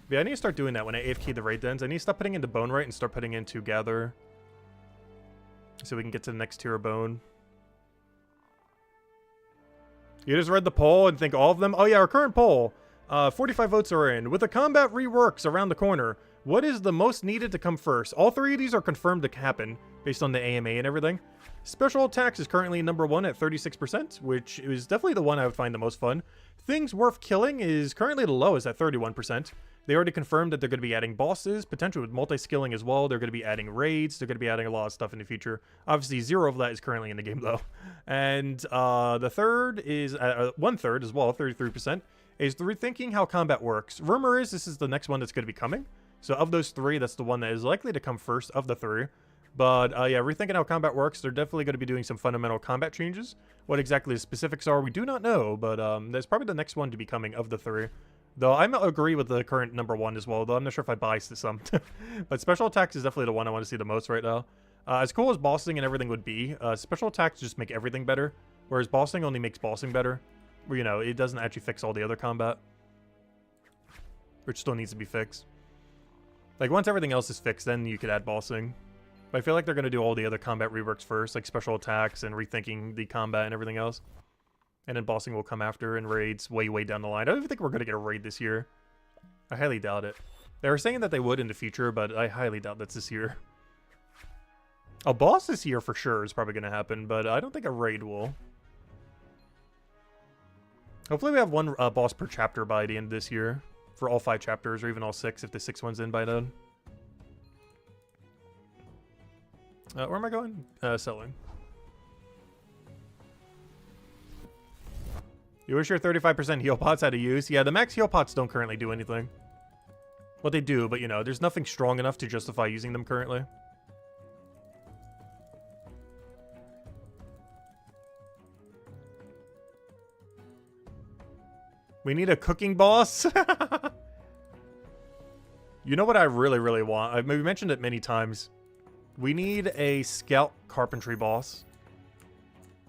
But yeah, I need to start doing that when I AFK the raid dens. I need to stop putting into bone right and start putting into gather. So we can get to the next tier of bone. You just read the poll and think all of them? Oh yeah, our current poll. 45 votes are in. With the combat reworks around the corner, what is the most needed to come first? All 3 of these are confirmed to happen, based on the AMA and everything. Special attacks is currently number 1 at 36%, which is definitely the one I would find the most fun. Things worth killing is currently the lowest at 31%. They already confirmed that they're going to be adding bosses, potentially with multi-skilling as well. They're going to be adding raids. They're going to be adding a lot of stuff in the future. Obviously, 0 of that is currently in the game, though. And the third is, 1/3 as well, 33%, is rethinking how combat works. Rumor is this is the next one that's going to be coming. So of those 3, that's the one that is likely to come first of the 3. But yeah, rethinking how combat works, they're definitely going to be doing some fundamental combat changes. What exactly the specifics are, we do not know, but that's probably the next one to be coming of the 3. Though I agree with the current number 1 as well, though I'm not sure if I biased to some. But special attacks is definitely the one I want to see the most right now. As cool as bossing and everything would be, special attacks just make everything better, whereas bossing only makes bossing better. Where, you know, it doesn't actually fix all the other combat, which still needs to be fixed. Like, once everything else is fixed, then you could add bossing. But I feel like they're going to do all the other combat reworks first, like special attacks and rethinking the combat and everything else. And then bossing will come after, and raids way, way down the line. I don't even think we're going to get a raid this year. I highly doubt it. They were saying that they would in the future, but I highly doubt that's this year. A boss this year for sure is probably going to happen, but I don't think a raid will. Hopefully we have 1 boss per chapter by the end of this year. For all 5 chapters, or even all 6 if the 6th one's in by then. Where am I going? Selling. You wish your 35% heal pots had a use? Yeah, the max heal pots don't currently do anything. Well, they do, but you know, there's nothing strong enough to justify using them currently. We need a cooking boss? You know what I really, really want? I've maybe mentioned it many times. We need a scout carpentry boss.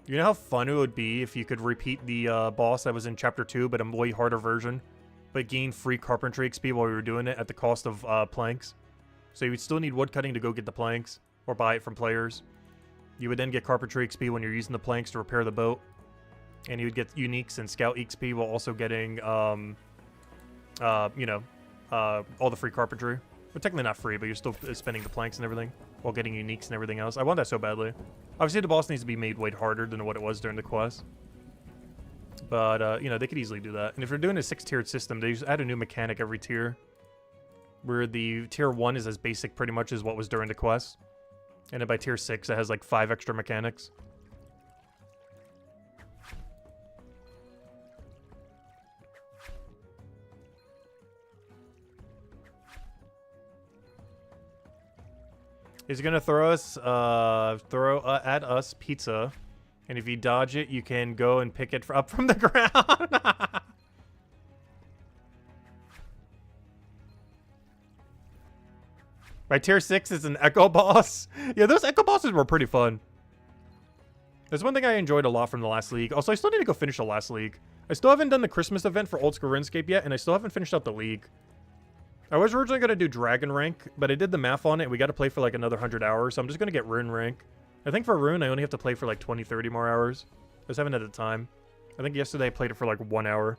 You know how fun it would be if you could repeat the boss that was in Chapter 2, but a way harder version, but gain free carpentry XP while we were doing it at the cost of planks? So you would still need woodcutting to go get the planks, or buy it from players. You would then get carpentry XP when you're using the planks to repair the boat. And you would get uniques and scout XP while also getting, you know, all the free carpentry. But technically not free, but you're still spending the planks and everything while getting uniques and everything else. I want that so badly. Obviously, the boss needs to be made way harder than what it was during the quest. But, you know, they could easily do that. And if you're doing a 6-tiered system, they just add a new mechanic every tier. Where the tier 1 is as basic pretty much as what was during the quest. And then by tier 6, it has like 5 extra mechanics. He's gonna throw at us pizza, and if you dodge it, you can go and pick it up from the ground. By tier 6 is an Echo Boss. Yeah, those Echo Bosses were pretty fun. There's one thing I enjoyed a lot from the last league. Also, I still need to go finish the last league. I still haven't done the Christmas event for Old School RuneScape yet, and I still haven't finished out the league. I was originally going to do Dragon Rank, but I did the math on it. We got to play for like another 100 hours, so I'm just going to get Rune Rank. I think for Rune, I only have to play for like 20, 30 more hours. I just haven't had the time. I think yesterday I played it for like 1 hour.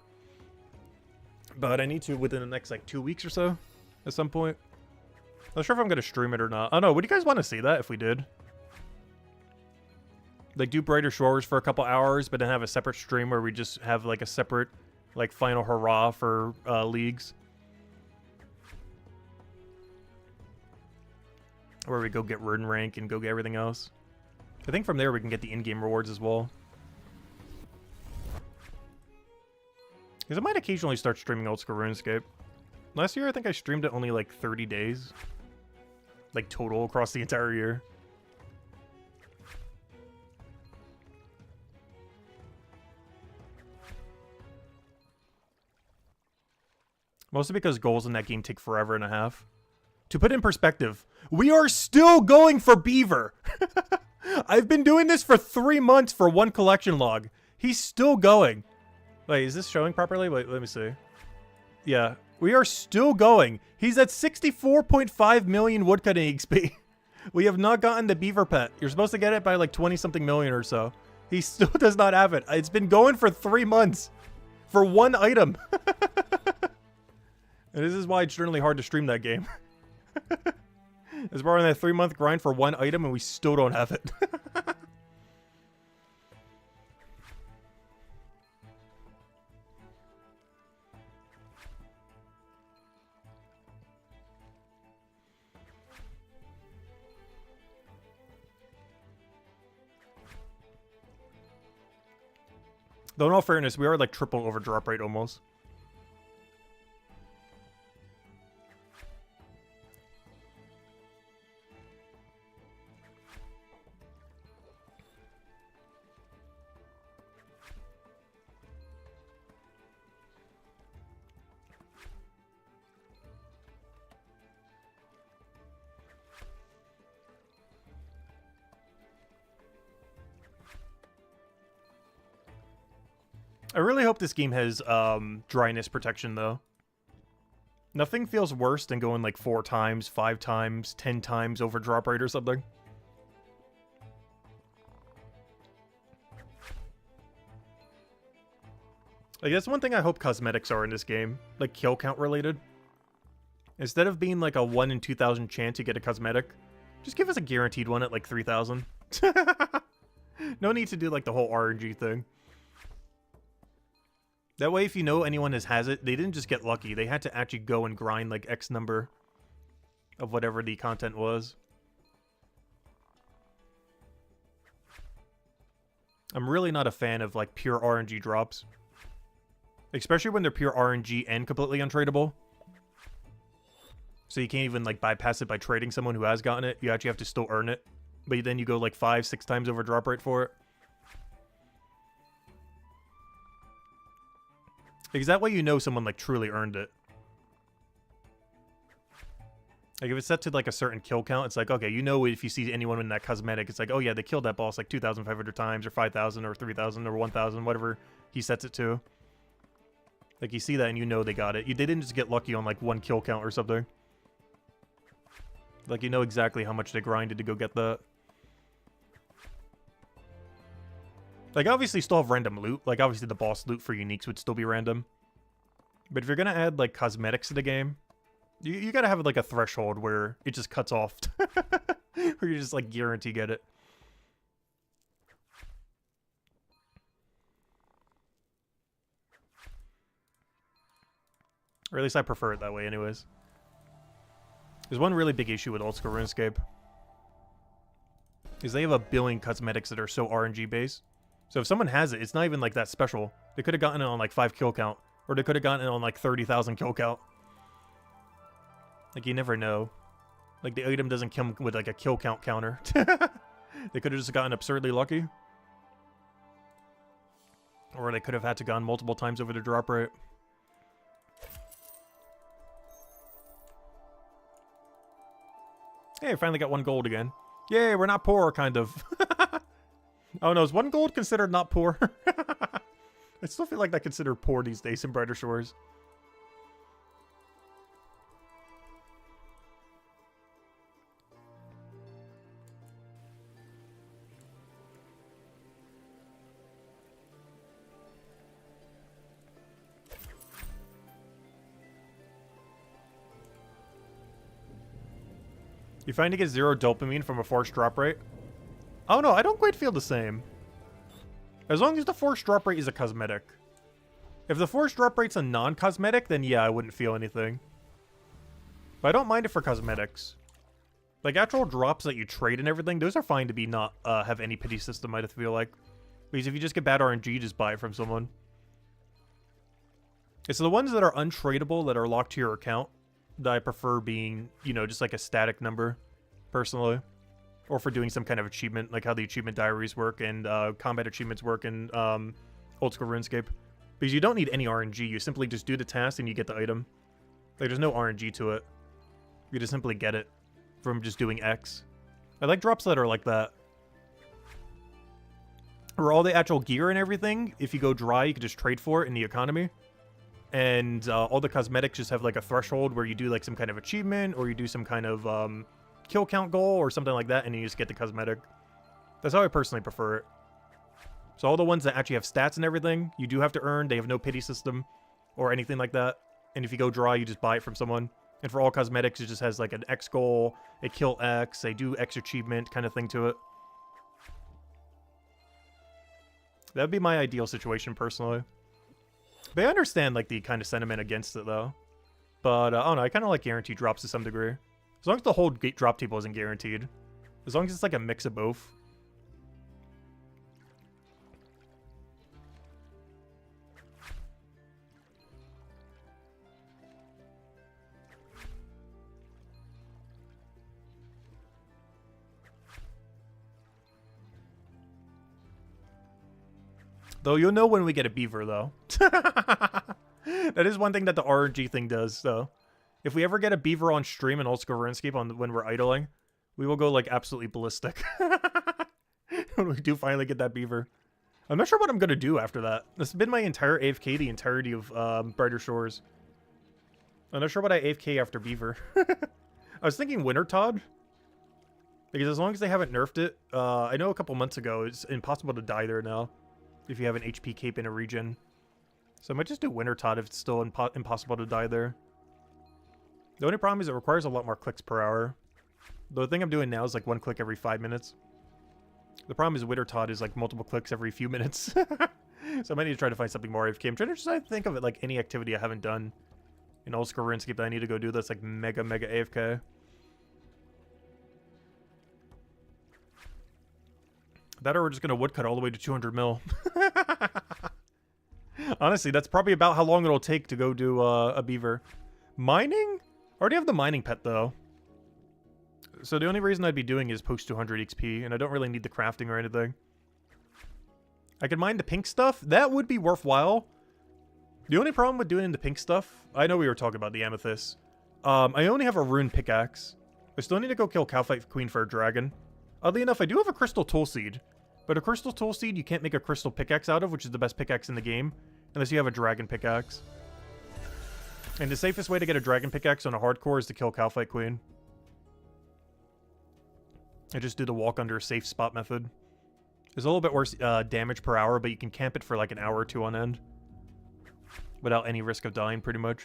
But I need to within the next like 2 weeks or so, at some point. Not sure if I'm going to stream it or not. I don't know. Would you guys want to see that if we did? Like do Brighter Shores for a couple hours, but then have a separate stream where we just have like a separate like final hurrah for leagues. Where we go get Rune Rank and go get everything else. I think from there we can get the in-game rewards as well. Because I might occasionally start streaming Old School RuneScape. Last year I think I streamed it only like 30 days. Like total across the entire year. Mostly because goals in that game take forever and a half. To put in perspective, we are still going for Beaver. I've been doing this for 3 months for one collection log. He's still going. Wait, is this showing properly? Wait, let me see. Yeah, we are still going. He's at 64.5 million woodcutting XP. We have not gotten the Beaver pet. You're supposed to get it by like 20-something million or so. He still does not have it. It's been going for 3 months for one item. And this is why it's generally hard to stream that game. It's we're on that 3-month grind for one item and we still don't have it. Though in all fairness, we are like triple over drop rate almost. I really hope this game has dryness protection, though. Nothing feels worse than going like 4 times, 5 times, 10 times over drop rate or something. Like, that's one thing I hope cosmetics are in this game. Like, kill count related. Instead of being like a 1 in 2,000 chance you get a cosmetic, just give us a guaranteed one at like 3,000. No need to do like the whole RNG thing. That way, if you know anyone has it, they didn't just get lucky. They had to actually go and grind like X number of whatever the content was. I'm really not a fan of like pure RNG drops. Especially when they're pure RNG and completely untradeable. So you can't even like bypass it by trading someone who has gotten it. You actually have to still earn it. But then you go like 5, 6 times over drop rate for it. Because that way you know someone like truly earned it. Like if it's set to like a certain kill count, it's like, okay, you know if you see anyone in that cosmetic, it's like, oh yeah, they killed that boss like 2,500 times or 5,000 or 3,000 or 1,000, whatever he sets it to. Like you see that and you know they got it. They didn't just get lucky on like 1 kill count or something. Like you know exactly how much they grinded to go get that. Like, obviously, still have random loot. Like, obviously, the boss loot for uniques would still be random. But if you're gonna add, like, cosmetics to the game, you gotta have, like, a threshold where it just cuts off. Where you just, like, guarantee get it. Or at least I prefer it that way, anyways. There's one really big issue with Old School RuneScape. is they have a billion cosmetics that are so RNG based. So if someone has it, it's not even like that special. They could have gotten it on like 5 kill count, or they could have gotten it on like 30,000 kill count. Like, you never know. Like, the item doesn't come with like a kill count counter. They could have just gotten absurdly lucky. Or they could have had to gone multiple times over the drop rate. Hey, I finally got 1 gold again. Yay, we're not poor, kind of. Oh no, is 1 gold considered not poor? I still feel like that's considered poor these days in Brighter Shores. You find to get 0 dopamine from a forced drop rate? Oh no, I don't quite feel the same. As long as the forced drop rate is a cosmetic. If the forced drop rate's a non-cosmetic, then yeah, I wouldn't feel anything. But I don't mind it for cosmetics. Like, actual drops that you trade and everything, those are fine to be not have any pity system, I feel like. Because if you just get bad RNG, just buy it from someone. It's the ones that are untradeable, that are locked to your account, that I prefer being, you know, just like a static number, personally. Or for doing some kind of achievement, like how the achievement diaries work and combat achievements work in old school RuneScape. Because you don't need any RNG, you simply just do the task and you get the item. Like, there's no RNG to it. You just simply get it from just doing X. I like drops that are like that. Or all the actual gear and everything, if you go dry, you can just trade for it in the economy. And all the cosmetics just have like a threshold where you do like some kind of achievement, or you do some kind of kill count goal or something like that, and you just get the cosmetic. That's how I personally prefer it. So all the ones that actually have stats and everything, you do have to earn. They have no pity system or anything like that. And if you go dry, you just buy it from someone. And for all cosmetics, it just has like an X goal, a kill X, a do X achievement kind of thing to it. That would be my ideal situation, personally. But I understand, like, the kind of sentiment against it, though. But, I don't know, I kind of like guaranteed drops to some degree. As long as the whole drop table isn't guaranteed. As long as it's, like, a mix of both. Though you'll know when we get a beaver, though. That is one thing that the RNG thing does, so. If we ever get a beaver on stream in Old School RuneScape when we're idling, we will go, like, absolutely ballistic. When we do finally get that beaver. I'm not sure what I'm going to do after that. This has been my entire AFK the entirety of Brighter Shores. I'm not sure what I AFK after beaver. I was thinking Winter Todd. Because as long as they haven't nerfed it, I know a couple months ago, it's impossible to die there now. If you have an HP cape in a region. So I might just do Winter Todd if it's still impossible to die there. The only problem is it requires a lot more clicks per hour. The thing I'm doing now is like 1 click every 5 minutes. The problem is Winter Todd is like multiple clicks every few minutes. So I might need to try to find something more AFK. I'm trying to just think of it like any activity I haven't done in Old School RuneScape that I need to go do that's like mega AFK. That or we're just going to woodcut all the way to 200 mil. Honestly, that's probably about how long it'll take to go do a beaver. Mining? I already have the mining pet, though. So the only reason I'd be doing is post 200 XP, and I don't really need the crafting or anything. I could mine the pink stuff. That would be worthwhile. The only problem with doing the pink stuff... I know we were talking about the amethyst. I only have a rune pickaxe. I still need to go kill Cowfight Queen for a dragon. Oddly enough, I do have a crystal tool seed. But a crystal tool seed you can't make a crystal pickaxe out of, which is the best pickaxe in the game, unless you have a dragon pickaxe. And the safest way to get a dragon pickaxe on a hardcore is to kill Cowfight Queen. I just do the walk under a safe spot method. There's a little bit worse damage per hour, but you can camp it for like an hour or two on end. Without any risk of dying, pretty much.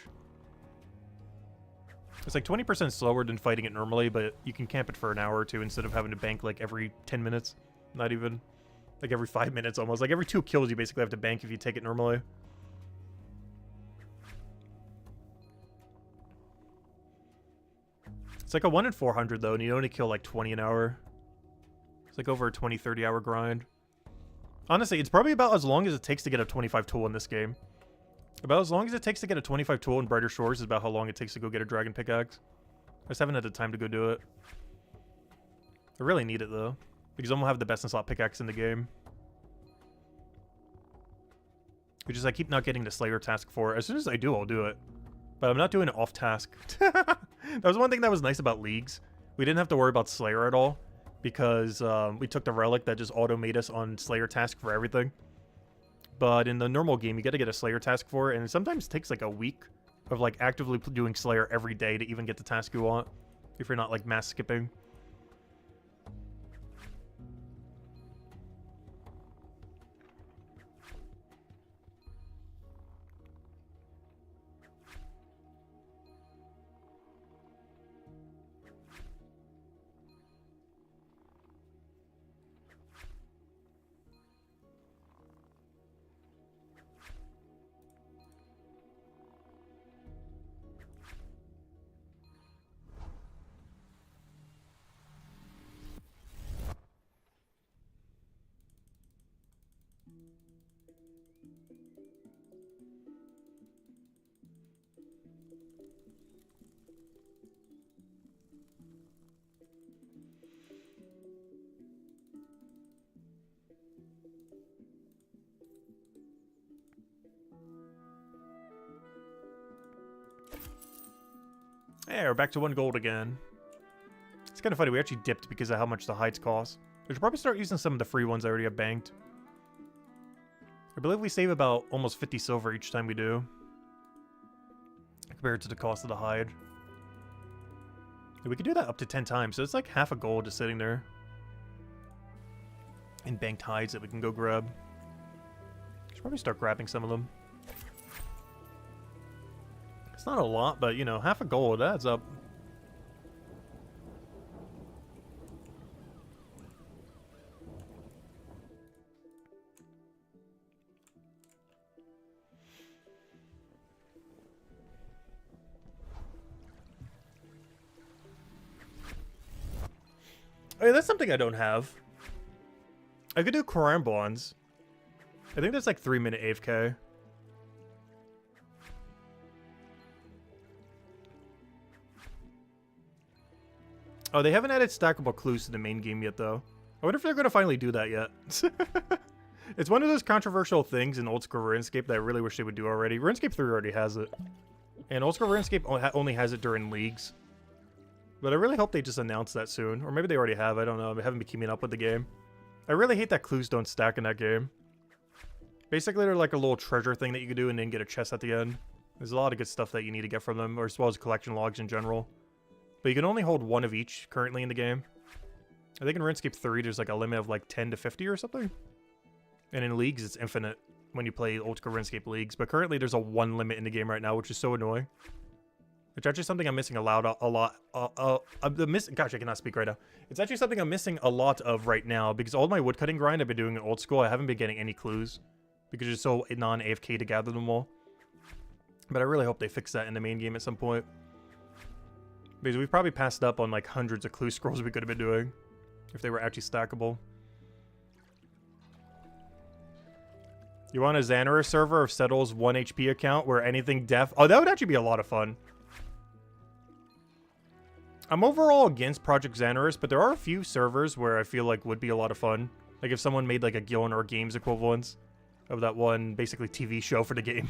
It's like 20% slower than fighting it normally, but you can camp it for an hour or two instead of having to bank like every 10 minutes. Not even. Like every 5 minutes almost. Like every 2 kills you basically have to bank if you take it normally. It's like a 1 in 400 though, and you only kill like 20 an hour. It's like over a 20, 30 hour grind. Honestly, it's probably about as long as it takes to get a 25 tool in this game. About as long as it takes to get a 25 tool in Brighter Shores is about how long it takes to go get a dragon pickaxe. I just haven't had the time to go do it. I really need it though, because I'm gonna have the best in slot pickaxe in the game. Which is I keep not getting the Slayer task for it. As soon as I do, I'll do it. But I'm not doing it off task. That was one thing that was nice about Leagues. We didn't have to worry about Slayer at all, because we took the relic that just auto-made us on Slayer task for everything. But in the normal game, you gotta get a Slayer task for it, and it sometimes takes like a week of like actively doing Slayer every day to even get the task you want, if you're not like mass skipping. Hey, we're back to 1 gold again. It's kind of funny, we actually dipped because of how much the hides cost. We should probably start using some of the free ones I already have banked. I believe we save about almost 50 silver each time we do, compared to the cost of the hide. We could do that up to 10 times, so it's like half a gold just sitting there. In banked hides that we can go grab. Should probably start grabbing some of them. It's not a lot, but, you know, half a gold, that adds up. Oh, yeah, that's something I don't have. I could do Quran bonds. I think that's like 3-minute AFK. Oh, they haven't added stackable clues to the main game yet, though. I wonder if they're going to finally do that yet. It's one of those controversial things in old school RuneScape that I really wish they would do already. RuneScape 3 already has it. And old school RuneScape only has it during Leagues. But I really hope they just announce that soon. Or maybe they already have, I don't know. I haven't been keeping up with the game. I really hate that clues don't stack in that game. Basically, they're like a little treasure thing that you can do and then get a chest at the end. There's a lot of good stuff that you need to get from them, or as well as collection logs in general. But you can only hold one of each currently in the game. I think in RuneScape 3 there's like a limit of like 10 to 50 or something. And in Leagues it's infinite when you play old school RuneScape Leagues. But currently there's a 1 limit in the game right now, which is so annoying. It's actually something I'm missing a lot. Gosh, I cannot speak right now. It's actually something I'm missing a lot of right now, because all my woodcutting grind I've been doing in old school, I haven't been getting any clues. Because it's so non-AFK to gather them all. But I really hope they fix that in the main game at some point. Because we've probably passed up on like hundreds of clue scrolls we could have been doing if they were actually stackable. You want a Xanaris server of Settle's 1 HP account where anything def... Oh, that would actually be a lot of fun. I'm overall against Project Xanaris, but there are a few servers where I feel like would be a lot of fun. Like if someone made like a Gillen or Games equivalent of that one basically TV show for the game.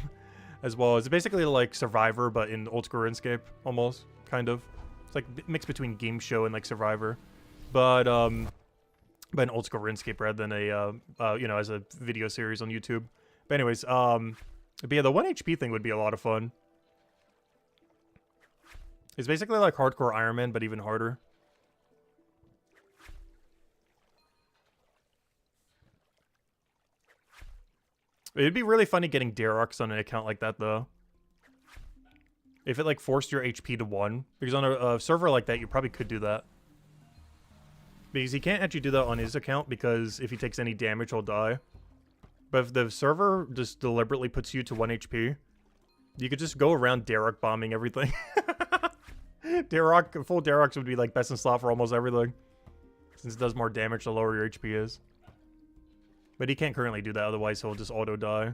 As well as basically like Survivor, but in old school RuneScape, almost, kind of. It's like a mix between game show and like Survivor. But an old school RuneScape rather than a, you know, as a video series on YouTube. But anyways, but yeah, the 1 HP thing would be a lot of fun. It's basically like hardcore Iron Man, but even harder. It'd be really funny getting Darox on an account like that, though. If it, like, forced your HP to 1. Because on a server like that, you probably could do that. Because he can't actually do that on his account, because if he takes any damage, he'll die. But if the server just deliberately puts you to 1 HP, you could just go around Darok bombing everything. Full Darox would be, like, best in slot for almost everything. since it does more damage the lower your HP is. But he can't currently do that, otherwise he'll just auto die.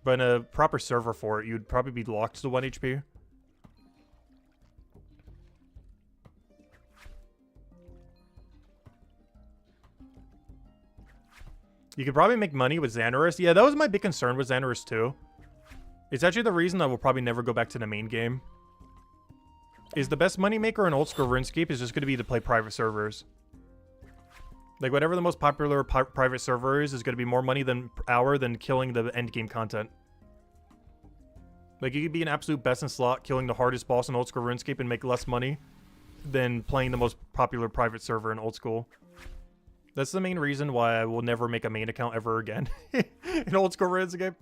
But in a proper server for it, you'd probably be locked to 1 HP. You could probably make money with Xanaris. Yeah, that was my big concern with Xanaris too. It's actually the reason I will probably never go back to the main game. Is the best moneymaker in old school RuneScape is just going to be to play private servers. Like, whatever the most popular private server is going to be more money than killing the endgame content. Like, you could be an absolute best in slot, killing the hardest boss in old school RuneScape and make less money than playing the most popular private server in old school. That's the main reason why I will never make a main account ever again in old school RuneScape.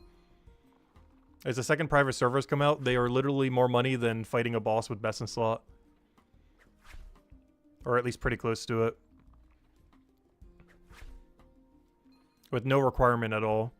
As the second private servers come out, they are literally more money than fighting a boss with best in slot. Or at least pretty close to it. With no requirement at all.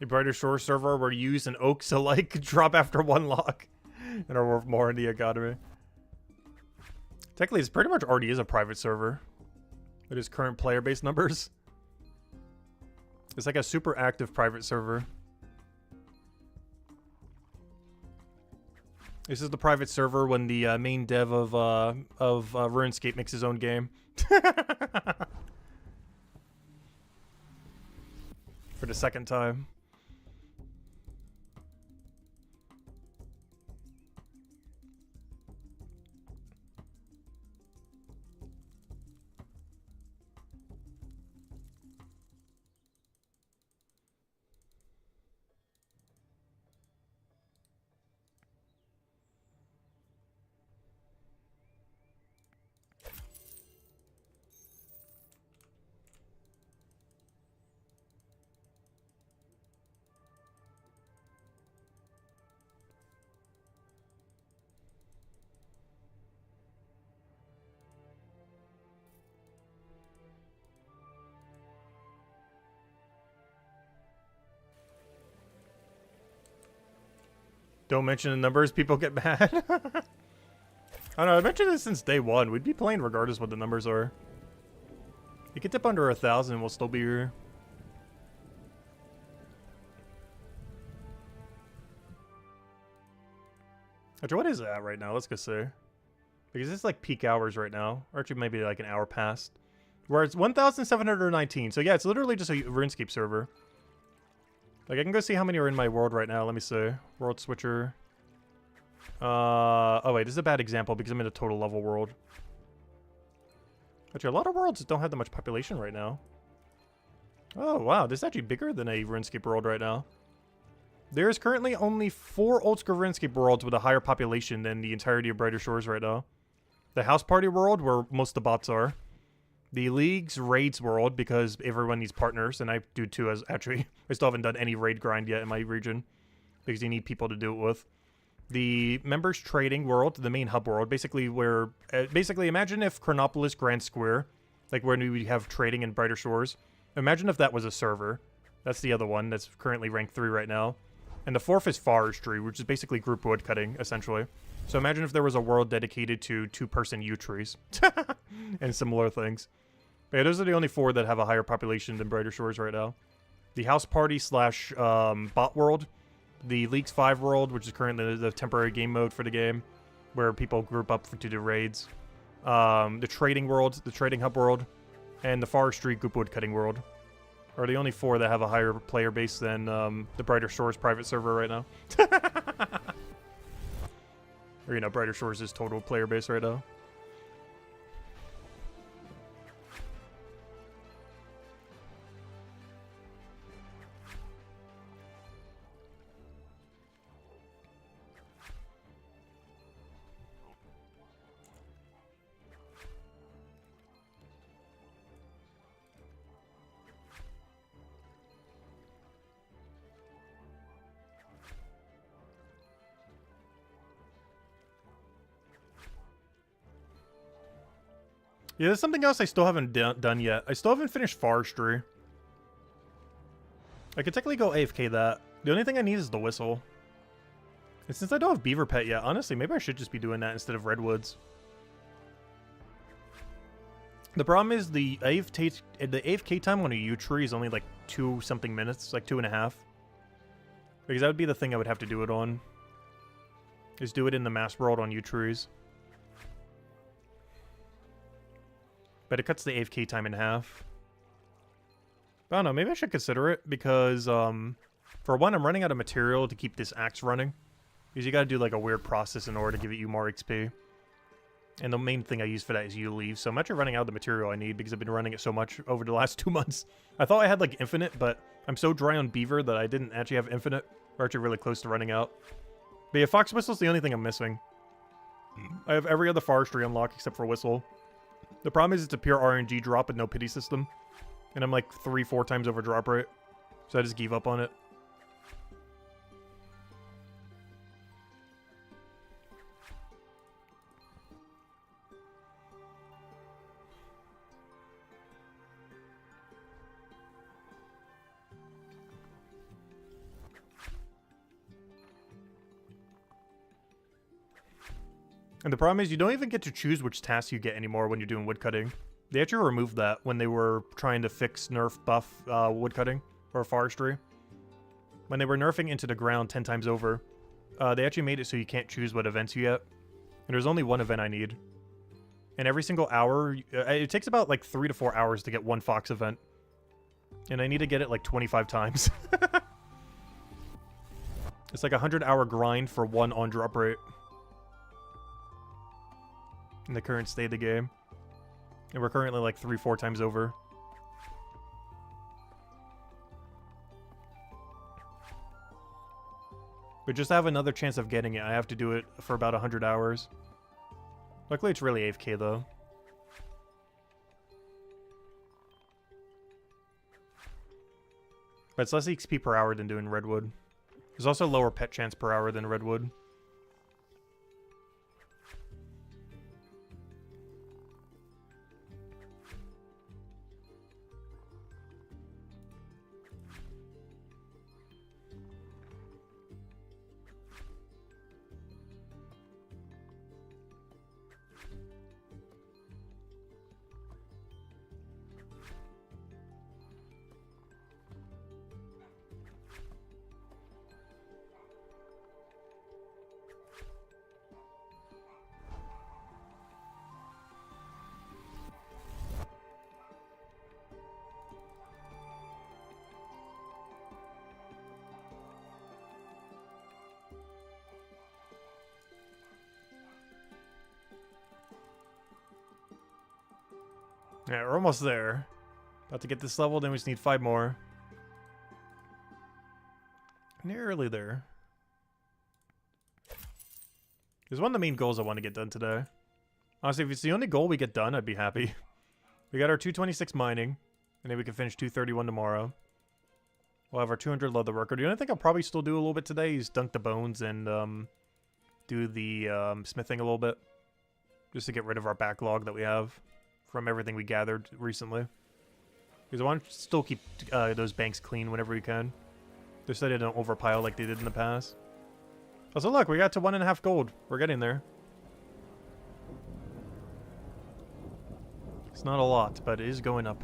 A Brighter Shore server where use and oaks alike drop after 1 lock and are worth more in the economy. Technically, it's pretty much already is a private server with its current player base numbers. It's like a super active private server. This is the private server when the main dev of RuneScape makes his own game. For the second time. Don't mention the numbers, people get mad. I don't know, I mentioned this since day 1. We'd be playing regardless what the numbers are. You can tip under 1,000 and we'll still be here. Actually, what is it at right now? Let's go see. Because it's like peak hours right now. Or actually maybe like an hour past. Where it's 1,719. So yeah, it's literally just a RuneScape server. Like, I can go see how many are in my world right now. Let me see. World switcher. Oh wait, this is a bad example because I'm in a total level world. Actually, a lot of worlds don't have that much population right now. Oh wow, this is actually bigger than a RuneScape world right now. There's currently only 4 old school RuneScape worlds with a higher population than the entirety of Brighter Shores right now. The House Party world, where most of the bots are. The League's Raids world, because everyone needs partners, and I do too, as actually, I still haven't done any raid grind yet in my region, because you need people to do it with. The Members Trading world, the main hub world, basically where, basically imagine if Chronopolis Grand Square, like when we have trading in Brighter Shores, imagine if that was a server. That's the other one that's currently ranked 3 right now. And the 4th is Forestry, which is basically group woodcutting, essentially. So imagine if there was a world dedicated to 2-person yew trees and similar things. But yeah, those are the only 4 that have a higher population than Brighter Shores right now. The House Party slash bot world, the Leagues 5 world, which is currently the temporary game mode for the game, where people group up to do raids. The trading world, the trading hub world, and the Forestry group woodcutting world are the only 4 that have a higher player base than the Brighter Shores private server right now. Or, you know, Brighter Shores' total player base right now. Yeah, there's something else I still haven't done yet. I still haven't finished forestry. I could technically go AFK that. The only thing I need is the whistle. And since I don't have beaver pet yet, honestly, maybe I should just be doing that instead of redwoods. The problem is the AFK time on a yew tree is only like 2-something minutes, like 2.5. Because that would be the thing I would have to do it on. Is do it in the mass world on yew trees. But it cuts the AFK time in half. But I don't know, maybe I should consider it because, for one, I'm running out of material to keep this axe running. Because you gotta do like a weird process in order to give you more XP. And the main thing I use for that is yew leaves. So I'm actually running out of the material I need because I've been running it so much over the last 2 months. I thought I had like infinite, but I'm so dry on beaver that I didn't actually have infinite. We're actually really close to running out. But yeah, fox whistle's the only thing I'm missing. I have every other forestry unlocked except for whistle. The problem is it's a pure RNG drop with no pity system. And I'm like 3-4 times over drop rate. So I just gave up on it. And the problem is you don't even get to choose which tasks you get anymore when you're doing woodcutting. They actually removed that when they were trying to fix nerf buff woodcutting or forestry. When they were nerfing into the ground 10 times over, they actually made it so you can't choose what events you get. And there's only one event I need. And every single hour, it takes about like 3 to 4 hours to get one fox event. And I need to get it like 25 times. It's like a 100-hour grind for one on drop rate. In the current state of the game. And we're currently like 3-4 times over. But just to have another chance of getting it, I have to do it for about 100 hours. Luckily it's really AFK though. But it's less XP per hour than doing redwood. There's also lower pet chance per hour than redwood. Yeah, we're almost there. About to get this level, then we just need 5 more. Nearly there. There's one of the main goals I want to get done today. Honestly, if it's the only goal we get done, I'd be happy. We got our 226 mining, and then we can finish 231 tomorrow. We'll have our 200 Leatherworker. The only thing I'll probably still do a little bit today is dunk the bones and do the smithing a little bit. Just to get rid of our backlog that we have from everything we gathered recently. Because I want to still keep those banks clean whenever we can. Just so they don't overpile like they did in the past. Also, look, we got to 1.5 gold. We're getting there. It's not a lot, but it is going up.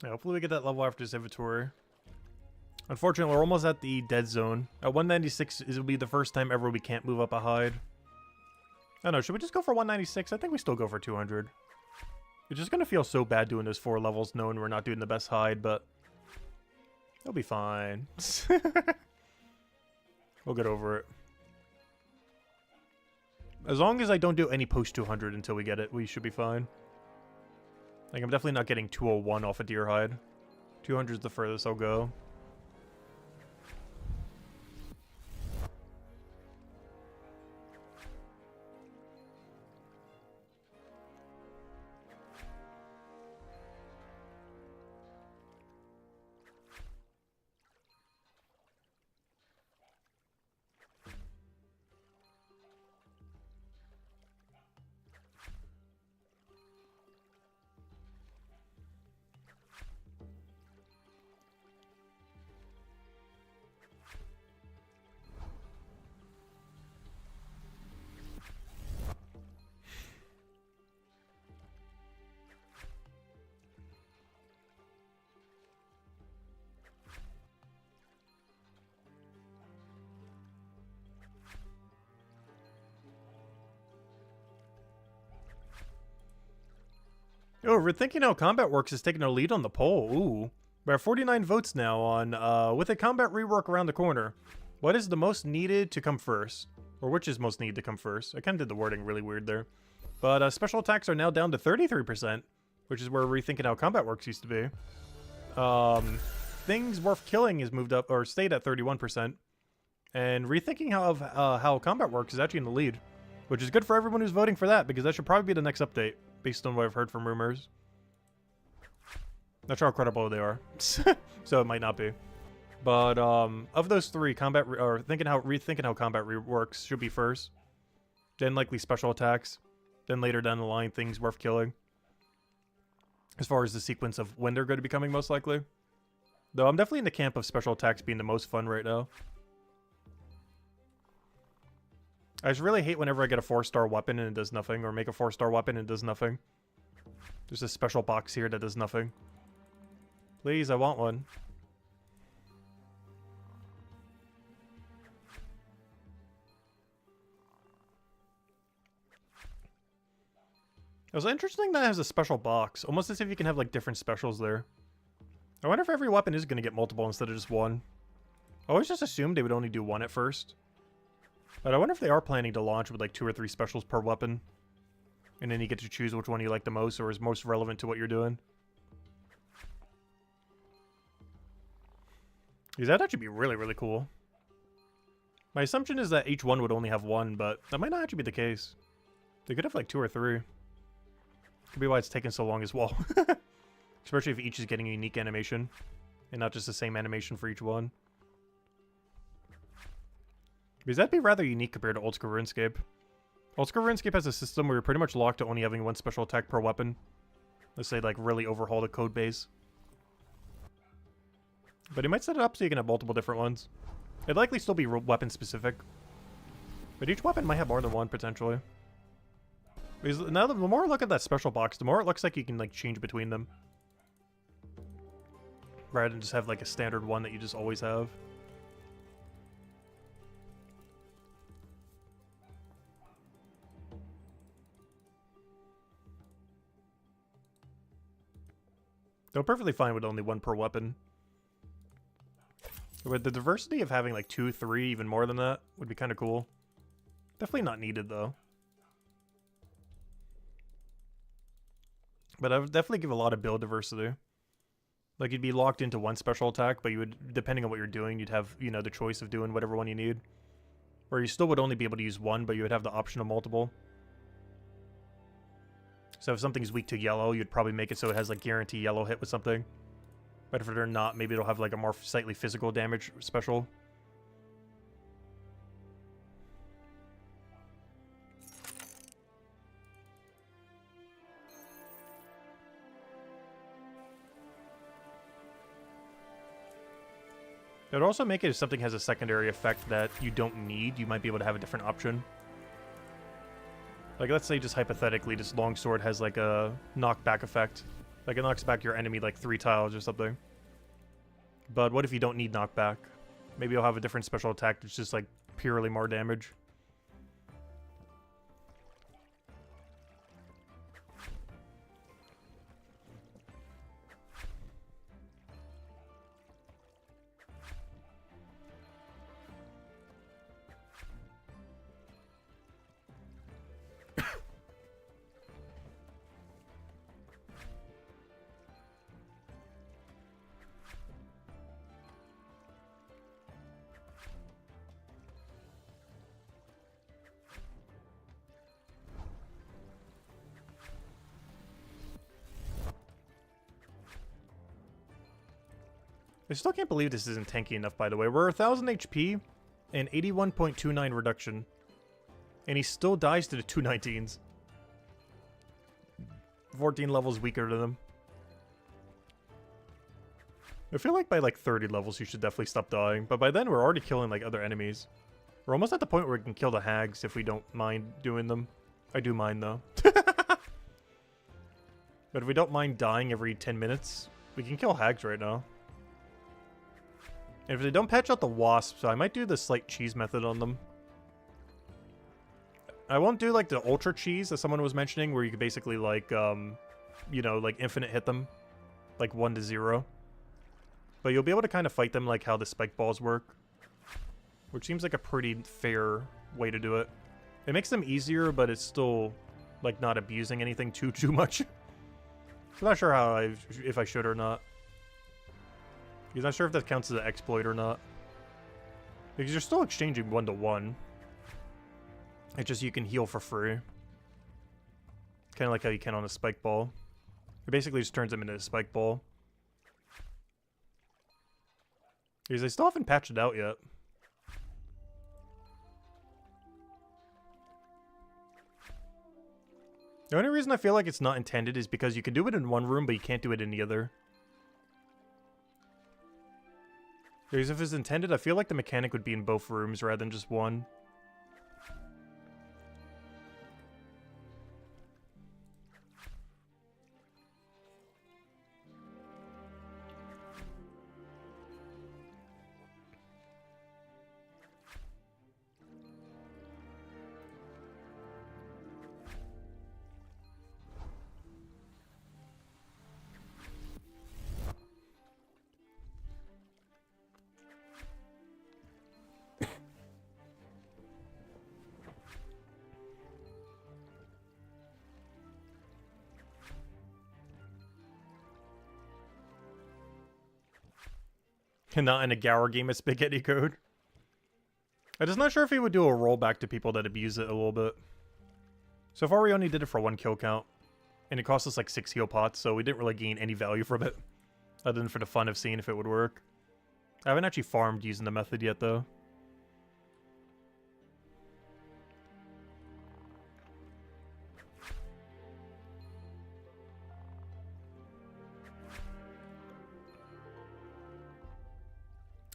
Yeah, hopefully we get that level after this inventory. Unfortunately, we're almost at the dead zone. At 196, it will be the first time ever we can't move up a hide. I don't know, should we just go for 196? I think we still go for 200. It's just gonna feel so bad doing those 4 levels knowing we're not doing the best hide, but it'll be fine. We'll get over it. As long as I don't do any post 200 until we get it, we should be fine. Like, I'm definitely not getting 201 off a deer hide. 200 is the furthest I'll go. Oh, rethinking how combat works is taking a lead on the poll. Ooh. We're at 49 votes now on, with a combat rework around the corner. What is the most needed to come first? Or which is most needed to come first? I kind of did the wording really weird there. But special attacks are now down to 33%, which is where rethinking how combat works used to be. Things worth killing has moved up, or stayed at 31%. And rethinking how combat works is actually in the lead. Which is good for everyone who's voting for that, because that should probably be the next update, based on what I've heard from rumors. Not sure how credible they are, so it might not be. But of those 3, rethinking how combat works should be first. Then likely special attacks. Then later down the line, things worth killing. As far as the sequence of when they're going to be coming, most likely. Though I'm definitely in the camp of special attacks being the most fun right now. I just really hate whenever I get a 4-star weapon and it does nothing, or make a 4-star weapon and it does nothing. There's a special box here that does nothing. Please, I want one. It was interesting that it has a special box, almost as if you can have like different specials there. I wonder if every weapon is going to get multiple instead of just one. I always just assumed they would only do one at first. But I wonder if they are planning to launch with like 2 or 3 specials per weapon. And then you get to choose which one you like the most or is most relevant to what you're doing. Because that'd actually be really, really cool. My assumption is that each one would only have 1, but that might not actually be the case. They could have like 2 or 3. Could be why it's taking so long as well. Especially if each is getting a unique animation. And not just the same animation for each one. Because that'd be rather unique compared to Old School RuneScape. Old School RuneScape has a system where you're pretty much locked to only having 1 special attack per weapon. Let's say, like, really overhaul the code base. But he might set it up so you can have multiple different ones. It'd likely still be weapon specific. But each weapon might have more than 1, potentially. Because now, the more I look at that special box, the more it looks like you can, like, change between them. Rather than just have, like, a standard one that you just always have. They're perfectly fine with only 1 per weapon. With the diversity of having like 2, 3, even more than that, would be kind of cool. Definitely not needed though. But I would definitely give a lot of build diversity. Like you'd be locked into 1 special attack, but you would, depending on what you're doing, you'd have, you know, the choice of doing whatever one you need. Or you still would only be able to use 1, but you would have the option of multiple. So if something's weak to yellow, you'd probably make it so it has like guarantee yellow hit with something. But if they're not, maybe it'll have like a more slightly physical damage special. It would also make it if something has a secondary effect that you don't need, you might be able to have a different option. Like, let's say just hypothetically, this longsword has like a knockback effect. Like, it knocks back your enemy like 3 tiles or something. But what if you don't need knockback? Maybe you'll have a different special attack that's just, like, purely more damage. I still can't believe this isn't tanky enough, by the way. We're 1000 HP and 81.29 reduction. And he still dies to the 219s. 14 levels weaker than him. I feel like by like 30 levels you should definitely stop dying. But by then we're already killing like other enemies. We're almost at the point where we can kill the hags if we don't mind doing them. I do mind though. But if we don't mind dying every 10 minutes, we can kill hags right now. And if they don't patch out the wasps, I might do the slight cheese method on them. I won't do like the ultra cheese that someone was mentioning, where you could basically like, you know, like infinite hit them. Like 1 to 0. But you'll be able to kind of fight them like how the spike balls work. Which seems like a pretty fair way to do it. It makes them easier, but it's still like not abusing anything too much. I'm not sure how if I should or not. He's not sure if that counts as an exploit or not. Because you're still exchanging 1 to 1. It's just you can heal for free. Kind of like how you can on a spike ball. It basically just turns him into a spike ball. Because they still haven't patched it out yet. The only reason I feel like it's not intended is because you can do it in one room, but you can't do it in the other. Because if it's intended, I feel like the mechanic would be in both rooms rather than just one. And not in a Gower game of spaghetti code. I'm just not sure if he would do a rollback to people that abuse it a little bit. So far we only did it for 1 kill count. And it cost us like 6 heal pots, so we didn't really gain any value from it. Other than for the fun of seeing if it would work. I haven't actually farmed using the method yet though.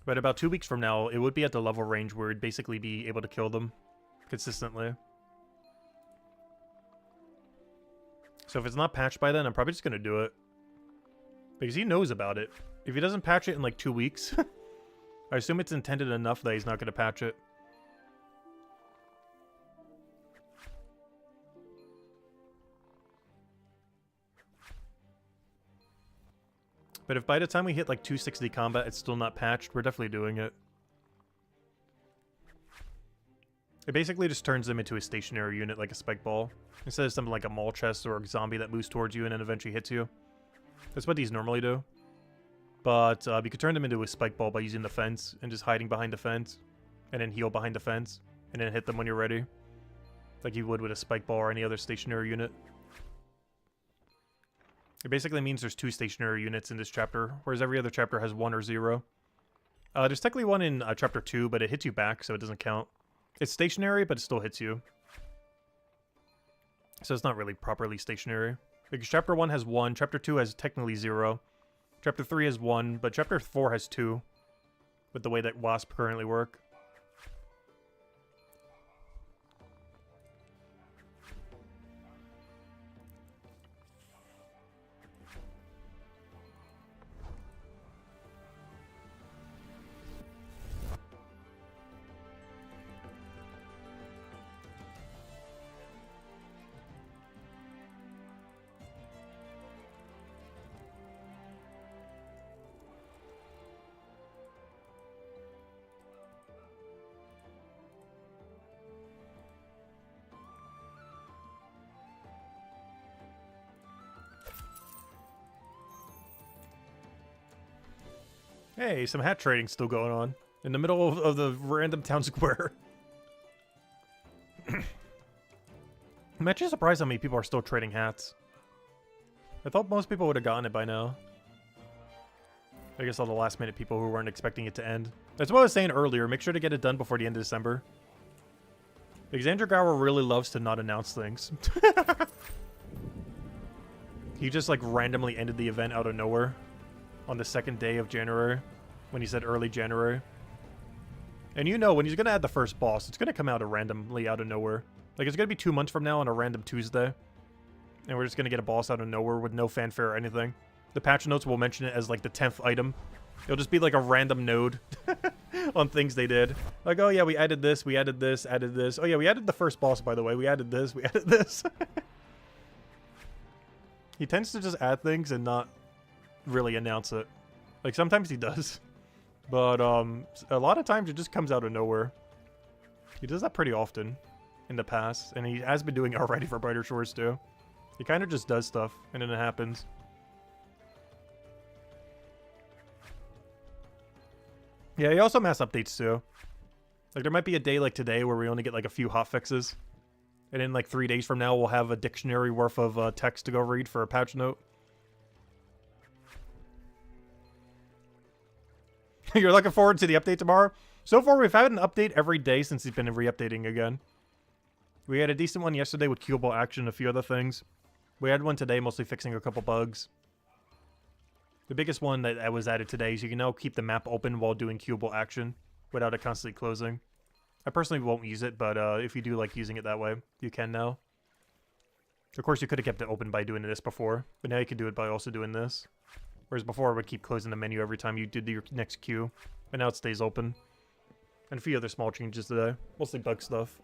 But about 2 weeks from now, it would be at the level range where we'd basically be able to kill them consistently. So if it's not patched by then, I'm probably just going to do it. Because he knows about it. If he doesn't patch it in like 2 weeks, I assume it's intended enough that he's not going to patch it. But if by the time we hit like 260 combat, it's still not patched, we're definitely doing it. It basically just turns them into a stationary unit like a spike ball. Instead of something like a maul chest or a zombie that moves towards you and then eventually hits you. That's what these normally do. But you could turn them into a spike ball by using the fence and just hiding behind the fence. And then heal behind the fence. And then hit them when you're ready. Like you would with a spike ball or any other stationary unit. It basically means there's 2 stationary units in this chapter, whereas every other chapter has 1 or 0. There's technically one in chapter 2, but it hits you back, so it doesn't count. It's stationary, but it still hits you. So it's not really properly stationary. Because chapter 1 has 1, chapter 2 has technically 0. Chapter 3 has 1, but chapter 4 has 2. With the way that WASP currently work. Hey, some hat trading still going on. In the middle of the random town square. I'm actually surprised how many people are still trading hats. I thought most people would have gotten it by now. I guess all the last minute people who weren't expecting it to end. That's what I was saying earlier. Make sure to get it done before the end of December. Because Andrew Gower really loves to not announce things. He just like randomly ended the event out of nowhere. On the second day of January. When he said early January. And you know, when he's going to add the first boss, it's going to come out randomly out of nowhere. Like, it's going to be 2 months from now on a random Tuesday. And we're just going to get a boss out of nowhere with no fanfare or anything. The patch notes will mention it as, like, the 10th item. It'll just be, like, a random node on things they did. Like, oh, yeah, we added this, added this. Oh, yeah, we added the first boss, by the way. We added this, we added this. He tends to just add things and not really announce it. Like, sometimes he does. But, a lot of times it just comes out of nowhere. He does that pretty often in the past. And he has been doing it already for Brighter Shores, too. He kind of just does stuff, and then it happens. Yeah, he also mass updates, too. Like, there might be a day like today where we only get, like, a few hotfixes. And then, like, 3 days from now, we'll have a dictionary worth of text to go read for a patch note. You're looking forward to the update tomorrow? So far, we've had an update every day since he's been re-updating again. We had a decent one yesterday with cubable action and a few other things. We had one today, mostly fixing a couple bugs. The biggest one that was added today is you can now keep the map open while doing cubable action without it constantly closing. I personally won't use it, but if you do like using it that way, you can now. Of course, you could have kept it open by doing this before, but now you can do it by also doing this. Whereas before, it would keep closing the menu every time you did your next queue. But now it stays open. And a few other small changes today. Mostly bug stuff.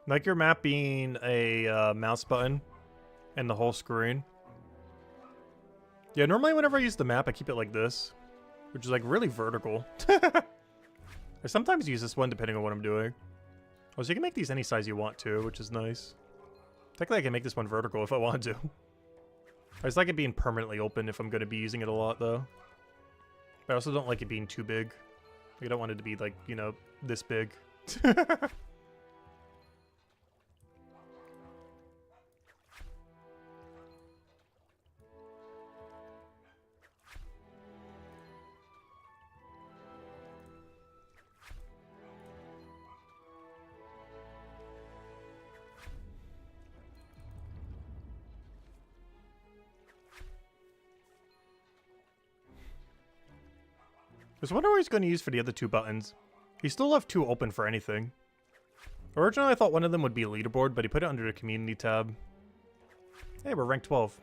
Like your map being a mouse button and the whole screen. Yeah, normally whenever I use the map, I keep it like this, which is like really vertical. I sometimes use this one depending on what I'm doing. Oh, so you can make these any size you want to, which is nice. Technically, I can make this one vertical if I want to. I just like it being permanently open if I'm going to be using it a lot, though. But I also don't like it being too big. Like, I don't want it to be, like, you know, this big. I was wondering what he's going to use for the other two buttons. He still left two open for anything. Originally, I thought one of them would be Leaderboard, but he put it under the Community tab. Hey, we're rank 12.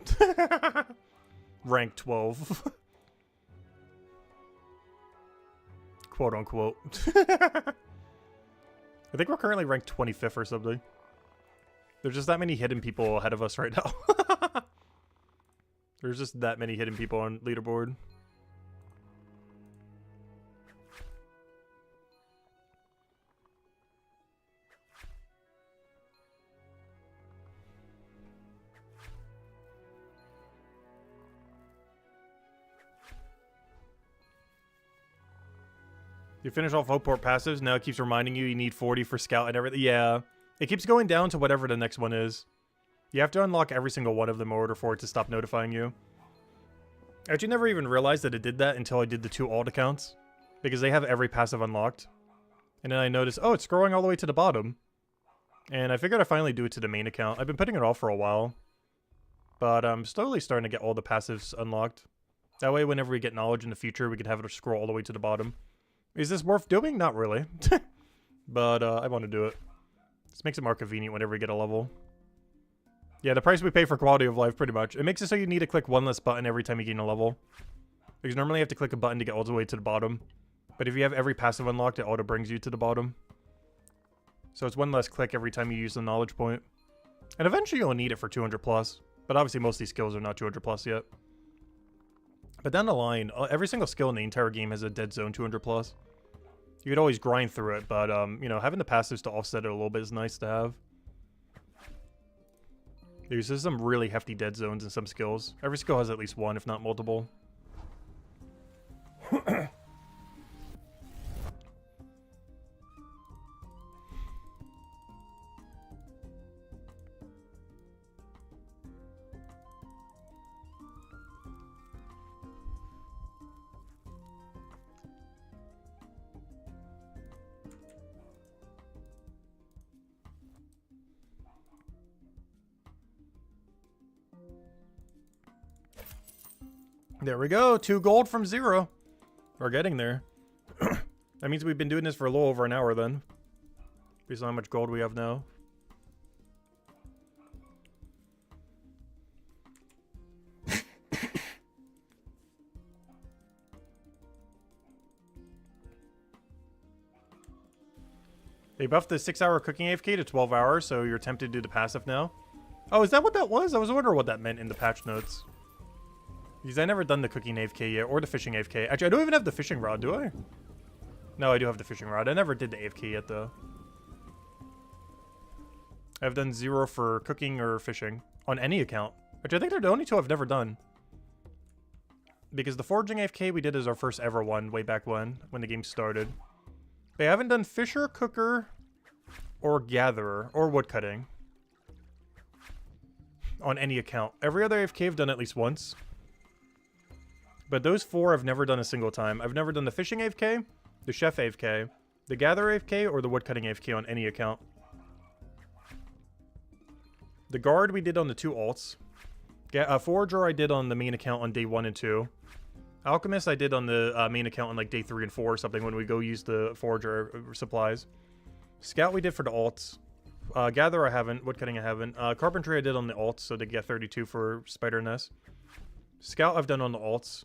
Rank 12. Quote unquote. I think we're currently ranked 25th or something. There's just that many hidden people ahead of us right now. There's just that many hidden people on Leaderboard. You finish off Hopeport passives, now it keeps reminding you need 40 for Scout and everything. Yeah, it keeps going down to whatever the next one is. You have to unlock every single one of them in order for it to stop notifying you. I actually never even realized that it did that until I did the 2 alt accounts. Because they have every passive unlocked. And then I noticed, oh, it's scrolling all the way to the bottom. And I figured I'd finally do it to the main account. I've been putting it off for a while. But I'm slowly starting to get all the passives unlocked. That way, whenever we get knowledge in the future, we can have it scroll all the way to the bottom. Is this worth doing? Not really. But I want to do it. This makes it more convenient whenever we get a level. Yeah, the price we pay for quality of life, pretty much. It makes it so you need to click one less button every time you gain a level. Because normally you have to click a button to get all the way to the bottom. But if you have every passive unlocked, it auto brings you to the bottom. So it's one less click every time you use the knowledge point. And eventually you'll need it for 200 plus. But obviously most of these skills are not 200 plus yet. But down the line, every single skill in the entire game has a dead zone 200 plus. You could always grind through it, but you know, having the passives to offset it a little bit is nice to have. There's some really hefty dead zones in some skills. Every skill has at least one, if not multiple. There we go. 2 gold from 0. We're getting there. That means we've been doing this for a little over an hour then. Based on how much gold we have now. They buffed the 6-hour cooking AFK to 12 hours, so you're tempted to do the passive now. Oh, is that what that was? I was wondering what that meant in the patch notes. Because I never done the cooking AFK yet, or the fishing AFK. Actually, I don't even have the fishing rod, do I? No, I do have the fishing rod. I never did the AFK yet, though. I've done 0 for cooking or fishing. On any account. Which I think they're the only 2 I've never done. Because the foraging AFK we did as our first ever one way back when the game started. They haven't done fisher, cooker, or gatherer, or woodcutting. On any account. Every other AFK I've done at least once. But those 4 I've never done a single time. I've never done the fishing AFK, the chef AFK, the gatherer AFK, or the woodcutting AFK on any account. The guard we did on the 2 alts. Forager I did on the main account on day 1 and 2. Alchemist I did on the main account on like day 3 and 4 or something when we go use the forager supplies. Scout we did for the alts. Gatherer I haven't. Woodcutting I haven't. Carpentry I did on the alts, so they get 32 for spider nest. Scout I've done on the alts.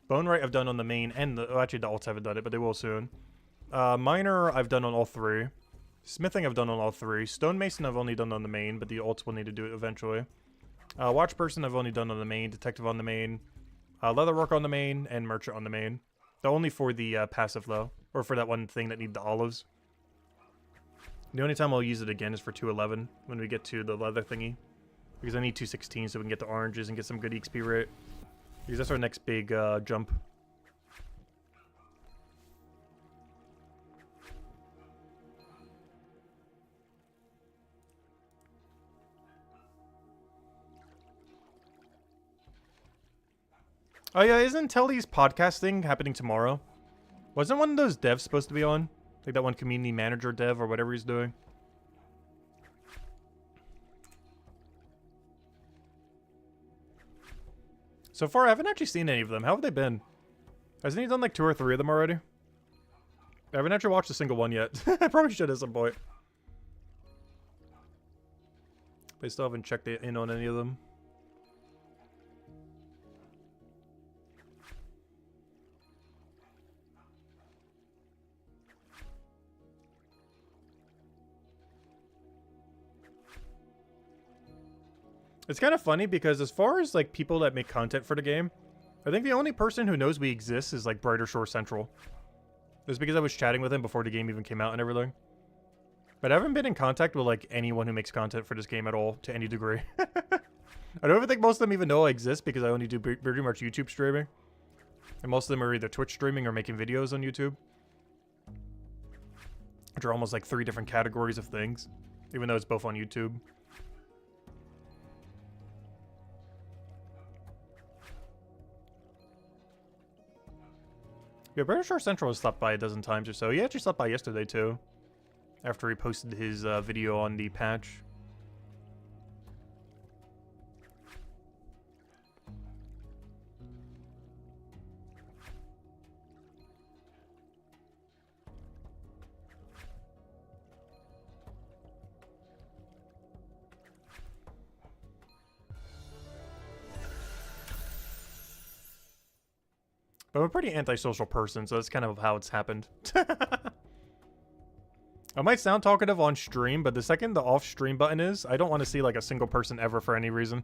Bone Right I've done on the main and actually the alts haven't done it, but they will soon. Miner I've done on all 3. Smithing I've done on all 3. Stonemason I've only done on the main, but the alts will need to do it eventually. Watch Person I've only done on the main. Detective on the main. Leatherwork on the main, and Merchant on the main. The only for the passive though, or for that one thing that need the olives. The only time I'll use it again is for 211 when we get to the leather thingy. Because I need 216 so we can get the oranges and get some good XP rate. Because that's our next big jump. Oh yeah, isn't Telly's podcasting happening tomorrow? Wasn't one of those devs supposed to be on? Like that one community manager dev or whatever he's doing? So far, I haven't actually seen any of them. How have they been? Hasn't he done like 2 or 3 of them already? I haven't actually watched a single one yet. I probably should at some point. But I still haven't checked in on any of them. It's kind of funny because as far as like people that make content for the game, I think the only person who knows we exist is like Brighter Shore Central. It's because I was chatting with him before the game even came out and everything. But I haven't been in contact with like anyone who makes content for this game at all to any degree. I don't even think most of them even know I exist because I only do pretty much YouTube streaming. And most of them are either Twitch streaming or making videos on YouTube. Which are almost like 3 different categories of things. Even though it's both on YouTube. Yeah, British Shore Central has stopped by a dozen times or so. He actually stopped by yesterday too. After he posted his video on the patch. But I'm a pretty antisocial person, so that's kind of how it's happened. I might sound talkative on stream, but the second the off stream button is, I don't want to see like a single person ever for any reason.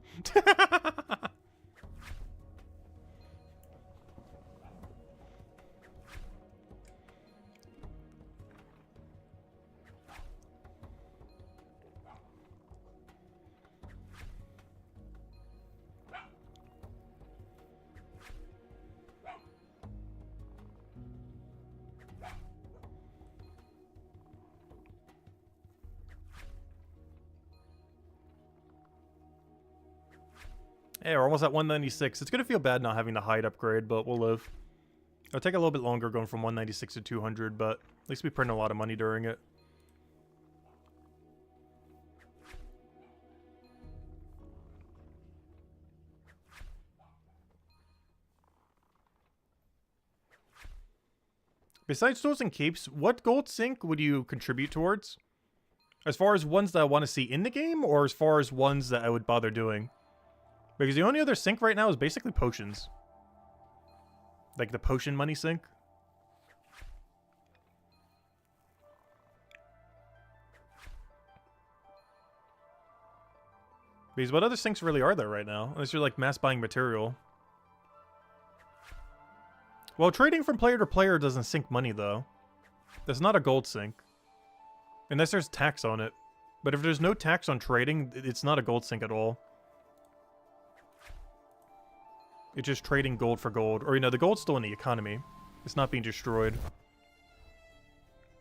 Hey, we're almost at 196. It's going to feel bad not having the hide upgrade, but we'll live. It'll take a little bit longer going from 196 to 200, but at least we print a lot of money during it. Besides tools and keeps, what gold sync would you contribute towards? As far as ones that I want to see in the game, or as far as ones that I would bother doing? Because the only other sync right now is basically potions. Like the potion money sync. Because what other syncs really are there right now? Unless you're like mass buying material. Well, trading from player to player doesn't sync money though. That's not a gold sync. Unless there's tax on it. But if there's no tax on trading, it's not a gold sync at all. It's just trading gold for gold. Or, you know, the gold's still in the economy. It's not being destroyed.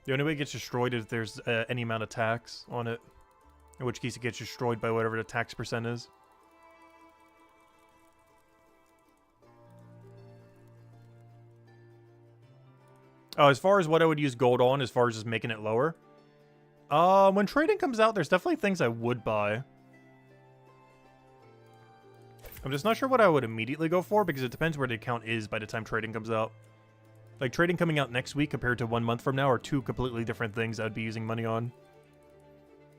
The only way it gets destroyed is if there's any amount of tax on it. In which case it gets destroyed by whatever the tax percent is. Oh, as far as what I would use gold on, as far as just making it lower. When trading comes out, there's definitely things I would buy. I'm just not sure what I would immediately go for, because it depends where the account is by the time trading comes out. Like, trading coming out next week compared to 1 month from now are two completely different things I'd be using money on.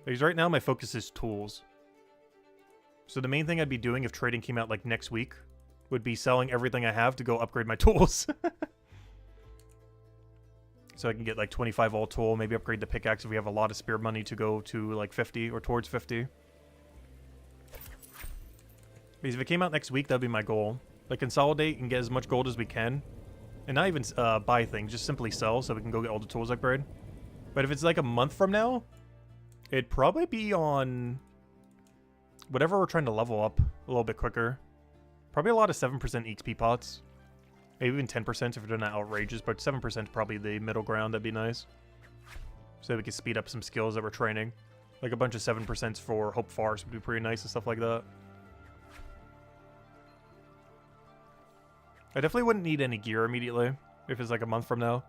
Because right now, my focus is tools. So the main thing I'd be doing if trading came out, like, next week would be selling everything I have to go upgrade my tools. So I can get, like, 25 all tool, maybe upgrade the pickaxe if we have a lot of spare money to go to, like, 50 or towards 50. Because if it came out next week, that'd be my goal. Like, consolidate and get as much gold as we can. And not even buy things, just simply sell so we can go get all the tools upgrade. But if it's like a month from now, it'd probably be on whatever we're trying to level up a little bit quicker. Probably a lot of 7% XP pots. Maybe even 10% if they're not outrageous, but 7% probably the middle ground, that'd be nice. So that we can speed up some skills that we're training. Like a bunch of 7% for Hope Forest would be pretty nice and stuff like that. I definitely wouldn't need any gear immediately, if it's like a month from now.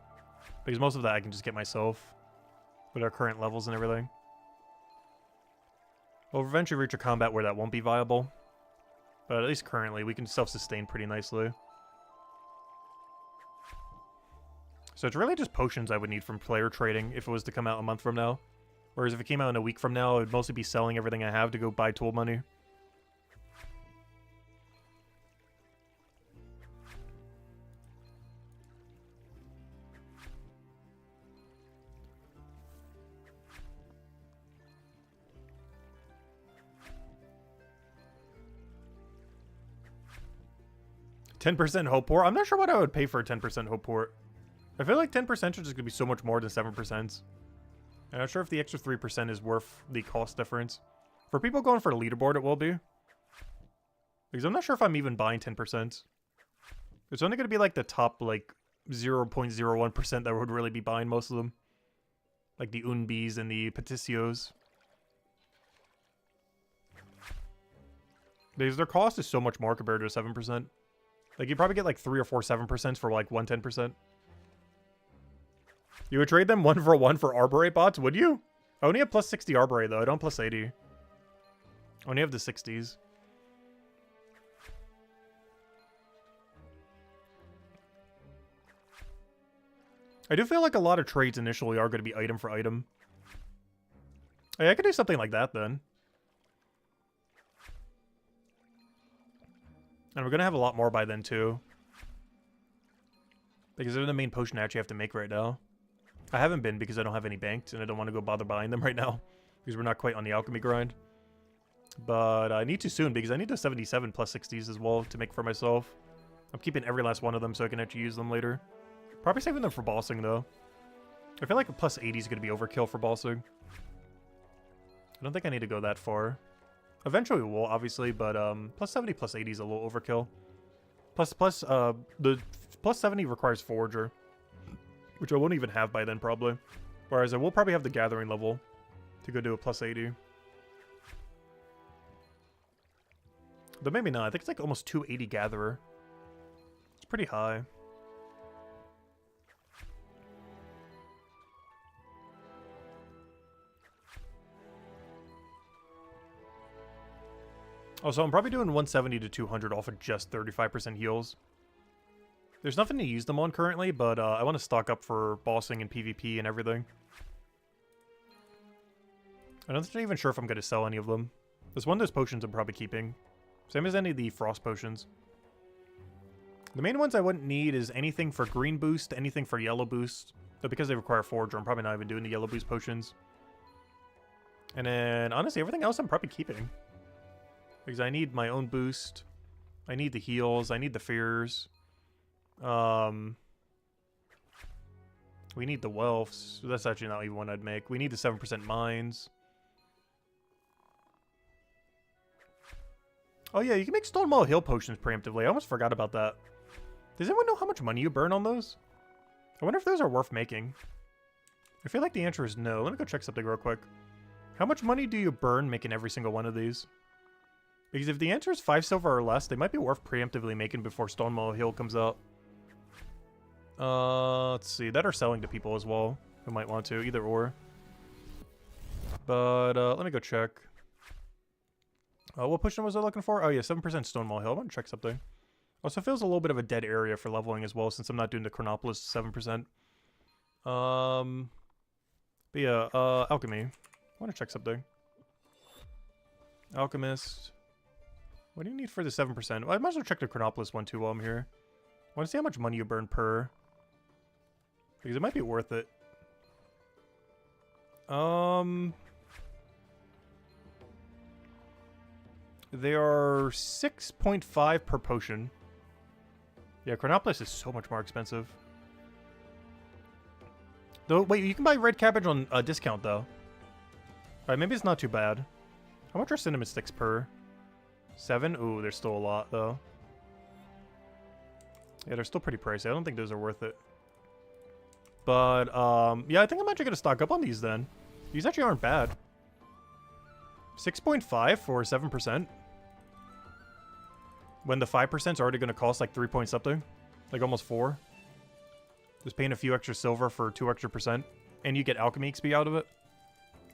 Because most of that I can just get myself, with our current levels and everything. We'll eventually reach a combat where that won't be viable. But at least currently, we can self-sustain pretty nicely. So it's really just potions I would need from player trading if it was to come out a month from now. Whereas if it came out in a week from now, I would mostly be selling everything I have to go buy tool money. 10% hope port? I'm not sure what I would pay for a 10% hope port. I feel like 10% is just going to be so much more than 7%. I'm not sure if the extra 3% is worth the cost difference. For people going for the leaderboard, it will be. Because I'm not sure if I'm even buying 10%. It's only going to be like the top, like, 0.01% that would really be buying most of them. Like the Unbis and the Peticios. Because their cost is so much more compared to 7%. Like, you probably get like 3 or 4 7% for like 1 10%. You would trade them 1 for Arborate bots, would you? I only have plus 60 Arborate though, I don't have plus 80. I only have the 60s. I do feel like a lot of trades initially are going to be item for item. Hey, I could do something like that then. And we're going to have a lot more by then too. Because they're the main potion I actually have to make right now. I haven't been because I don't have any banked, and I don't want to go bother buying them right now. Because we're not quite on the alchemy grind. But I need to soon, because I need the 77 plus 60s as well to make for myself. I'm keeping every last one of them so I can actually use them later. Probably saving them for bossing, though. I feel like a plus 80 is going to be overkill for bossing. I don't think I need to go that far. Eventually we will, obviously, but plus 70, plus 80 is a little overkill. The plus 70 requires Forager, which I won't even have by then, probably. Whereas I will probably have the Gathering level to go do a plus 80. But maybe not. I think it's like almost 280 Gatherer. It's pretty high. Also, I'm probably doing 170 to 200 off of just 35% heals. There's nothing to use them on currently, but I want to stock up for bossing and PvP and everything. I'm not even sure if I'm going to sell any of them. There's one of those potions I'm probably keeping. Same as any of the frost potions. The main ones I wouldn't need is anything for green boost, anything for yellow boost. But because they require Forager, I'm probably not even doing the yellow boost potions. And then, honestly, everything else I'm probably keeping. Because I need my own boost. I need the heals. I need the fears. We need the wealths. So that's actually not even one I'd make. We need the 7% mines. Oh yeah, you can make Stonewall Hill potions preemptively. I almost forgot about that. Does anyone know how much money you burn on those? I wonder if those are worth making. I feel like the answer is no. Let me go check something real quick. How much money do you burn making every single one of these? Because if the answer is 5 silver or less, they might be worth preemptively making before Stonewall Hill comes out. Let's see. That or selling to people as well who might want to. Either or. But let me go check. What potion was I looking for? Oh yeah, 7% Stonewall Hill. I want to check something. Also feels a little bit of a dead area for leveling as well since I'm not doing the Chronopolis 7%. But yeah, Alchemy. I want to check something. Alchemist. What do you need for the 7%? Well, I might as well check the Chronopolis one too while I'm here. I want to see how much money you burn per. Because it might be worth it. They are 6.5 per potion. Yeah, Chronopolis is so much more expensive. Though, wait, you can buy red cabbage on a discount, though. Alright, maybe it's not too bad. How much are cinnamon sticks per? 7? Ooh, there's still a lot, though. Yeah, they're still pretty pricey. I don't think those are worth it. But, yeah, I think I'm actually going to stock up on these, then. These actually aren't bad. 6.5 for 7%. When the 5% is already going to cost like 3 point something. Like almost 4. Just paying a few extra silver for 2 extra %. And you get alchemy XP out of it.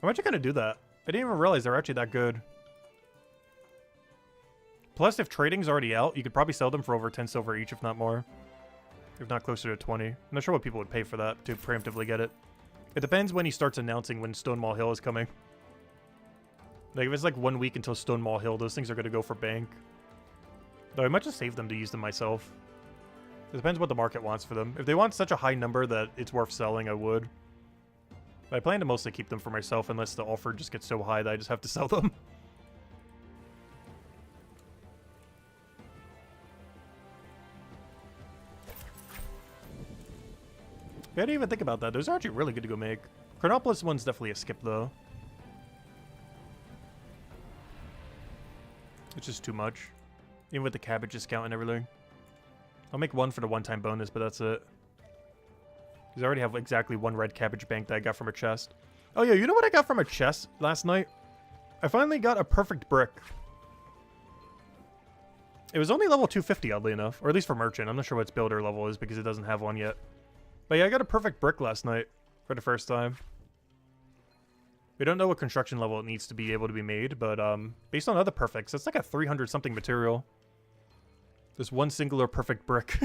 I'm actually going to do that. I didn't even realize they're actually that good. Plus, if trading's already out, you could probably sell them for over 10 silver each, if not more. If not closer to 20. I'm not sure what people would pay for that to preemptively get it. It depends when he starts announcing when Stonewall Hill is coming. Like, if it's like 1 week until Stonewall Hill, those things are going to go for bank. Though I might just save them to use them myself. It depends what the market wants for them. If they want such a high number that it's worth selling, I would. But I plan to mostly keep them for myself unless the offer just gets so high that I just have to sell them. I didn't even think about that. Those are actually really good to go make. Chronopolis one's definitely a skip, though. It's just too much. Even with the cabbage discount and everything. I'll make one for the one-time bonus, but that's it. Because I already have exactly 1 red cabbage bank that I got from a chest. Oh yeah, you know what I got from a chest last night? I finally got a perfect brick. It was only level 250, oddly enough. Or at least for merchant. I'm not sure what its builder level is because it doesn't have one yet. But yeah, I got a perfect brick last night for the first time. We don't know what construction level it needs to be able to be made, but based on other perfects, it's like a 300-something material. This one singular perfect brick.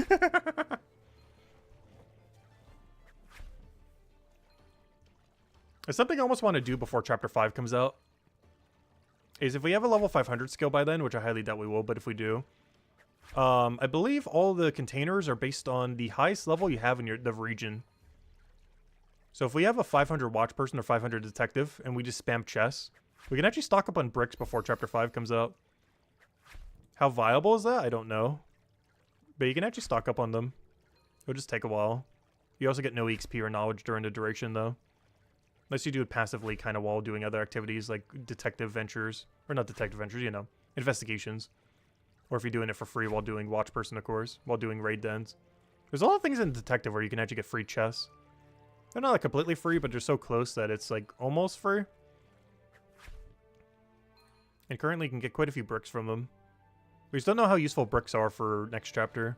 It's something I almost want to do before Chapter 5 comes out. Is if we have a level 500 skill by then, which I highly doubt we will, but if we do, I believe all the containers are based on the highest level you have in the region. So if we have a 500 watch person or 500 detective and we just spam chests, we can actually stock up on bricks before Chapter 5 comes out. How viable is that? I don't know. But you can actually stock up on them. It'll just take a while. You also get no EXP or knowledge during the duration, though. Unless you do it passively, kind of while doing other activities like detective ventures. Or not detective ventures, you know, investigations. Or if you're doing it for free while doing watch person, of course. While doing raid dens. There's a lot of things in detective where you can actually get free chests. They're not like completely free, but they're so close that it's like almost free. And currently you can get quite a few bricks from them. We just don't know how useful bricks are for next chapter.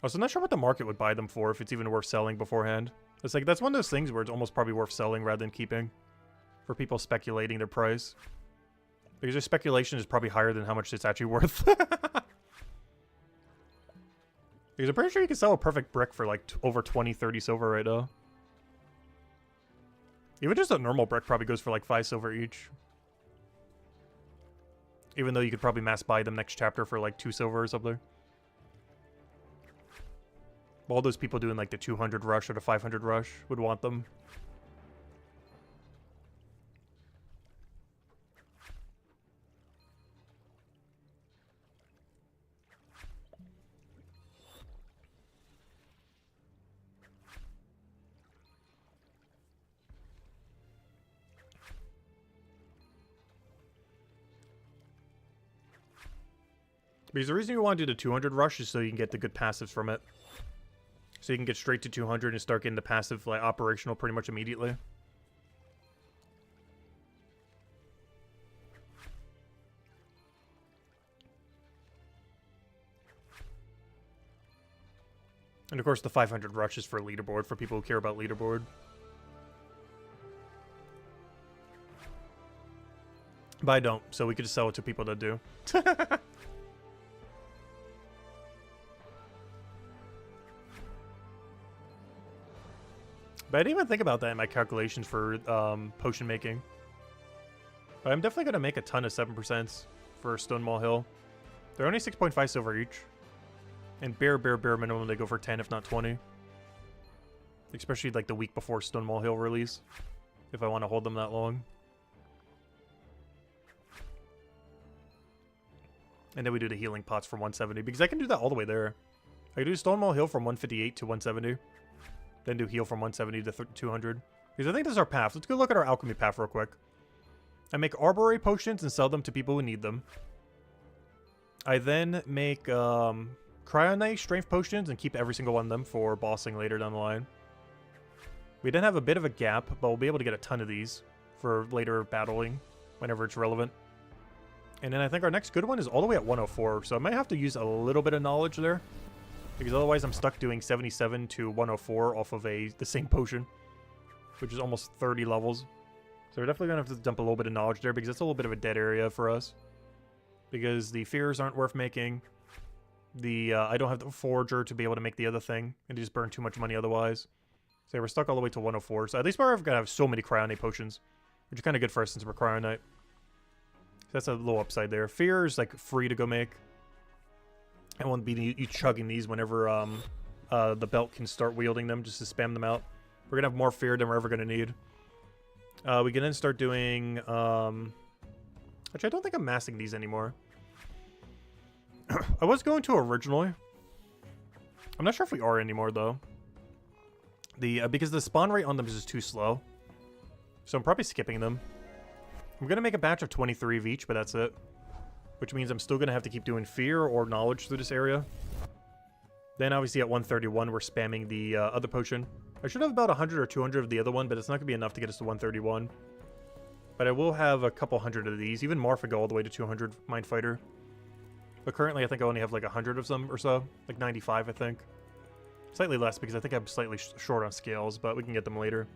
Also, I'm not sure what the market would buy them for, if it's even worth selling beforehand. It's like, that's one of those things where it's almost probably worth selling rather than keeping. For people speculating their price. Because their speculation is probably higher than how much it's actually worth. Because I'm pretty sure you can sell a perfect brick for like over 20, 30 silver right now. Even just a normal brick probably goes for like 5 silver each. Even though you could probably mass buy them next chapter for like 2 silver or something. All those people doing like the 200 rush or the 500 rush would want them. Because the reason you want to do the 200 rush is so you can get the good passives from it. So you can get straight to 200 and start getting the passive like operational pretty much immediately. And of course the 500 rush is for leaderboard, for people who care about leaderboard. But I don't, so we could just sell it to people that do. But I didn't even think about that in my calculations for potion making. But I'm definitely going to make a ton of 7% for Stonewall Hill. They're only 6.5 silver each. And bare minimum, they go for 10 if not 20. Especially like the week before Stonewall Hill release. If I want to hold them that long. And then we do the healing pots from 170. Because I can do that all the way there. I can do Stonewall Hill from 158 to 170. Then do heal from 170 to 200. Because I think this is our path. Let's go look at our alchemy path real quick. I make arboreal potions and sell them to people who need them. I then make cryonite strength potions and keep every single one of them for bossing later down the line. We then have a bit of a gap, but we'll be able to get a ton of these for later battling whenever it's relevant. And then I think our next good one is all the way at 104, so I might have to use a little bit of knowledge there. Because otherwise I'm stuck doing 77 to 104 off of the same potion. Which is almost 30 levels. So we're definitely going to have to dump a little bit of knowledge there because it's a little bit of a dead area for us. Because the fears aren't worth making. I don't have the forager to be able to make the other thing. And just burn too much money otherwise. So we're stuck all the way to 104. So at least we're going to have so many cryonite potions. Which is kind of good for us since we're cryonite. So that's a little upside there. Fear is like free to go make. I won't be you chugging these whenever the belt can start wielding them, just to spam them out. We're gonna have more fear than we're ever gonna need. We can then start doing actually I don't think I'm massing these anymore. I was going to originally. I'm not sure if we are anymore though. Because the spawn rate on them is just too slow. So I'm probably skipping them. I'm gonna make a batch of 23 of each, but that's it. Which means I'm still going to have to keep doing fear or knowledge through this area. Then obviously at 131 we're spamming the other potion. I should have about 100 or 200 of the other one, but it's not going to be enough to get us to 131. But I will have a couple hundred of these. Even more if I go all the way to 200 Mind Fighter. But currently I think I only have like 100 of them or so. Like 95 I think. Slightly less because I think I'm slightly short on scales, but we can get them later.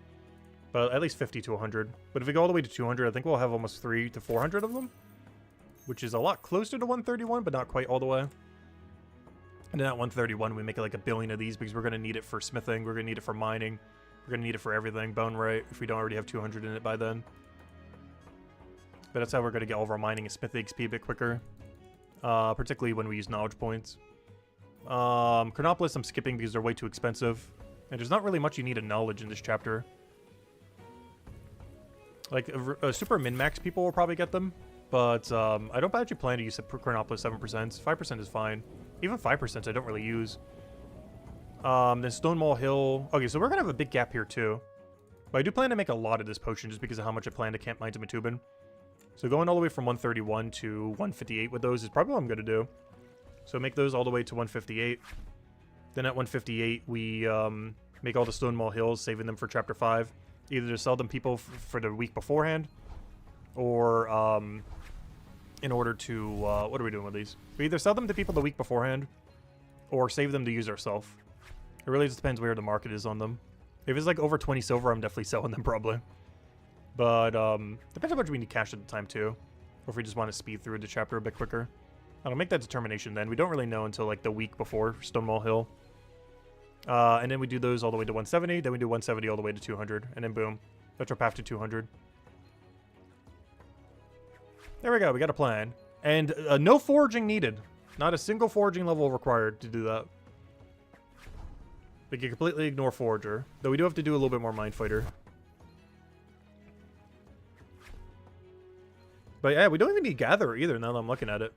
But at least 50 to 100. But if we go all the way to 200, I think we'll have almost 300 to 400 of them. Which is a lot closer to 131, but not quite all the way. And then at 131, we make like 1 billion of these because we're going to need it for smithing. We're going to need it for mining. We're going to need it for everything. Bone rate, if we don't already have 200 in it by then. But that's how we're going to get all of our mining and smithing XP a bit quicker. Particularly when we use knowledge points. Chronopolis I'm skipping because they're way too expensive. And there's not really much you need in knowledge in this chapter. Like, super min-max people will probably get them. But I don't actually plan to use Chronopolis 7%. 5% is fine. Even 5% I don't really use. Then Stonewall Hill. Okay, so we're going to have a big gap here too. But I do plan to make a lot of this potion just because of how much I plan to camp mines in Matubin. So going all the way from 131 to 158 with those is probably what I'm going to do. So make those all the way to 158. Then at 158, we make all the Stonewall Hills, saving them for Chapter 5. Either to sell them people for the week beforehand, or in order to... what are we doing with these? We either sell them to people the week beforehand, or save them to use ourselves. It really just depends where the market is on them. If it's like over 20 silver, I'm definitely selling them probably. But depends how much we need cash at the time too. Or if we just want to speed through the chapter a bit quicker. I'll make that determination then. We don't really know until like the week before Stonewall Hill. And then we do those all the way to 170. Then we do 170 all the way to 200. And then boom. That's our path to 200. There we go. We got a plan. And no foraging needed. Not a single foraging level required to do that. We can completely ignore Forager. Though we do have to do a little bit more Mind Fighter. But yeah, we don't even need Gatherer either now that I'm looking at it.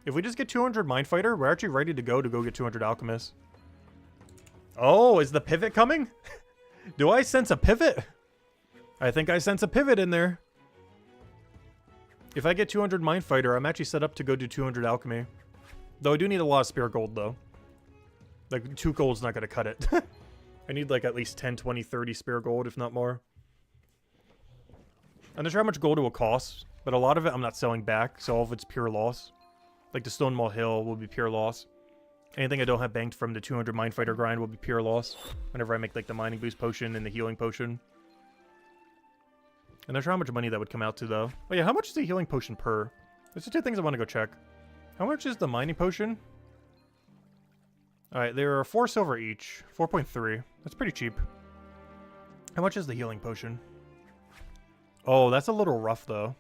If we just get 200 Mind Fighter, we're actually ready to go get 200 Alchemist. Oh, is the pivot coming? Do I sense a pivot? I think I sense a pivot in there. If I get 200 Mind Fighter, I'm actually set up to go do 200 Alchemy. Though I do need a lot of Spare Gold, though. Like, 2 gold's not going to cut it. I need, like, at least 10, 20, 30 Spare Gold, if not more. I'm not sure how much gold it will cost, but a lot of it I'm not selling back, so all of it's pure loss. Like, the Stonewall Hill will be pure loss. Anything I don't have banked from the 200 Mind Fighter grind will be pure loss. Whenever I make, like, the Mining Boost Potion and the Healing Potion. I'm not sure how much money that would come out to, though. Oh, yeah, how much is the Healing Potion per? Those are 2 things I want to go check. How much is the Mining Potion? Alright, there are 4 silver each. 4.3. That's pretty cheap. How much is the Healing Potion? Oh, that's a little rough, though.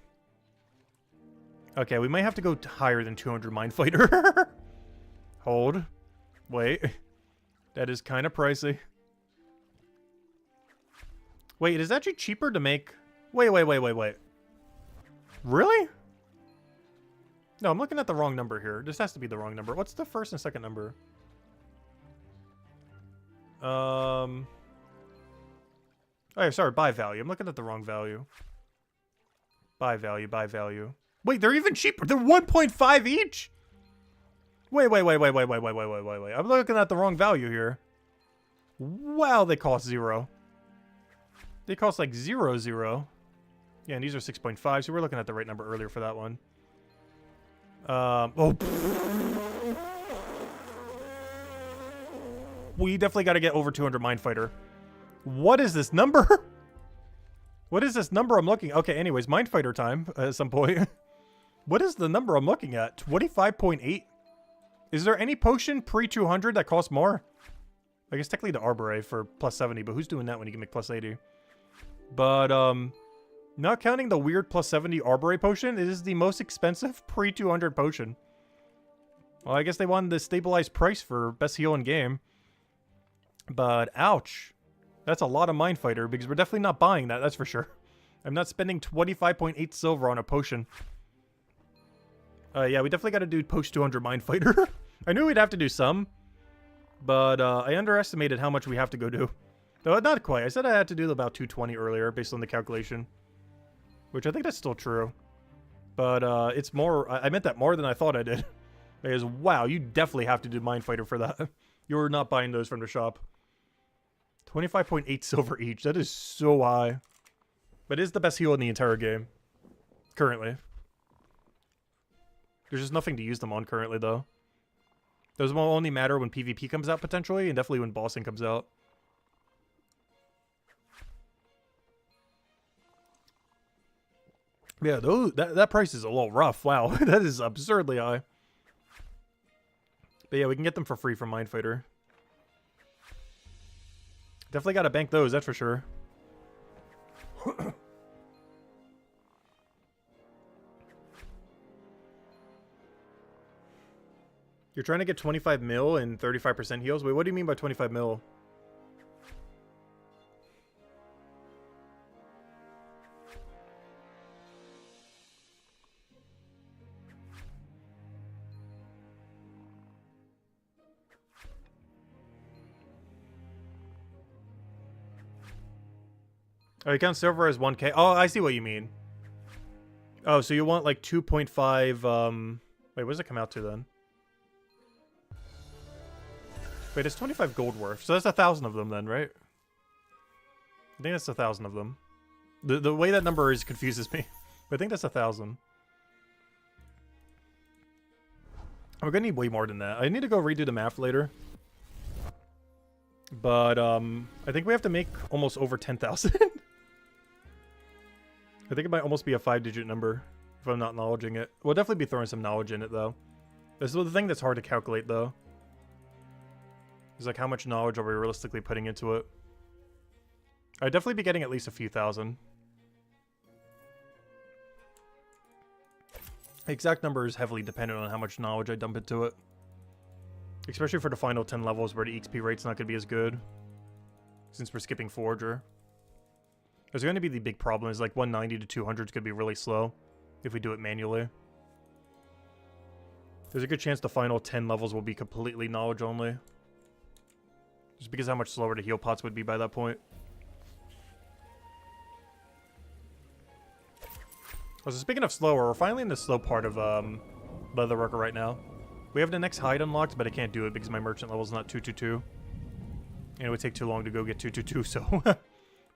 Okay, we might have to go higher than 200 Mind Fighter. Hold. Wait. That is kind of pricey. Wait, it is actually cheaper to make... Wait. Really? No, I'm looking at the wrong number here. This has to be the wrong number. What's the first and second number? Oh, yeah, sorry, buy value. I'm looking at the wrong value. Buy value. Wait, they're even cheaper. They're 1.5 each? Wait. I'm looking at the wrong value here. Wow, they cost 0. They cost like 0. Yeah, and these are 6.5, so we're looking at the right number earlier for that one. Oh. We definitely got to get over 200 Mind Fighter. What is this number? What is this number I'm looking... Okay, anyways, Mind Fighter time at some point. What is the number I'm looking at? 25.8? Is there any potion pre-200 that costs more? I guess technically the Arbore for plus 70, but who's doing that when you can make plus 80? But, not counting the weird plus 70 Arbore potion, it is the most expensive pre-200 potion. Well, I guess they wanted the stabilized price for best heal in game. But, ouch. That's a lot of Mind Fighter, because we're definitely not buying that, that's for sure. I'm not spending 25.8 silver on a potion. Yeah, we definitely got to do post-200 Mind Fighter. I knew we'd have to do some, but I underestimated how much we have to go do. Though, not quite. I said I had to do about 220 earlier, based on the calculation. Which I think that's still true. But it's more... I meant that more than I thought I did. Because, wow, you definitely have to do Mind Fighter for that. You're not buying those from the shop. 25.8 silver each. That is so high. But it is the best heal in the entire game. Currently. There's just nothing to use them on currently, though. Those will only matter when PvP comes out, potentially, and definitely when bossing comes out. Yeah, that price is a little rough. Wow, that is absurdly high. But yeah, we can get them for free from Mind Fighter. Definitely gotta bank those, that's for sure. You're trying to get 25 mil and 35% heals? Wait, what do you mean by 25 mil? Oh, you count silver as 1k? Oh, I see what you mean. Oh, so you want like 2.5, wait, what does it come out to then? Wait, it's 25 gold worth. So that's 1,000 of them then, right? I think that's 1,000 of them. The way that number is confuses me. But I think that's 1,000. I'm gonna need way more than that. I need to go redo the math later. But, I think we have to make almost over 10,000. I think it might almost be a 5-digit number if I'm not knowledging it. We'll definitely be throwing some knowledge in it, though. This is the thing that's hard to calculate, though. Is like how much knowledge are we realistically putting into it? I'd definitely be getting at least a few thousand. The exact number is heavily dependent on how much knowledge I dump into it. Especially for the final 10 levels where the XP rate's not going to be as good. Since we're skipping Forager. There's going to be the big problem is like 190 to 200 is going to be really slow if we do it manually. There's a good chance the final 10 levels will be completely knowledge only. Just because how much slower the heal pots would be by that point. So speaking of slower, we're finally in the slow part of Leatherworker right now. We have the next hide unlocked, but I can't do it because my merchant level is not 222. And it would take too long to go get 222, so...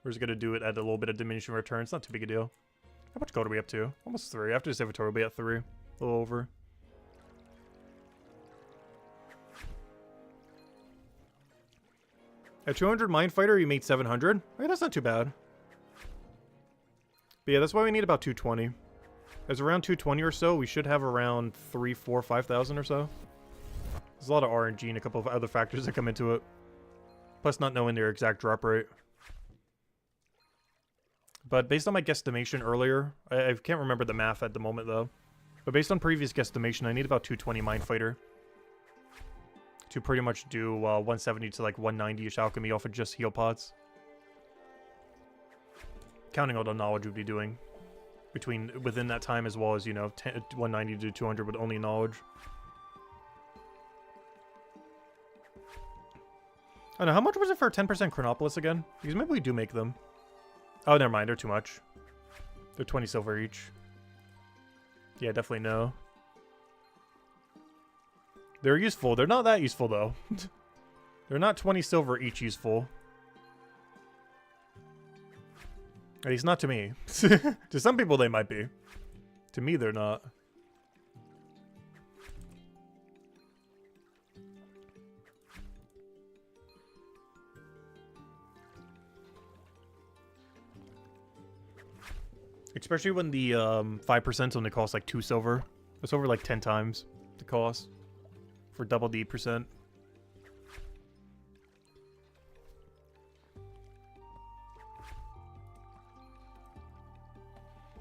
We're just going to do it at a little bit of diminishing return. It's not too big a deal. How much gold are we up to? Almost 3. After this inventory, we'll be at 3. A little over. At 200 Mind Fighter, you made 700? Okay, that's not too bad. But yeah, that's why we need about 220. As around 220 or so, we should have around 3, 4, 5,000 or so. There's a lot of RNG and a couple of other factors that come into it. Plus not knowing their exact drop rate. But based on my guesstimation earlier, I can't remember the math at the moment though. But based on previous guesstimation, I need about 220 Mind Fighter to pretty much do 170 to like 190-ish alchemy off of just heal pots. Counting all the knowledge we'd be doing within that time as well as, you know, 190 to 200 with only knowledge. I don't know, how much was it for a 10% Chronopolis again? Because maybe we do make them. Oh, never mind. They're too much. They're 20 silver each. Yeah, definitely no. They're useful. They're not that useful, though. They're not 20 silver each useful. At least not to me. To some people, they might be. To me, they're not. Especially when the 5% only costs like 2 silver. It's over like 10 times the cost for double the percent.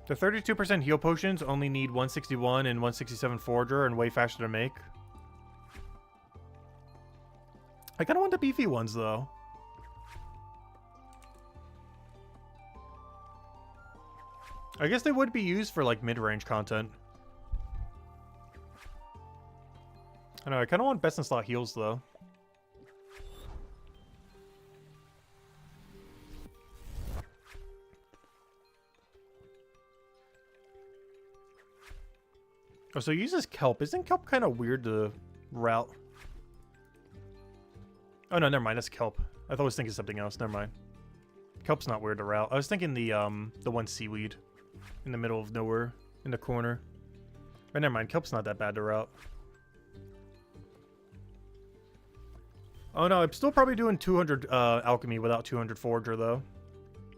The 32% heal potions only need 161 and 167 Forager and way faster to make. I kind of want the beefy ones though. I guess they would be used for, like, mid-range content. I know, I kind of want best in slot heals, though. Oh, so he uses kelp. Isn't kelp kind of weird to route? Oh, no, never mind. That's kelp. I thought I was thinking something else. Never mind. Kelp's not weird to route. I was thinking the one seaweed. In the middle of nowhere, in the corner. But never mind, kelp's not that bad to route. Oh no, I'm still probably doing 200 alchemy without 200 Forager though.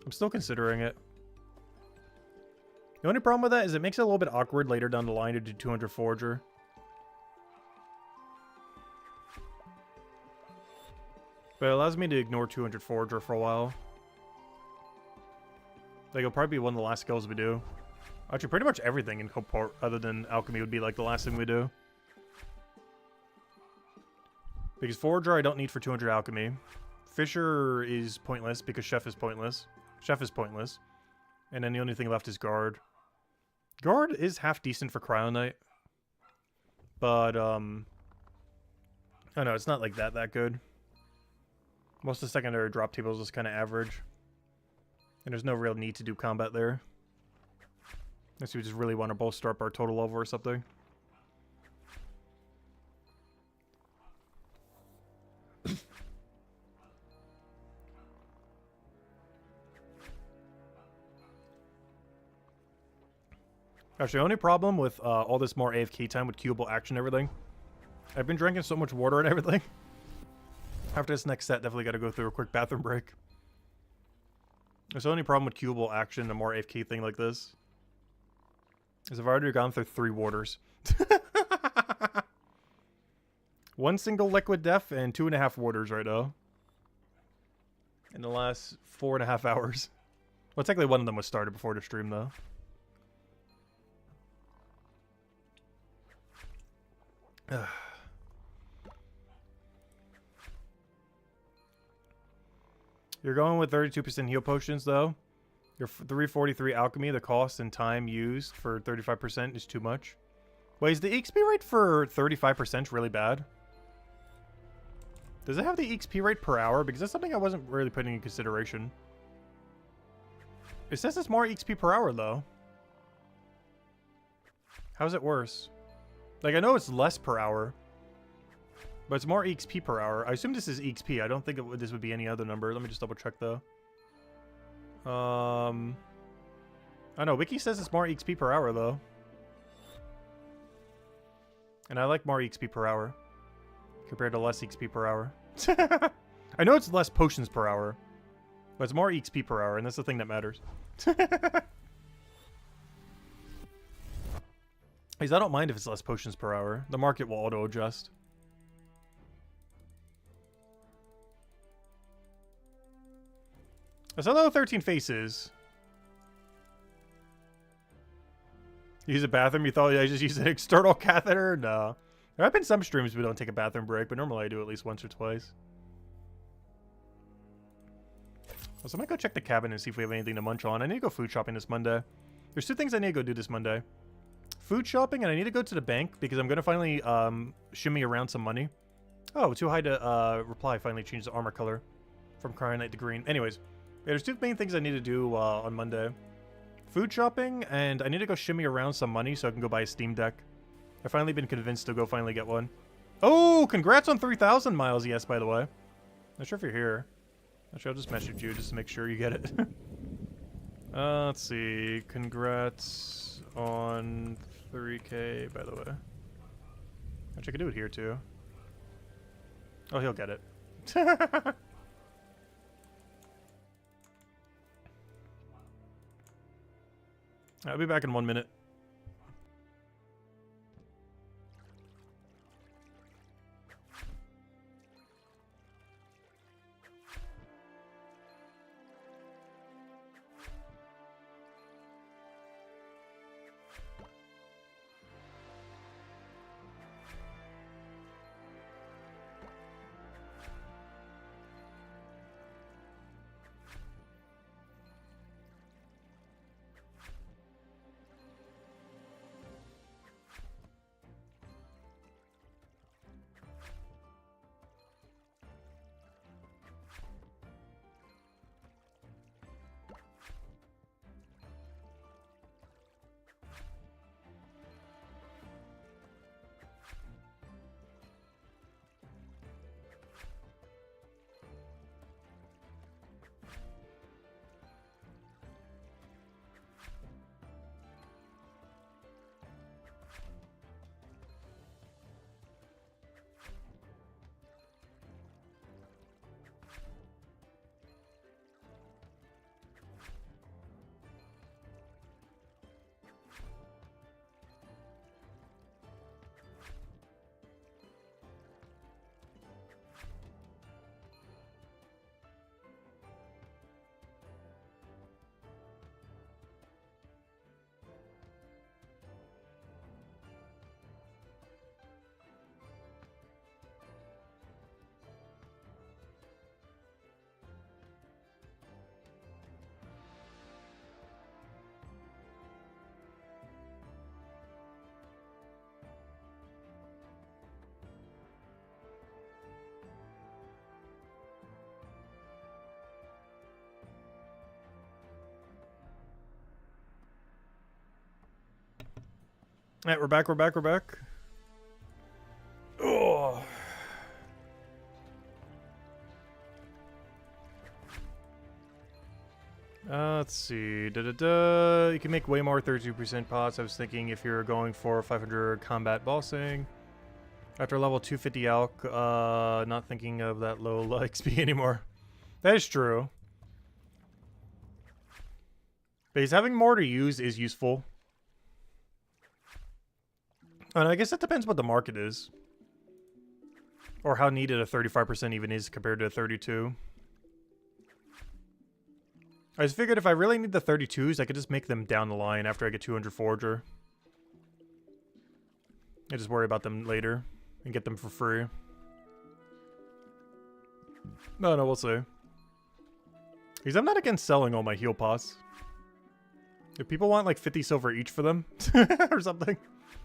I'm still considering it. The only problem with that is it makes it a little bit awkward later down the line to do 200 Forager. But it allows me to ignore 200 Forager for a while. Like, it'll probably be one of the last skills we do. Actually, pretty much everything in Copart, other than alchemy, would be like the last thing we do. Because Forager I don't need for 200 alchemy. Fisher is pointless because Chef is pointless. Chef is pointless. And then the only thing left is Guard. Guard is half decent for Cryonite. But, I don't know, it's not like that good. Most of the secondary drop tables is kind of average. And there's no real need to do combat there. Unless we just really want to bolster up our total level or something. Actually, the only problem with all this more AFK time with cubable action and everything, I've been drinking so much water and everything. After this next set, definitely got to go through a quick bathroom break. That's the only problem with cubable action and a more AFK thing like this. Is I've already gone through 3 waters. 1 single liquid death and 2.5 waters right now. In the last 4.5 hours. Well, technically one of them was started before the stream though. You're going with 32% heal potions, though. Your 343 alchemy, the cost and time used for 35% is too much. Wait, is the XP rate for 35% really bad? Does it have the XP rate per hour? Because that's something I wasn't really putting in consideration. It says it's more XP per hour, though. How's it worse? Like, I know it's less per hour. But it's more XP per hour. I assume this is XP. I don't think this would be any other number. Let me just double check though. I know, Wiki says it's more XP per hour though. And I like more XP per hour. Compared to less XP per hour. I know it's less potions per hour. But it's more XP per hour, and that's the thing that matters. Because I don't mind if it's less potions per hour. The market will auto-adjust. That's hello 13 faces. Use a bathroom? You thought I just used an external catheter? No. There have been some streams we don't take a bathroom break, but normally I do at least once or twice. So I might go check the cabin and see if we have anything to munch on. I need to go food shopping this Monday. There's 2 things I need to go do this Monday. Food shopping, and I need to go to the bank because I'm going to finally shimmy around some money. Oh, too high to reply finally changed the armor color from Cryonite to green. Anyways. Yeah, there's 2 main things I need to do on Monday. Food shopping, and I need to go shimmy around some money so I can go buy a Steam Deck. I've finally been convinced to go finally get one. Oh, congrats on 3,000 miles, yes, by the way. Not sure if you're here. Actually, I'll just message you just to make sure you get it. Let's see. Congrats on 3K, by the way. Actually, I could do it here, too. Oh, he'll get it. I'll be back in 1 minute. Alright, we're back, we're back, we're back. Oh. Let's see. You can make way more 32% pots. I was thinking if you're going for 500 combat bossing. After level 250 alk, not thinking of that low XP anymore. That is true. Because having more to use is useful. And I guess that depends what the market is. Or how needed a 35% even is compared to a 32. I just figured if I really need the 32s, I could just make them down the line after I get 200 Forager. I just worry about them later and get them for free. No, we'll see. Because I'm not against selling all my heal pots. If people want like 50 silver each for them or something.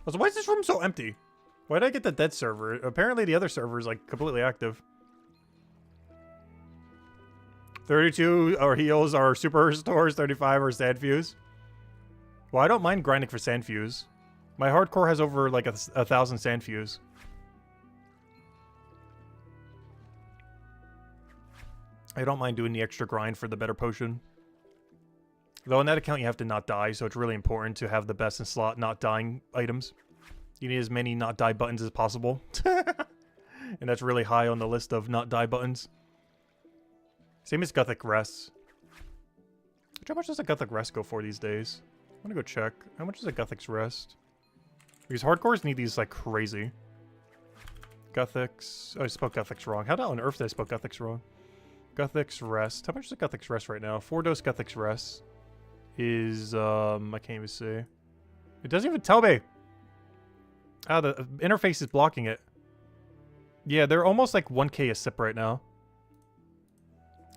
Also, why is this room so empty? Why did I get the dead server? Apparently the other server is like completely active. 32 are heals are super restores, 35 are sand fuse. Well, I don't mind grinding for sand fuse. My hardcore has over like 1,000 sand fuse. I don't mind doing the extra grind for the better potion. Though on that account you have to not die, so it's really important to have the best in slot not dying items. You need as many not die buttons as possible. And that's really high on the list of not die buttons. Same as Gothic Rest. How much does a Gothic Rest go for these days? I'm gonna go check. How much is a Gothic's Rest? Because hardcores need these like crazy. Gothics. Oh, I spelled Gothics wrong. How on earth did I spell Gothics wrong? Gothic's Rest. How much is a Gothic's Rest right now? 4-dose Gothic's Rest is I can't even see. It doesn't even tell me. Ah, the interface is blocking it. Yeah, they're almost like 1k a sip right now.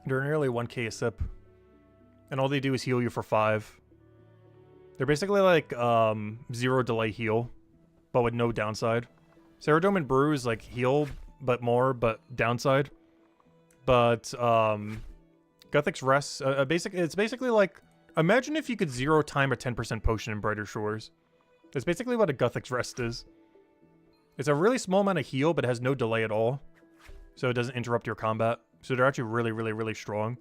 They're nearly 1k a sip. And all they do is heal you for 5. They're basically like 0 delay heal, but with no downside. Ceradome and Brew is like heal, but more, but downside. But Gothic's Rest, it's basically like, imagine if you could 0 time a 10% potion in Brighter Shores. That's basically what a Gothic's Rest is. It's a really small amount of heal, but it has no delay at all. So it doesn't interrupt your combat. So they're actually really, really, really strong.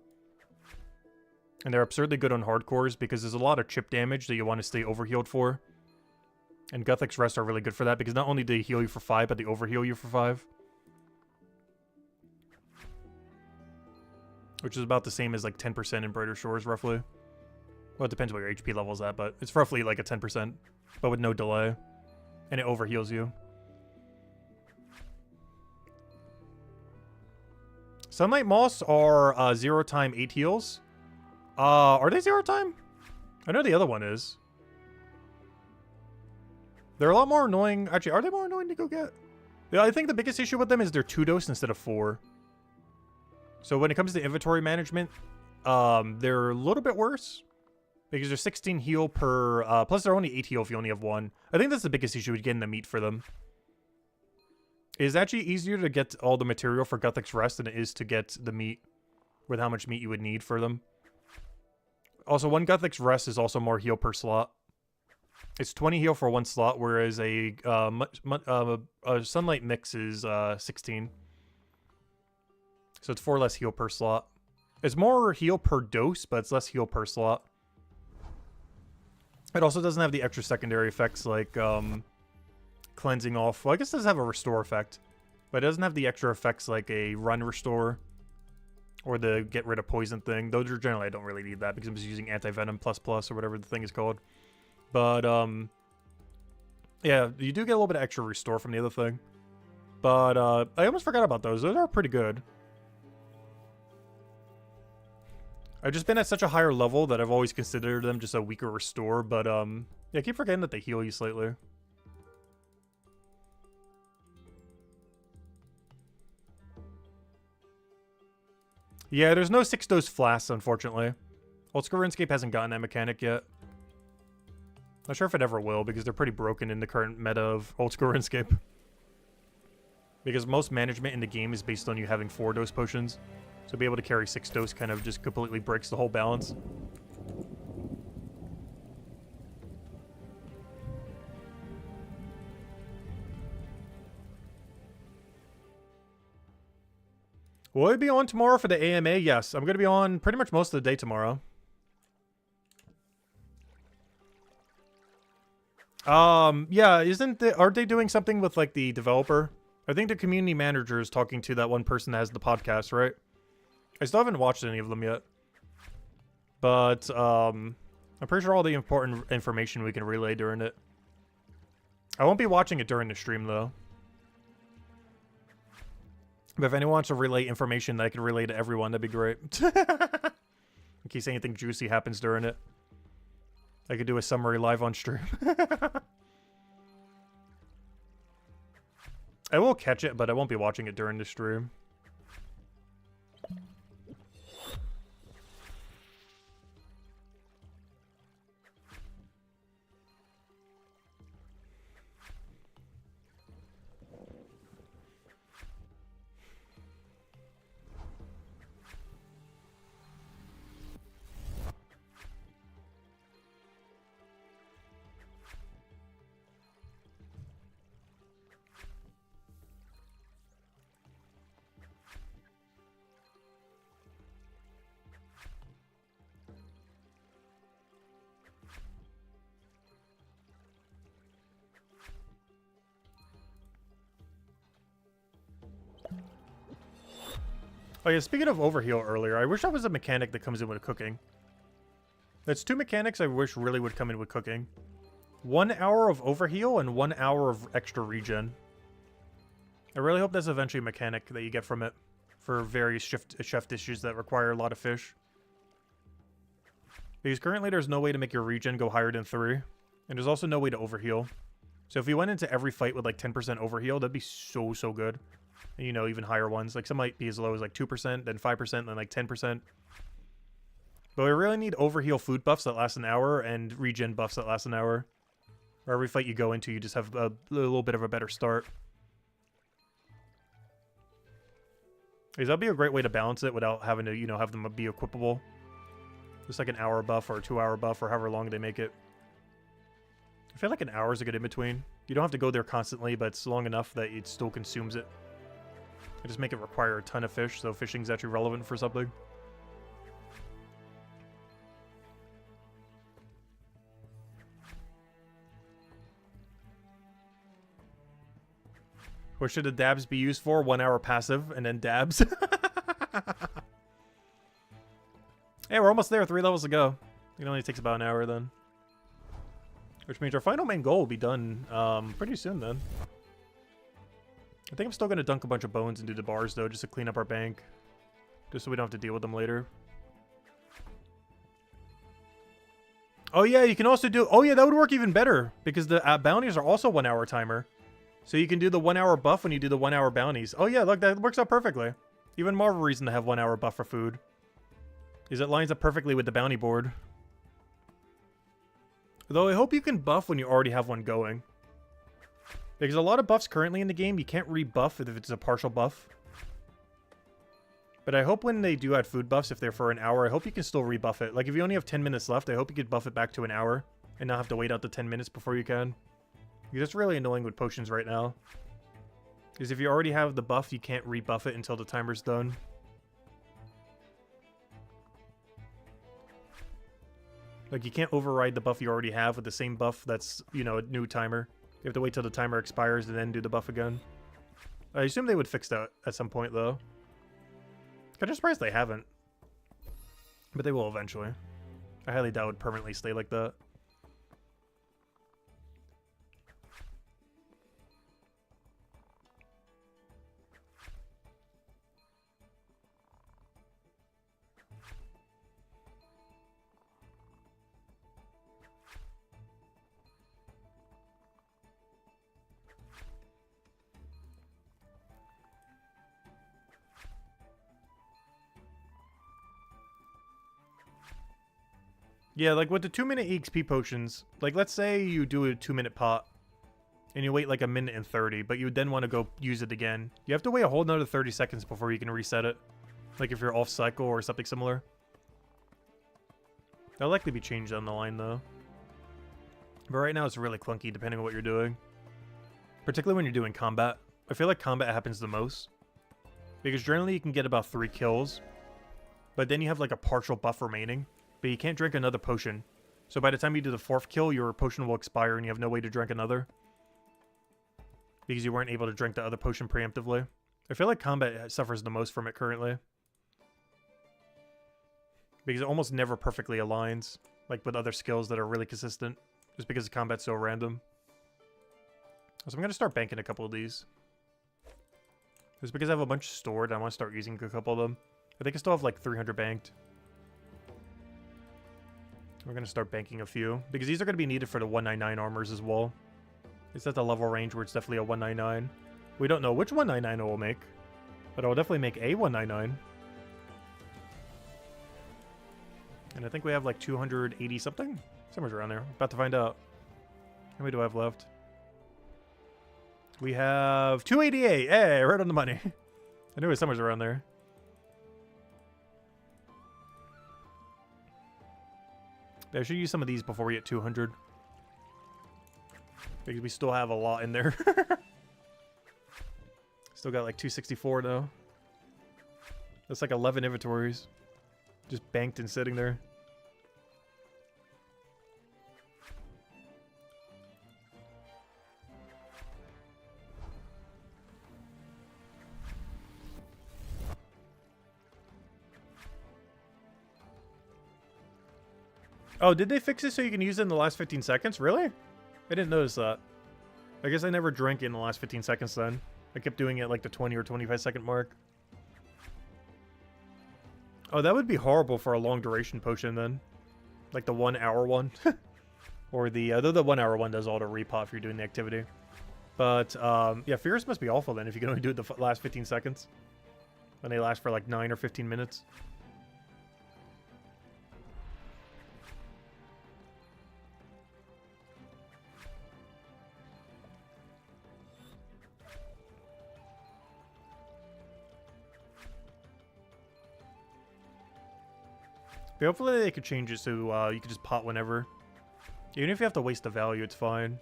And they're absurdly good on hardcores because there's a lot of chip damage that you want to stay overhealed for. And Gothic's Rest are really good for that because not only do they heal you for 5, but they overheal you for 5. Which is about the same as like 10% in Brighter Shores, roughly. Well, it depends what your HP level is at, but it's roughly like a 10%, but with no delay. And it overheals you. Sunlight Moss are 0 time 8 heals. Are they 0 time? I know the other one is. They're a lot more annoying. Actually, are they more annoying to go get? Yeah, I think the biggest issue with them is they're 2-dose instead of 4. So when it comes to inventory management, they're a little bit worse. Because they're 16 heal per... plus they're only 8 heal if you only have 1. I think that's the biggest issue with getting the meat for them. It's actually easier to get all the material for Gothic's Rest than it is to get the meat with how much meat you would need for them. Also, one Gothic's Rest is also more heal per slot. It's 20 heal for 1 slot, whereas a Sunlight Mix is 16. So it's 4 less heal per slot. It's more heal per dose, but it's less heal per slot. It also doesn't have the extra secondary effects like cleansing off. Well, I guess it does have a restore effect, but it doesn't have the extra effects like a run restore or the get rid of poison thing. Those are generally, I don't really need that because I'm just using anti-venom plus or whatever the thing is called. But yeah, you do get a little bit of extra restore from the other thing. But I almost forgot about those. Those are pretty good. I've just been at such a higher level that I've always considered them just a weaker restore. But yeah, I keep forgetting that they heal you slightly. Yeah, there's no 6-dose flasks, unfortunately. Old School RuneScape hasn't gotten that mechanic yet. Not sure if it ever will, because they're pretty broken in the current meta of Old School RuneScape. Because most management in the game is based on you having 4-dose potions. So be able to carry 6-dose kind of just completely breaks the whole balance. Will I be on tomorrow for the AMA? Yes, I'm going to be on pretty much most of the day tomorrow. Yeah, aren't they doing something with, like, the developer? I think the community manager is talking to that one person that has the podcast, right? I still haven't watched any of them yet. But, I'm pretty sure all the important information we can relay during it. I won't be watching it during the stream, though. But if anyone wants to relay information that I can relay to everyone, that'd be great. In case anything juicy happens during it. I could do a summary live on stream. I will catch it, but I won't be watching it during the stream. Oh yeah, speaking of overheal earlier, I wish I was a mechanic that comes in with cooking. That's 2 mechanics I wish really would come in with cooking. 1 hour of overheal and 1 hour of extra regen. I really hope that's eventually a mechanic that you get from it for various chef dishes that require a lot of fish. Because currently there's no way to make your regen go higher than 3. And there's also no way to overheal. So if you went into every fight with like 10% overheal, that'd be so good. And, you know, even higher ones. Like, some might be as low as, like, 2%, then 5%, then, like, 10%. But we really need overheal food buffs that last an hour and regen buffs that last an hour. Or every fight you go into, you just have a little bit of a better start. Because that'd be a great way to balance it without having to, you know, have them be equipable. Just like an hour buff or a 2-hour buff or however long they make it. I feel like an hour is a good in-between. You don't have to go there constantly, but it's long enough that it still consumes it. I just make it require a ton of fish, so fishing's actually relevant for something. What should the dabs be used for? 1 hour passive, and then dabs. Hey, we're almost there. 3 levels to go. It only takes about an hour then. Which means our final main goal will be done pretty soon then. I think I'm still going to dunk a bunch of bones into the bars, though, just to clean up our bank. Just so we don't have to deal with them later. Oh, yeah, you can also do... Oh, yeah, that would work even better. Because the bounties are also 1 hour timer. So you can do the 1 hour buff when you do the 1 hour bounties. Oh, yeah, look, that works out perfectly. Even more of a reason to have 1 hour buff for food. Because it lines up perfectly with the bounty board. Though I hope you can buff when you already have one going. Because a lot of buffs currently in the game, you can't rebuff if it's a partial buff. But I hope when they do add food buffs, if they're for an hour, I hope you can still rebuff it. Like, if you only have 10 minutes left, I hope you could buff it back to an hour. And not have to wait out the 10 minutes before you can. Because it's really annoying with potions right now. Because if you already have the buff, you can't rebuff it until the timer's done. Like, you can't override the buff you already have with the same buff that's, you know, a new timer. You have to wait till the timer expires and then do the buff again. I assume they would fix that at some point, though. I'm just surprised they haven't. But they will eventually. I highly doubt it would permanently stay like that. Yeah, like with the 2-minute EXP potions, like let's say you do a 2-minute pot and you wait like 1 minute and 30, but you then want to go use it again. You have to wait a whole nother 30 seconds before you can reset it. Like if you're off cycle or something similar. That'll likely be changed down the line though. But right now it's really clunky depending on what you're doing. Particularly when you're doing combat. I feel like combat happens the most. Because generally you can get about 3 kills. But then you have like a partial buff remaining. But you can't drink another potion. So by the time you do the 4th kill, your potion will expire and you have no way to drink another. Because you weren't able to drink the other potion preemptively. I feel like combat suffers the most from it currently. Because it almost never perfectly aligns. Like with other skills that are really consistent. Just because the combat's so random. So I'm going to start banking a couple of these. Just because I have a bunch stored, I want to start using a couple of them. I think I still have like 300 banked. We're going to start banking a few. Because these are going to be needed for the 199 armors as well. It's at the level range where it's definitely a 199. We don't know which 199 it will make. But it will definitely make a 199. And I think we have like 280 something? Somewhere around there. About to find out. How many do I have left? We have 288. Hey, right on the money. I knew it was somewhere around there. I should use some of these before we get 200. Because we still have a lot in there. Still got like 264 though. That's like 11 inventories. Just banked and sitting there. Oh, did they fix it so you can use it in the last 15 seconds? Really? I didn't notice that. I guess I never drank it in the last 15 seconds then. I kept doing it like the 20 or 25 second mark. Oh, that would be horrible for a long duration potion then. Like the 1 hour one. Or the, though the 1 hour one does all the repot if you're doing the activity. But, yeah, Fierce must be awful then if you can only do it the last 15 seconds. When they last for like 9 or 15 minutes. But hopefully they could change it so you could just pot whenever. Even if you have to waste the value, it's fine.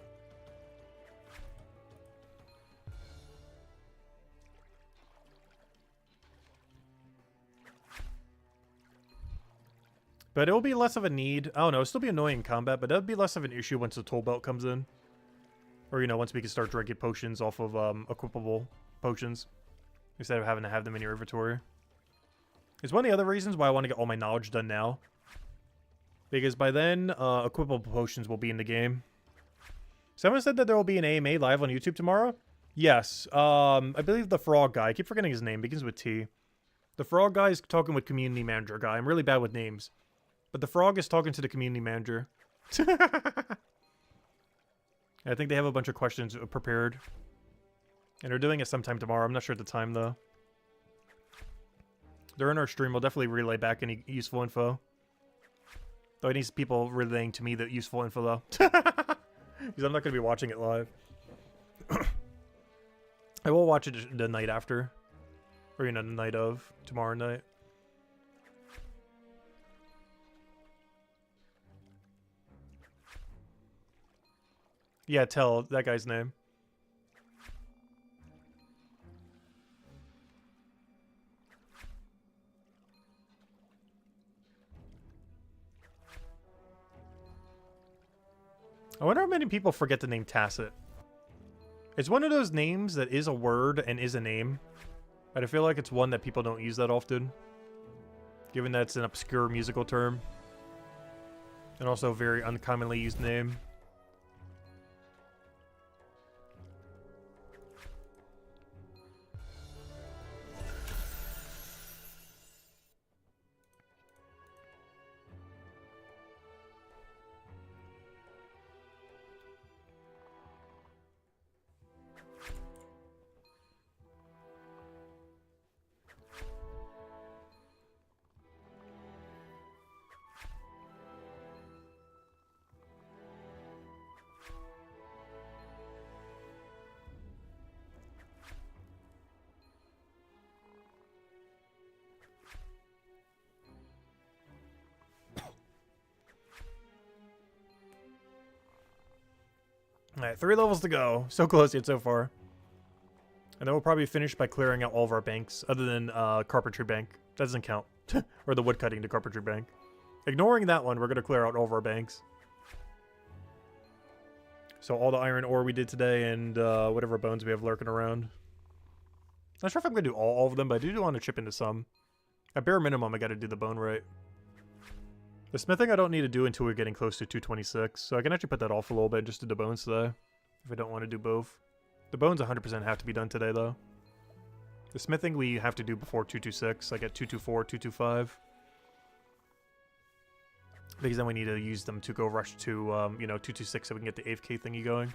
But it'll be less of a need. I don't know, it'll still be annoying in combat, but that'll be less of an issue once the tool belt comes in. Or, you know, once we can start drinking potions off of equipable potions. Instead of having to have them in your inventory. It's one of the other reasons why I want to get all my knowledge done now. Because by then, equipable potions will be in the game. Someone said that there will be an AMA live on YouTube tomorrow? Yes. I believe the frog guy. I keep forgetting his name. Begins with T. The frog guy is talking with community manager guy. I'm really bad with names. But the frog is talking to the community manager. I think they have a bunch of questions prepared. And they're doing it sometime tomorrow. I'm not sure at the time, though. During our stream, we'll definitely relay back any useful info. Though I need people relaying to me the useful info, though. Because I'm not going to be watching it live. I will watch it the night after. Or, you know, the night of. Tomorrow night. Yeah, tell that guy's name. I wonder how many people forget the name Tacit. It's one of those names that is a word and is a name. But I feel like it's one that people don't use that often. Given that it's an obscure musical term. And also a very uncommonly used name. Alright, 3 levels to go. So close yet so far. And then we'll probably finish by clearing out all of our banks, other than Carpentry Bank. That doesn't count. Or the woodcutting to Carpentry Bank. Ignoring that one, we're going to clear out all of our banks. So all the iron ore we did today and whatever bones we have lurking around. Not sure if I'm going to do all of them, but I do want to chip into some. At bare minimum, I got to do the bone right. The smithing I don't need to do until we're getting close to 226, so I can actually put that off a little bit and just do the bones today, if I don't want to do both. The bones 100% have to be done today, though. The smithing we have to do before 226, like at 224, 225. Because then we need to use them to go rush to, you know, 226 so we can get the 8K thingy going.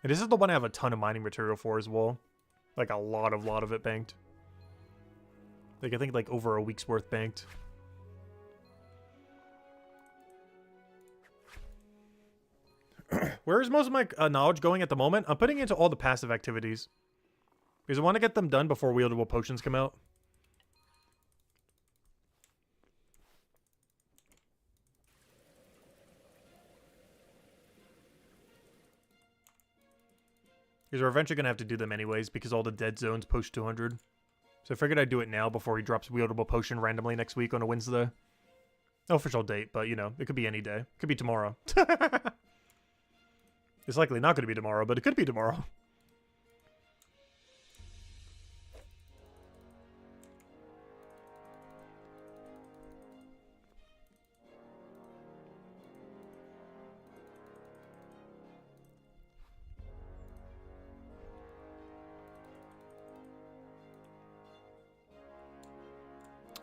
And this is the one I have a ton of mining material for as well. Like a lot of it banked. Like I think like over a week's worth banked. Where is most of my knowledge going at the moment? I'm putting it into all the passive activities. Because I want to get them done before wieldable potions come out. Because we're eventually going to have to do them anyways, because all the dead zones post 200. So I figured I'd do it now before he drops wieldable potion randomly next week on a Wednesday. No official date, but you know, it could be any day. It could be tomorrow. It's likely not going to be tomorrow, but it could be tomorrow.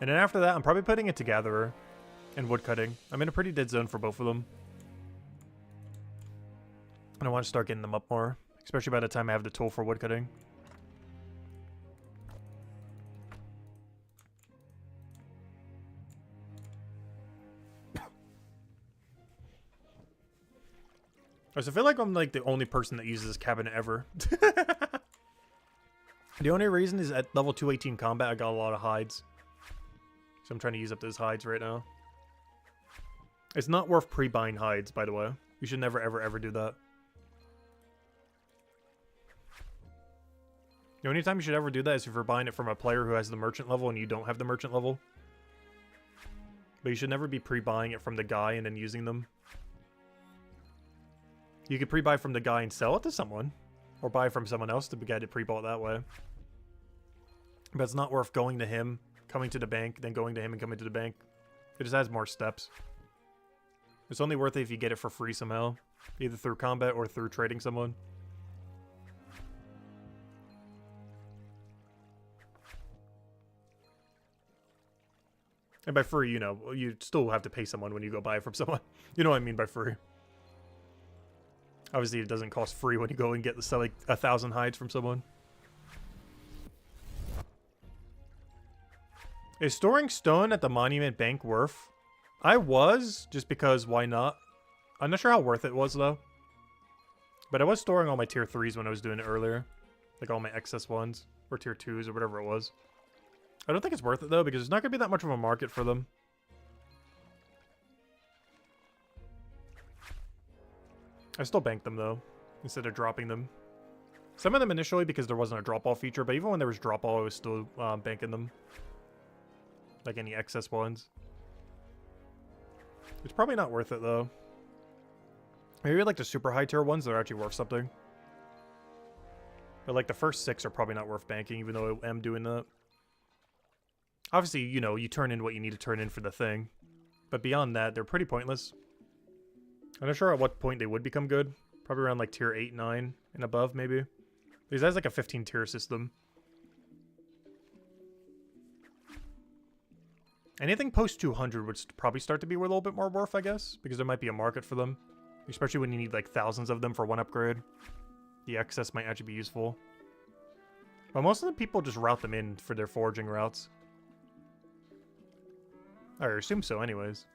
And then after that, I'm probably putting it to Gatherer and Woodcutting. I'm in a pretty dead zone for both of them. And I want to start getting them up more, especially by the time I have the tool for woodcutting. I feel like I'm like the only person that uses this cabinet ever. The only reason is at level 218 combat I got a lot of hides. So I'm trying to use up those hides right now. It's not worth pre-buying hides, by the way. You should never ever do that. The only time you should ever do that is if you're buying it from a player who has the merchant level and you don't have the merchant level. But you should never be pre-buying it from the guy and then using them. You could pre-buy from the guy and sell it to someone. Or buy from someone else to get it pre-bought that way. But it's not worth going to him, coming to the bank, then going to him and coming to the bank. It just has more steps. It's only worth it if you get it for free somehow. Either through combat or through trading someone. And by free, you know, you still have to pay someone when you go buy it from someone. You know what I mean by free. Obviously, it doesn't cost free when you go and get the like 1,000 hides from someone. Is storing stone at the monument bank worth? I was, just because why not? I'm not sure how worth it was, though. But I was storing all my tier 3s when I was doing it earlier. Like all my excess ones. Or tier 2s, or whatever it was. I don't think it's worth it, though, because there's not going to be that much of a market for them. I still banked them, though, instead of dropping them. Some of them initially because there wasn't a drop-off feature, but even when there was drop-off, I was still banking them. Like any excess ones. It's probably not worth it, though. Maybe like the super high tier ones that are actually worth something. But like the first 6 are probably not worth banking, even though I am doing that. Obviously, you know, you turn in what you need to turn in for the thing. But beyond that, they're pretty pointless. I'm not sure at what point they would become good. Probably around like tier 8, 9 and above, maybe. Because that's like a 15 tier system. Anything post 200 would probably start to be a little bit more worth, I guess. Because there might be a market for them. Especially when you need like thousands of them for one upgrade. The excess might actually be useful. But most of the people just route them in for their foraging routes. I assume so anyways.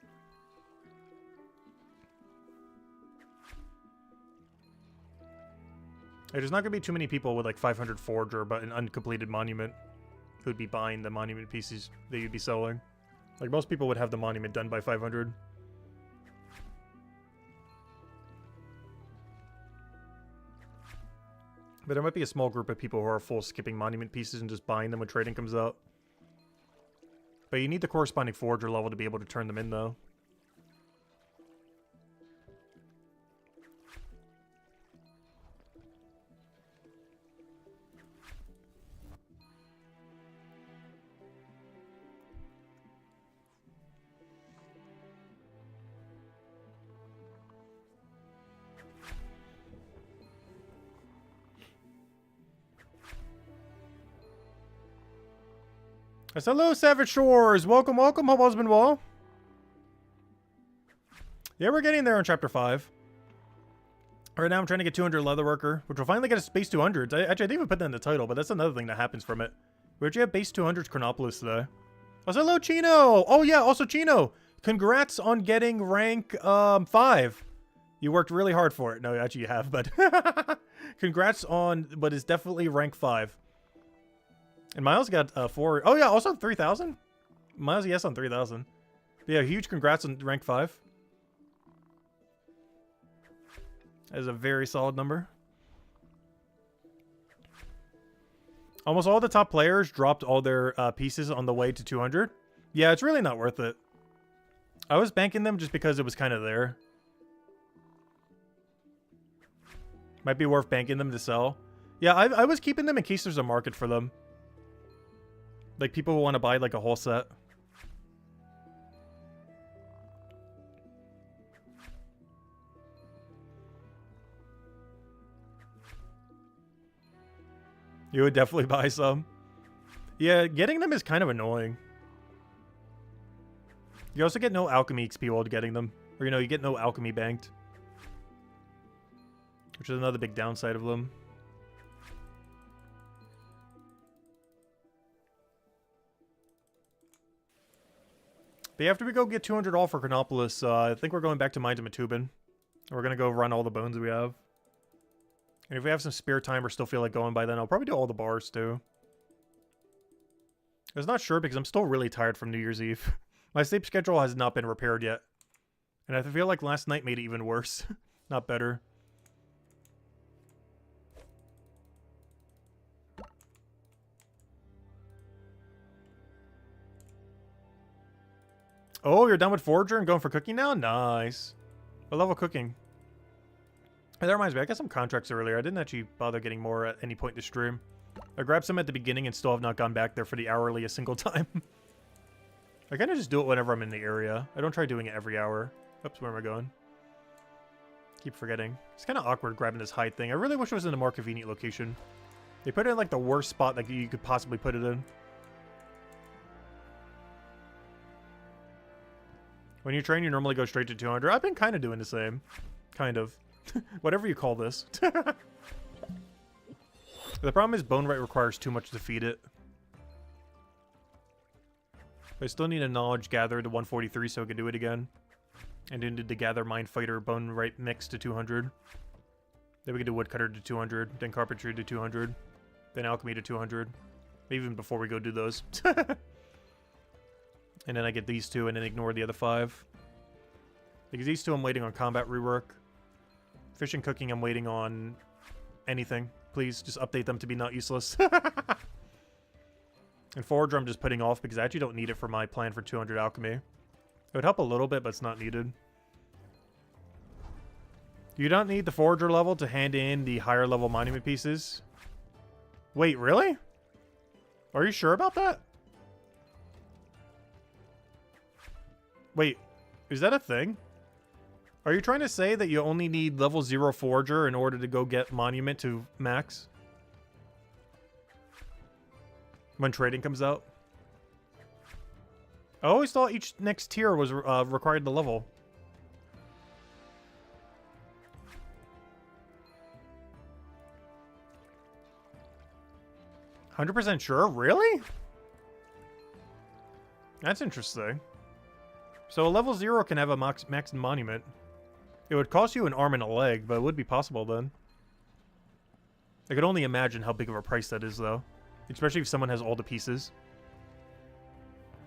There's not going to be too many people with like 500 forager but an uncompleted monument who'd be buying the monument pieces that you'd be selling. Like most people would have the monument done by 500. But there might be a small group of people who are full skipping monument pieces and just buying them when trading comes out. But you need the corresponding forager level to be able to turn them in, though. Hello, Savage Shores! Welcome, welcome, husband wall. Yeah, we're getting there on Chapter 5. Right now I'm trying to get 200 Leatherworker, which will finally get us base 200s. Actually, I didn't even put that in the title, but that's another thing that happens from it. We actually have base 200s Chronopolis today. Also, hello, Chino! Oh yeah, also Chino! Congrats on getting rank 5. You worked really hard for it. No, actually you have, but... Congrats on what is definitely rank 5. And Miles got 4. Oh, yeah, also 3,000? Miles, yes, on 3,000. Yeah, huge congrats on rank 5. That is a very solid number. Almost all the top players dropped all their pieces on the way to 200. Yeah, it's really not worth it. I was banking them just because it was kind of there. Might be worth banking them to sell. Yeah, I was keeping them in case there's a market for them. Like, people who want to buy, like, a whole set. You would definitely buy some. Yeah, getting them is kind of annoying. You also get no alchemy XP while getting them. Or, you know, you get no alchemy banked. Which is another big downside of them. But after we go get 200 all for Chronopolis, I think we're going back to Mines of Matubin. We're going to go run all the bones we have. And if we have some spare time or still feel like going by then, I'll probably do all the bars too. I was not sure because I'm still really tired from New Year's Eve. My sleep schedule has not been repaired yet. And I feel like last night made it even worse. Not better. Oh, you're done with Forager and going for cooking now? Nice. What level cooking? Hey, that reminds me, I got some contracts earlier. I didn't actually bother getting more at any point in the stream. I grabbed some at the beginning and still have not gone back there for the hourly a single time. I kind of just do it whenever I'm in the area. I don't try doing it every hour. Oops, where am I going? Keep forgetting. It's kind of awkward grabbing this hide thing. I really wish it was in a more convenient location. They put it in like the worst spot that you could possibly put it in. When you train, you normally go straight to 200. I've been kind of doing the same. Kind of. Whatever you call this. The problem is bone rate requires too much to feed it. But I still need a knowledge gather to 143 so I can do it again. And then did the gather mind fighter bone rate mix to 200. Then we can do woodcutter to 200. Then carpentry to 200. Then alchemy to 200. Even before we go do those. And then I get these two and then ignore the other 5. Because these two I'm waiting on combat rework. Fish and cooking I'm waiting on anything. Please just update them to be not useless. And forager I'm just putting off because I actually don't need it for my plan for 200 alchemy. It would help a little bit, but it's not needed. You don't need the forager level to hand in the higher level monument pieces. Wait, really? Are you sure about that? Wait, is that a thing? Are you trying to say that you only need level 0 forager in order to go get monument to max? When trading comes out? I always thought each next tier was required the level. "100% sure? Really? That's interesting. So a level 0 can have a max monument. It would cost you an arm and a leg, but it would be possible then. I could only imagine how big of a price that is, though. Especially if someone has all the pieces.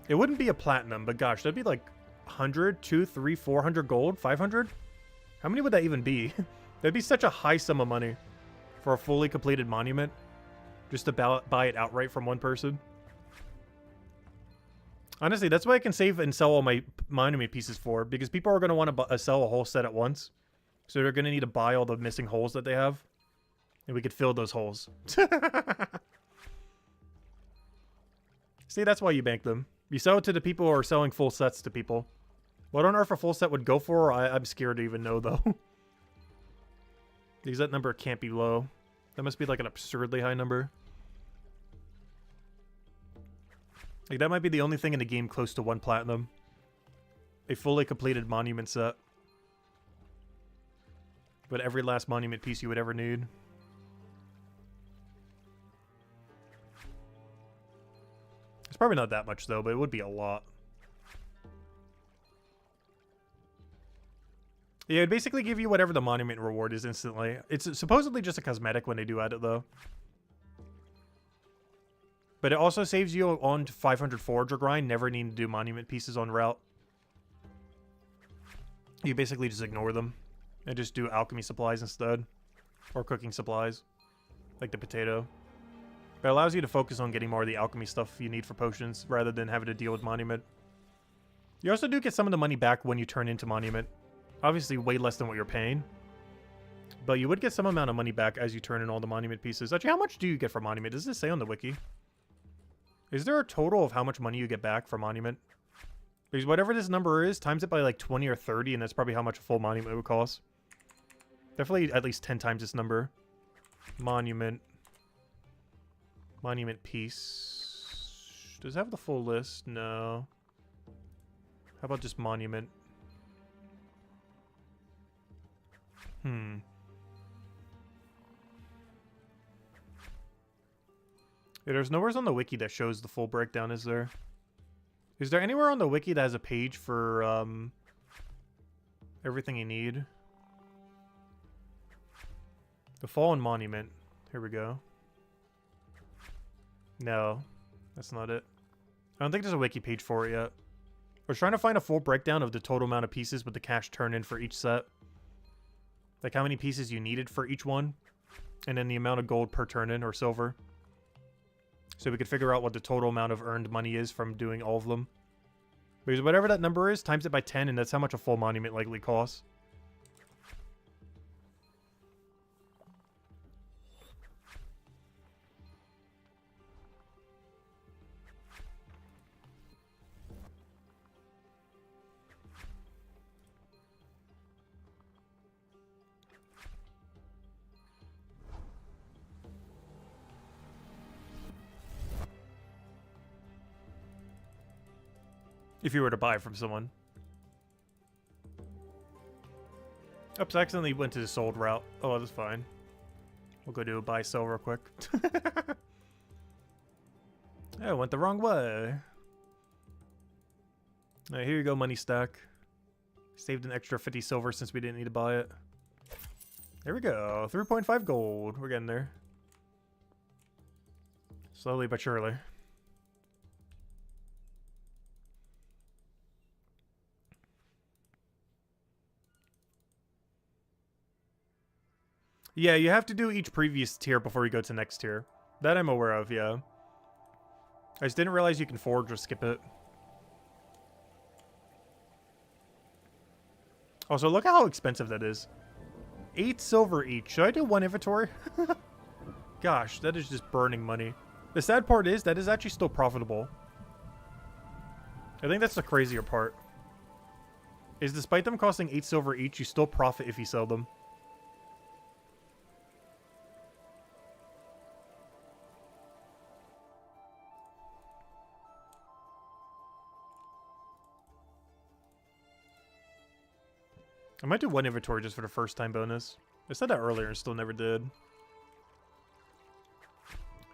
It wouldn't be a platinum, but gosh, that'd be like 100, 200, 300, 400 gold, 500? How many would that even be? That'd be such a high sum of money for a fully completed monument. Just to buy it outright from one person. Honestly, that's what I can save and sell all my monument pieces for, because people are going to want to sell a whole set at once. So they're going to need to buy all the missing holes that they have. And we could fill those holes. See, that's why you bank them. You sell it to the people who are selling full sets to people. What on earth a full set would go for, I'm scared to even know, though. Because that number can't be low. That must be like an absurdly high number. Like, that might be the only thing in the game close to 1 platinum. A fully completed monument set. With every last monument piece you would ever need. It's probably not that much, though, but it would be a lot. Yeah, it'd basically give you whatever the monument reward is instantly. It's supposedly just a cosmetic when they do add it, though. But it also saves you on to 500 Forager grind, never needing to do monument pieces on route. You basically just ignore them. And just do alchemy supplies instead. Or cooking supplies. Like the potato. It allows you to focus on getting more of the alchemy stuff you need for potions, rather than having to deal with monument. You also do get some of the money back when you turn into monument. Obviously way less than what you're paying. But you would get some amount of money back as you turn in all the monument pieces. Actually, how much do you get for monument? Does this say on the wiki? Is there a total of how much money you get back for monument? Because whatever this number is, times it by like 20 or 30, and that's probably how much a full monument would cost. Definitely at least 10 times this number. Monument. Monument piece. Does it have the full list? No. How about just monument? Yeah, there's nowhere on the wiki that shows the full breakdown, is there? Is there anywhere on the wiki that has a page for everything you need? The Fallen Monument. Here we go. No, that's not it. I don't think there's a wiki page for it yet. I was trying to find a full breakdown of the total amount of pieces with the cash turn in for each set. Like how many pieces you needed for each one. And then the amount of gold per turn in or silver. So we could figure out what the total amount of earned money is from doing all of them. Because whatever that number is, times it by 10, and that's how much a full monument likely costs. If you were to buy from someone. Oops, I accidentally went to the sold route. Oh, that's fine. We'll go do a buy sell real quick. I went the wrong way. Alright, here you go, money stack. Saved an extra 50 silver since we didn't need to buy it. There we go. 3.5 gold. We're getting there. Slowly but surely. Yeah, you have to do each previous tier before you go to next tier. That I'm aware of, yeah. I just didn't realize you can forge or skip it. Also, look at how expensive that is. 8 silver each. Should I do 1 inventory? Gosh, that is just burning money. The sad part is, that is actually still profitable. I think that's the crazier part. Is despite them costing 8 silver each, you still profit if you sell them. I might do 1 inventory just for the first time bonus. I said that earlier and still never did.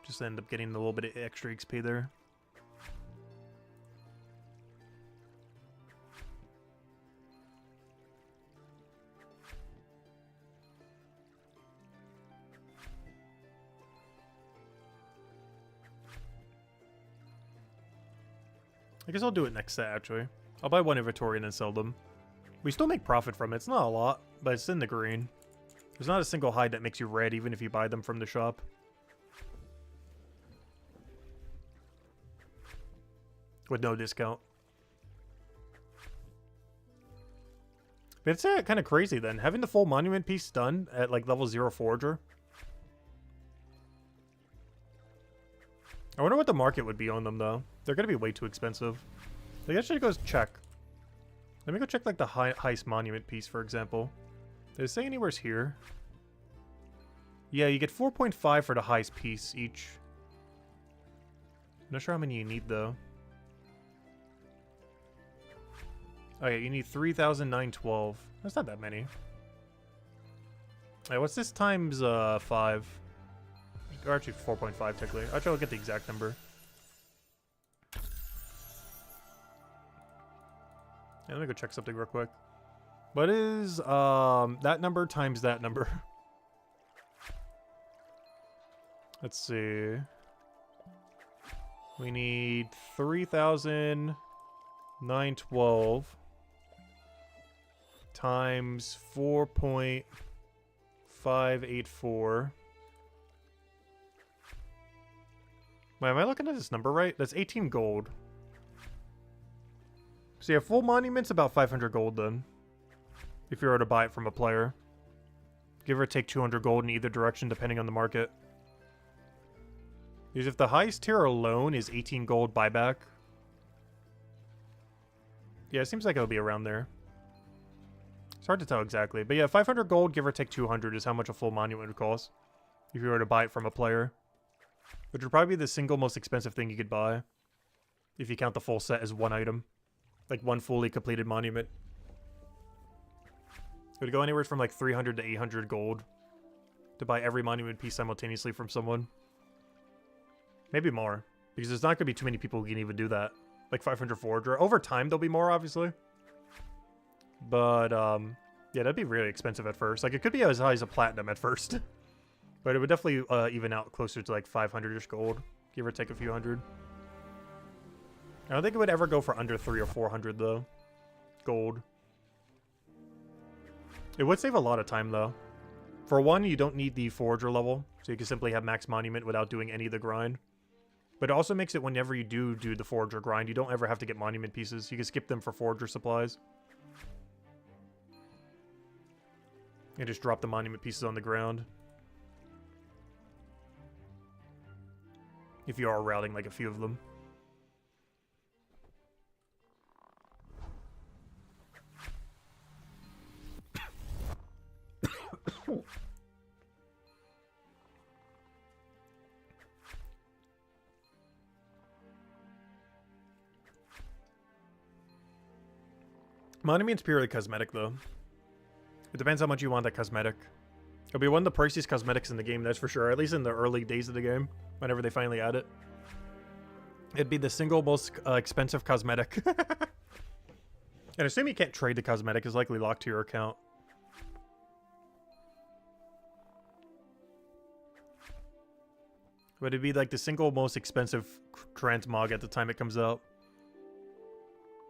Just end up getting a little bit of extra XP there. I guess I'll do it next set, actually. I'll buy 1 inventory and then sell them. We still make profit from it. It's not a lot, but it's in the green. There's not a single hide that makes you red, even if you buy them from the shop. With no discount. But it's kind of crazy then. Having the full monument piece done at like level 0 forager. I wonder what the market would be on them though. They're going to be way too expensive. Like, I should go check. Let me go check like the heist monument piece, for example. Did it say anywhere's here? Yeah, you get 4.5 for the heist piece each. Not sure how many you need though. Oh yeah, you need 3,912. That's not that many. Alright, what's this times 5? Or actually 4.5 technically. Actually, I'll get the exact number. Yeah, let me go check something real quick. What is that number times that number? Let's see. We need 3,912 times 4.584. Wait, am I looking at this number right? That's 18 gold. So yeah, full monument's about 500 gold then. If you were to buy it from a player. Give or take 200 gold in either direction depending on the market. Because if the highest tier alone is 18 gold buyback. Yeah, it seems like it'll be around there. It's hard to tell exactly. But yeah, 500 gold, give or take 200 is how much a full monument would cost. If you were to buy it from a player. Which would probably be the single most expensive thing you could buy. If you count the full set as one item. Like one fully completed monument. It would go anywhere from like 300 to 800 gold. To buy every monument piece simultaneously from someone. Maybe more. Because there's not going to be too many people who can even do that. Like 500 forager. Over time, there'll be more, obviously. But, yeah, that'd be really expensive at first. Like, it could be as high as a platinum at first. But it would definitely even out closer to like 500-ish gold. Give or take a few hundred. I don't think it would ever go for under 300 or 400, though. Gold. It would save a lot of time, though. For one, you don't need the forager level. So you can simply have max monument without doing any of the grind. But it also makes it whenever you do the forager grind, you don't ever have to get monument pieces. You can skip them for forager supplies. And just drop the monument pieces on the ground. If you are routing like a few of them. Monument's purely cosmetic, though. It depends how much you want that cosmetic. It'll be one of the priciest cosmetics in the game, that's for sure. At least in the early days of the game, whenever they finally add it. It'd be the single most expensive cosmetic. And assuming you can't trade the cosmetic, is likely locked to your account. But it'd be like the single most expensive transmog at the time it comes out.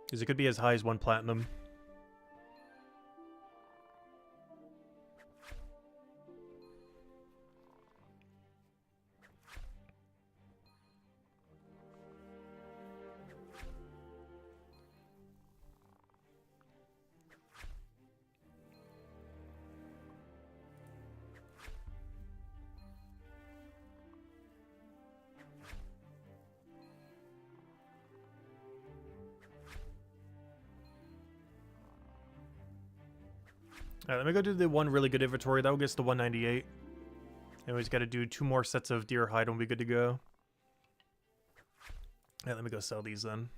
Because it could be as high as 1 platinum. Alright, let me go do the one really good inventory. That will get us to 198. And we just got to do 2 more sets of deer hide and we'll be good to go. Alright, let me go sell these then. And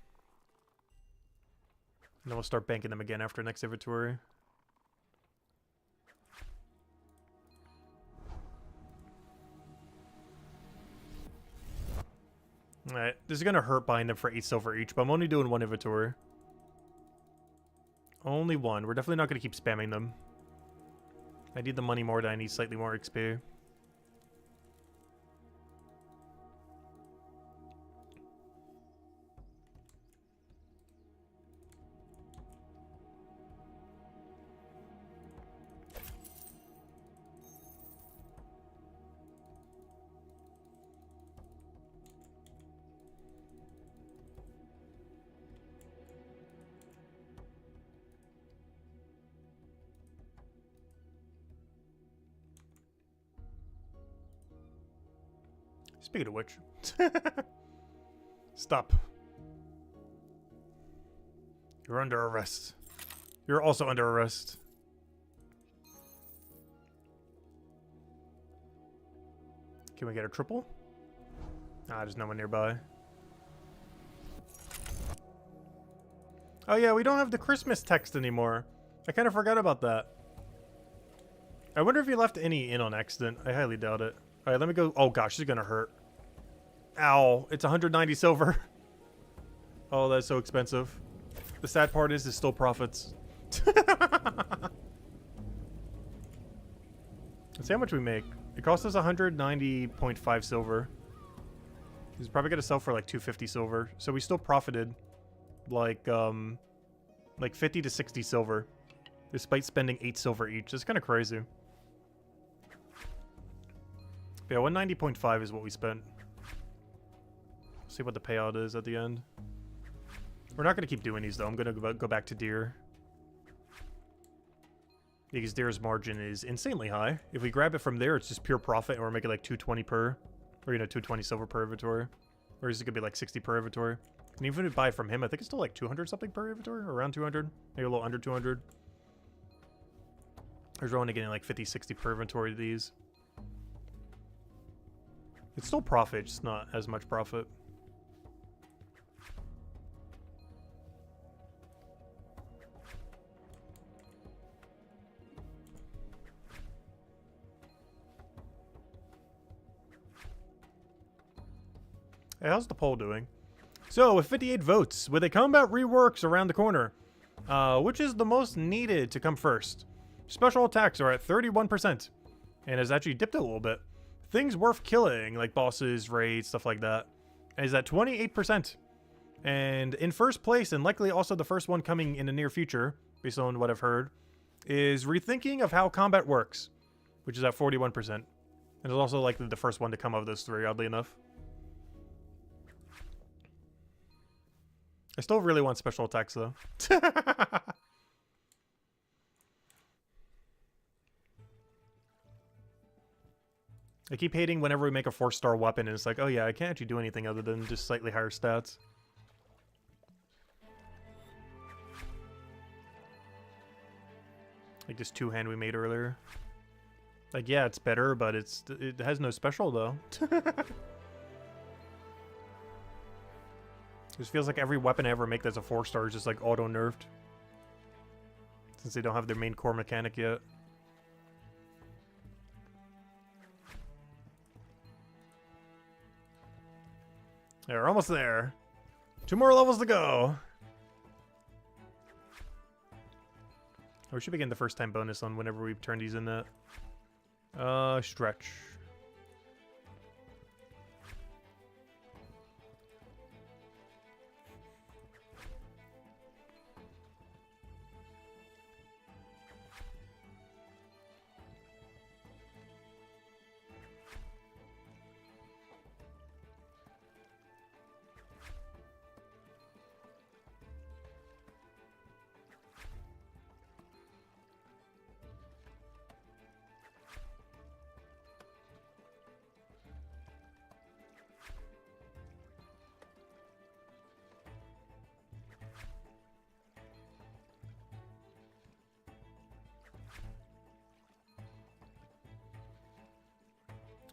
then we'll start banking them again after next inventory. Alright, this is going to hurt buying them for 8 silver each, but I'm only doing 1 inventory. Only 1. We're definitely not going to keep spamming them. I need the money more than I need slightly more XP. Speaking of which. Stop. You're under arrest. You're also under arrest. Can we get a triple? Ah, there's no one nearby. Oh yeah, we don't have the Christmas text anymore. I kind of forgot about that. I wonder if he left any in on accident. I highly doubt it. Alright, let me go. Oh gosh, this is gonna hurt. Ow, it's 190 silver. Oh, that's so expensive. The sad part is, it's still profits. Let's see how much we make. It cost us 190.5 silver. He's probably gonna sell for like 250 silver. So we still profited like 50 to 60 silver, despite spending 8 silver each. That's kind of crazy. Yeah, 190.5 is what we spent. See what the payout is at the end. We're not gonna keep doing these though. I'm gonna go back to deer. Because deer's margin is insanely high. If we grab it from there, it's just pure profit, and we're making like 220 per, or 220 silver per inventory. Or is it gonna be like 60 per inventory? And even if we buy it from him, I think it's still like 200 something per inventory, or around 200, maybe a little under 200. We're only getting like 50, 60 per inventory of these. It's still profit, just not as much profit. Hey, how's the poll doing? So, with 58 votes, with a combat reworks around the corner, which is the most needed to come first? Special attacks are at 31%, and has actually dipped a little bit. Things worth killing, like bosses, raids, stuff like that, is at 28%. And in first place, and likely also the first one coming in the near future, based on what I've heard, is rethinking of how combat works, which is at 41%. And it's also likely the first one to come of those three, oddly enough. I still really want special attacks, though. I keep hating whenever we make a 4-star weapon, and it's like, oh yeah, I can't actually do anything other than just slightly higher stats. Like this 2-hand we made earlier. Like, yeah, it's better, but it has no special, though. This feels like every weapon I ever make that's a 4-star is just like auto-nerfed. Since they don't have their main core mechanic yet. Yeah, we're almost there. 2 more levels to go. Oh, we should begin the first time bonus on whenever we turn these in that. Stretch.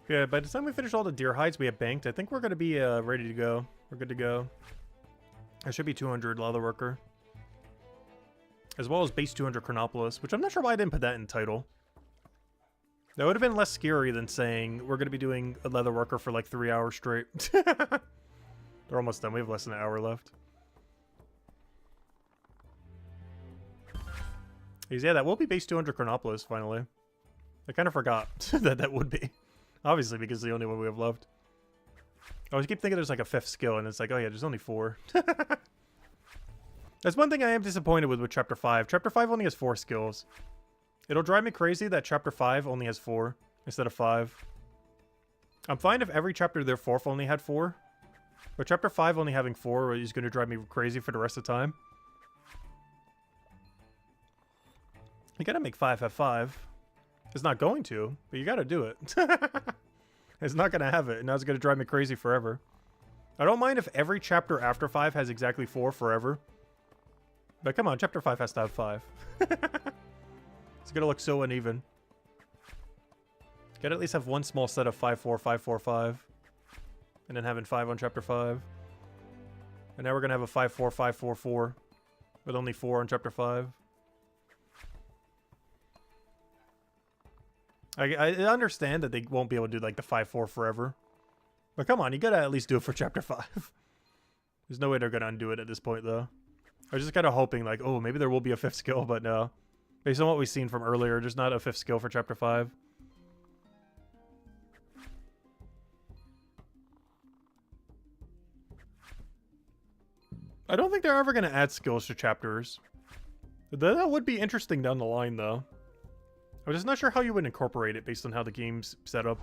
Yeah, by the time we finish all the deer hides we have banked, I think we're going to be ready to go. We're good to go. There should be 200 Leatherworker. As well as base 200 Chronopolis, which I'm not sure why I didn't put that in the title. That would have been less scary than saying we're going to be doing a Leatherworker for like 3 hours straight. They're almost done. We have less than an hour left. Yeah, that will be base 200 Chronopolis, finally. I kind of forgot that that would be. Obviously, because it's the only one we have left. I always keep thinking there's like a 5th skill, and it's like, oh yeah, there's only 4. That's one thing I am disappointed with Chapter 5. Chapter 5 only has 4 skills. It'll drive me crazy that Chapter 5 only has 4 instead of 5. I'm fine if every chapter their 4th only had 4. But Chapter 5 only having 4 is going to drive me crazy for the rest of the time. You gotta make 5 have 5. It's not going to, but you gotta do it. It's not going to have it, and that's going to drive me crazy forever. I don't mind if every chapter after 5 has exactly 4 forever. But come on, chapter 5 has to have 5. It's going to look so uneven. Gotta at least have one small set of 5, 4, 5, 4, 5. And then having 5 on chapter 5. And now we're going to have a 5, 4, 5, 4, 4. With only 4 on chapter 5. I understand that they won't be able to do like the 5, 4 forever. But come on, you gotta at least do it for chapter 5. There's no way they're gonna undo it at this point though. I was just kind of hoping like, oh, maybe there will be a 5th skill, but no. Based on what we've seen from earlier, there's not a 5th skill for chapter 5. I don't think they're ever going to add skills to chapters. That would be interesting down the line, though. I'm just not sure how you would incorporate it based on how the game's set up.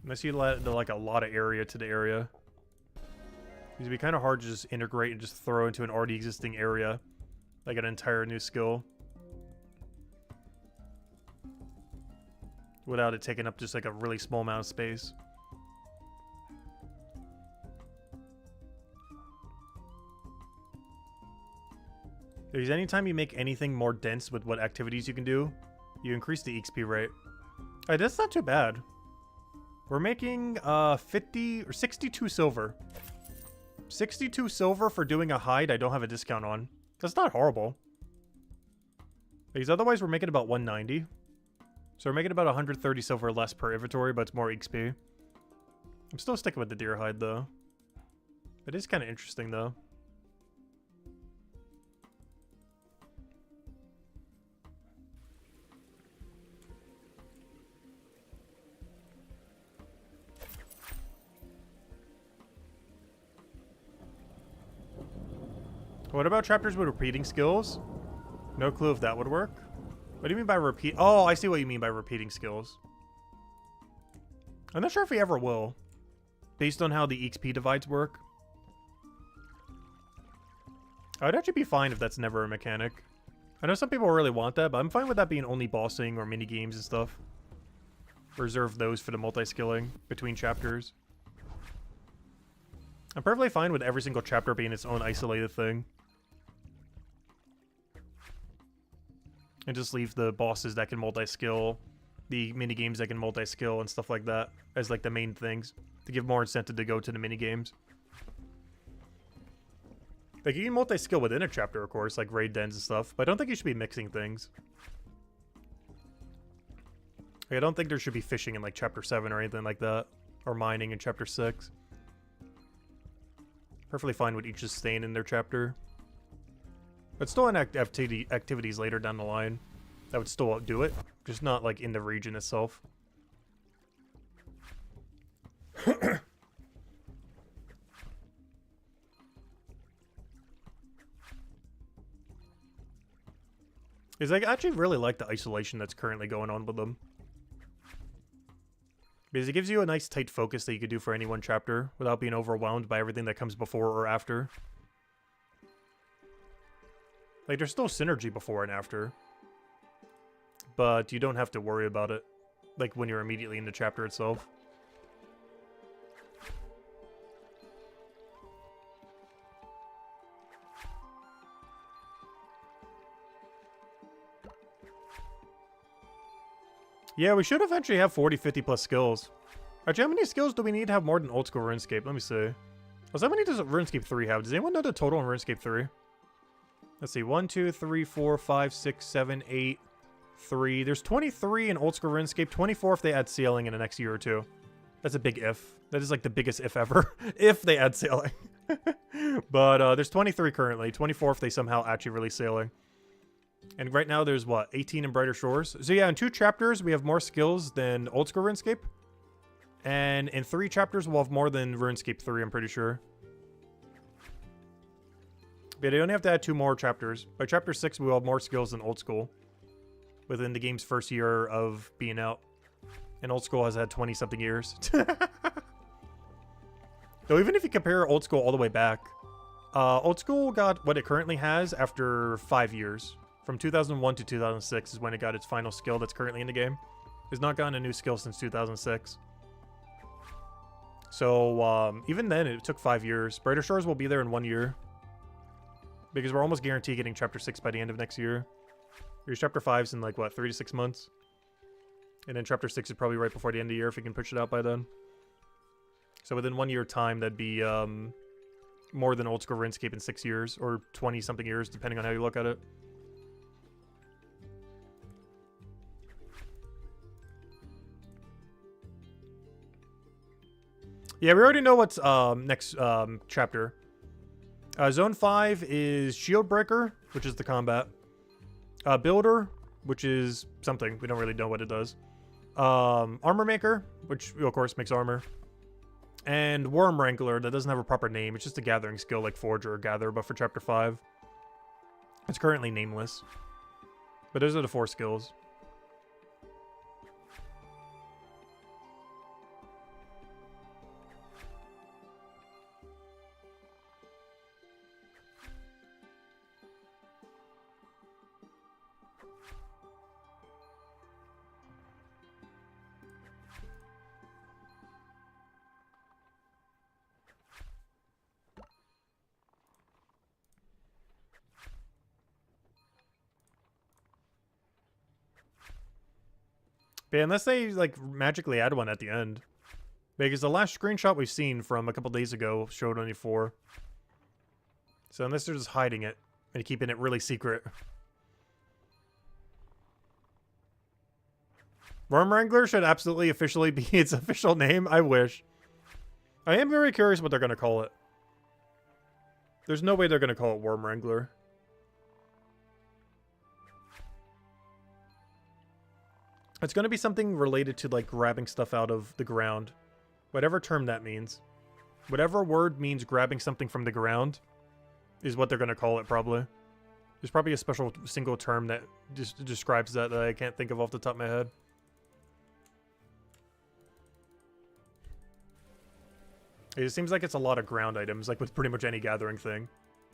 Unless you let like a lot of area to the area. It'd be kind of hard to just integrate and just throw into an already existing area. Like an entire new skill. Without it taking up just like a really small amount of space. Because anytime you make anything more dense with what activities you can do, you increase the XP rate. Alright, that's not too bad. We're making 50 or 62 silver. 62 silver for doing a hide I don't have a discount on. That's not horrible. Because otherwise we're making about 190. So we're making about 130 silver less per inventory, but it's more XP. I'm still sticking with the deer hide though. It is kind of interesting though. What about chapters with repeating skills? No clue if that would work. What do you mean by repeat? Oh, I see what you mean by repeating skills. I'm not sure if we ever will. Based on how the XP divides work. I would actually be fine if that's never a mechanic. I know some people really want that, but I'm fine with that being only bossing or mini games and stuff. Reserve those for the multi-skilling between chapters. I'm perfectly fine with every single chapter being its own isolated thing. And just leave the bosses that can multi-skill, the mini-games that can multi-skill, and stuff like that as like the main things. To give more incentive to go to the mini-games. Like, you can multi-skill within a chapter, of course, like raid dens and stuff, but I don't think you should be mixing things. Like, I don't think there should be fishing in like chapter 7 or anything like that. Or mining in chapter 6. Perfectly fine with each just staying in their chapter. But still in activities later down the line. That would still do it. Just not like in the region itself. Is I actually really like the isolation that's currently going on with them. Because it gives you a nice tight focus that you could do for any one chapter without being overwhelmed by everything that comes before or after. Like, there's still synergy before and after. But you don't have to worry about it. Like, when you're immediately in the chapter itself. Yeah, we should eventually have 40, 50 plus skills. Actually, how many skills do we need to have more than old school RuneScape? Let me see. How many does RuneScape 3 have? Does anyone know the total in RuneScape 3? Let's see. 1, 2, 3, 4, 5, 6, 7, 8, 3. There's 23 in old school RuneScape. 24 if they add sailing in the next year or two. That's a big if. That is like the biggest if ever. If they add sailing. But there's 23 currently. 24 if they somehow actually release sailing. And right now there's what? 18 in Brighter Shores. So yeah, in 2 chapters we have more skills than old school RuneScape. And in 3 chapters we'll have more than RuneScape 3, I'm pretty sure. But you only have to add 2 more chapters. By chapter 6 we'll have more skills than old school. Within the game's first year of being out. And old school has had 20 something years. Though even if you compare old school all the way back. Old school got what it currently has after 5 years. From 2001 to 2006 is when it got its final skill that's currently in the game. Has not gotten a new skill since 2006. So even then, it took 5 years. Brighter Shores will be there in 1 year. Because we're almost guaranteed getting Chapter 6 by the end of next year. Here's Chapter 5's in like, what, 3 to 6 months? And then Chapter 6 is probably right before the end of the year if we can push it out by then. So within 1 year time, that'd be more than Old School RuneScape in 6 years. Or 20-something years, depending on how you look at it. Yeah, we already know what's next chapter. Zone 5 is Shield Breaker, which is the combat. Builder, which is something. We don't really know what it does. Armor Maker, which, of course, makes armor. And Worm Wrangler, that doesn't have a proper name. It's just a gathering skill like Forger or Gather, but for Chapter 5. It's currently nameless. But those are the 4 skills. But unless they, like, magically add one at the end. Because the last screenshot we've seen from a couple days ago showed only 4. So unless they're just hiding it and keeping it really secret. Worm Wrangler should absolutely officially be its official name. I wish. I am very curious what they're going to call it. There's no way they're going to call it Worm Wrangler. It's going to be something related to, like, grabbing stuff out of the ground. Whatever term that means. Whatever word means grabbing something from the ground is what they're going to call it, probably. There's probably a special single term that just describes that I can't think of off the top of my head. It seems like it's a lot of ground items, like with pretty much any gathering thing.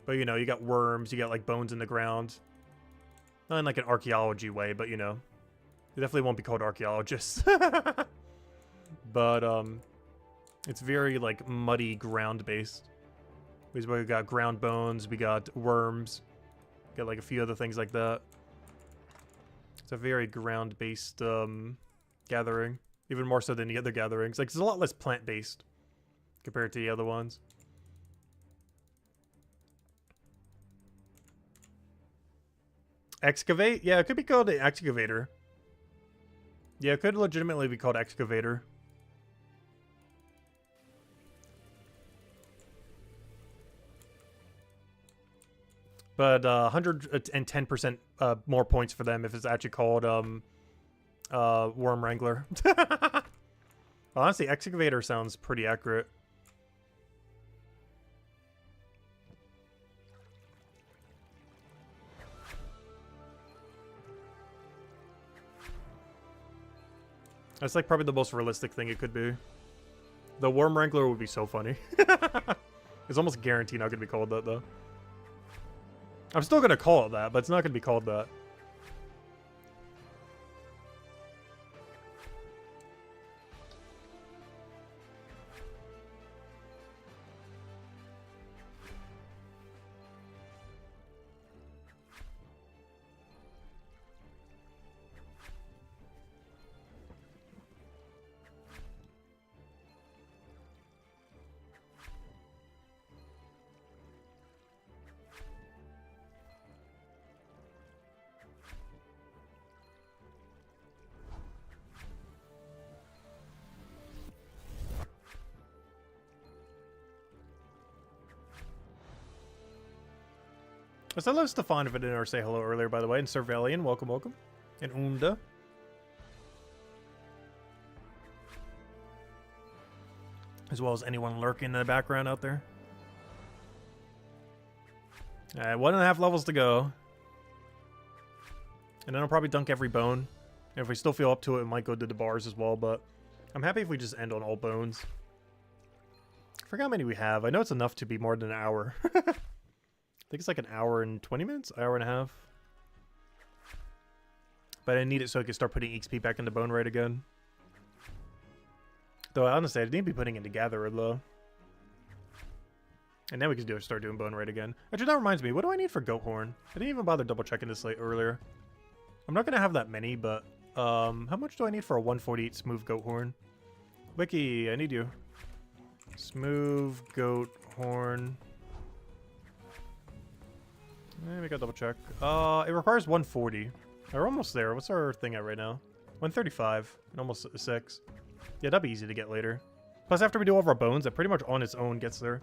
But, you know, you got worms, you got, like, bones in the ground. Not in, like, an archaeology way, but, you know. They definitely won't be called archaeologists. But, it's very, like, muddy ground-based. We got ground bones, we got worms. Got, like, a few other things like that. It's a very ground-based, gathering. Even more so than the other gatherings. Like, it's a lot less plant-based compared to the other ones. Excavate? Yeah, it could be called an excavator. Yeah, it could legitimately be called excavator. But 110% more points for them if it's actually called Worm Wrangler. Honestly, excavator sounds pretty accurate. That's like probably the most realistic thing it could be. The Worm Wrangler would be so funny. It's almost guaranteed not going to be called that, though. I'm still going to call it that, but it's not going to be called that. So hello, Stefan, if I didn't say hello earlier, by the way, and Servalian, welcome, welcome. And Unda. As well as anyone lurking in the background out there. Alright, 1.5 levels to go. And then I'll probably dunk every bone. And if we still feel up to it, we might go to the bars as well, but I'm happy if we just end on all bones. I forgot how many we have. I know it's enough to be more than an hour. I think it's like an hour and 20 minutes? Hour and a half. But I need it so I can start putting XP back into Bone Right again. Though, honestly, I need to be putting into Gatherer, though. And then we can start doing Bone Right again. Actually, that reminds me, what do I need for Goat Horn? I didn't even bother double checking this earlier. I'm not going to have that many, but how much do I need for a 148 Smooth Goat Horn? Wiki, I need you. Smooth Goat Horn. We gotta double check. It requires 140. We're almost there. What's our thing at right now? 135 and almost 6. Yeah, that'd be easy to get later. Plus, after we do all of our bones, that pretty much on its own gets there.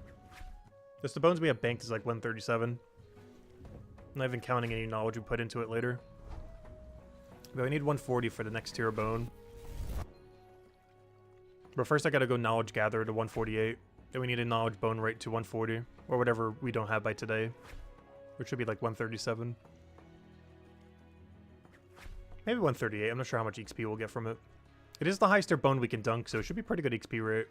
Just the bones we have banked is like 137. Not even counting any knowledge we put into it later. But we need 140 for the next tier of bone. But first I gotta go knowledge gather to 148. Then we need a knowledge bone rate to 140. Or whatever we don't have by today. Which should be like 137. Maybe 138. I'm not sure how much XP we'll get from it. It is the highest tier bone we can dunk, so it should be pretty good XP rate.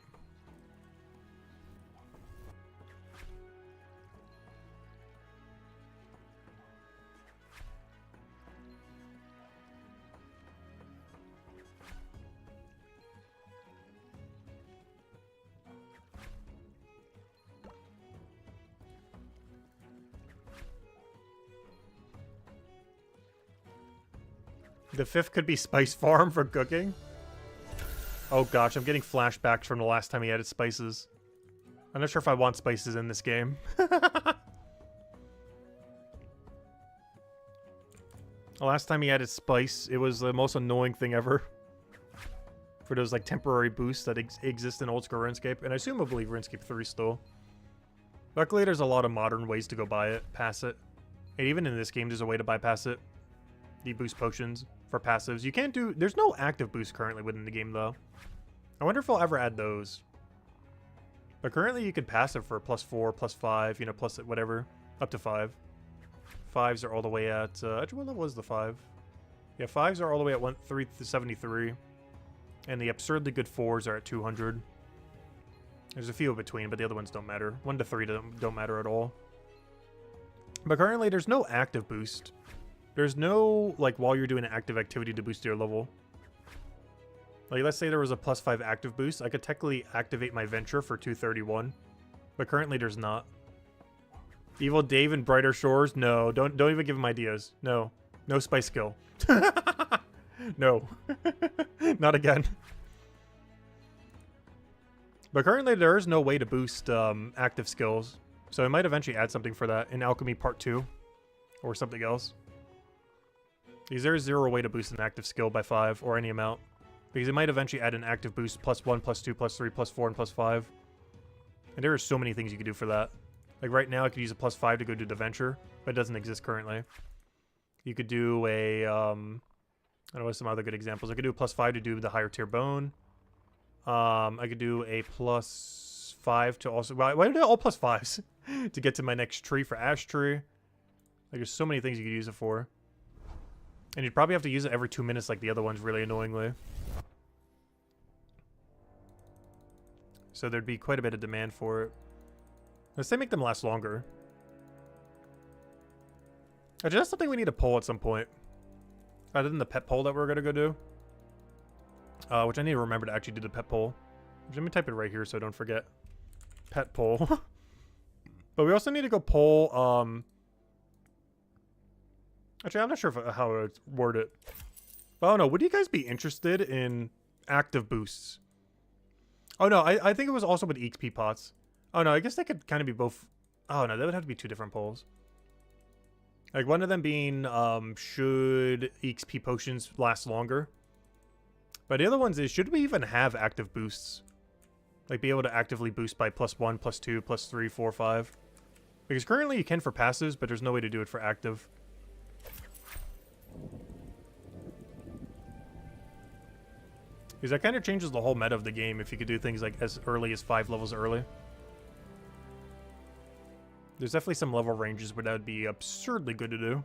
The 5th could be Spice Farm for cooking. Oh gosh, I'm getting flashbacks from the last time he added spices. I'm not sure if I want spices in this game. The last time he added spice, it was the most annoying thing ever. For those like temporary boosts that exist in old school RuneScape, and I assumably RuneScape 3 still. Luckily there's a lot of modern ways to go buy it, pass it. And even in this game there's a way to bypass it. You boost potions for passives. You can't do... There's no active boost currently within the game, though. I wonder if I'll ever add those. But currently you can passive for +4, +5, you know, plus whatever. Up to 5. 5s are all the way at... actually, what level is the 5? Yeah, 5s are all the way at 373. And the absurdly good 4s are at 200. There's a few in between, but the other ones don't matter. 1 to 3 don't matter at all. But currently there's no active boost. There's no, like, while you're doing an active activity to boost your level. Like, let's say there was a +5 active boost. I could technically activate my Venture for 231. But currently there's not. Evil Dave and Brighter Shores? No, don't even give him ideas. No. No spice skill. No. Not again. But currently there is no way to boost active skills. So I might eventually add something for that in Alchemy Part 2. Or something else. Because there is zero way to boost an active skill by 5, or any amount. Because it might eventually add an active boost +1, +2, +3, +4, and +5. And there are so many things you can do for that. Like right now I could use a +5 to go do the Venture, but it doesn't exist currently. You could do a, I don't know what some other good examples. I could do a +5 to do the higher tier bone. I could do a +5 to also, why do I do all +5s? To get to my next tree for Ash Tree. Like there's so many things you could use it for. And you'd probably have to use it every 2 minutes like the other ones, really annoyingly. So there'd be quite a bit of demand for it. Let's say make them last longer. Actually, that's something we need to pull at some point. Other than the pet poll that we're going to go do. Which I need to remember to actually do the pet poll. Let me type it right here so I don't forget. Pet poll. But we also need to go poll, actually, I'm not sure how to word it. But I don't know. Would you guys be interested in active boosts? Oh, no. I think it was also with XP pots. Oh, no. I guess they could kind of be both. Oh, no. That would have to be 2 different polls. Like, one of them being, should XP potions last longer? But the other ones is, should we even have active boosts? Like, be able to actively boost by +1, +2, +3, 4, 5. Because currently you can for passives, but there's no way to do it for active. Because that kind of changes the whole meta of the game if you could do things like as early as 5 levels early. There's definitely some level ranges where that would be absurdly good to do.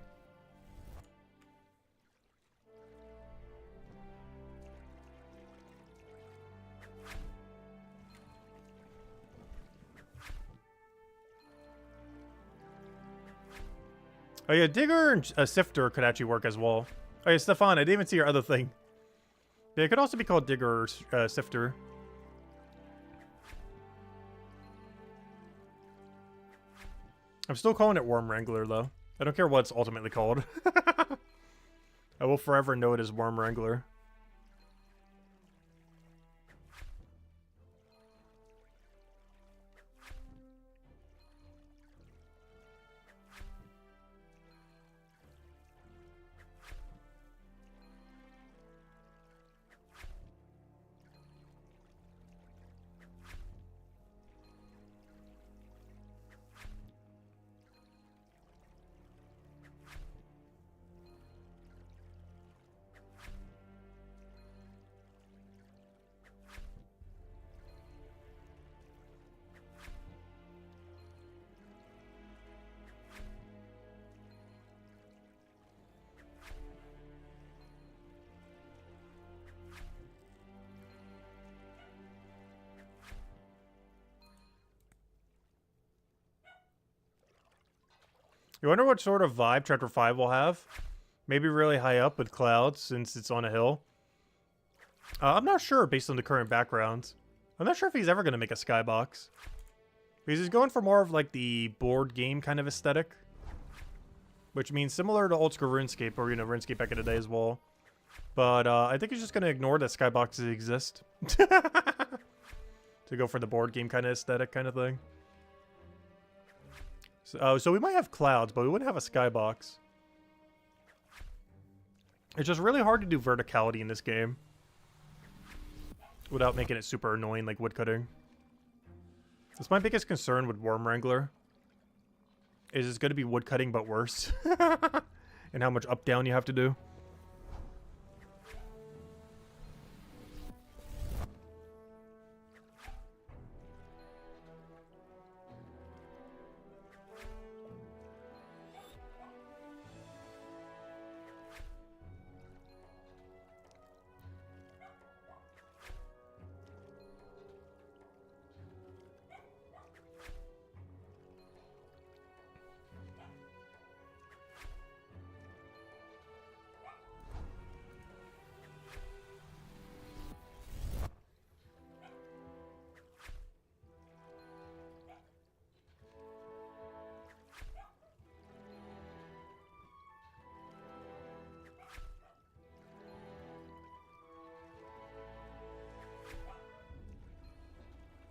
Oh yeah, Digger and Sifter could actually work as well. Oh yeah, Stefan, I didn't even see your other thing. Yeah, it could also be called Digger or Sifter. I'm still calling it Worm Wrangler, though. I don't care what it's ultimately called. I will forever know it as Worm Wrangler. You wonder what sort of vibe Chapter 5 will have? Maybe really high up with clouds, since it's on a hill. I'm not sure, based on the current backgrounds. I'm not sure if he's ever going to make a skybox. Because he's going for more of, like, the board game kind of aesthetic. Which means similar to old school RuneScape, or, you know, RuneScape back in the day as well. But, I think he's just going to ignore that skyboxes exist. To go for the board game kind of aesthetic kind of thing. So we might have clouds, but we wouldn't have a skybox. It's just really hard to do verticality in this game without making it super annoying like woodcutting. That's my biggest concern with Worm Wrangler. Is it's going to be woodcutting but worse. And how much up-down you have to do.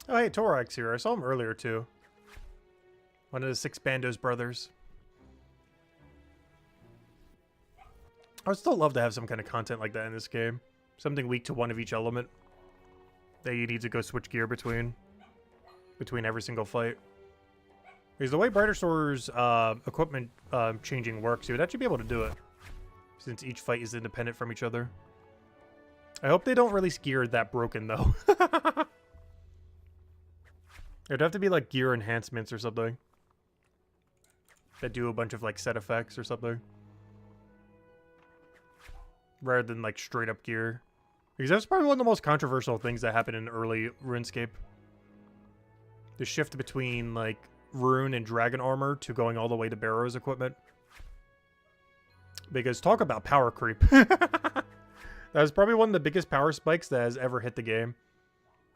Oh, hey, Torax here. I saw him earlier, too. One of the 6 Bandos brothers. I would still love to have some kind of content like that in this game. Something weak to one of each element that you need to go switch gear between every single fight. Because the way Brighter Store's equipment changing works, you would actually be able to do it. Since each fight is independent from each other. I hope they don't release gear that broken, though. It'd have to be like gear enhancements or something. That do a bunch of like set effects or something. Rather than like straight up gear. Because that's probably one of the most controversial things that happened in early RuneScape. The shift between like rune and dragon armor to going all the way to Barrow's equipment. Because talk about power creep. That was probably one of the biggest power spikes that has ever hit the game.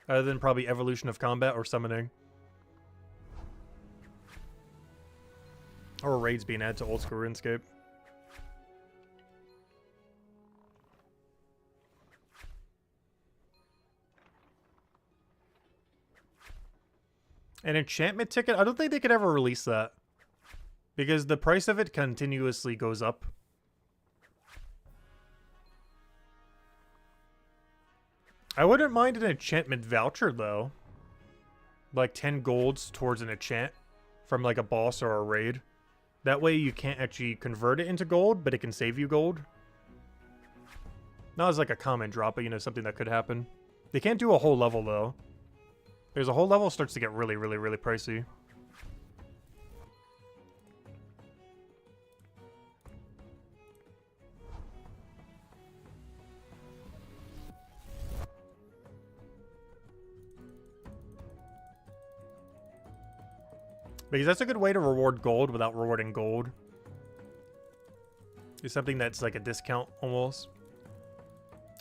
Other than probably Evolution of Combat or Summoning. Or raids being added to old school RuneScape. An enchantment ticket? I don't think they could ever release that. Because the price of it continuously goes up. I wouldn't mind an enchantment voucher, though. Like 10 golds towards an enchant from like a boss or a raid. That way you can't actually convert it into gold, but it can save you gold. Not as like a common drop, but you know, something that could happen. They can't do a whole level, though. There's a whole level starts to get really, really, really pricey. Because that's a good way to reward gold without rewarding gold. is something that's like a discount almost.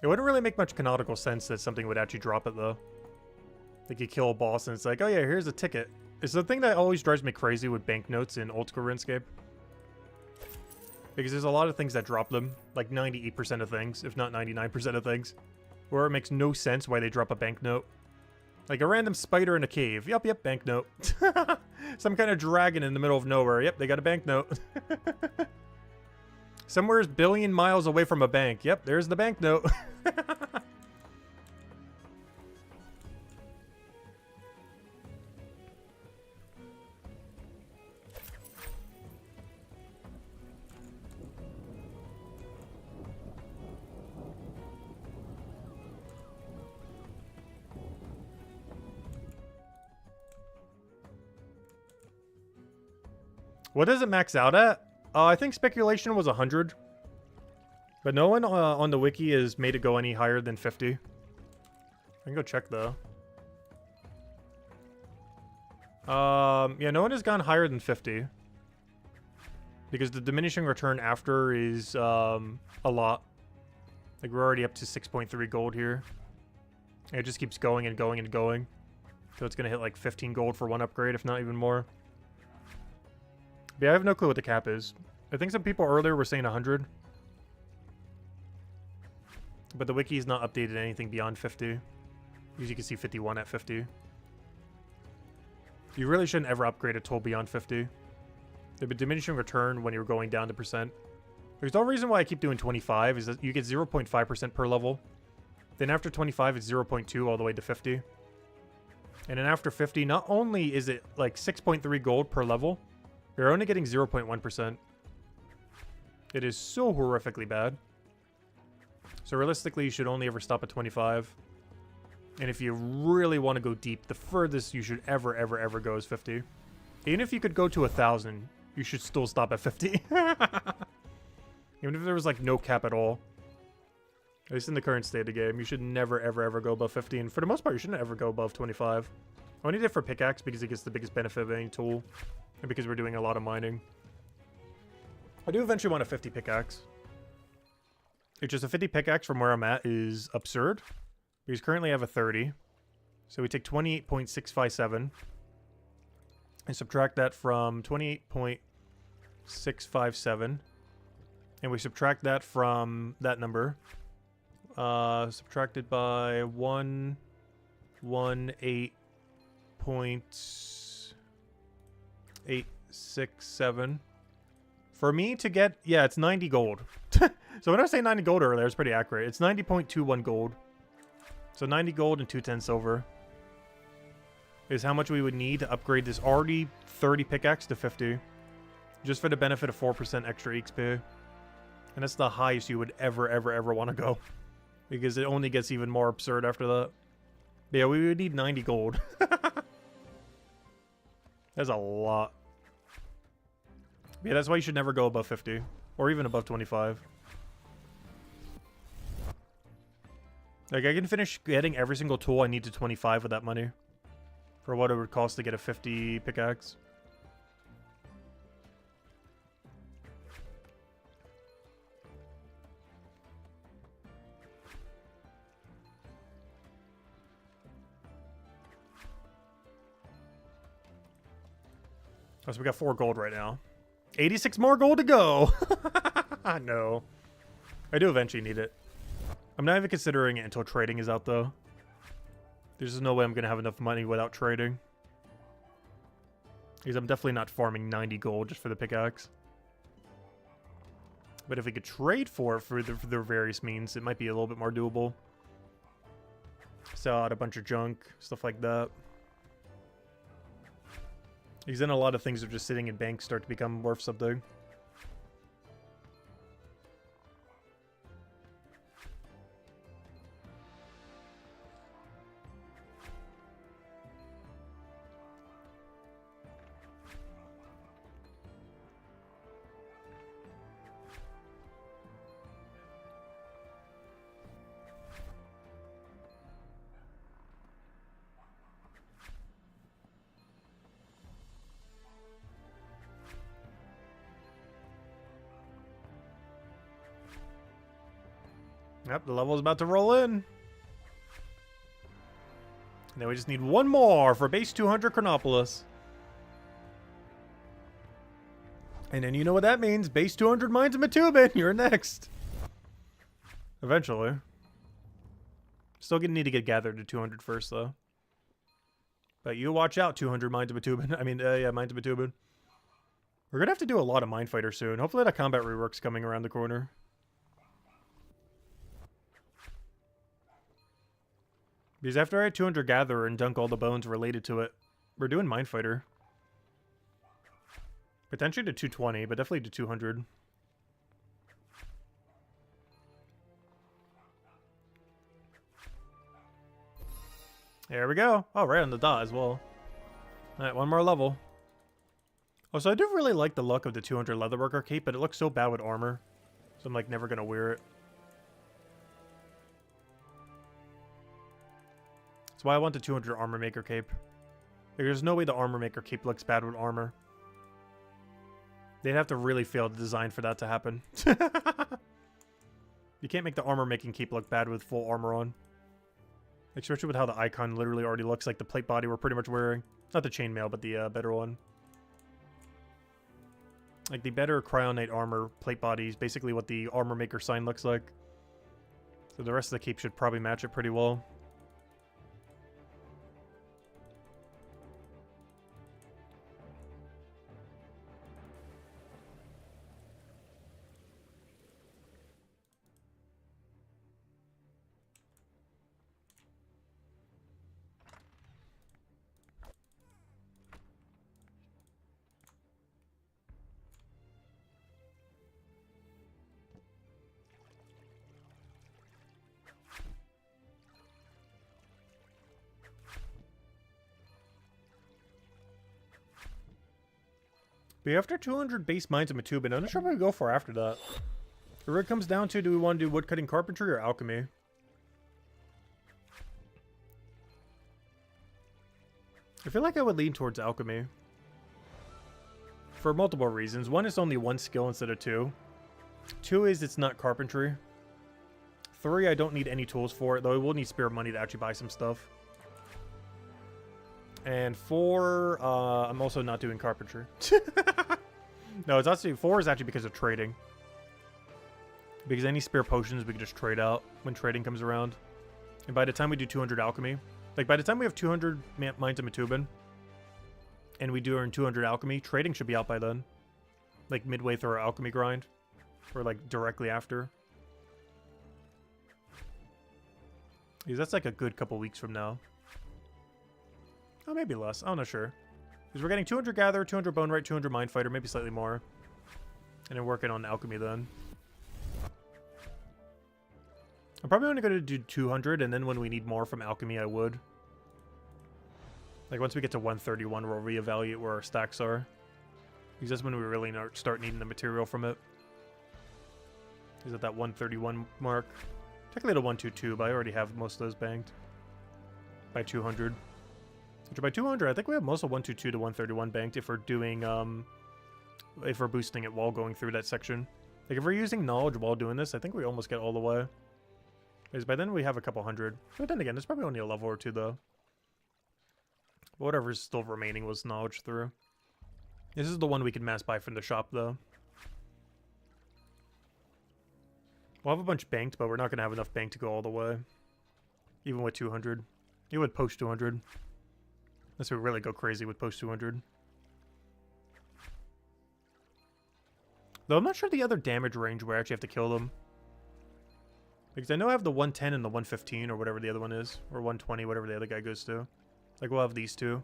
It wouldn't really make much canonical sense that something would actually drop it though. Like you kill a boss and it's like, oh yeah, here's a ticket. It's the thing that always drives me crazy with banknotes in old school RuneScape. Because there's a lot of things that drop them, like 98% of things, if not 99% of things, where it makes no sense why they drop a banknote. Like a random spider in a cave. Yep, banknote. Some kind of dragon in the middle of nowhere. Yep, they got a banknote. Somewhere a billion miles away from a bank. Yep, there's the banknote. What does it max out at? I think speculation was 100. But no one on the wiki has made it go any higher than 50. I can go check though. Yeah, no one has gone higher than 50. Because the diminishing return after is a lot. Like we're already up to 6.3 gold here. And it just keeps going and going and going. So it's gonna hit like 15 gold for one upgrade, if not even more. But yeah, I have no clue what the cap is. I think some people earlier were saying 100. But the wiki's not updated anything beyond 50. As you can see 51 at 50. You really shouldn't ever upgrade a tool beyond 50. There'd be diminishing return when you're going down to percent. There's no reason why I keep doing 25 is that you get 0.5% per level. Then after 25 it's 0.2 all the way to 50. And then after 50, not only is it like 6.3 gold per level, you're only getting 0.1%. It is so horrifically bad. So realistically, you should only ever stop at 25. And if you really want to go deep, the furthest you should ever go is 50. Even if you could go to 1,000, you should still stop at 50. Even if there was like no cap at all. At least in the current state of the game, you should never ever go above 50. And for the most part, you shouldn't ever go above 25. I only did it for pickaxe because it gets the biggest benefit of any tool. And because we're doing a lot of mining. I do eventually want a 50 pickaxe. It's just a 50 pickaxe from where I'm at is absurd. Because currently I have a 30. So we take 28.657. And subtract that from 28.657. And we subtract that from that number. Subtracted by 118.867. For me to get, yeah, it's 90 gold. So when I say 90 gold earlier, it's pretty accurate. It's 90.21 gold. So 90 gold and 210 silver is how much we would need to upgrade this already 30 pickaxe to 50. Just for the benefit of 4% extra XP. And that's the highest you would ever want to go. Because it only gets even more absurd after that. But yeah, we would need 90 gold. That's a lot. Yeah, that's why you should never go above 50. Or even above 25. Like, I can finish getting every single tool I need to 25 with that money. For what it would cost to get a 50 pickaxe. Oh, so we got 4 gold right now. 86 more gold to go! No. I do eventually need it. I'm not even considering it until trading is out, though. There's just no way I'm going to have enough money without trading. Because I'm definitely not farming 90 gold just for the pickaxe. But if we could trade for it for the various means, it might be a little bit more doable. Sell out a bunch of junk, stuff like that. Because then a lot of things that are just sitting in banks start to become worth something. Yep, the level is about to roll in. Now we just need one more for base 200 Chronopolis. And then you know what that means. Base 200 Mines of Matubin. You're next. Eventually. Still gonna need to get gathered to 200 first, though. But you watch out, 200 Mines of Matubin. I mean, yeah, Mines of Matubin. We're gonna have to do a lot of Mine Fighter soon. Hopefully that combat rework's coming around the corner. Because after I had 200 Gatherer and dunk all the bones related to it, we're doing Mine Fighter. Potentially to 220, but definitely to 200. There we go. Oh, right on the dot as well. Alright, one more level. Oh, so I do really like the look of the 200 Leatherworker cape, but it looks so bad with armor. So I'm like never gonna wear it. That's why I want the 200 Armor Maker cape. Like, there's no way the Armor Maker cape looks bad with armor. They'd have to really fail the design for that to happen. You can't make the armor making cape look bad with full armor on. Especially with how the icon literally already looks like the plate body we're pretty much wearing. Not the chainmail, but the better one. Like the better Cryonite armor plate body is basically what the Armor Maker sign looks like. So the rest of the cape should probably match it pretty well. But after 200 base Mines of Matubin, I'm not sure what we go for after that. It really comes down to, do we want to do woodcutting carpentry or alchemy? I feel like I would lean towards alchemy. For multiple reasons. One, is only one skill instead of two. Two is it's not carpentry. Three, I don't need any tools for it, though I will need spare money to actually buy some stuff. And four, I'm also not doing carpentry. No, it's actually, four is actually because of trading. Because any spare potions we can just trade out when trading comes around. And by the time we do 200 alchemy, like by the time we have 200 Mines of Matubin, and we do earn 200 alchemy, trading should be out by then. Like midway through our alchemy grind. Or like directly after. Because that's like a good couple weeks from now. Oh, maybe less. I'm not sure. Because we're getting 200 Gather, 200 Bone Right, 200 Mine Fighter, maybe slightly more. And then working on Alchemy then. I'm probably only going to do 200, and then when we need more from Alchemy, I would. Like, once we get to 131, we'll reevaluate where our stacks are. Because that's when we really start needing the material from it. Is at that 131 mark. Technically the 122, but I already have most of those banked. By 200. Which by 200, I think we have most of 122 to 131 banked if we're doing, if we're boosting it while going through that section. Like, if we're using knowledge while doing this, I think we almost get all the way. Because by then we have a couple hundred. But then again, there's probably only a level or two, though. But whatever's still remaining was knowledge through. This is the one we can mass buy from the shop, though. We'll have a bunch banked, but we're not going to have enough banked to go all the way. Even with 200. Even with post 200. Unless we really go crazy with post 200. Though I'm not sure the other damage range where I actually have to kill them. Because I know I have the 110 and the 115 or whatever the other one is. Or 120, whatever the other guy goes to. Like, we'll have these two.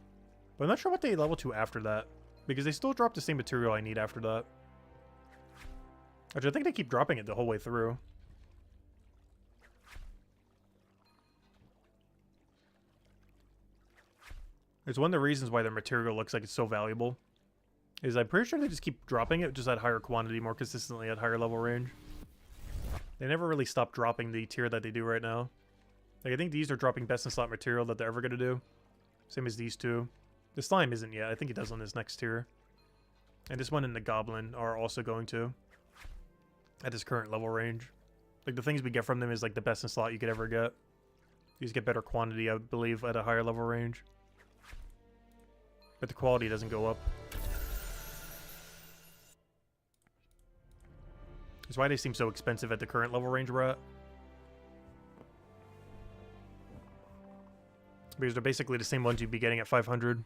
But I'm not sure what they level to after that. Because they still drop the same material I need after that. Actually, I think they keep dropping it the whole way through. It's one of the reasons why their material looks like it's so valuable. Is I'm pretty sure they just keep dropping it just at higher quantity, more consistently at higher level range. They never really stop dropping the tier that they do right now. Like, I think these are dropping best in slot material that they're ever going to do. Same as these two. The slime isn't yet. I think he does on his next tier. And this one and the goblin are also going to. At his current level range. Like, the things we get from them is, like, the best in slot you could ever get. You just get better quantity, I believe, at a higher level range. But the quality doesn't go up. That's why they seem so expensive at the current level range we're at. Because they're basically the same ones you'd be getting at 500.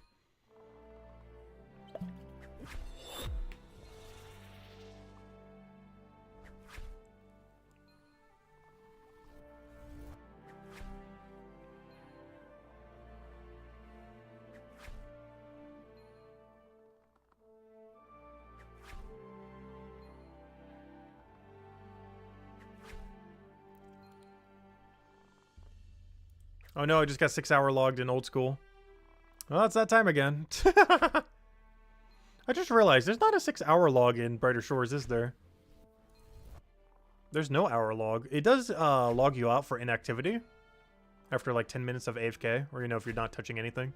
Oh no, I just got 6 hour logged in old school. Well, it's that time again. I just realized there's not a 6 hour log in Brighter Shores, is there? There's no hour log. It does log you out for inactivity after like 10 minutes of AFK, or you know, if you're not touching anything.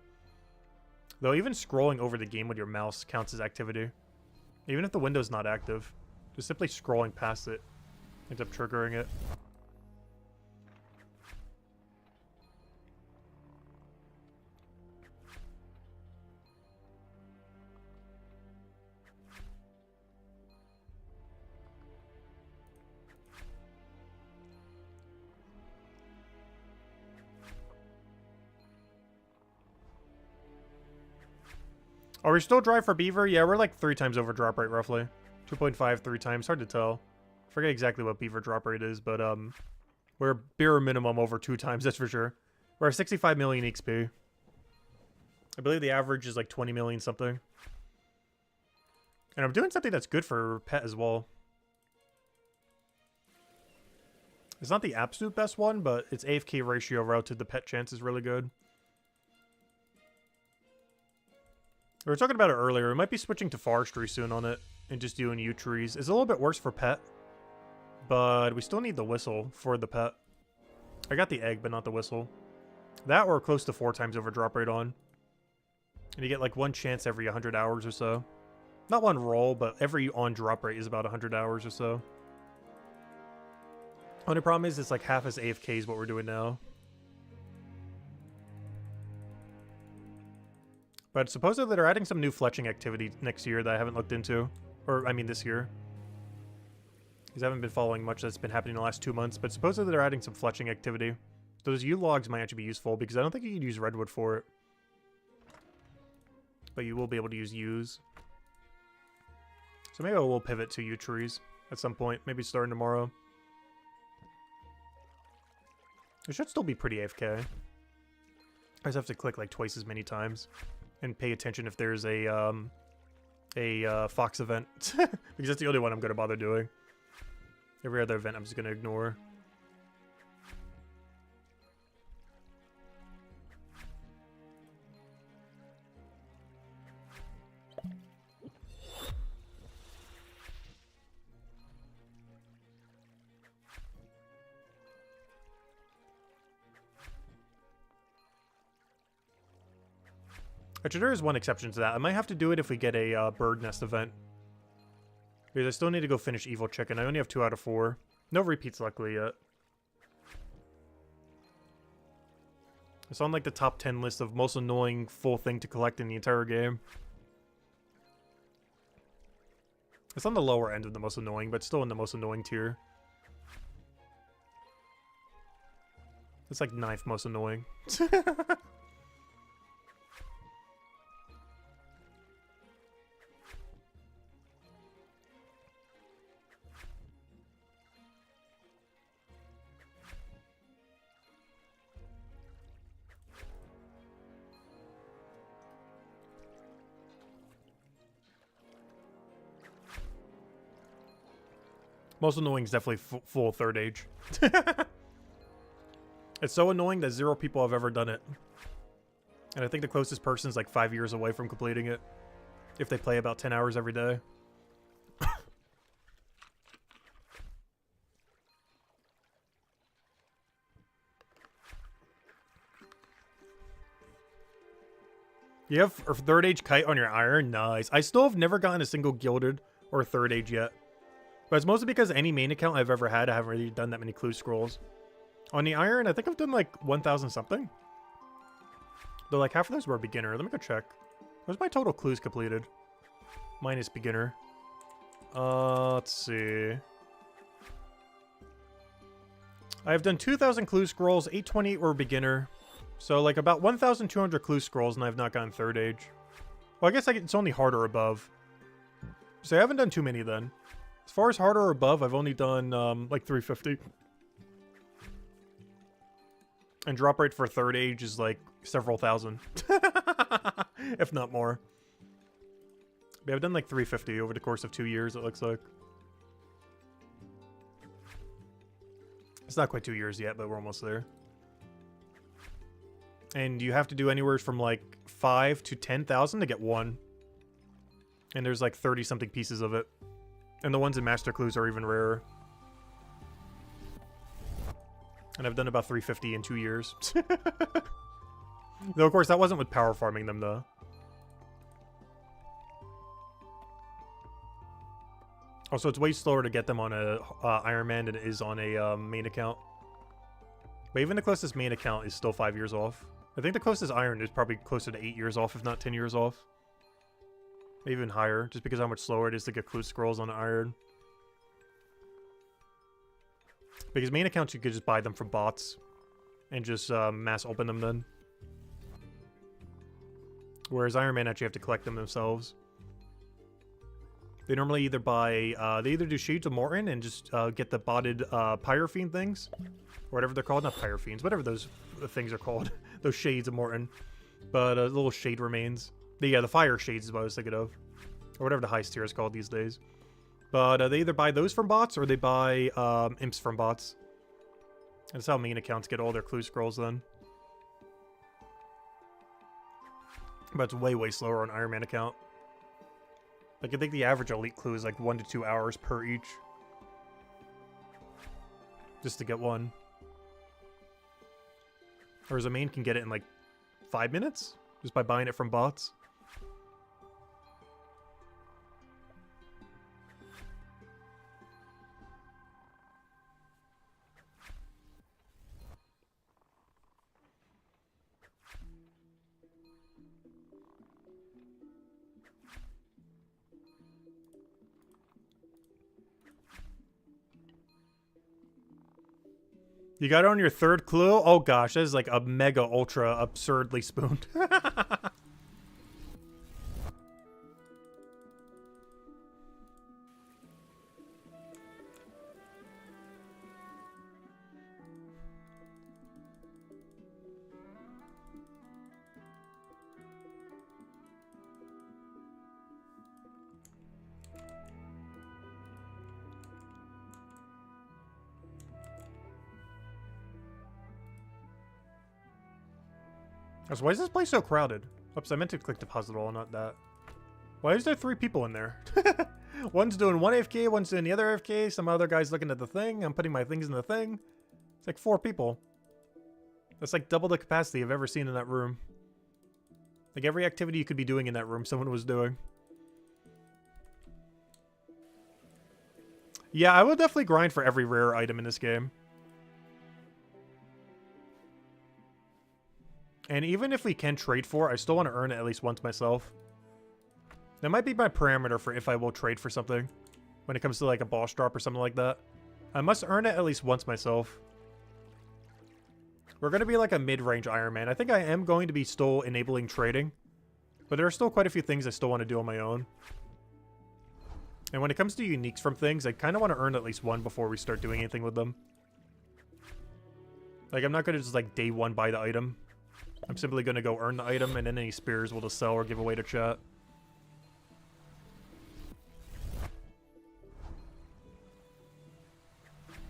Though even scrolling over the game with your mouse counts as activity. Even if the window's not active. Just simply scrolling past it ends up triggering it. Are we still dry for beaver? Yeah, we're like 3 times over drop rate, roughly. 2.5, 3 times. Hard to tell. Forget exactly what beaver drop rate is, but we're bare minimum over 2 times, that's for sure. We're at 65 million XP. I believe the average is like 20 million something. And I'm doing something that's good for pet as well. It's not the absolute best one, but its AFK ratio relative to pet chance is really good. We were talking about it earlier. We might be switching to forestry soon on it and just doing yew trees. It's a little bit worse for pet, but we still need the whistle for the pet. I got the egg, but not the whistle. That or close to 4 times over drop rate on. And you get like 1 chance every 100 hours or so. Not 1 roll, but every on drop rate is about 100 hours or so. Only problem is it's like half as AFK is what we're doing now. But supposedly they're adding some new fletching activity next year that I haven't looked into. Or, I mean, this year. Because I haven't been following much that's been happening in the last 2 months. But supposedly they're adding some fletching activity. Those yew logs might actually be useful, because I don't think you can use redwood for it. But you will be able to use yews. So maybe I will pivot to yew trees at some point. Maybe starting tomorrow. It should still be pretty AFK. I just have to click like twice as many times. And pay attention if there's a Fox event. Because that's the only one I'm going to bother doing. Every other event I'm just going to ignore. Actually, there is one exception to that. I might have to do it if we get a bird nest event. Because I still need to go finish Evil Chicken. I only have 2 out of 4. No repeats, luckily, yet. It's on, like, the top 10 list of most annoying full thing to collect in the entire game. It's on the lower end of the most annoying, but still in the most annoying tier. It's like 9th most annoying. Most annoying is definitely full 3rd age. It's so annoying that 0 people have ever done it. And I think the closest person is like 5 years away from completing it. If they play about 10 hours every day. You have a 3rd age kite on your iron? Nice. I still have never gotten a single gilded or 3rd age yet. But it's mostly because any main account I've ever had, I haven't really done that many clue scrolls. On the Iron, I think I've done like 1,000 something. Though like half of those were beginner. Let me go check. What's my total clues completed? Minus beginner. Let's see. I've done 2,000 clue scrolls, 828 were beginner. So like about 1,200 clue scrolls and I've not gotten third age. Well, I guess it's only harder above. So I haven't done too many then. As far as harder or above, I've only done like 350. And drop rate for third age is like several thousand. If not more. But I've done like 350 over the course of 2 years, it looks like. It's not quite 2 years yet, but we're almost there. And you have to do anywhere from like 5 to 10,000 to get one. And there's like 30 something pieces of it. And the ones in Master Clues are even rarer. And I've done about 350 in 2 years. Though, of course, that wasn't with power farming them, though. Also, it's way slower to get them on a Iron Man than it is on a main account. But even the closest main account is still 5 years off. I think the closest Iron is probably closer to 8 years off, if not 10 years off. Even higher, just because how much slower it is to get clue scrolls on Iron. Because main accounts, you could just buy them from bots. And just mass open them then. Whereas Iron Man actually have to collect them themselves. They normally either buy, they either do Shades of Morton and just get the botted Pyrofiend things. Or whatever they're called. Not Pyrofiends, whatever those things are called. Those Shades of Morton. But little shade remains. Yeah, the Fire Shades is what I was thinking of. Or whatever the highest tier is called these days. But they either buy those from bots or they buy imps from bots. And that's how main accounts get all their clue scrolls then. But it's way, way slower on Iron Man account. Like, I think the average elite clue is like 1 to 2 hours per each. Just to get one. Whereas a main can get it in like 5 minutes? Just by buying it from bots. You got it on your third clue? Oh gosh, that is like a mega ultra absurdly spooned. So why is this place so crowded? Oops, I meant to click deposit all, not that. Why is there 3 people in there? One's doing one AFK, one's doing the other AFK, some other guy's looking at the thing, I'm putting my things in the thing. It's like 4 people. That's like double the capacity I've ever seen in that room. Like every activity you could be doing in that room, someone was doing. Yeah, I will definitely grind for every rare item in this game. And even if we can trade for it, I still want to earn it at least once myself. That might be my parameter for if I will trade for something. When it comes to like a boss drop or something like that. I must earn it at least once myself. We're going to be like a mid-range Iron Man. I think I am going to be still enabling trading. But there are still quite a few things I still want to do on my own. And when it comes to uniques from things, I kind of want to earn at least one before we start doing anything with them. Like, I'm not going to just like day one buy the item. I'm simply going to go earn the item, and then any spears we'll just sell or give away to chat.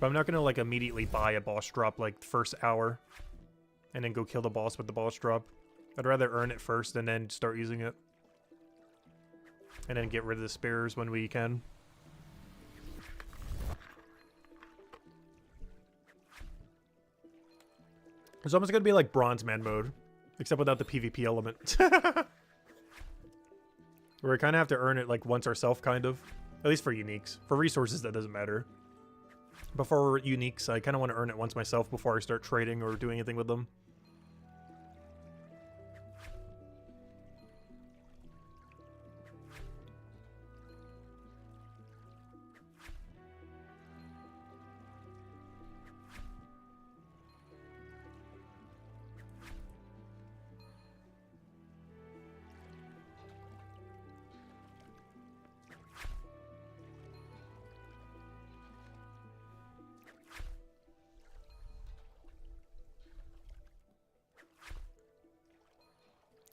But I'm not going to, like, immediately buy a boss drop, like, first hour. And then go kill the boss with the boss drop. I'd rather earn it first and then start using it. And then get rid of the spears when we can. It's almost going to be like Bronze Man mode. Except without the PvP element. Where we kind of have to earn it like once ourselves, kind of. At least for uniques. For resources, that doesn't matter. But for uniques, I kind of want to earn it once myself before I start trading or doing anything with them.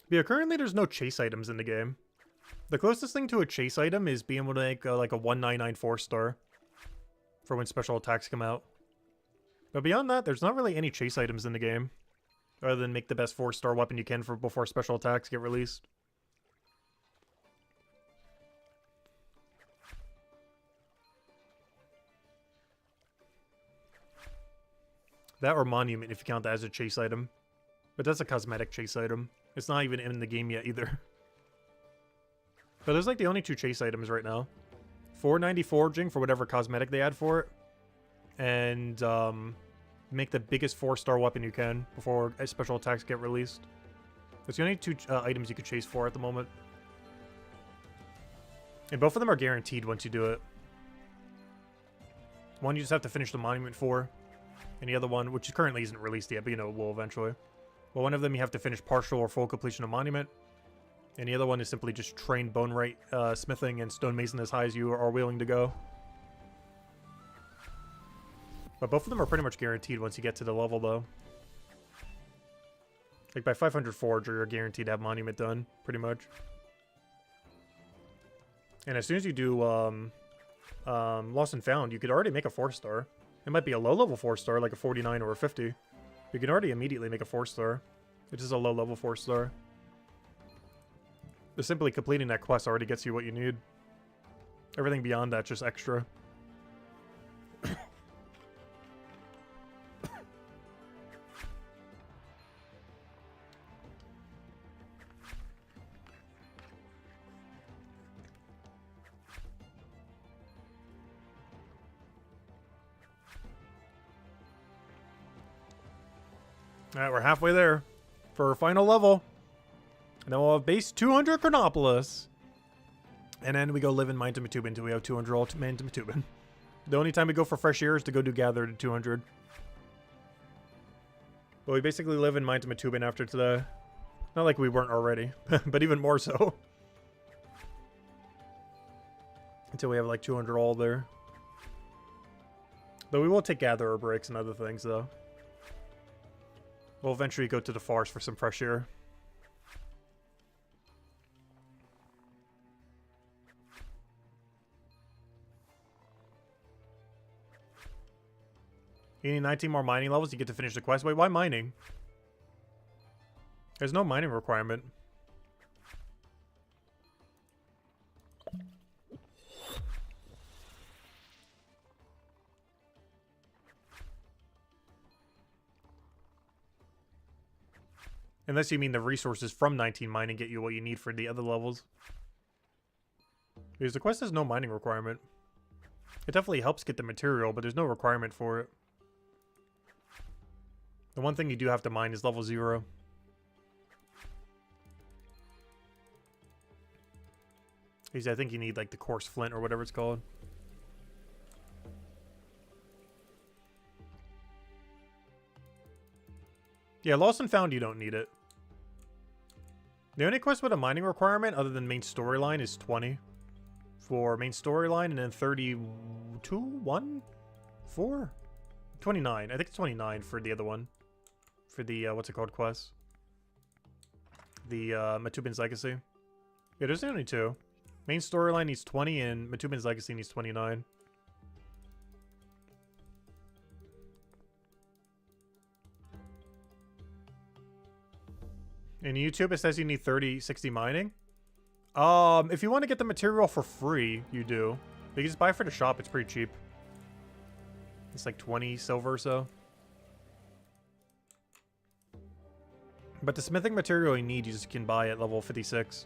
Yeah, currently there's no chase items in the game. The closest thing to a chase item is being able to make like a 1994 star for when special attacks come out. But beyond that, there's not really any chase items in the game, other than make the best 4-star weapon you can for before special attacks get released. That or monument if you count that as a chase item. But that's a cosmetic chase item. It's not even in the game yet either. But there's like the only 2 chase items right now. 490 foraging for whatever cosmetic they add for it. And make the biggest 4-star weapon you can before special attacks get released. That's the only 2 items you could chase for at the moment. And both of them are guaranteed once you do it. One you just have to finish the monument for. And the other one, which currently isn't released yet, but you know, will eventually. Well, one of them you have to finish partial or full completion of monument. And the other one is simply just train bone right smithing and stonemason as high as you are willing to go. But both of them are pretty much guaranteed once you get to the level, though. Like by 500 Forager, you're guaranteed to have monument done, pretty much. And as soon as you do Lost and Found, you could already make a 4-star. It might be a low-level 4-star, like a 49 or a 50. You can already immediately make a 4-star. It's just a low-level 4-star. Just simply completing that quest already gets you what you need. Everything beyond that, just extra. Alright, we're halfway there for our final level. And then we'll have base 200 Chronopolis. And then we go live in Mine to Matubin until we have 200 all Mine to Matubin. The only time we go for fresh air is to go do Gather to 200. But we basically live in Mine to Matubin after today. Not like we weren't already, but even more so. Until we have like 200 all there. Though we will take Gatherer breaks and other things though. We'll eventually go to the forest for some fresh air. You need 19 more mining levels to get to finish the quest. Wait, why mining? There's no mining requirement. Unless you mean the resources from 19 mining get you what you need for the other levels. Because the quest has no mining requirement. It definitely helps get the material, but there's no requirement for it. The one thing you do have to mine is level 0. Because I think you need like the coarse flint or whatever it's called. Yeah, Lost and Found you don't need it. The only quest with a mining requirement other than main storyline is 20 for main storyline, and then 32, 1, 4, 29. I think it's 29 for the other one. For the, what's it called, quest? The, Matubin's Legacy. Yeah, there's only 2. Main storyline needs 20, and Matubin's Legacy needs 29. In YouTube, it says you need 60 mining. If you want to get the material for free, you do. You can just buy it for the shop. It's pretty cheap. It's like 20 silver or so. But the smithing material you need, you just can buy at level 56.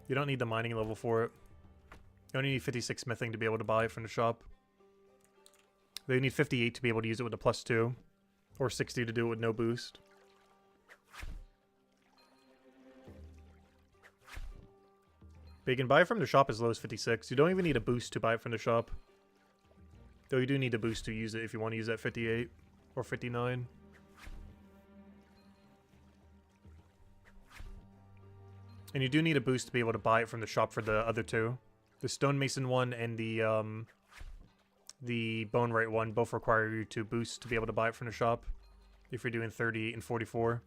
You don't need the mining level for it. You only need 56 smithing to be able to buy it from the shop. Though you need 58 to be able to use it with a +2. Or 60 to do it with no boost. But you can buy it from the shop as low as 56. You don't even need a boost to buy it from the shop. Though you do need a boost to use it if you want to use it at 58 or 59. And you do need a boost to be able to buy it from the shop for the other two. The stonemason one and the bonerite one both require you to boost to be able to buy it from the shop. If you're doing 38 and 44.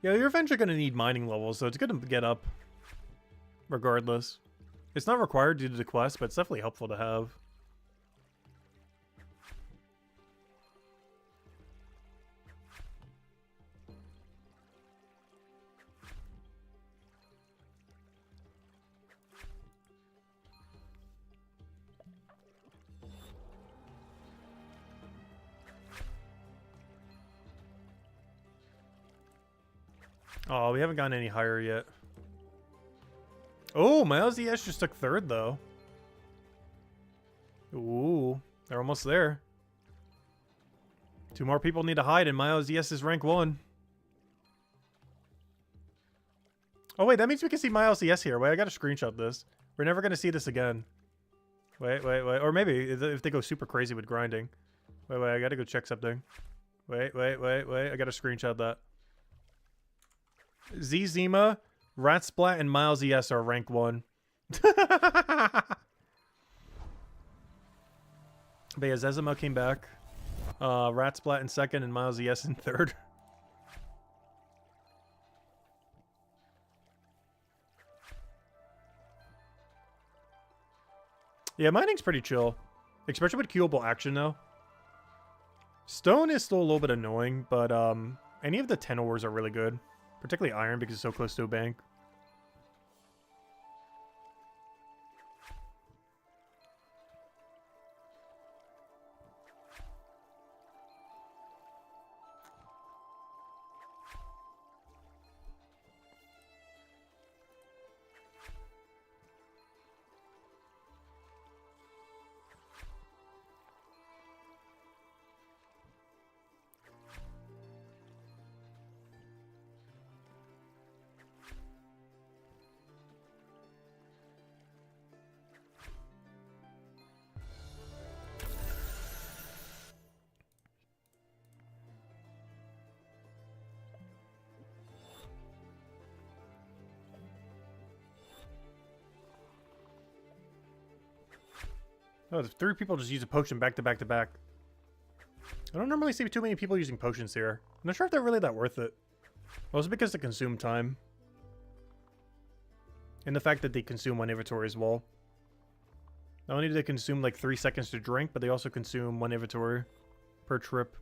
Yeah, you're eventually going to need mining levels, so it's going to get up. Regardless. It's not required due to the quest, but it's definitely helpful to have. Oh, we haven't gotten any higher yet. Oh, my LZS just took 3rd, though. Ooh, they're almost there. 2 more people need to hide, and my LZS is rank 1. Oh, wait, that means we can see my LCS here. Wait, I gotta screenshot this. We're never gonna see this again. Wait. Or maybe if they go super crazy with grinding. Wait, I gotta go check something. Wait. I gotta screenshot that. Zima, Ratsplat, and Miles ES are rank 1. But yeah, Zezima came back. Ratsplat in 2nd and Miles ES in 3rd. Yeah, mining's pretty chill. Especially with queuable action, though. Stone is still a little bit annoying, but any of the 10 ores are really good. Particularly iron, because it's so close to a bank. Oh, 3 people just use a potion back to back to back. I don't normally see too many people using potions here. I'm not sure if they're really that worth it. Mostly because they consume time. And the fact that they consume 1 inventory as well. Not only do they consume like 3 seconds to drink, but they also consume 1 inventory per trip.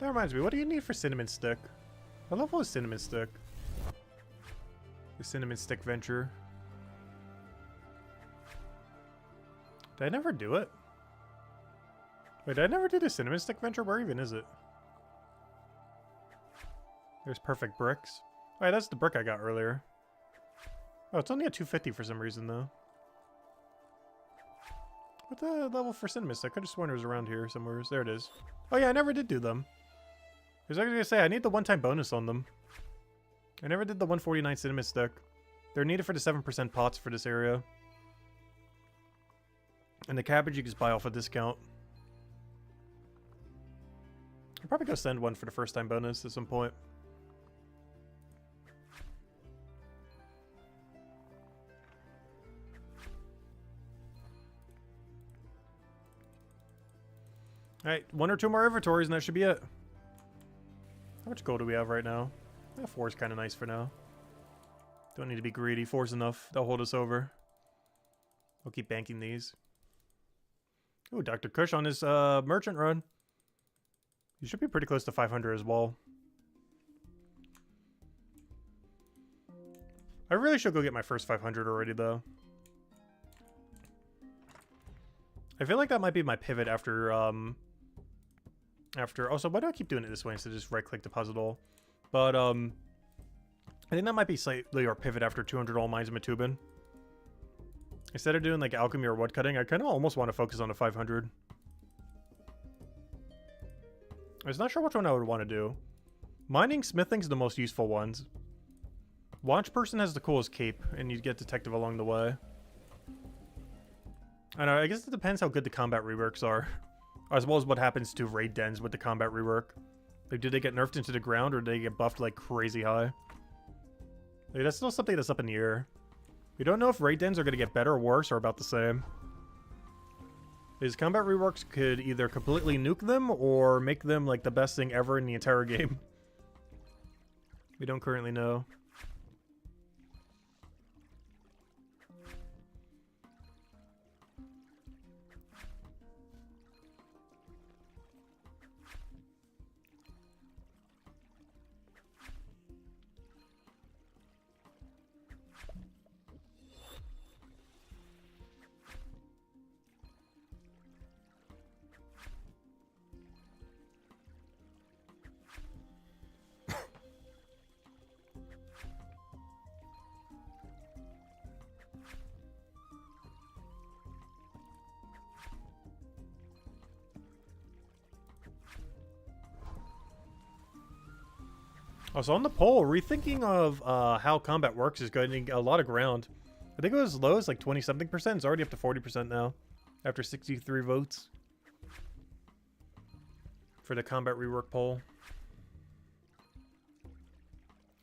That reminds me, what do you need for cinnamon stick? What level is cinnamon stick? The cinnamon stick venture. Did I never do it? Wait, did I never do the cinnamon stick venture? Where even is it? There's perfect bricks. Alright, that's the brick I got earlier. Oh, it's only at 250 for some reason, though. What the level for cinnamon stick? I could have sworn it was around here somewhere. There it is. Oh yeah, I never did do them. I was going to say, I need the one-time bonus on them. I never did the 149 cinnamon stick. They're needed for the 7% pots for this area. And the cabbage you can just buy off a discount. I'll probably go send one for the first time bonus at some point. Alright, 1 or 2 more inventories and that should be it. How much gold do we have right now? 4 is kind of nice for now. Don't need to be greedy. 4's enough. They'll hold us over. We'll keep banking these. Ooh, Dr. Kush on his merchant run. He should be pretty close to 500 as well. I really should go get my first 500 already, though. I feel like that might be my pivot after, also, why do I keep doing it this way instead of just right-click deposit all? But, I think that might be slightly our pivot after 200 all mines in Matubin. Instead of doing, like, alchemy or woodcutting, I kind of almost want to focus on a 500. I was not sure which one I would want to do. Mining, smithing's the most useful ones. Watch person has the coolest cape, and you get detective along the way. I don't know, I guess it depends how good the combat reworks are. As well as what happens to raid dens with the combat rework. Like, do they get nerfed into the ground, or do they get buffed, like, crazy high? Like, that's still something that's up in the air. We don't know if raid dens are going to get better or worse, or about the same. These combat reworks could either completely nuke them, or make them, like, the best thing ever in the entire game. We don't currently know. Also, on the poll, rethinking of how combat works is gaining a lot of ground. I think it was as low as like 20-something%. It's already up to 40% now, after 63 votes for the combat rework poll.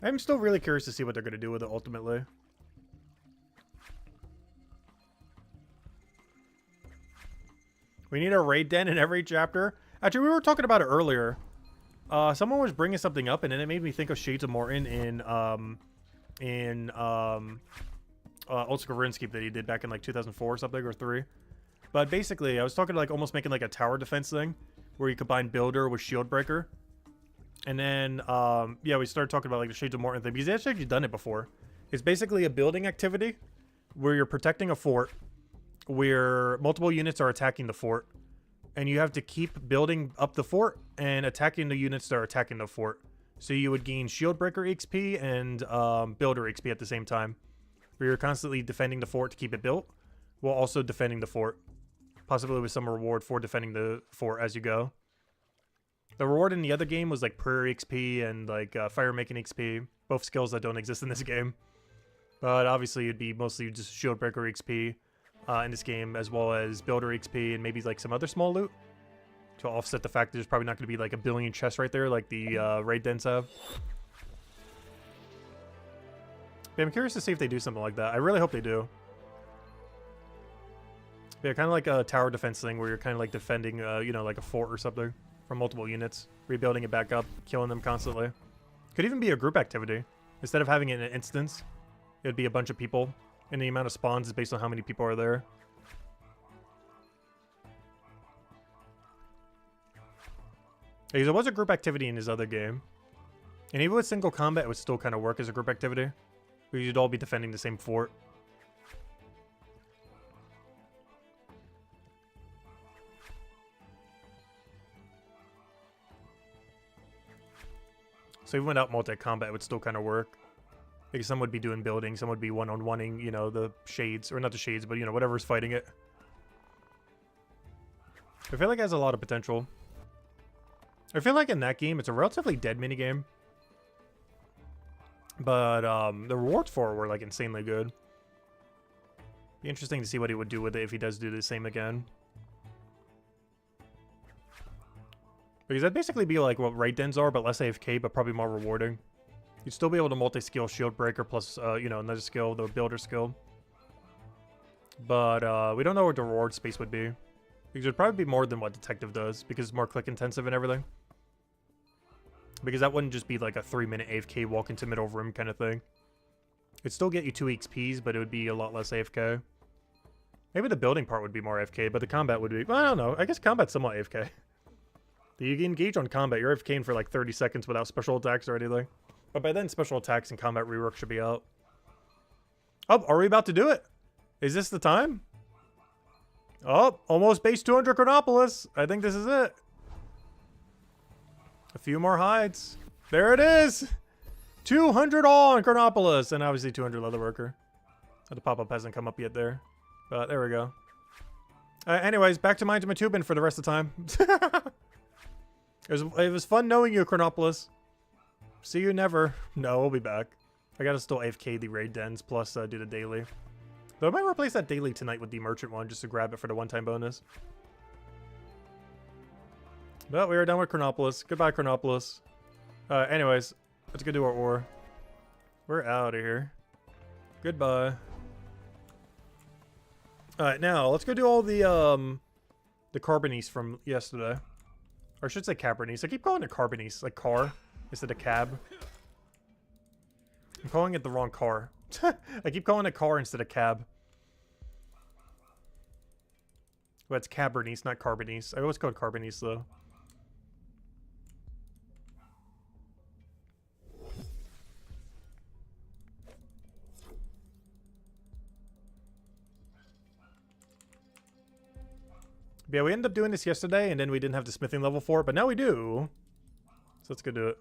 I'm still really curious to see what they're going to do with it ultimately. We need a raid den in every chapter. Actually, we were talking about it earlier. Someone was bringing something up, and then it made me think of Shades of Morton in Old School RuneScape that he did back in like 2004 or something, or 3. But basically, I was talking like almost making like a tower defense thing, where you combine Builder with Shield Breaker. And then, yeah, we started talking about like the Shades of Morton thing, because he's actually done it before. It's basically a building activity, where you're protecting a fort, where multiple units are attacking the fort. And you have to keep building up the fort and attacking the units that are attacking the fort. So you would gain Shieldbreaker XP and Builder XP at the same time. Where you're constantly defending the fort to keep it built, while also defending the fort. Possibly with some reward for defending the fort as you go. The reward in the other game was like Prayer XP and like Fire Making XP. Both skills that don't exist in this game. But obviously it'd be mostly just Shieldbreaker XP. In this game, as well as Builder XP and maybe like some other small loot to offset the fact that there's probably not going to be like a billion chests right there like the raid dens have. But I'm curious to see if they do something like that. I really hope they do. Yeah, kind of like a tower defense thing where you're kind of like defending, you know, like a fort or something from multiple units, rebuilding it back up, killing them constantly. Could even be a group activity. Instead of having it in an instance, it would be a bunch of people. And the amount of spawns is based on how many people are there. Because it was a group activity in his other game. And even with single combat, it would still kind of work as a group activity. Because you'd all be defending the same fort. So even without multi-combat, it would still kind of work. Because some would be doing building, some would be one-on-oneing, you know, the shades. Or not the shades, but, you know, whatever's fighting it. I feel like it has a lot of potential. I feel like in that game, it's a relatively dead minigame. But the rewards for it were, like, insanely good. Be interesting to see what he would do with it if he does do the same again. Because that'd basically be like what raid dens are, but less AFK, but probably more rewarding. You'd still be able to multi-skill Shield Breaker plus, you know, another skill, the Builder skill. But we don't know what the reward space would be. Because it'd probably be more than what Detective does, because it's more click intensive and everything. Because that wouldn't just be like a 3-minute AFK walk into middle room kind of thing. It'd still get you 2 XPs, but it would be a lot less AFK. Maybe the building part would be more AFK, but the combat would be... Well, I don't know. I guess combat's somewhat AFK. You engage on combat, you're AFKing for like 30 seconds without special attacks or anything. But by then, special attacks and combat rework should be out. Oh, are we about to do it? Is this the time? Oh, almost base 200 Chronopolis. I think this is it. A few more hides. There it is. 200 all on Chronopolis. And obviously 200 Leatherworker. The pop-up hasn't come up yet there. But there we go. Anyways, back to Mines of Matubin for the rest of the time. It was fun knowing you, Chronopolis. See you never. No, we'll be back. I gotta still AFK the raid dens plus do the daily. Though I might replace that daily tonight with the merchant one just to grab it for the one-time bonus. But we are done with Chronopolis. Goodbye, Chronopolis. Anyways, let's go do our ore. We're out of here. Goodbye. Alright, now let's go do all the Carbonice from yesterday. Or I should say Cabernice. I keep calling it Carbonice, like car, instead of cab. I'm calling it the wrong car. I keep calling it car instead of cab. Well, it's Cabernice, not Carbonice. I always call it Carbonice, though. But yeah, we ended up doing this yesterday, and then we didn't have the smithing level for it, but now we do. So let's go do it.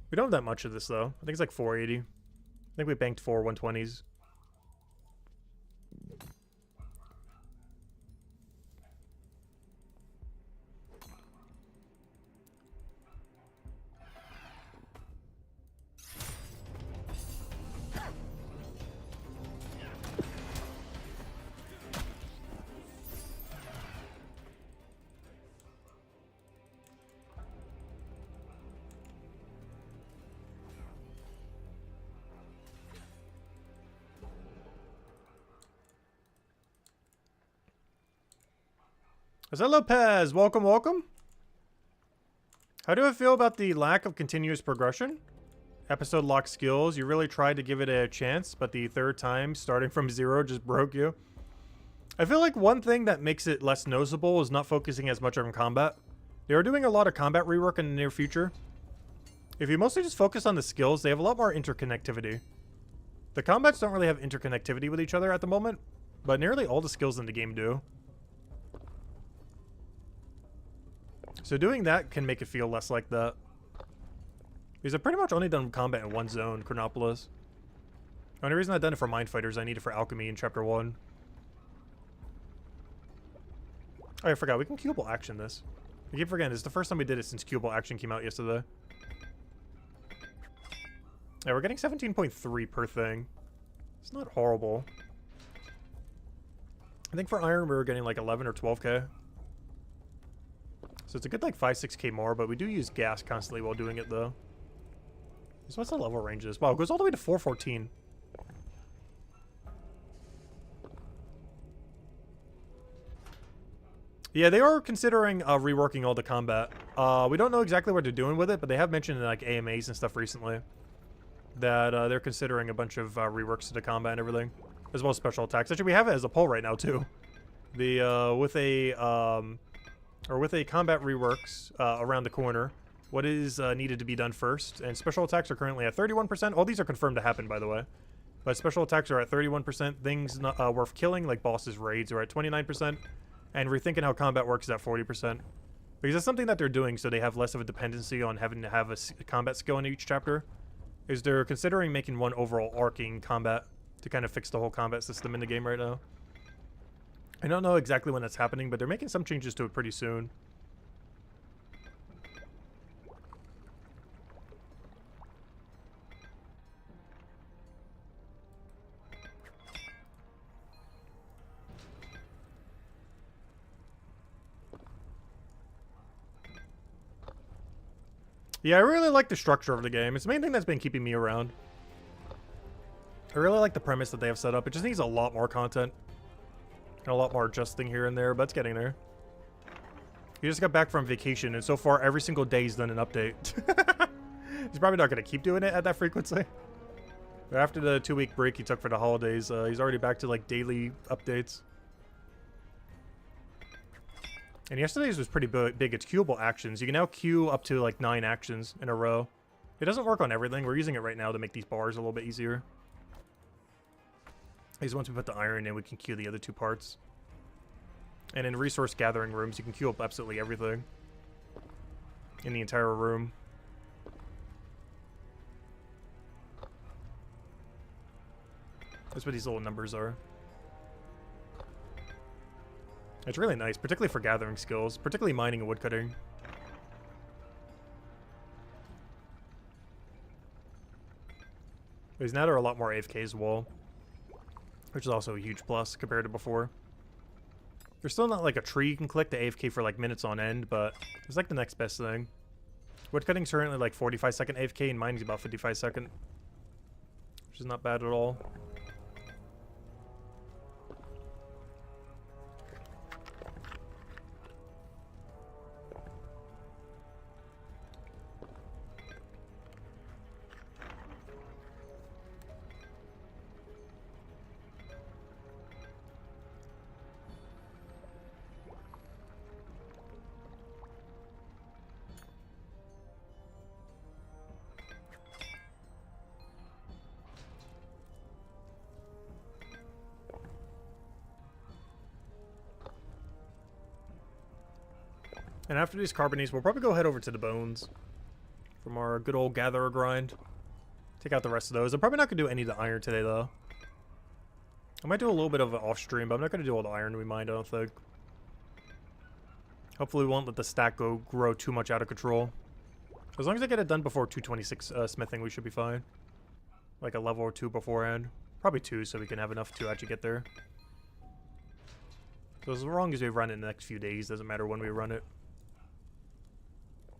We don't have that much of this, though. I think it's like 480. I think we banked 4 120s. Jose Lopez, welcome, welcome. How do I feel about the lack of continuous progression? Episode lock skills. You really tried to give it a chance, but the third time, starting from 0, just broke you. I feel like one thing that makes it less noticeable is not focusing as much on combat. They are doing a lot of combat rework in the near future. If you mostly just focus on the skills, they have a lot more interconnectivity. The combats don't really have interconnectivity with each other at the moment, but nearly all the skills in the game do. So doing that can make it feel less like that. Because I've pretty much only done combat in one zone, Chronopolis. The only reason I've done it for Mind Fighters, I need it for Alchemy in Chapter 1. Oh, I forgot. We can cubable action this. I keep forgetting. This is the first time we did it since cubable action came out yesterday. Yeah, we're getting 17.3 per thing. It's not horrible. I think for iron we were getting like 11 or 12k. So it's a good like 5-6k more, but we do use gas constantly while doing it though. So what's the level range is? Wow, it goes all the way to 414. Yeah, they are considering reworking all the combat. We don't know exactly what they're doing with it, but they have mentioned in like AMAs and stuff recently that they're considering a bunch of reworks to the combat and everything, as well as special attacks. Actually, we have it as a poll right now too. The with a combat reworks around the corner, what is needed to be done first? And special attacks are currently at 31%. All these are confirmed to happen, by the way. But special attacks are at 31%. Things not, worth killing, like bosses raids, are at 29%. And rethinking how combat works is at 40%. Because that's something that they're doing so they have less of a dependency on having to have a combat skill in each chapter. Is they're considering making one overall arcing combat to kind of fix the whole combat system in the game right now. I don't know exactly when that's happening, but they're making some changes to it pretty soon. Yeah, I really like the structure of the game. It's the main thing that's been keeping me around. I really like the premise that they have set up. It just needs a lot more content. And a lot more adjusting here and there, but it's getting there. He just got back from vacation, and so far every single day he's done an update. He's probably not going to keep doing it at that frequency. But after the 2-week break he took for the holidays, he's already back to like daily updates. And yesterday's was pretty big. It's queuable actions. You can now queue up to like 9 actions in a row. It doesn't work on everything. We're using it right now to make these bars a little bit easier. Because once we put the iron in, we can queue the other 2 parts. And in resource gathering rooms, you can queue up absolutely everything in the entire room. That's what these little numbers are. It's really nice, particularly for gathering skills, particularly mining and woodcutting. Because now there are a lot more AFKs as well, which is also a huge plus compared to before. There's still not like a tree you can click to AFK for like minutes on end, but it's like the next best thing. Woodcutting's currently like 45-second AFK and mining's about 55-second, which is not bad at all. And after these carbonates, we'll probably go head over to the bones from our good old gatherer grind. Take out the rest of those. I'm probably not going to do any of the iron today, though. I might do a little bit of an off-stream, but I'm not going to do all the iron we mined, I don't think. Hopefully we won't let the stack grow too much out of control. As long as I get it done before 226 smithing, we should be fine. Like a level or 2 beforehand. Probably 2, so we can have enough to actually get there. So as long as we run it in the next few days, doesn't matter when we run it.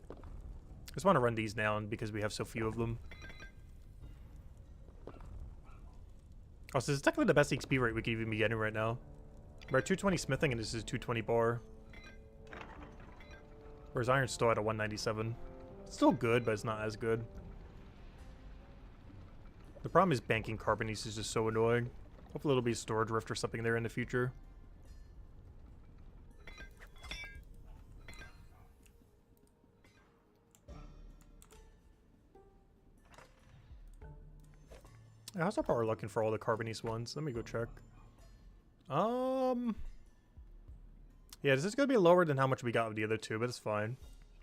I just want to run these down because we have so few of them. Oh, so this is technically the best XP rate we could even be getting right now. We're at 220 smithing and this is 220 bar. Whereas iron's still at a 197. It's still good, but it's not as good. The problem is banking carbonates is just so annoying. Hopefully it'll be a storage rift or something there in the future. How's our power looking for all the carbonace ones? Let me go check. Yeah, this is going to be lower than how much we got with the other 2, but it's fine.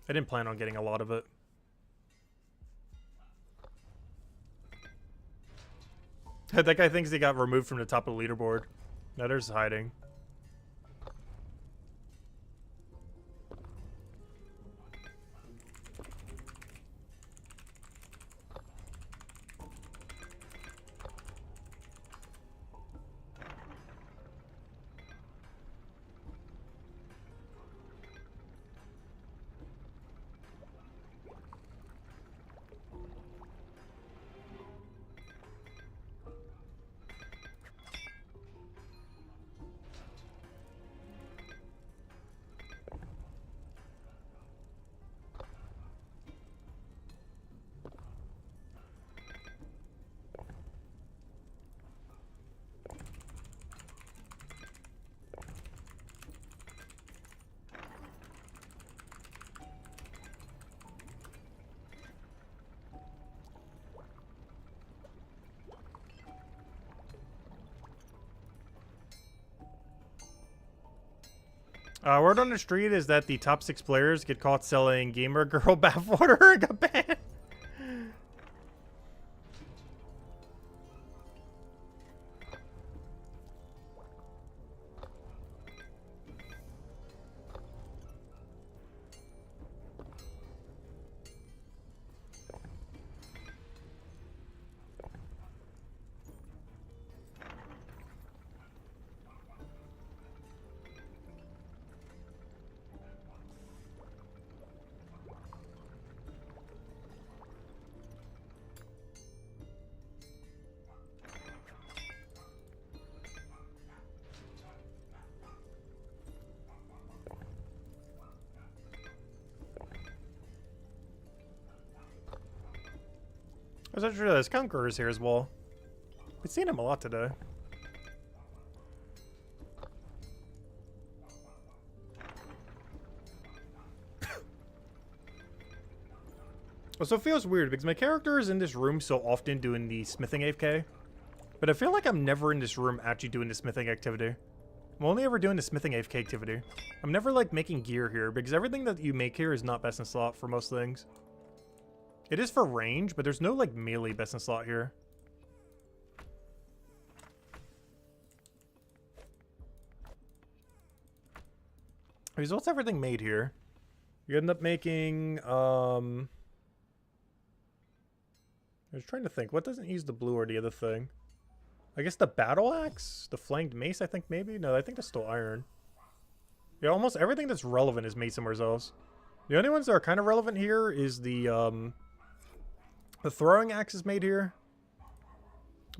I didn't plan on getting a lot of it. That guy thinks he got removed from the top of the leaderboard. No, there's hiding. Word on the street is that the top 6 players get caught selling gamer girl bathwater and got banned. I just realized Conqueror's here as well. We've seen him a lot today. Also, it feels weird because my character is in this room so often doing the smithing AFK. But I feel like I'm never in this room actually doing the smithing activity. I'm only ever doing the smithing AFK activity. I'm never like making gear here because everything that you make here is not best in slot for most things. It is for range, but there's no like melee best in slot here. Because what's everything made here? You end up making I was trying to think. What doesn't use the blue or the other thing? I guess the battle axe? The flanked mace, I think maybe? No, I think that's still iron. Yeah, almost everything that's relevant is made somewhere else. The only ones that are kind of relevant here is the throwing axe is made here.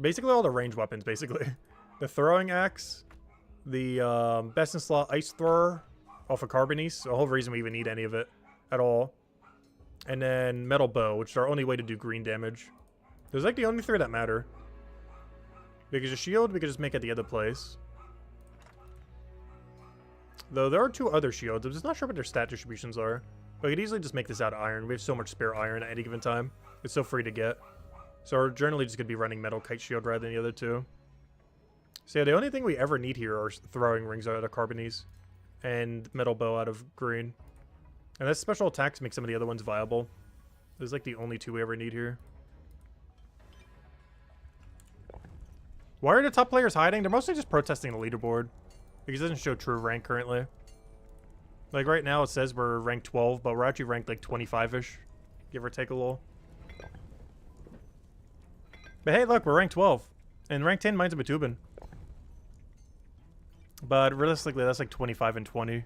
Basically all the range weapons, basically. The throwing axe, the best in slot ice thrower off of Carbonice. The whole reason we even need any of it at all. And then metal bow, which is our only way to do green damage. Those are like the only three that matter. Because the shield, we could just make at the other place. Though there are two other shields. I'm just not sure what their stat distributions are. But we could easily just make this out of iron. We have so much spare iron at any given time. It's so free to get. So we're generally just going to be running metal kite shield rather than the other two. So yeah, the only thing we ever need here are throwing rings out of Carbonice. And metal bow out of green. And that special attacks make some of the other ones viable. Those are like the only two we ever need here. Why are the top players hiding? They're mostly just protesting the leaderboard. Because it doesn't show true rank currently. Like right now it says we're ranked 12, but we're actually ranked like 25-ish. Give or take a little. But hey, look, we're ranked 12. And rank 10 mine's a Batubin. But realistically, that's like 25 and 20.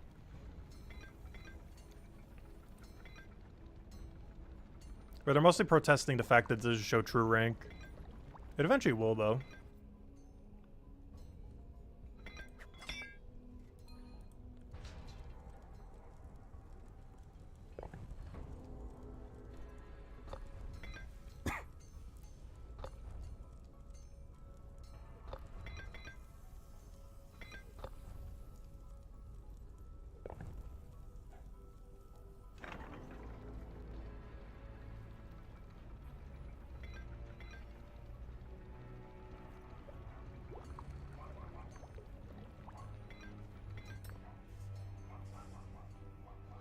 But they're mostly protesting the fact that it doesn't show true rank. It eventually will, though.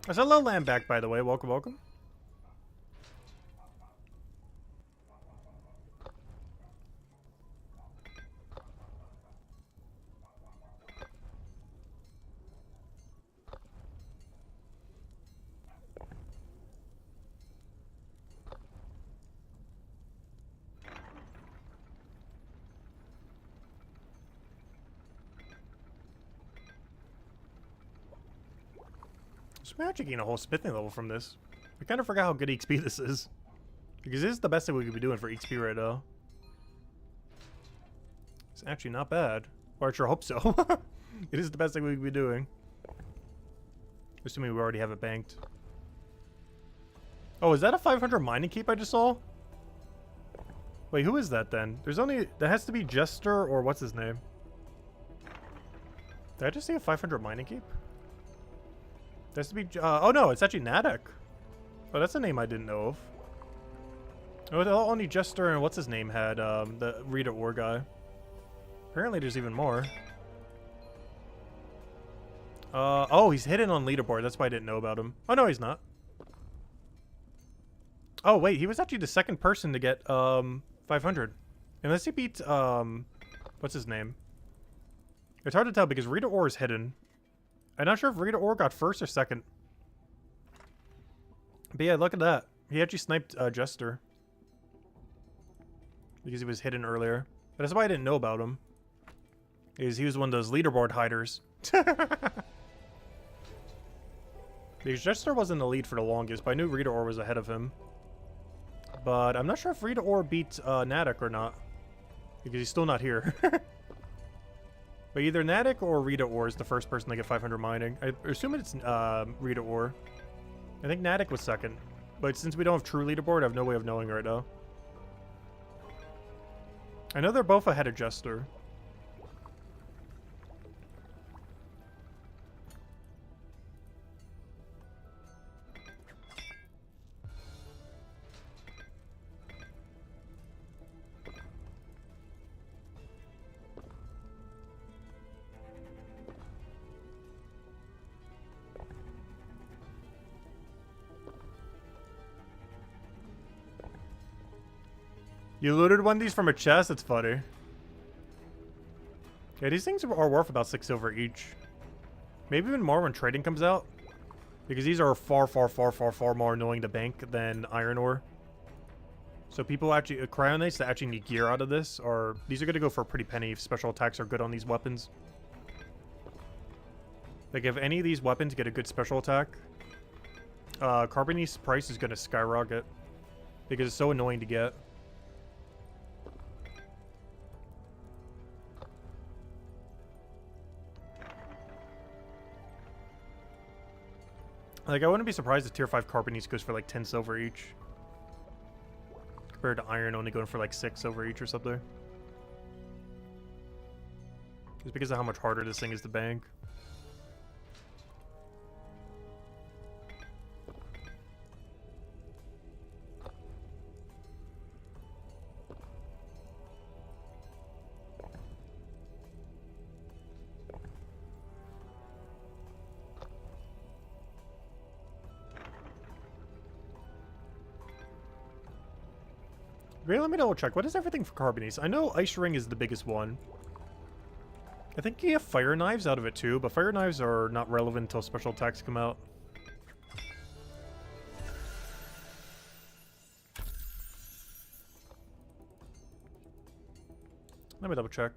There's a little land back, by the way. Welcome, welcome. So we actually gain a whole smithing level from this. I kind of forgot how good XP this is. Because this is the best thing we could be doing for XP right now. It's actually not bad. Or I sure hope so. It is the best thing we could be doing. Assuming we already have it banked. Oh, is that a 500 mining keep I just saw? Wait, who is that then? There's only... That has to be Jester or what's his name? Did I just see a 500 mining keep? There has to be... oh no, it's actually Nadek. Oh, that's a name I didn't know of. Oh, only Jester and what's his name had the Rita Ore guy. Apparently there's even more. Oh, he's hidden on Leaderboard. That's why I didn't know about him. Oh, no, he's not. Oh, wait, he was actually the second person to get 500. Unless he beat, what's his name? It's hard to tell because Rita Ore is hidden. I'm not sure if Rita Ore got first or second. But yeah, look at that. He actually sniped Jester. Because he was hidden earlier. But that's why I didn't know about him. Because he was one of those leaderboard hiders. Because Jester was in the lead for the longest, but I knew Rita Ore was ahead of him. But I'm not sure if Rita Ore beat Nadek or not. Because he's still not here. But either Nadek or Rita Ore is the first person to get 500 mining. I assume it's Rita Ore. I think Nadek was second. But since we don't have true leaderboard, I have no way of knowing right now. I know they're both ahead of Jester. You looted one of these from a chest? That's funny. Yeah, these things are worth about 6 silver each. Maybe even more when trading comes out. Because these are far, far, far, far, far more annoying to bank than iron ore. So people actually, cryonites that actually need gear out of this, are these are going to go for a pretty penny if special attacks are good on these weapons. Like if any of these weapons get a good special attack, Carbony's price is going to skyrocket. Because it's so annoying to get. Like, I wouldn't be surprised if tier 5 Carbonies goes for like 10 silver each. Compared to iron only going for like 6 silver each or something. Just because of how much harder this thing is to bank. Great, let me double check. What is everything for Carbonies? I know Ice Ring is the biggest one. I think you have Fire Knives out of it too, but Fire Knives are not relevant until special attacks come out. Let me double check.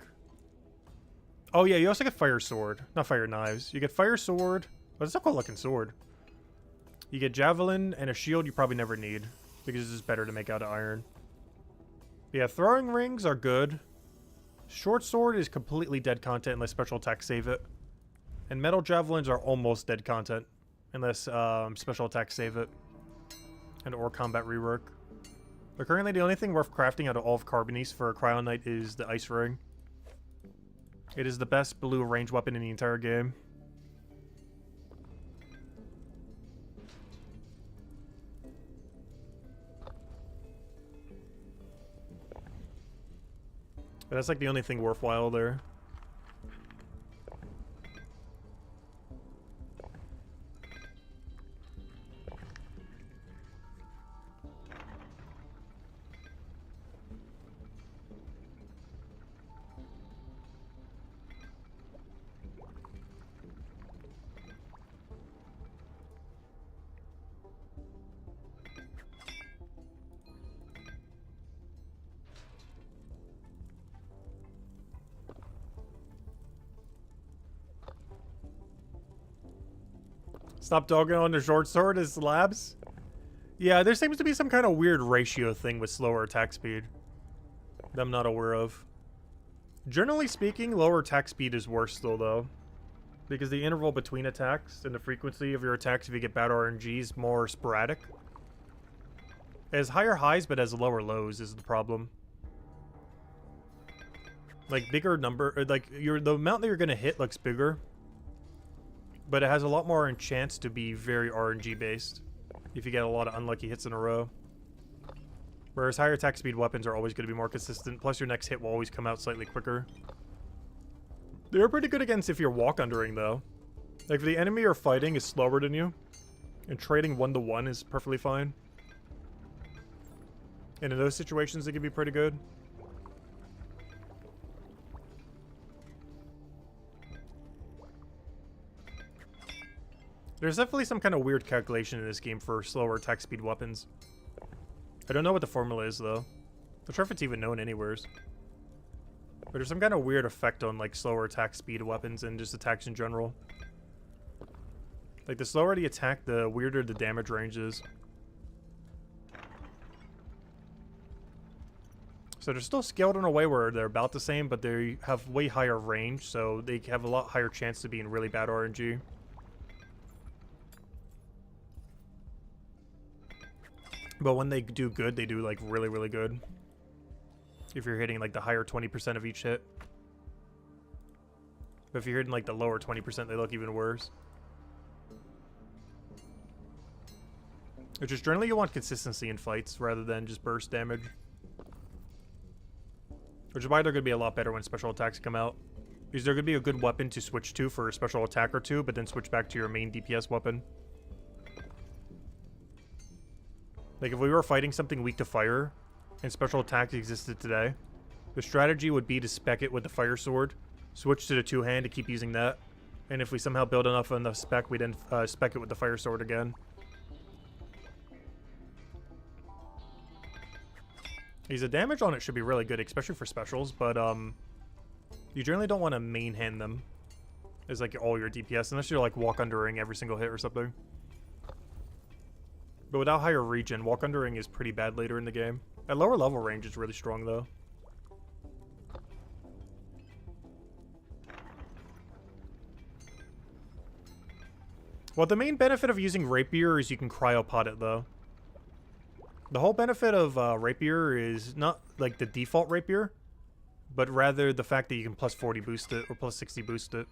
Oh yeah, you also get Fire Sword. Not Fire Knives. You get Fire Sword. But it's a cool looking sword. You get Javelin and a shield you probably never need. Because it's just better to make out of iron. Yeah, throwing rings are good. Short sword is completely dead content unless special attacks save it. And metal javelins are almost dead content unless special attacks save it. And or combat rework. But currently the only thing worth crafting out of all of Carbonies for a Cryonite is the Ice Ring. It is the best blue range weapon in the entire game. But that's like the only thing worthwhile there. Stop dogging on the short sword as slabs? Yeah, there seems to be some kind of weird ratio thing with slower attack speed that I'm not aware of. Generally speaking, lower attack speed is worse still, though. Because the interval between attacks and the frequency of your attacks if you get bad RNG is more sporadic. It has higher highs, but has lower lows is the problem. Like, bigger number... Like, the amount that you're going to hit looks bigger. But it has a lot more chance to be very RNG based if you get a lot of unlucky hits in a row. Whereas higher attack speed weapons are always going to be more consistent, plus your next hit will always come out slightly quicker. They're pretty good against if you're walk undering though. Like if the enemy you're fighting is slower than you, and trading 1-to-1 is perfectly fine. And in those situations it can be pretty good. There's definitely some kind of weird calculation in this game for slower attack speed weapons. I don't know what the formula is, though. I'm not sure if it's even known anywheres. But there's some kind of weird effect on, like, slower attack speed weapons and just attacks in general. Like, the slower the attack, the weirder the damage range is. So they're still scaled in a way where they're about the same, but they have way higher range, so they have a lot higher chance to be in really bad RNG. But when they do good, they do, like, really, really good. If you're hitting like the higher 20% of each hit. But if you're hitting like the lower 20%, they look even worse. Which is generally you want consistency in fights rather than just burst damage. Which is why they're going to be a lot better when special attacks come out. Because they're going to be a good weapon to switch to for a special attack or two, but then switch back to your main DPS weapon. Like if we were fighting something weak to fire, and special attacks existed today, the strategy would be to spec it with the fire sword, switch to the two-hand to keep using that, and if we somehow build enough on the spec, we then spec it with the fire sword again. Because the damage on it should be really good, especially for specials, but you generally don't want to main hand them as like all your DPS, unless you're like walk undering every single hit or something. But without higher regen, walk undering is pretty bad later in the game. At lower level range, it's really strong though. Well, the main benefit of using Rapier is you can cryopod it though. The whole benefit of Rapier is not like the default Rapier, but rather the fact that you can plus 40 boost it or plus 60 boost it.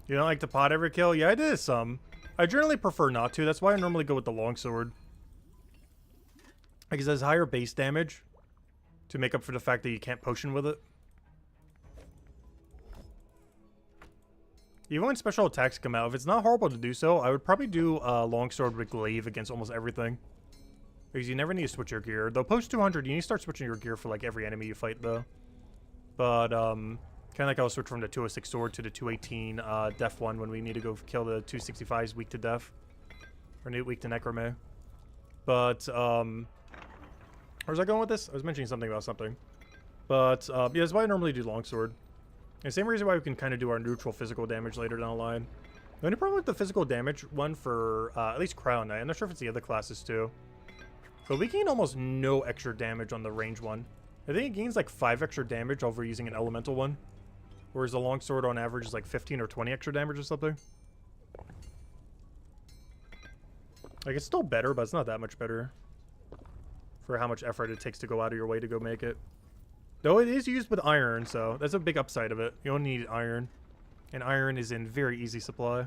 You don't like to pod every kill? Yeah, I did some. I generally prefer not to. That's why I normally go with the longsword. Because it has higher base damage to make up for the fact that you can't potion with it. Even when special attacks come out, if it's not horrible to do so, I would probably do longsword with glaive against almost everything. Because you never need to switch your gear. Though post 200, you need to start switching your gear for like every enemy you fight though. But kind of like I'll switch from the 206 sword to the 218 def one when we need to go kill the 265s weak to def. Or weak to necrome. But, where was I going with this? I was mentioning something about something. But, yeah, that's why I normally do longsword. And same reason why we can kind of do our neutral physical damage later down the line. The only problem with the physical damage one for, at least Crown Knight, I'm not sure if it's the other classes too. But we gain almost no extra damage on the range one. I think it gains like 5 extra damage over using an elemental one. Whereas the longsword on average is like 15 or 20 extra damage or something. Like, it's still better, but it's not that much better. For how much effort it takes to go out of your way to go make it. Though it is used with iron, so that's a big upside of it. You don't need iron. And iron is in very easy supply.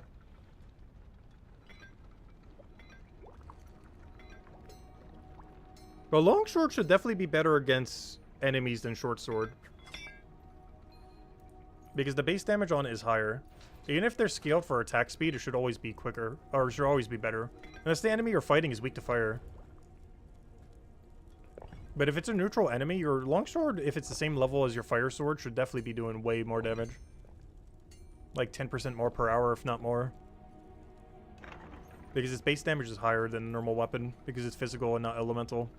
But longsword should definitely be better against enemies than short sword. Because the base damage on it is higher. Even if they're scaled for attack speed, it should always be quicker. Or it should always be better. Unless the enemy you're fighting is weak to fire. But if it's a neutral enemy, your longsword, if it's the same level as your fire sword, should definitely be doing way more damage. Like 10% more per hour, if not more. Because its base damage is higher than a normal weapon. Because it's physical and not elemental.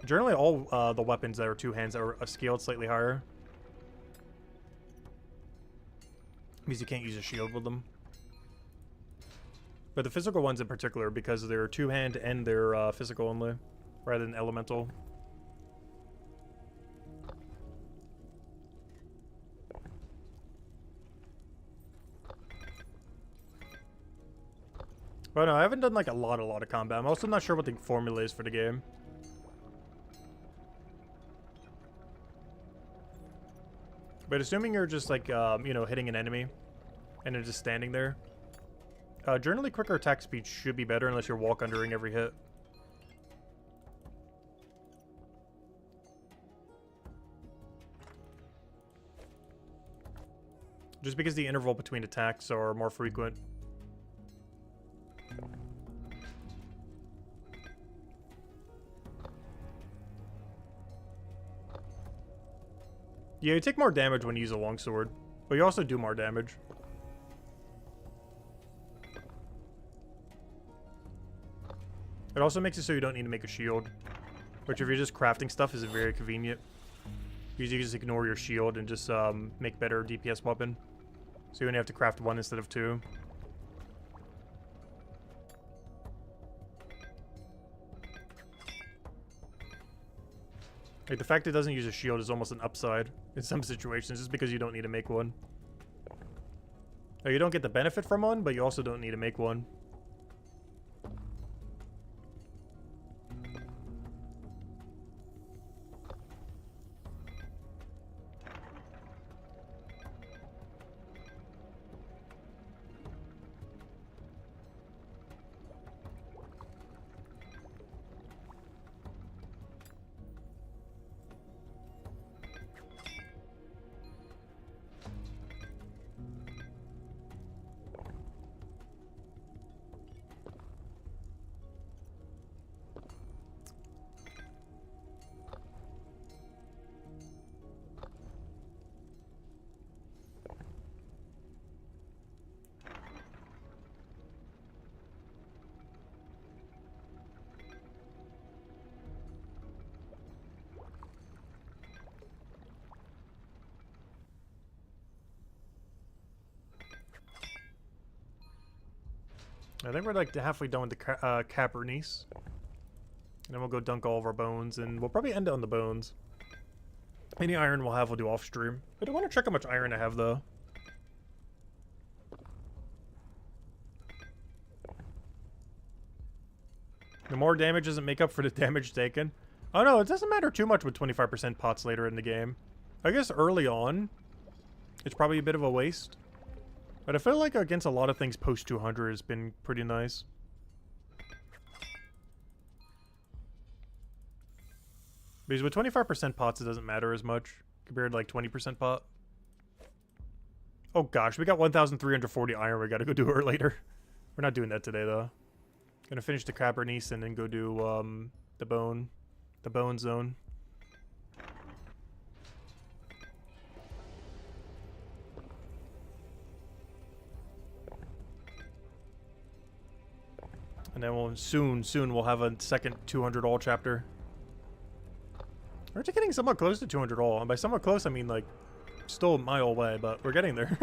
Generally, all the weapons that are two hands are scaled slightly higher. Means you can't use a shield with them. But the physical ones in particular, because they're two-hand and they're physical only, rather than elemental. But no, I haven't done like a lot of combat. I'm also not sure what the formula is for the game. But assuming you're just like, you know, hitting an enemy and they're just standing there, Generally, quicker attack speed should be better unless you're walk undering every hit. Just because the interval between attacks are more frequent. Yeah, you take more damage when you use a longsword, but you also do more damage. It also makes it so you don't need to make a shield, which if you're just crafting stuff is very convenient. You just ignore your shield and just make better DPS weapon. So you only have to craft one instead of two. Like, the fact it doesn't use a shield is almost an upside in some situations, just because you don't need to make one. Like, you don't get the benefit from one, but you also don't need to make one. I think we're like halfway done with the Cabernice. And then we'll go dunk all of our bones, and we'll probably end it on the bones. Any iron we'll have, we'll do off stream. I don't want to check how much iron I have, though. The more damage doesn't make up for the damage taken. Oh no, it doesn't matter too much with 25% pots later in the game. I guess early on, it's probably a bit of a waste. But I feel like against a lot of things, post 200 has been pretty nice. Because with 25% pots, it doesn't matter as much compared to like 20% pot. Oh gosh, we got 1,340 iron. We gotta go do it later. We're not doing that today though. Gonna finish the Cabernice and then go do the bone zone. And then we'll soon we'll have a second 200 all chapter. We're actually getting somewhat close to 200 all. And by somewhat close, I mean like still a mile away, but we're getting there.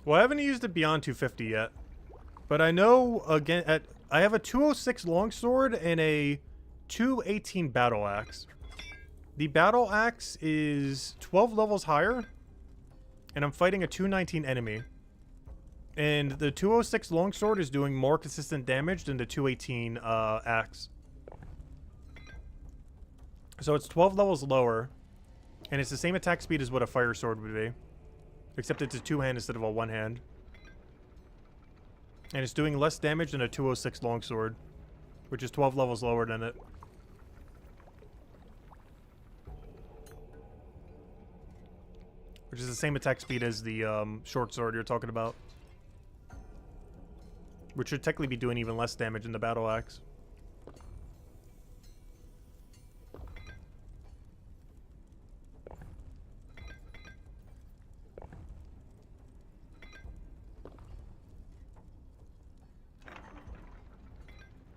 Well, I haven't used it beyond 250 yet. But I know, again, I have a 206 longsword and a 218 battle axe. The battle axe is 12 levels higher, and I'm fighting a 219 enemy. And the 206 longsword is doing more consistent damage than the 218 axe. So it's 12 levels lower, and it's the same attack speed as what a fire sword would be. Except it's a two-hand instead of a one-hand. And it's doing less damage than a 206 longsword, which is 12 levels lower than it. Which is the same attack speed as the short sword you're talking about. Which should technically be doing even less damage than the battle axe.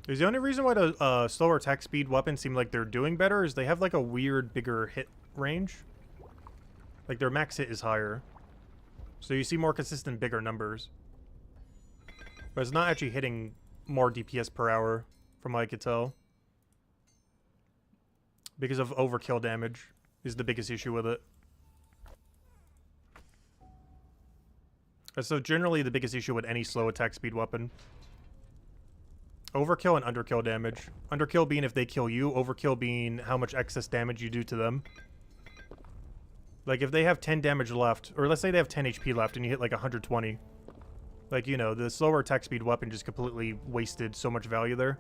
Is the only reason why the slower attack speed weapons seem like they're doing better is they have like a weird bigger hit range. Like their max hit is higher. So you see more consistent bigger numbers. But it's not actually hitting more DPS per hour, from what I could tell. Because of overkill damage is the biggest issue with it. And so generally the biggest issue with any slow attack speed weapon. Overkill and underkill damage. Underkill being if they kill you, overkill being how much excess damage you do to them. Like if they have 10 damage left, or let's say they have 10 HP left and you hit like 120. Like, you know, the slower attack speed weapon just completely wasted so much value there.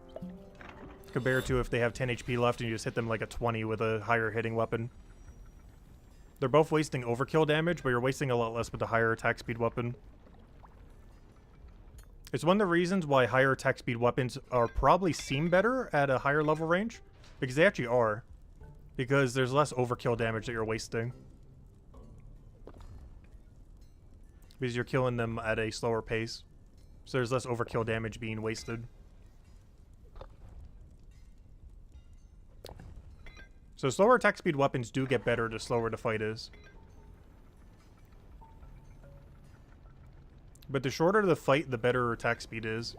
Compared to if they have 10 HP left and you just hit them like a 20 with a higher hitting weapon. They're both wasting overkill damage, but you're wasting a lot less with the higher attack speed weapon. It's one of the reasons why higher attack speed weapons are probably seem better at a higher level range. Because they actually are. Because there's less overkill damage that you're wasting. Because you're killing them at a slower pace. So there's less overkill damage being wasted. So slower attack speed weapons do get better the slower the fight is. But the shorter the fight, the better attack speed is.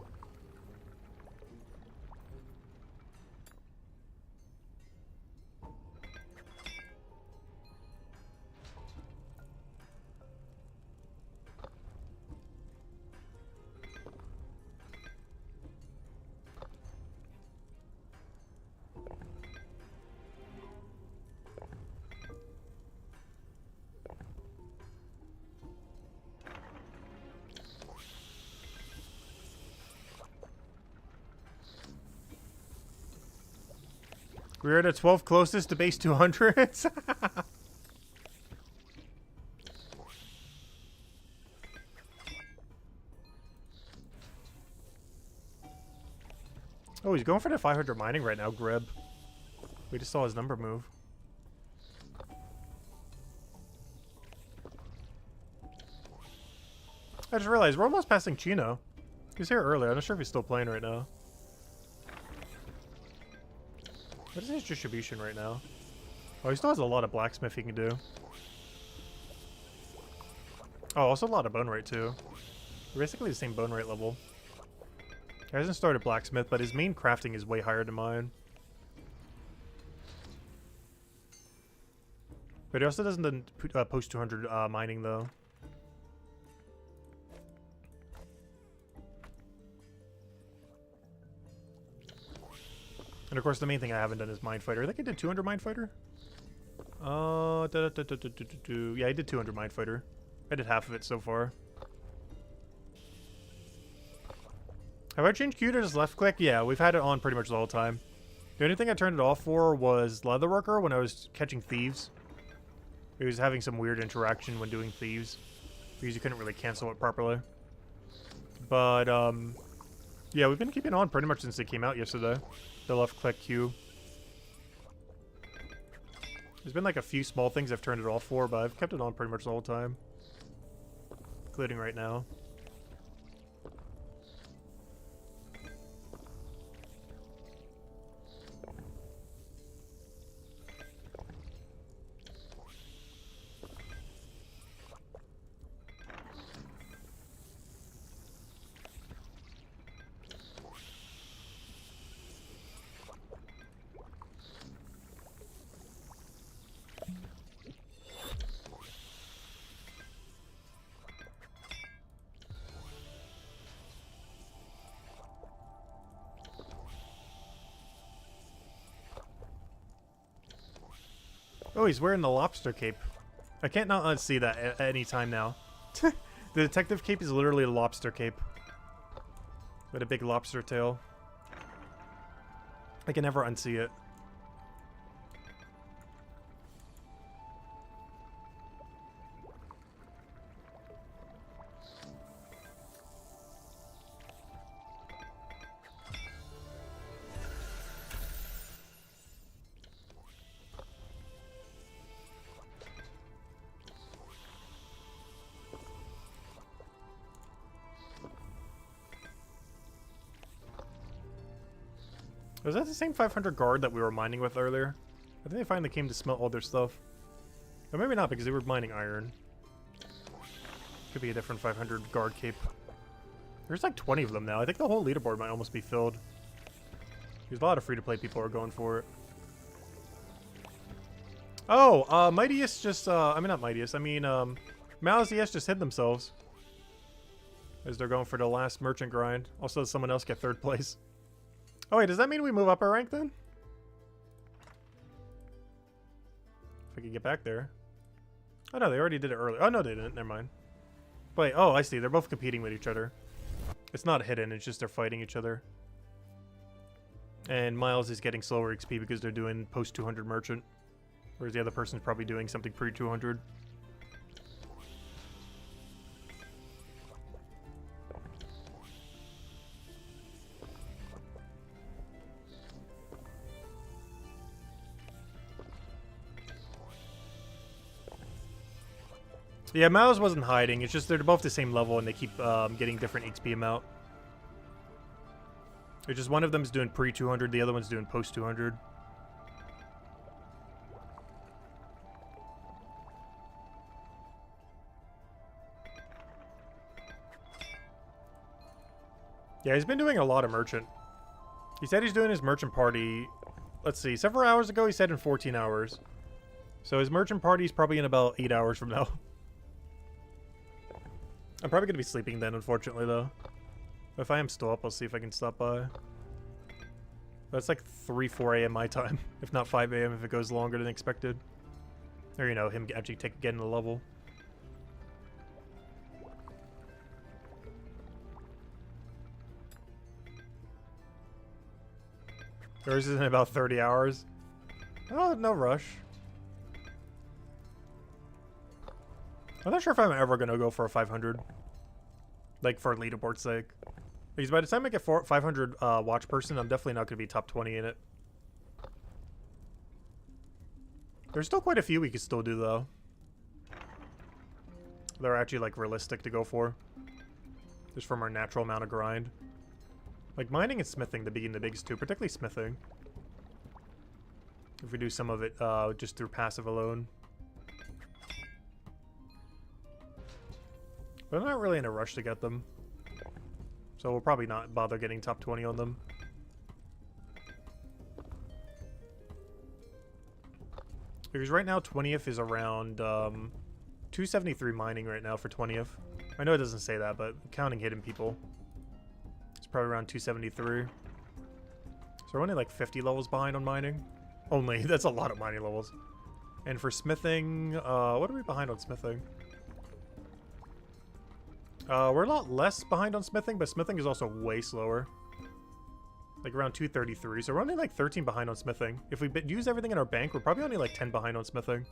We're at the 12th closest to base 200s. Oh, he's going for the 500 mining right now, Grib. We just saw his number move. I just realized we're almost passing Chino. He was here earlier. I'm not sure if he's still playing right now. What is his distribution right now? Oh, he still has a lot of blacksmith he can do. Oh, also a lot of bone rate too. We're basically the same bone rate level. He hasn't started blacksmith, but his main crafting is way higher than mine. But he also doesn't post 200 mining though. And of course, the main thing I haven't done is Mind Fighter. I think I did 200 Mind Fighter. Yeah, I did 200 Mind Fighter. I did half of it so far. Have I changed Q to just left click? Yeah, we've had it on pretty much the whole time. The only thing I turned it off for was Leatherworker when I was catching thieves. It was having some weird interaction when doing thieves. Because you couldn't really cancel it properly. But, yeah, we've been keeping it on pretty much since it came out yesterday. The left click Q. There's been like a few small things I've turned it off for, but I've kept it on pretty much the whole time. Including right now. Oh, he's wearing the lobster cape. I can't not unsee that at any time now. The detective cape is literally a lobster cape. With a big lobster tail. I can never unsee it. Was that the same 500 guard that we were mining with earlier? I think they finally came to smelt all their stuff. Or maybe not, because they were mining iron. Could be a different 500 guard cape. There's like 20 of them now. I think the whole leaderboard might almost be filled. There's a lot of free-to-play people who are going for it. Oh, Mightiest just, I mean not Mightiest, I mean, Malice just hid themselves. As they're going for the last merchant grind. Also, someone else get 3rd place. Oh wait, does that mean we move up our rank then? If I could get back there. Oh no, they already did it earlier. Oh no, they didn't, never mind. Wait, oh, I see, they're both competing with each other. It's not hidden, it's just they're fighting each other. And Miles is getting slower XP because they're doing post 200 merchant. Whereas the other person's probably doing something pre 200. Yeah, Miles wasn't hiding. It's just they're both the same level and they keep getting different XP amount. It's just one of them is doing pre 200, the other one's doing post 200. Yeah, he's been doing a lot of merchant. He said he's doing his merchant party, let's see, several hours ago he said in 14 hours. So his merchant party is probably in about 8 hours from now. I'm probably going to be sleeping then, unfortunately, though. If I am still up, I'll see if I can stop by. That's like 3, 4 a.m. my time. If not 5 a.m. if it goes longer than expected. Or, you know, him actually getting the level. Yours is in about 30 hours. Oh, no rush. I'm not sure if I'm ever going to go for a 500. Like, for leaderboard's sake. Because by the time I get 500 watch person, I'm definitely not going to be top 20 in it. There's still quite a few we could still do, though. They're actually, like, realistic to go for. Just from our natural amount of grind. Like, mining and smithing being the biggest two, particularly smithing. If we do some of it just through passive alone. But I'm not really in a rush to get them. So we'll probably not bother getting top 20 on them. Because right now 20th is around 273 mining right now for 20th. I know it doesn't say that, but counting hidden people. It's probably around 273. So we're only like 50 levels behind on mining. Only, that's a lot of mining levels. And for smithing, what are we behind on smithing? We're a lot less behind on smithing, but smithing is also way slower. Like around 233, so we're only like 13 behind on smithing. If we use everything in our bank, we're probably only like 10 behind on smithing.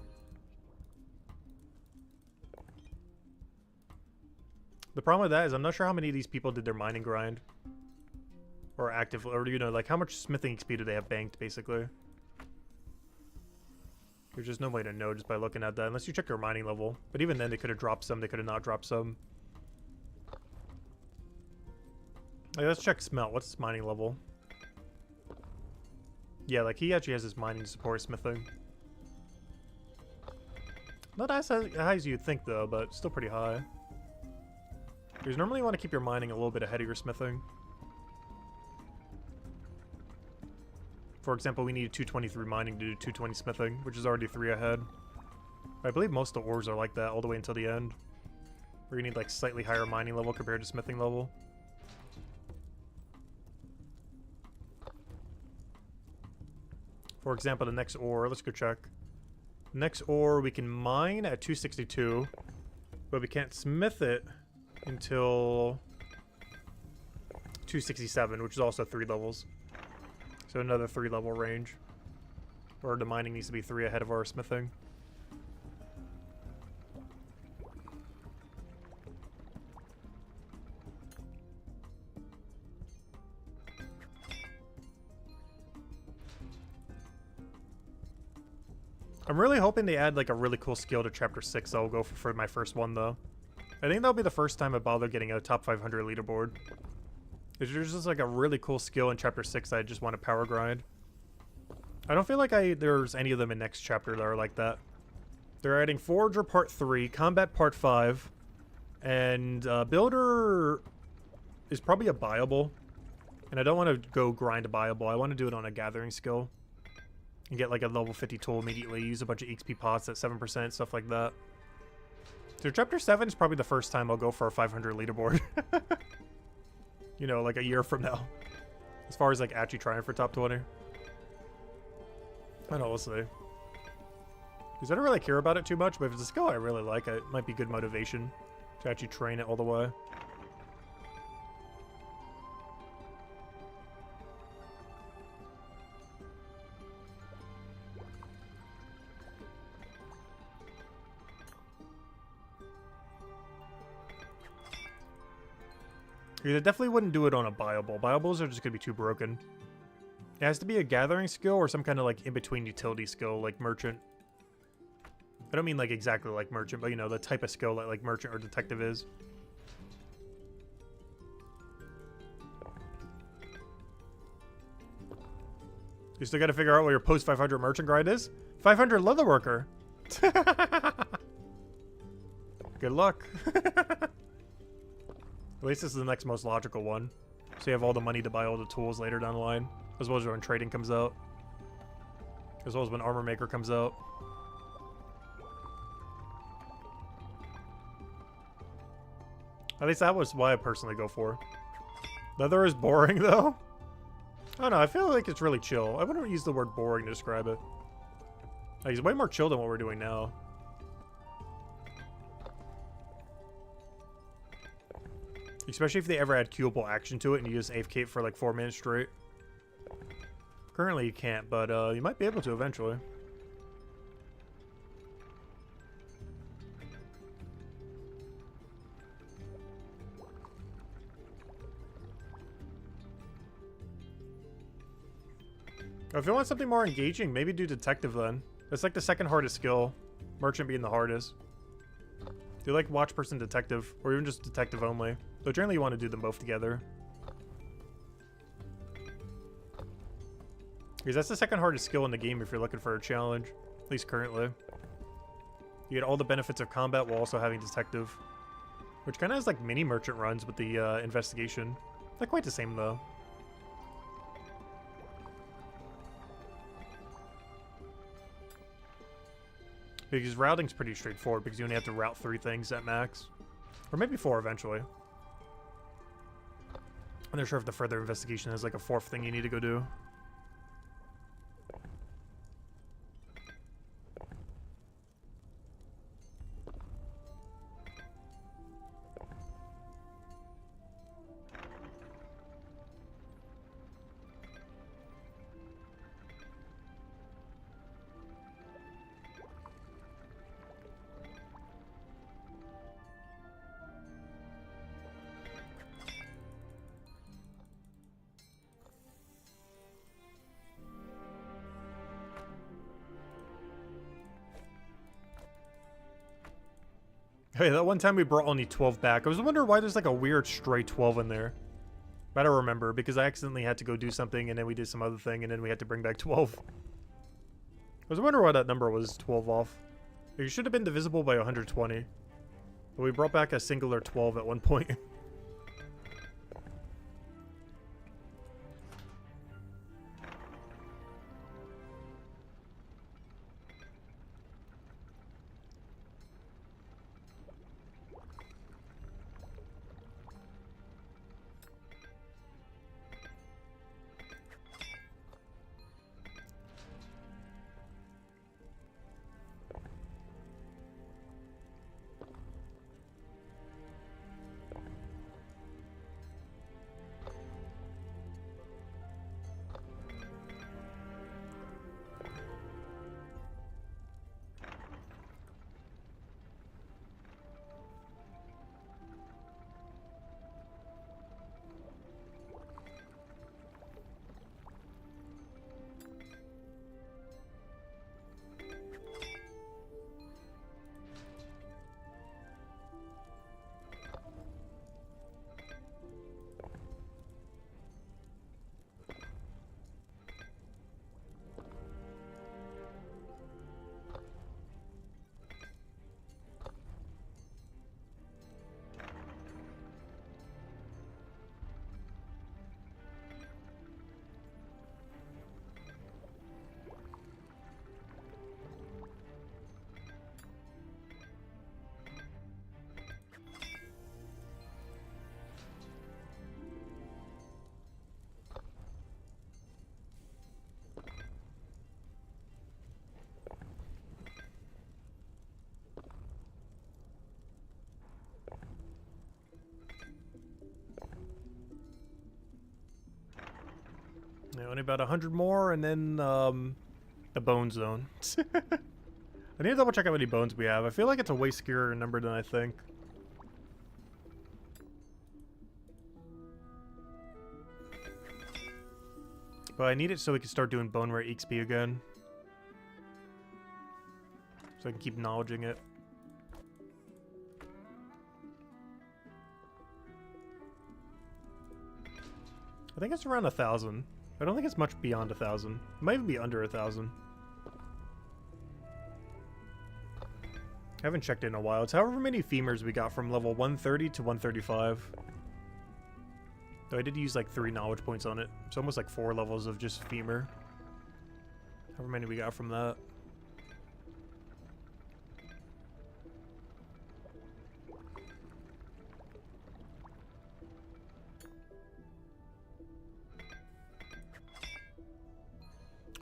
The problem with that is I'm not sure how many of these people did their mining grind. Or active, or you know, like how much smithing XP do they have banked, basically. There's just no way to know just by looking at that, unless you check your mining level. But even then, they could have dropped some, they could have not dropped some. Hey, let's check smelt. What's his mining level? Yeah, like he actually has his mining to support smithing. Not as high as you'd think though, but still pretty high. Because normally you want to keep your mining a little bit ahead of your smithing. For example, we need 223 mining to do 220 smithing, which is already 3 ahead. I believe most of the ores are like that all the way until the end. Where you need like slightly higher mining level compared to smithing level. For example, the next ore, let's go check. Next ore we can mine at 262, but we can't smith it until 267, which is also 3 levels. So another 3 level range. Or the mining needs to be 3 ahead of our smithing. I'm really hoping they add like a really cool skill to chapter 6. I'll go for my first one though. I think that'll be the first time I bother getting a top 500 leaderboard. There's just like a really cool skill in chapter 6 that I just want to power grind. I don't feel like there's any of them in next chapter that are like that. They're adding Forager Part 3, Combat Part 5, and Builder is probably a buyable. And I don't want to go grind a buyable. I want to do it on a gathering skill. And get like a level 50 tool immediately, use a bunch of XP pots at 7%, stuff like that. So chapter 7 is probably the first time I'll go for a 500 leaderboard. You know, like a year from now. As far as like actually trying for top 20. I don't know, we'll see. Because I don't really care about it too much, but if it's a skill I really like, it might be good motivation to actually train it all the way. I definitely wouldn't do it on a buyable. Buyables are just going to be too broken. It has to be a gathering skill or some kind of like in-between utility skill like merchant. I don't mean like exactly like merchant, but you know, the type of skill that like merchant or detective is. You still got to figure out what your post 500 merchant grind is? 500 Leatherworker. Good luck. At least this is the next most logical one. So you have all the money to buy all the tools later down the line. As well as when trading comes out. As well as when armor maker comes out. At least that was why I personally go for. Leather is boring though. I don't know, I feel like it's really chill. I wouldn't use the word boring to describe it. Like, it's way more chill than what we're doing now. Especially if they ever add queuable action to it and you just AFK for like 4 minutes straight. Currently you can't, but you might be able to eventually. If you want something more engaging, maybe do detective then. That's like the second hardest skill. Merchant being the hardest. Do you like watch person detective, or even just detective only? Though generally you want to do them both together. Because that's the second hardest skill in the game if you're looking for a challenge. At least currently. You get all the benefits of combat while also having detective. Which kind of has like mini merchant runs with the investigation. Not quite the same though. Because routing's pretty straightforward because you only have to route 3 things at max. Or maybe 4 eventually. I'm not sure if the further investigation has like a 4th thing you need to go do. Hey, that one time we brought only 12 back. I was wondering why there's like a weird stray 12 in there. But I don't remember because I accidentally had to go do something and then we did some other thing and then we had to bring back 12. I was wondering why that number was 12 off. It should have been divisible by 120. But we brought back a singular 12 at one point. Only about 100 more, and then the bone zone. I need to double check how many bones we have. I feel like it's a way scarier number than I think. But I need it so we can start doing bone rare XP again. So I can keep knowledging it. I think it's around 1,000. I don't think it's much beyond 1,000. It might even be under 1,000. I haven't checked in a while. It's however many femurs we got from level 130 to 135. Though I did use like 3 knowledge points on it. It's almost like 4 levels of just femur. However many we got from that.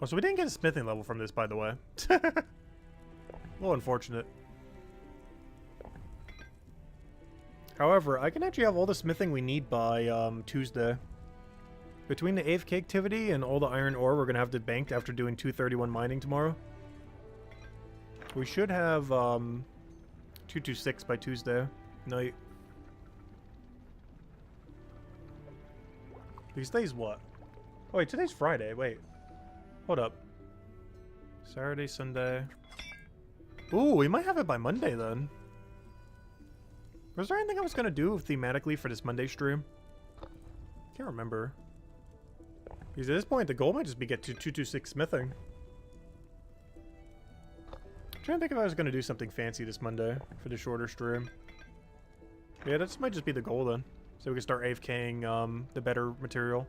Oh, so we didn't get a smithing level from this, by the way. A little unfortunate. However, I can actually have all the smithing we need by Tuesday. Between the AFK activity and all the iron ore we're going to have to banked after doing 231 mining tomorrow. We should have 226 by Tuesday night. These days what? Oh wait, today's Friday. Wait. Hold up. Saturday, Sunday. Ooh, we might have it by Monday then. Was there anything I was going to do thematically for this Monday stream? Can't remember. Because at this point, the goal might just be get to 226 smithing. I'm trying to think if I was going to do something fancy this Monday for the shorter stream. Yeah, that might just be the goal then. So we can start AFKing the better material,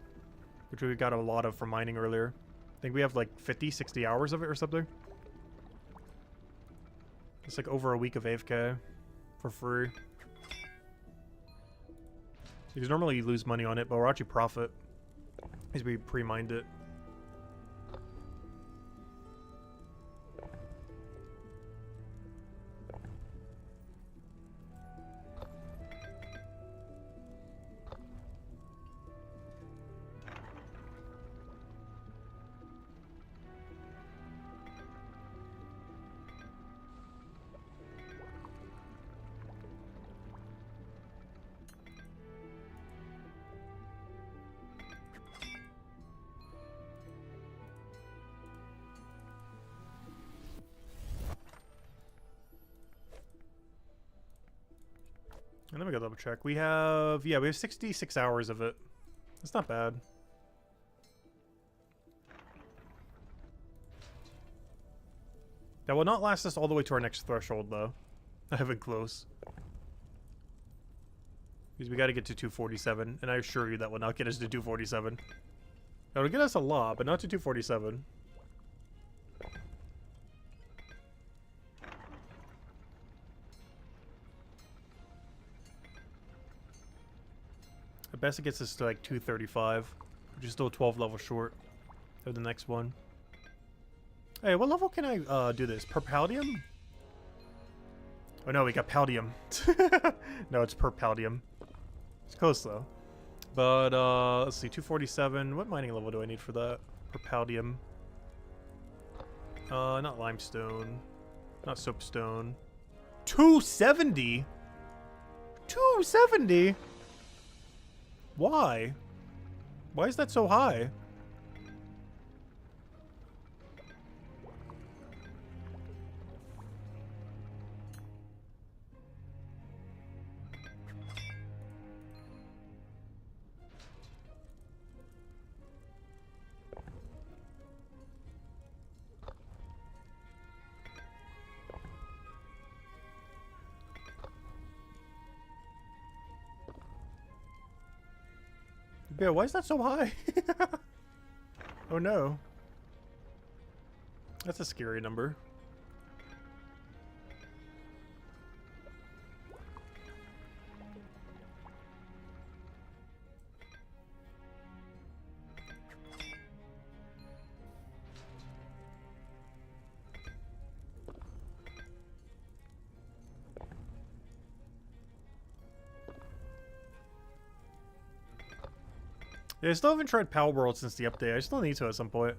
which we got a lot of from mining earlier. I think we have like 50, 60 hours of it or something. It's like over a week of AFK for free. Because normally you lose money on it, but we'll actually profit as we pre-mined it. And let me go double check. We have, yeah, we have 66 hours of it. That's not bad. That will not last us all the way to our next threshold, though. I have it close. Because we got to get to 247, and I assure you that will not get us to 247. That will get us a lot, but not to 247. At best it gets us to like 235, which is still 12 levels short of the next one. Hey, what level can I do this? Per paldium? Oh no, we got paldium. No, it's per paldium. It's close though. But let's see, 247. What mining level do I need for that? Per paldium. Not limestone. Not soapstone. 270? 270? Why? Why is that so high? Yeah, why is that so high? Oh no. That's a scary number. Yeah, I still haven't tried Power World since the update. I still need to at some point.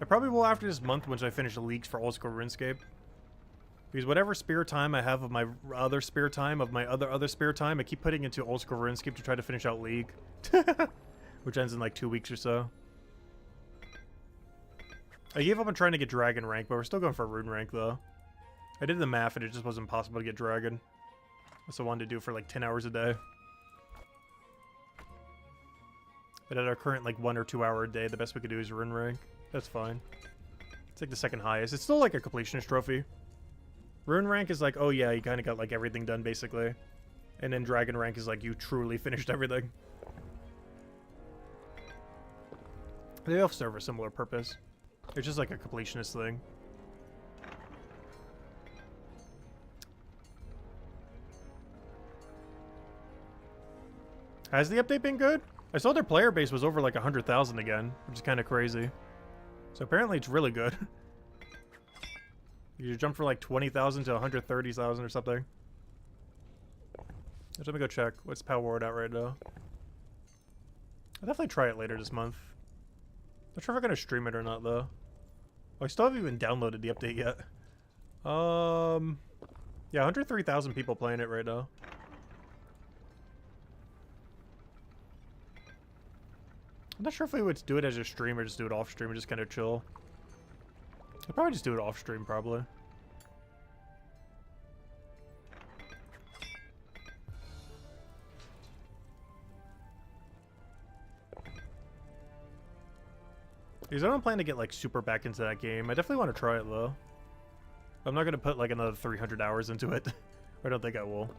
I probably will after this month once I finish the leagues for Old School RuneScape. Because whatever spare time I have of my other spare time, of my other spare time, I keep putting into Old School RuneScape to try to finish out League. Which ends in like 2 weeks or so. I gave up on trying to get Dragon rank, but we're still going for Rune rank though. I did the math and it just wasn't possible to get Dragon. That's what I wanted to do for like 10 hours a day. But at our current like 1 or 2 hour a day, the best we could do is Rune rank. That's fine. It's like the second highest. It's still like a completionist trophy. Rune rank is like, oh yeah, you kind of got like everything done basically. And then Dragon rank is like you truly finished everything. They all serve a similar purpose. It's just like a completionist thing. Has the update been good? I saw their player base was over like 100,000 again, which is kind of crazy. So apparently it's really good. You jump from like 20,000 to 130,000 or something. Let me go check. What's Power Word at right now? I'll definitely try it later this month. Not sure if I'm gonna stream it or not though. Oh, I still haven't even downloaded the update yet. Yeah, 103,000 people playing it right now. I'm not sure if we would do it as a stream or just do it off stream and just kind of chill. I'd probably just do it off stream, probably. Because I don't plan to get like super back into that game. I definitely want to try it though. I'm not going to put like another 300 hours into it. I don't think I will.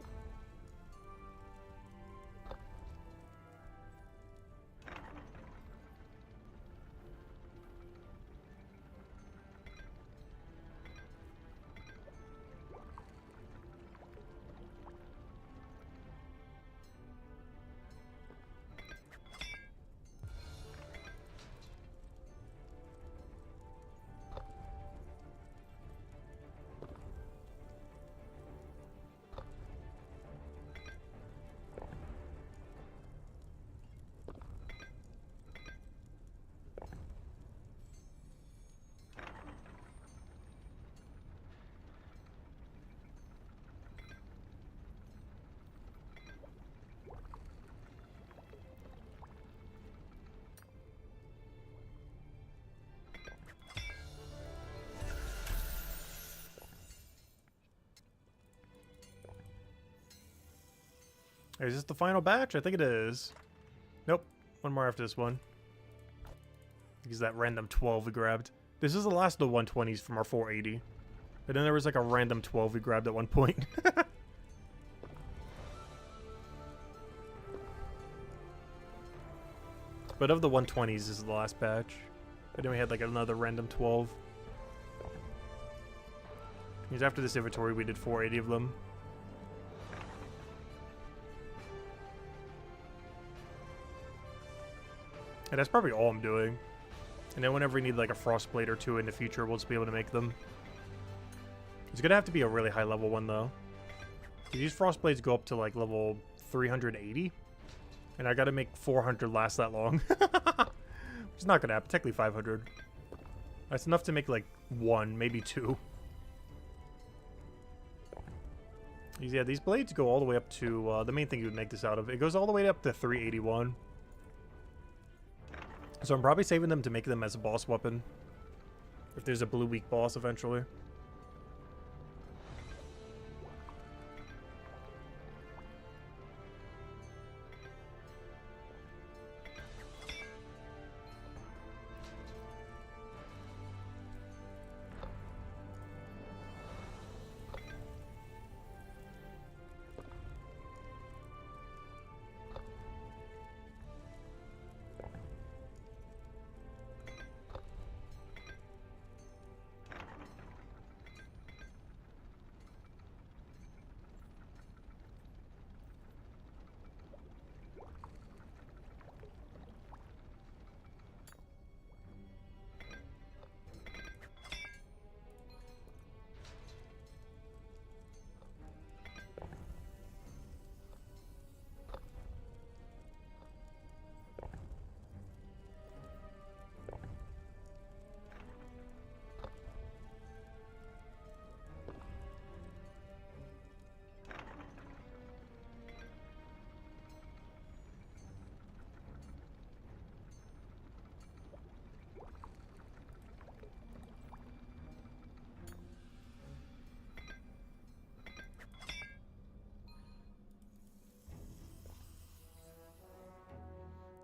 Is this the final batch? I think it is. Nope. One more after this one. Because that random 12 we grabbed. This is the last of the 120s from our 480. But then there was like a random 12 we grabbed at one point. But of the 120s, this is the last batch. But then we had like another random 12. Because after this inventory, we did 480 of them. And that's probably all I'm doing. And then whenever we need like a Frostblade or two in the future, we'll just be able to make them. It's gonna have to be a really high level one though. These Frostblades go up to like level 380. And I gotta make 400 last that long. It's not gonna happen. Technically 500. That's enough to make like 1, maybe 2. Yeah, these blades go all the way up to the main thing you would make this out of. It goes all the way up to 381. So I'm probably saving them to make them as a boss weapon. If there's a blue weak boss eventually.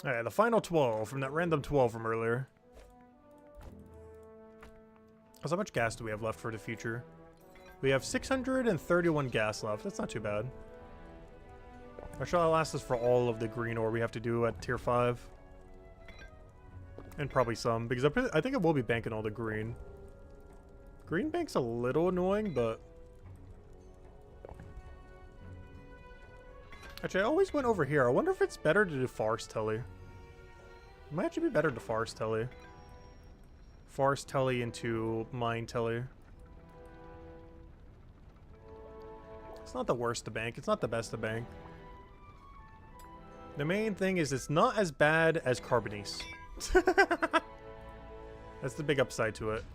Alright, the final 12 from that random 12 from earlier. So how much gas do we have left for the future? We have 631 gas left. That's not too bad. I'm sure that'll last us for all of the green ore we have to do at tier 5. And probably some, because I think it will be banking all the green. Green bank's a little annoying, but... Actually, I always went over here. I wonder if it's better to do forest telly. It might actually be better to forest telly. Forest telly into mine telly. It's not the worst to bank. It's not the best to bank. The main thing is it's not as bad as Carbonice. That's the big upside to it.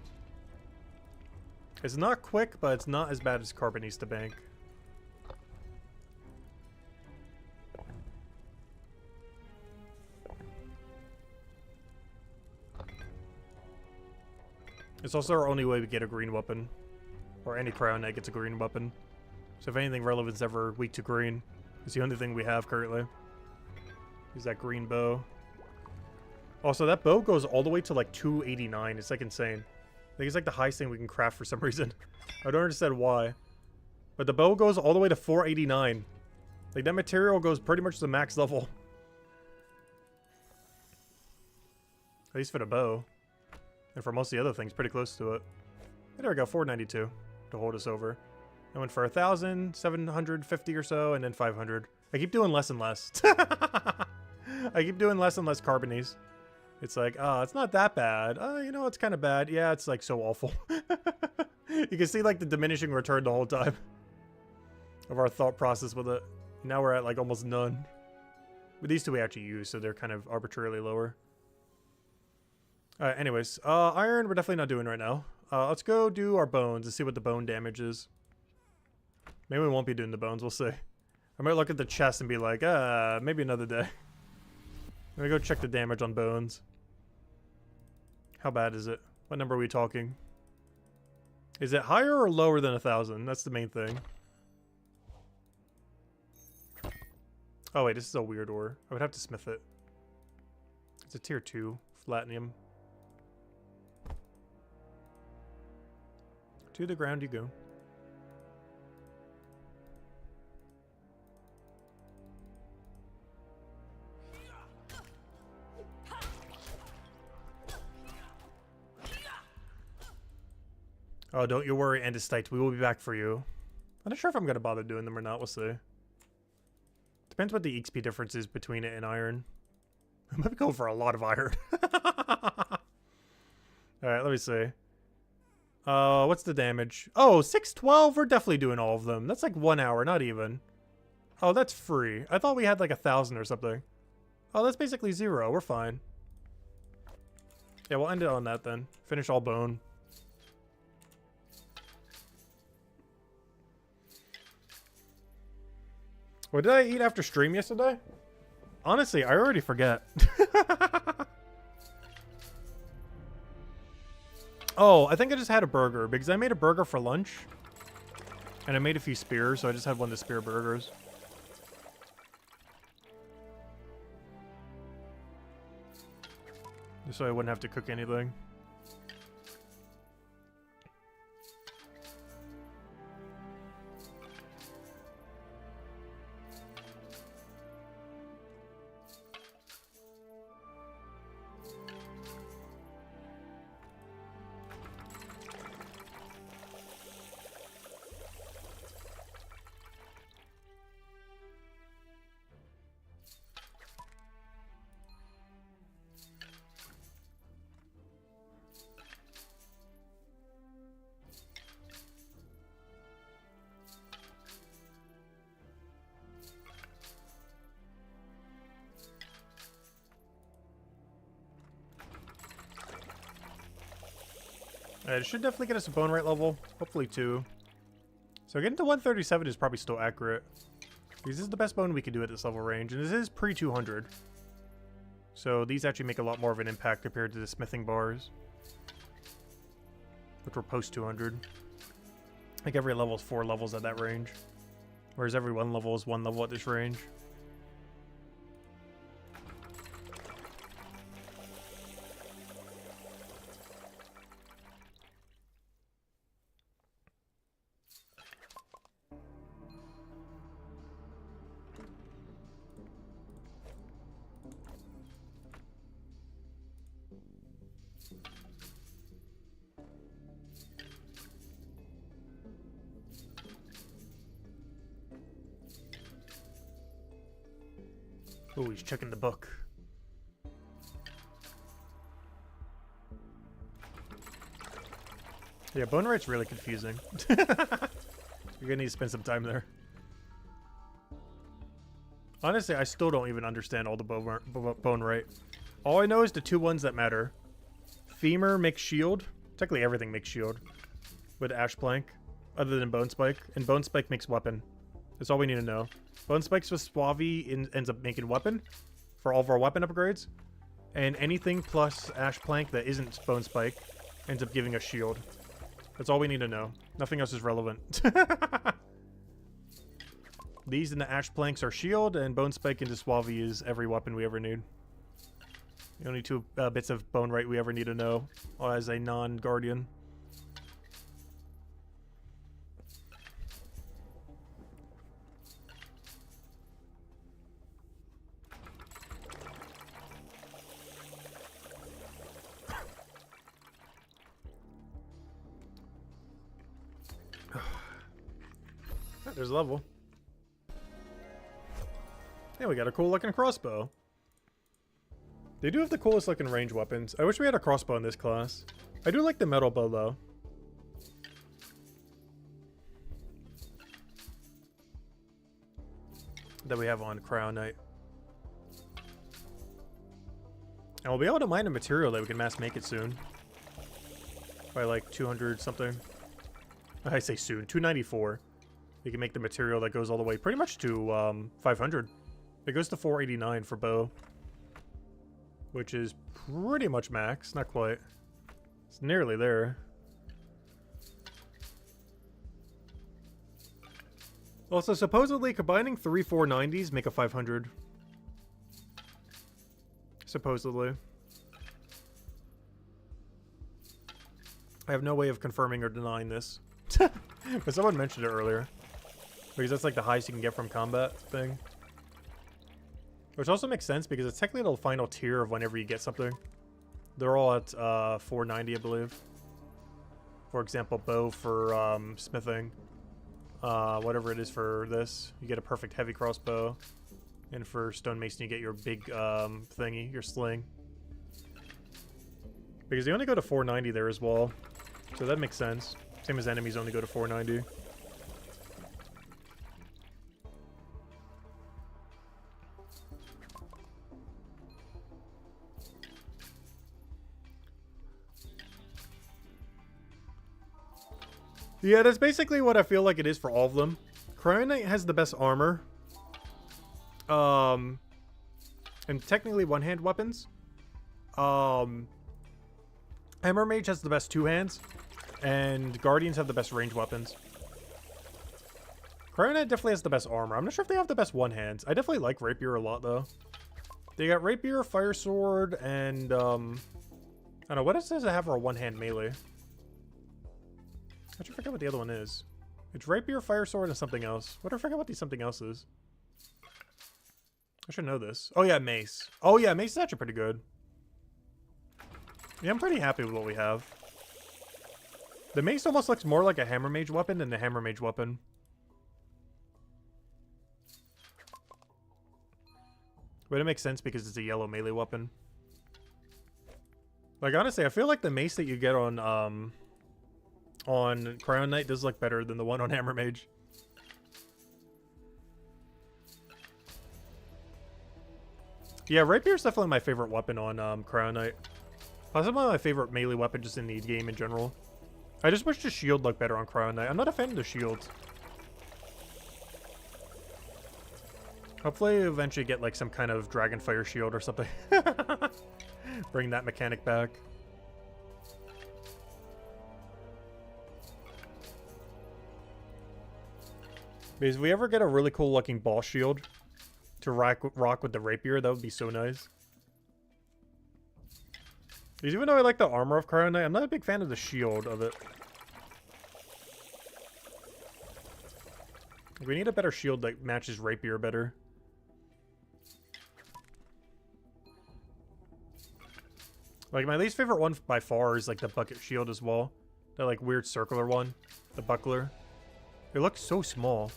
It's not quick, but it's not as bad as Carbonice to bank. It's also our only way we get a green weapon. Or any crown that gets a green weapon. So if anything, relevance ever weak to green. It's the only thing we have currently. Is that green bow. Also, that bow goes all the way to like 289. It's like insane. I think it's like the highest thing we can craft for some reason. I don't understand why. But the bow goes all the way to 489. Like that material goes pretty much to the max level. At least for the bow. And for most of the other things, pretty close to it. And there we go, 492 to hold us over. I went for 1,000, 750 or so, and then 500. I keep doing less and less. I keep doing less and less Carbonice. It's like, it's not that bad. You know, it's kind of bad. Yeah, it's like so awful. You can see like the diminishing return the whole time of our thought process with it. Now we're at like almost none. But these two we actually use, so they're kind of arbitrarily lower. Alright, anyways. Iron we're definitely not doing right now. Let's go do our bones and see what the bone damage is. Maybe we won't be doing the bones, we'll see. I might look at the chest and be like, maybe another day. Let me go check the damage on bones. How bad is it? What number are we talking? Is it higher or lower than 1,000? That's the main thing. Oh wait, this is a weird ore. I would have to smith it. It's a tier 2 platinum. To the ground you go. Oh, don't you worry, Andesite. We will be back for you. I'm not sure if I'm going to bother doing them or not. We'll see. Depends what the XP difference is between it and iron. I might be going for a lot of iron. Alright, let me see. What's the damage? Oh, 612? We're definitely doing all of them. That's like 1 hour, not even. Oh, that's free. I thought we had like 1,000 or something. Oh, that's basically 0. We're fine. Yeah, we'll end it on that then. Finish all bone. What did I eat after stream yesterday? Honestly, I already forget. Oh, I think I just had a burger because I made a burger for lunch. And I made a few spears, so I just had one of the spear burgers. Just so I wouldn't have to cook anything. Alright, it should definitely get us a bone rate level. Hopefully 2. So getting to 137 is probably still accurate. Because this is the best bone we can do at this level range. And this is pre-200. So these actually make a lot more of an impact compared to the smithing bars. Which were post-200. I think every level is 4 levels at that range. Whereas every 1 level is 1 level at this range. Oh, he's checking the book. Yeah, bone rate's really confusing. You're gonna need to spend some time there. Honestly, I still don't even understand all the bone rate. All I know is the two ones that matter. Femur makes shield. Technically everything makes shield. With Ash Plank. Other than Bone Spike. And Bone Spike makes weapon. That's all we need to know. Bone Spikes with Suavi ends up making weapon. For all of our weapon upgrades. And anything plus Ash Plank that isn't Bone Spike ends up giving us shield. That's all we need to know. Nothing else is relevant. These and the Ash Planks are shield, and Bone Spike into Suavi is every weapon we ever need. The only two bits of bone rate we ever need to know as a non-guardian. There's a level. Yeah, we got a cool looking crossbow. They do have the coolest looking range weapons. I wish we had a crossbow in this class. I do like the metal bow though. That we have on Cryo Knight. And we'll be able to mine a material that we can mass make it soon. By like 200 something. I say soon, 294. You can make the material that goes all the way pretty much to 500. It goes to 489 for bow. Which is pretty much max. Not quite. It's nearly there. Also, supposedly combining 3 490s make a 500. Supposedly. I have no way of confirming or denying this. But someone mentioned it earlier. Because that's like the highest you can get from combat thing. Which also makes sense because it's technically the final tier of whenever you get something. They're all at 490, I believe. For example, bow for smithing. Whatever it is for this. You get a perfect heavy crossbow. And for stonemason you get your big thingy, your sling. Because they only go to 490 there as well. So that makes sense. Same as enemies only go to 490. Yeah, that's basically what I feel like it is for all of them. Cryo Knight has the best armor. And technically one-hand weapons. Hammer Mage has the best two hands. And Guardians have the best range weapons. Cryo Knight definitely has the best armor. I'm not sure if they have the best one-hands. I definitely like Rapier a lot, though. They got Rapier, Fire Sword, and, I don't know, what does it have for a one-hand melee? I forget what the other one is. It's Rapier, Fire Sword, and something else. What do I forget what the something else is? I should know this. Oh yeah, Mace. Oh yeah, Mace is actually pretty good. Yeah, I'm pretty happy with what we have. The Mace almost looks more like a Hammer Mage weapon than the Hammer Mage weapon. But it makes sense because it's a yellow melee weapon. Like, honestly, I feel like the Mace that you get on Cryo Knight does look better than the one on Hammer Mage. Yeah, Rapier's definitely my favorite weapon on Cryo Knight. Possibly my favorite melee weapon just in the game in general. I just wish the shield looked better on Cryo Knight. I'm not a fan of the shields. Hopefully eventually get like some kind of Dragonfire shield or something. Bring that mechanic back. Because if we ever get a really cool looking boss shield to rock with the rapier, that would be so nice. Because even though I like the armor of Cryo Knight, I'm not a big fan of the shield of it. We need a better shield that matches rapier better. Like, my least favorite one by far is like the bucket shield as well. That like weird circular one. The buckler. It looks so small.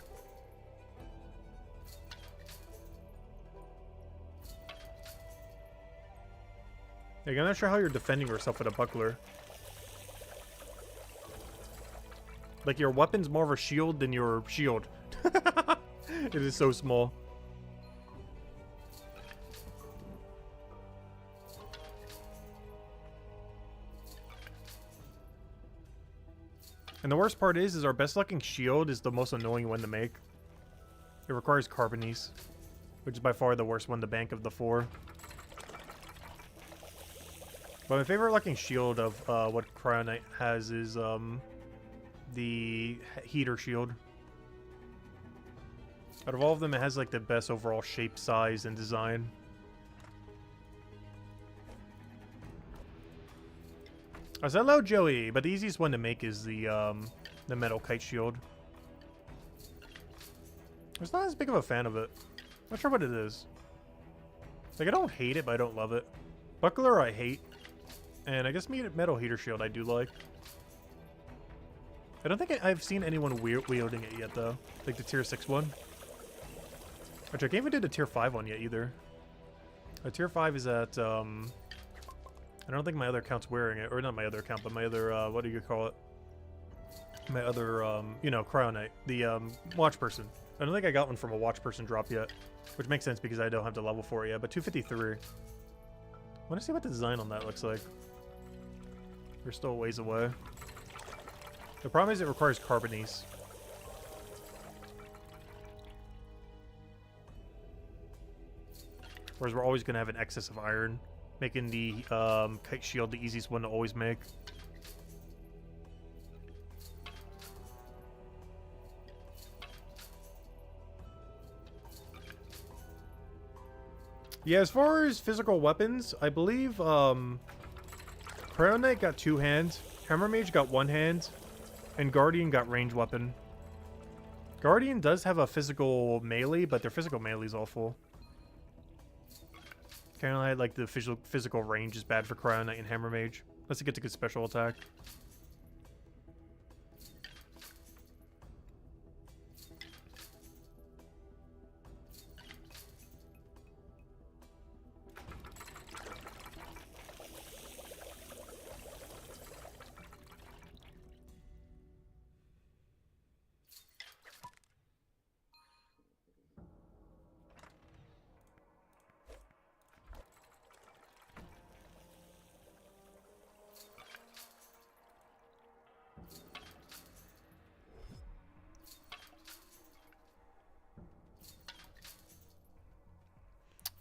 Like, I'm not sure how you're defending yourself with a buckler. Like, your weapon's more of a shield than your shield. It is so small. And the worst part is our best looking shield is the most annoying one to make. It requires carbonies, which is by far the worst one to bank of the 4. But my favorite looking shield of what Cryo Knight has is the heater shield. Out of all of them, it has like the best overall shape, size, and design. I said hello, Joey, but the easiest one to make is the metal kite shield. I was not as big of a fan of it. Not sure what it is. Like, I don't hate it, but I don't love it. Buckler, I hate. And I guess metal heater shield I do like. I don't think I've seen anyone wielding it yet, though. Like the tier 6 one. Which I can't even do the tier 5 one yet, either. A tier 5 is at, I don't think my other account's wearing it. Or not my other account, but my other, what do you call it? My other, you know, Cryo Knight. The, watch person. I don't think I got one from a watch person drop yet. Which makes sense because I don't have the level for it yet. But 253. I want to see what the design on that looks like. We're still a ways away. The problem is it requires carbonies. Whereas we're always going to have an excess of iron, making the kite shield the easiest one to always make. Yeah, as far as physical weapons, I believe Cryo Knight got 2 hands, Hammer Mage got 1 hand, and Guardian got range weapon. Guardian does have a physical melee, but their physical melee is awful. Kind of like the physical range is bad for Cryo Knight and Hammer Mage, unless it gets a good special attack.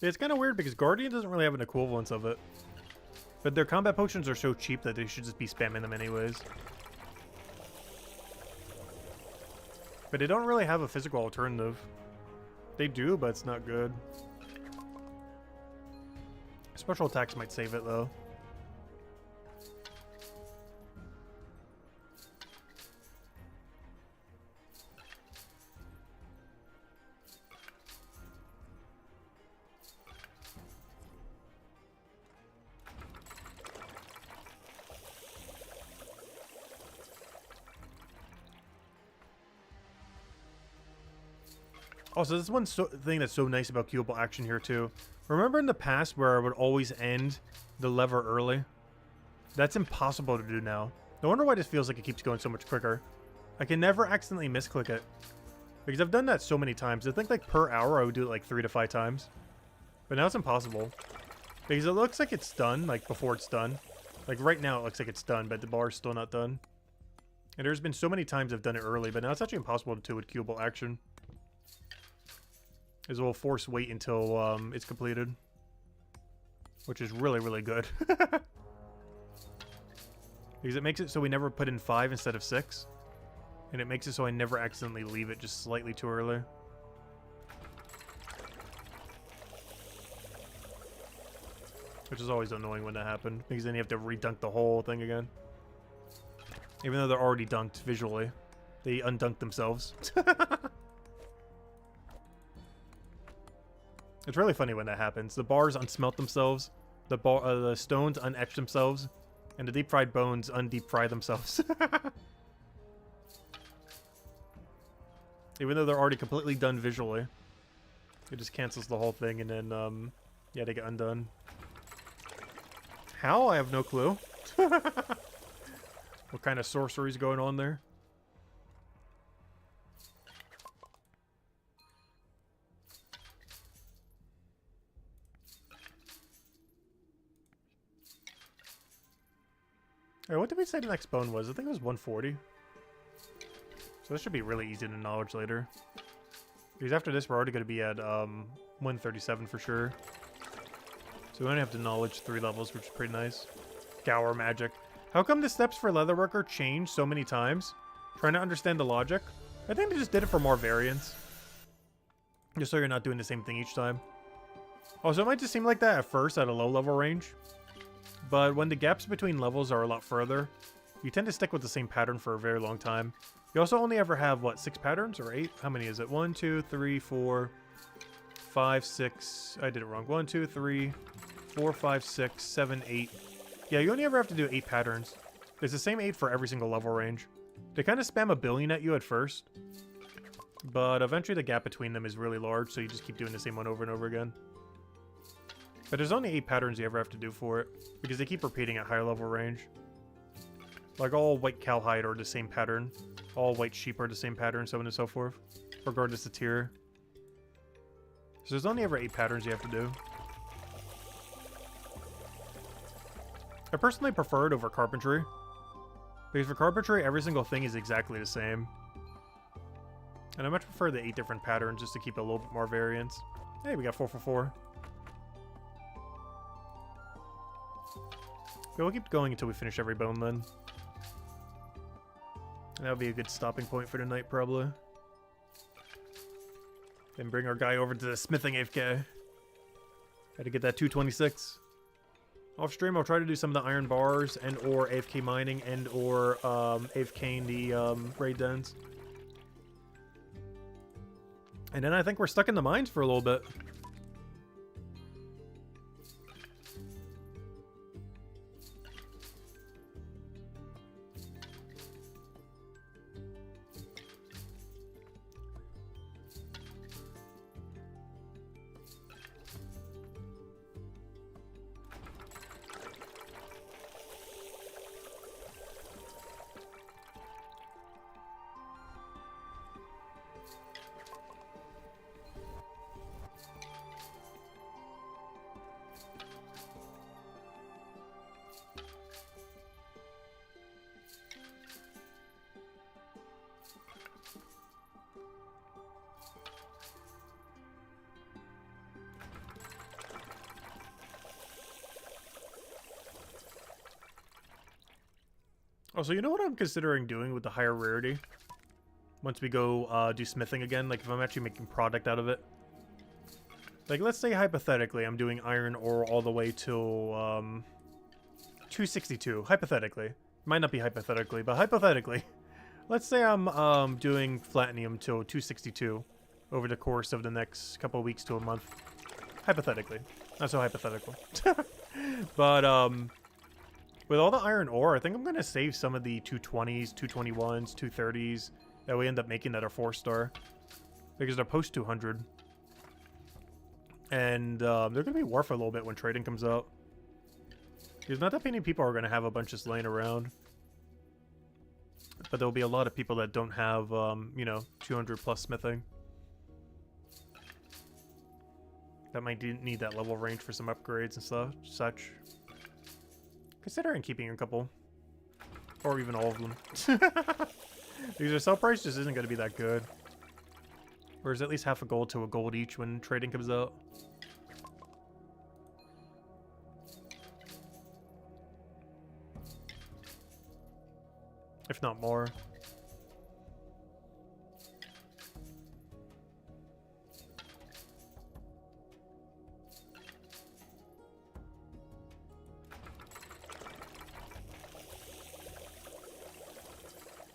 It's kind of weird because Guardian doesn't really have an equivalence of it. But their combat potions are so cheap that they should just be spamming them anyways. But they don't really have a physical alternative. They do, but it's not good. Special attacks might save it, though. Also, this is one thing that's so nice about queuable action here, too. Remember in the past where I would always end the lever early? That's impossible to do now. No wonder why this feels like it keeps going so much quicker. I can never accidentally misclick it. Because I've done that so many times. I think like per hour I would do it like 3 to 5 times. But now it's impossible. Because it looks like it's done, like before it's done. Like right now it looks like it's done, but the bar's still not done. And there's been so many times I've done it early, but now it's actually impossible to do with queuable action. Is we'll force wait until it's completed. Which is really, really good. Because it makes it so we never put in 5 instead of 6. And it makes it so I never accidentally leave it just slightly too early. Which is always annoying when that happens. Because then you have to redunk the whole thing again. Even though they're already dunked visually. They undunked themselves. It's really funny when that happens. The bars unsmelt themselves, the stones unetched themselves, and the deep fried bones undeep fry themselves. Even though they're already completely done visually. It just cancels the whole thing and then, yeah, they get undone. How? I have no clue. What kind of sorcery is going on there? Hey, what did we say the next bone was? I think it was 140. So this should be really easy to knowledge later. Because after this, we're already going to be at 137 for sure. So we only have to knowledge 3 levels, which is pretty nice. Gower magic. How come the steps for Leatherworker change so many times? Trying to understand the logic. I think they just did it for more variance. Just so you're not doing the same thing each time. Also, it might just seem like that at first at a low level range. But when the gaps between levels are a lot further, you tend to stick with the same pattern for a very long time. You also only ever have, what, 6 patterns or 8? How many is it? 1, 2, 3, 4, 5, 6. I did it wrong. 1, 2, 3, 4, 5, 6, 7, 8. Yeah, you only ever have to do 8 patterns. It's the same 8 for every single level range. They kind of spam a billion at you at first. But eventually the gap between them is really large, so you just keep doing the same one over and over again. But there's only 8 patterns you ever have to do for it, because they keep repeating at higher level range. Like all white cowhide are the same pattern. All white sheep are the same pattern, so on and so forth. Regardless of tier. So there's only ever 8 patterns you have to do. I personally prefer it over carpentry. Because for carpentry, every single thing is exactly the same. And I much prefer the 8 different patterns just to keep a little bit more variance. Hey, we got 4 for 4. Okay, we'll keep going until we finish every bone then. That'll be a good stopping point for tonight, probably. Then bring our guy over to the smithing AFK. Had to get that 226. Off stream, I'll try to do some of the iron bars and or AFK mining and or AFK in the raid dens. And then I think we're stuck in the mines for a little bit. Also, you know what I'm considering doing with the higher rarity? Once we go do smithing again, like if I'm actually making product out of it. Like, let's say hypothetically I'm doing iron ore all the way till 262, hypothetically. Might not be hypothetically, but hypothetically. Let's say I'm doing platinum till 262 over the course of the next couple of weeks to a month. Hypothetically. Not so hypothetical. But, with all the iron ore, I think I'm going to save some of the 220s, 221s, 230s that we end up making that are 4-star. Because they're post 200. And they're going to be worth a little bit when trading comes out. Because not that many people are going to have a bunch just laying around. But there'll be a lot of people that don't have, you know, 200 plus smithing. That might need that level range for some upgrades and stuff, such. Considering keeping a couple. Or even all of them. Because their sell price just isn't going to be that good. Whereas at least half a gold to a gold each when trading comes out. If not more.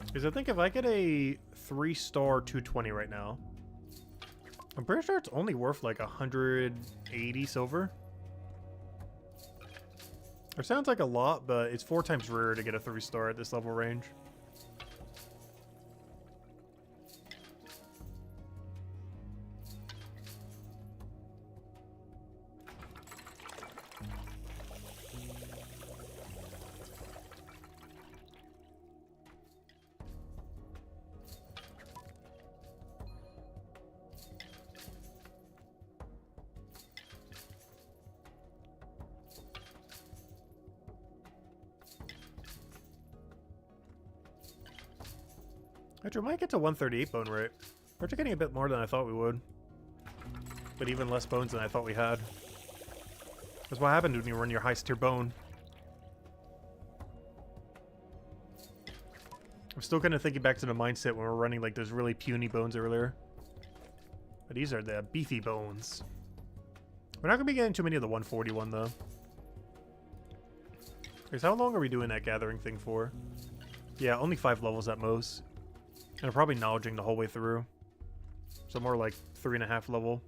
Because I think if I get a 3-star 220 right now, I'm pretty sure it's only worth like 180 silver. It sounds like a lot, but it's 4 times rarer to get a 3-star at this level range. Actually, we might get to 138 bone rate. We're actually getting a bit more than I thought we would. But even less bones than I thought we had. That's what happened when you run your highest tier bone. I'm still kind of thinking back to the mindset when we're running like those really puny bones earlier. But these are the beefy bones. We're not going to be getting too many of the 141 though. Because how long are we doing that gathering thing for? Yeah, only 5 levels at most. And I'm probably knowledging the whole way through. So more like 3.5 level.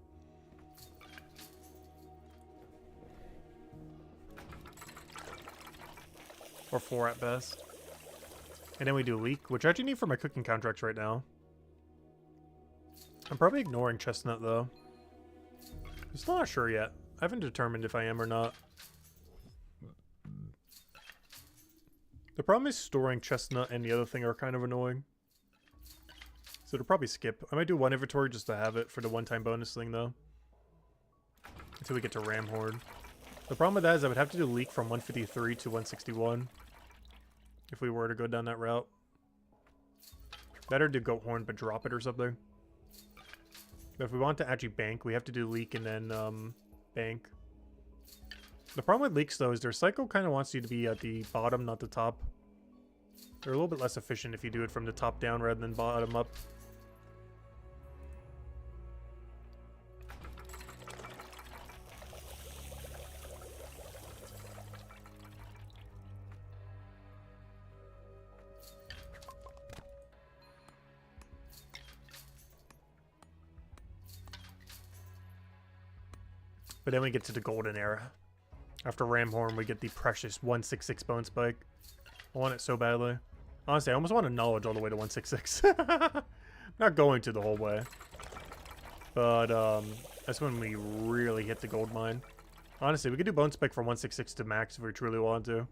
Or 4 at best. And then we do leek, which I actually need for my cooking contracts right now. I'm probably ignoring chestnut though. I'm still not sure yet. I haven't determined if I am or not. The problem is storing chestnut and the other thing are kind of annoying. So to probably skip. I might do one inventory just to have it for the one-time bonus thing though. Until we get to ram horde. The problem with that is I would have to do leek from 153 to 161. If we were to go down that route. Better do goat horn but drop it or something. But if we want to actually bank, we have to do leek and then bank. The problem with leeks though is their cycle kind of wants you to be at the bottom, not the top. They're a little bit less efficient if you do it from the top down rather than bottom up. But then we get to the golden era. After Ramhorn, we get the precious 166 bone spike. I want it so badly. Honestly, I almost want a knowledge all the way to 166. Not going to the whole way. But that's when we really hit the gold mine. Honestly, we could do bone spike from 166 to max if we truly wanted to.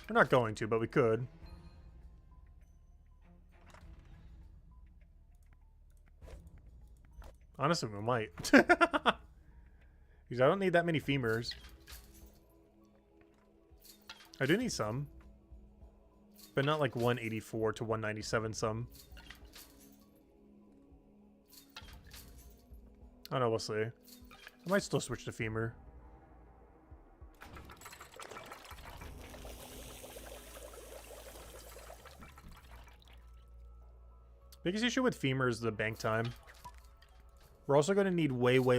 We're not going to, but we could. Honestly, we might. Because I don't need that many femurs. I do need some. But not like 184 to 197 some. I don't know, we'll see. I might still switch to femur. Biggest issue with femur is the bank time. We're also going to need way more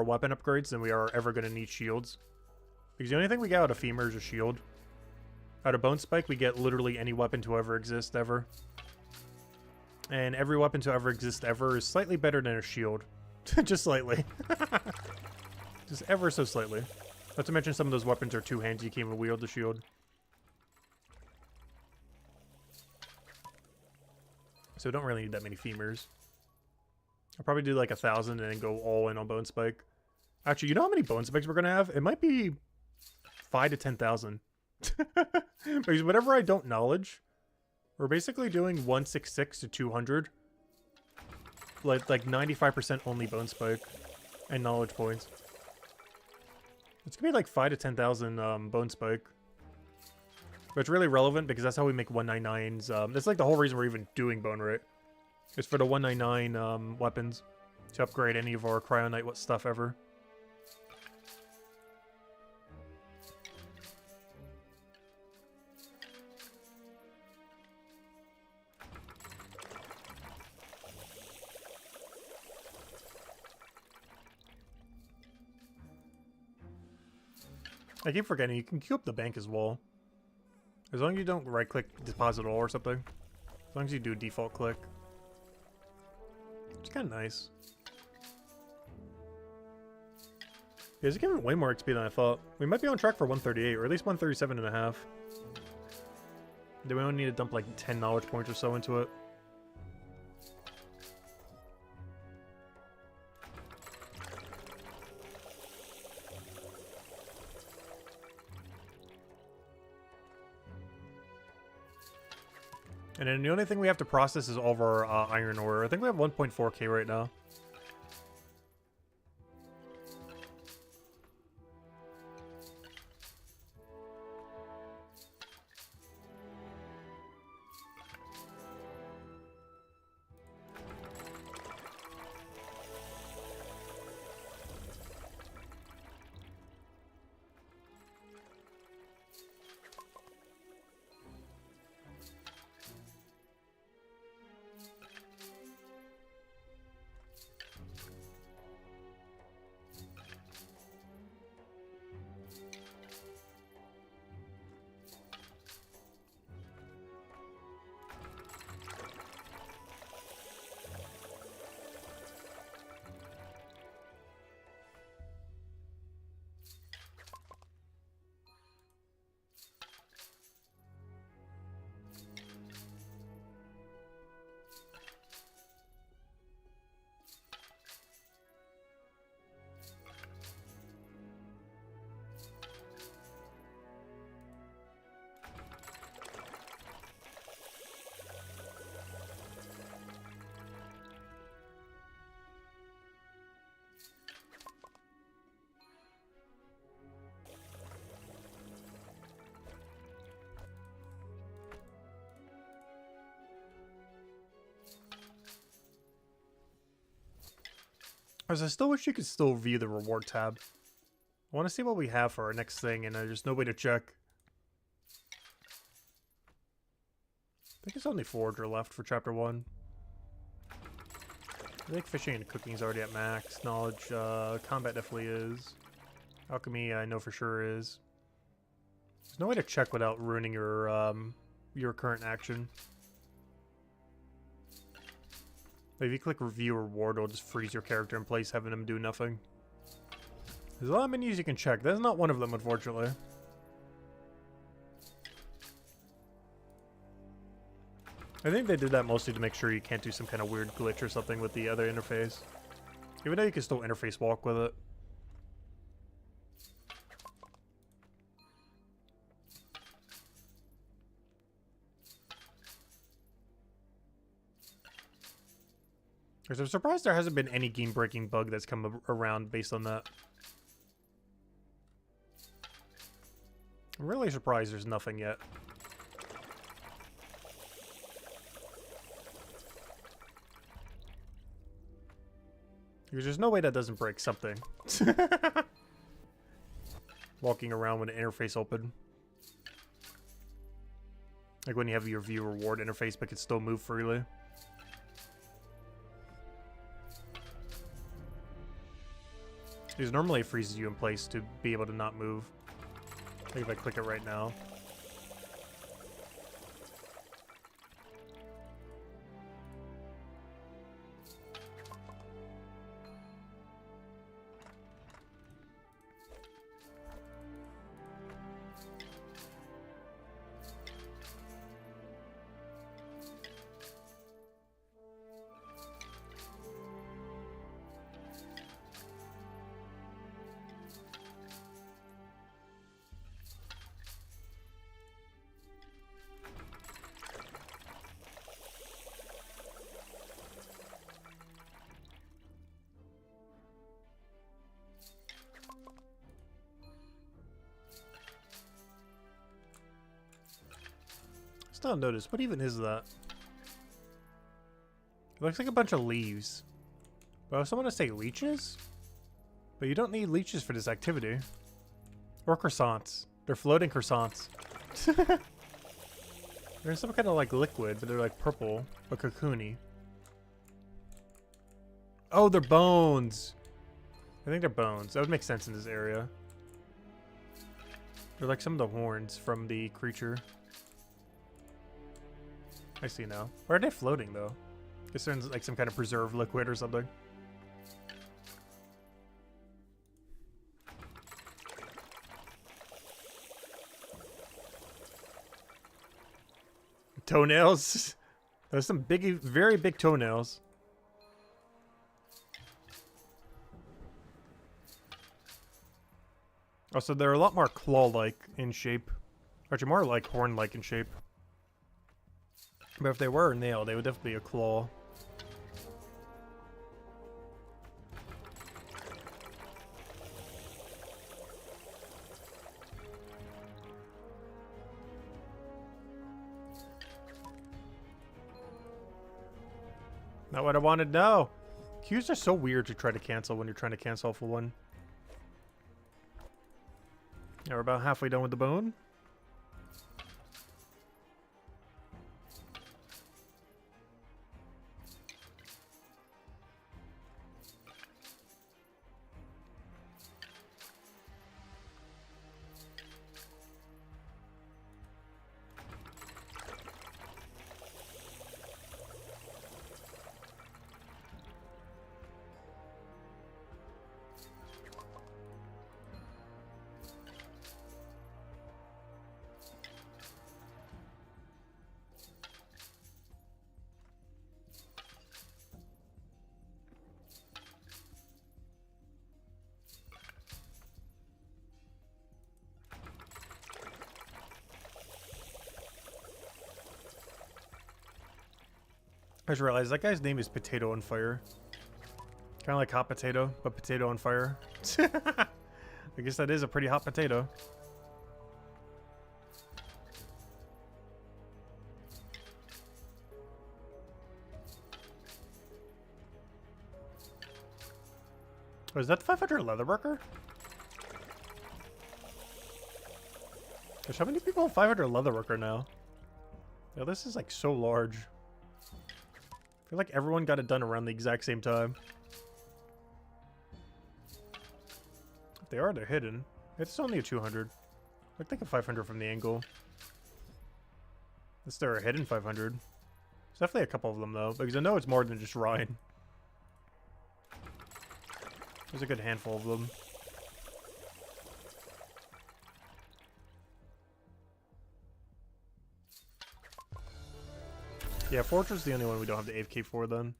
weapon upgrades than we are ever going to need shields. Because the only thing we get out of femur is a shield. Out of bone spike, we get literally any weapon to ever exist ever. And every weapon to ever exist ever is slightly better than a shield. Just slightly. Just ever so slightly. Not to mention some of those weapons are two-handed, you can't even wield the shield. So we don't really need that many femurs. I'll probably do like 1,000 and then go all in on bone spike. Actually, you know how many bone spikes we're gonna have? It might be 5 to 10,000. Because whatever I don't knowledge, we're basically doing 166 to 200. Like 95% only bone spike and knowledge points. It's gonna be like 5 to 10,000 bone spike. But it's really relevant because that's how we make 199s. That's like the whole reason we're even doing bone rate. It's for the 199 weapons to upgrade any of our cryonite stuff ever. I keep forgetting you can queue up the bank as well. As long as you don't right click deposit all or something. As long as you do default click. It's kind of nice. Yeah, it's giving way more XP than I thought. We might be on track for 138, or at least 137.5. Then we only need to dump like 10 knowledge points or so into it. And then the only thing we have to process is all of our iron ore. I think we have 1.4k right now. I still wish you could still view the reward tab. I want to see what we have for our next thing, and there's no way to check. I think it's only forager left for chapter 1. I think fishing and cooking is already at max. Knowledge, combat definitely is. Alchemy, I know for sure is. There's no way to check without ruining your current action. But if you click review reward, it'll just freeze your character in place, having him do nothing. There's a lot of menus you can check. That's not one of them, unfortunately. I think they did that mostly to make sure you can't do some kind of weird glitch or something with the other interface. Even though you can still interface walk with it. I'm surprised there hasn't been any game-breaking bug that's come around based on that. I'm really surprised there's nothing yet. Because there's no way that doesn't break something. Walking around with an interface open. Like when you have your view reward interface but can still move freely. Because normally it freezes you in place to be able to not move. Like if I click it right now. Still notice. What even is that? It looks like a bunch of leaves. But I also want to say leeches? But you don't need leeches for this activity. Or croissants. They're floating croissants. They're in some kind of like liquid, but they're like purple, but cocoony. Oh, they're bones! I think they're bones. That would make sense in this area. They're like some of the horns from the creature. I see now. Where are they floating, though? Guess they're in like some kind of preserved liquid or something. Toenails? There's some big, very big toenails. Also, they're a lot more claw-like in shape. Actually, more like horn-like in shape. But if they were a nail, they would definitely be a claw. Not what I wanted, no. Queues are so weird to try to cancel when you're trying to cancel off of one. Yeah, we're about halfway done with the bone. I just realized that guy's name is Potato on Fire. Kind of like hot potato, but potato on fire. I guess that is a pretty hot potato. Oh, is that the 500 Leatherworker? Gosh, how many people have 500 Leatherworker now? Yeah, this is like so large. I feel like everyone got it done around the exact same time. If they are, they're hidden. It's only a 200. I think a 500 from the angle. Is there a hidden 500? There's definitely a couple of them though, because I know it's more than just Ryan. There's a good handful of them. Yeah, Fortress is the only one we don't have the AFK for then.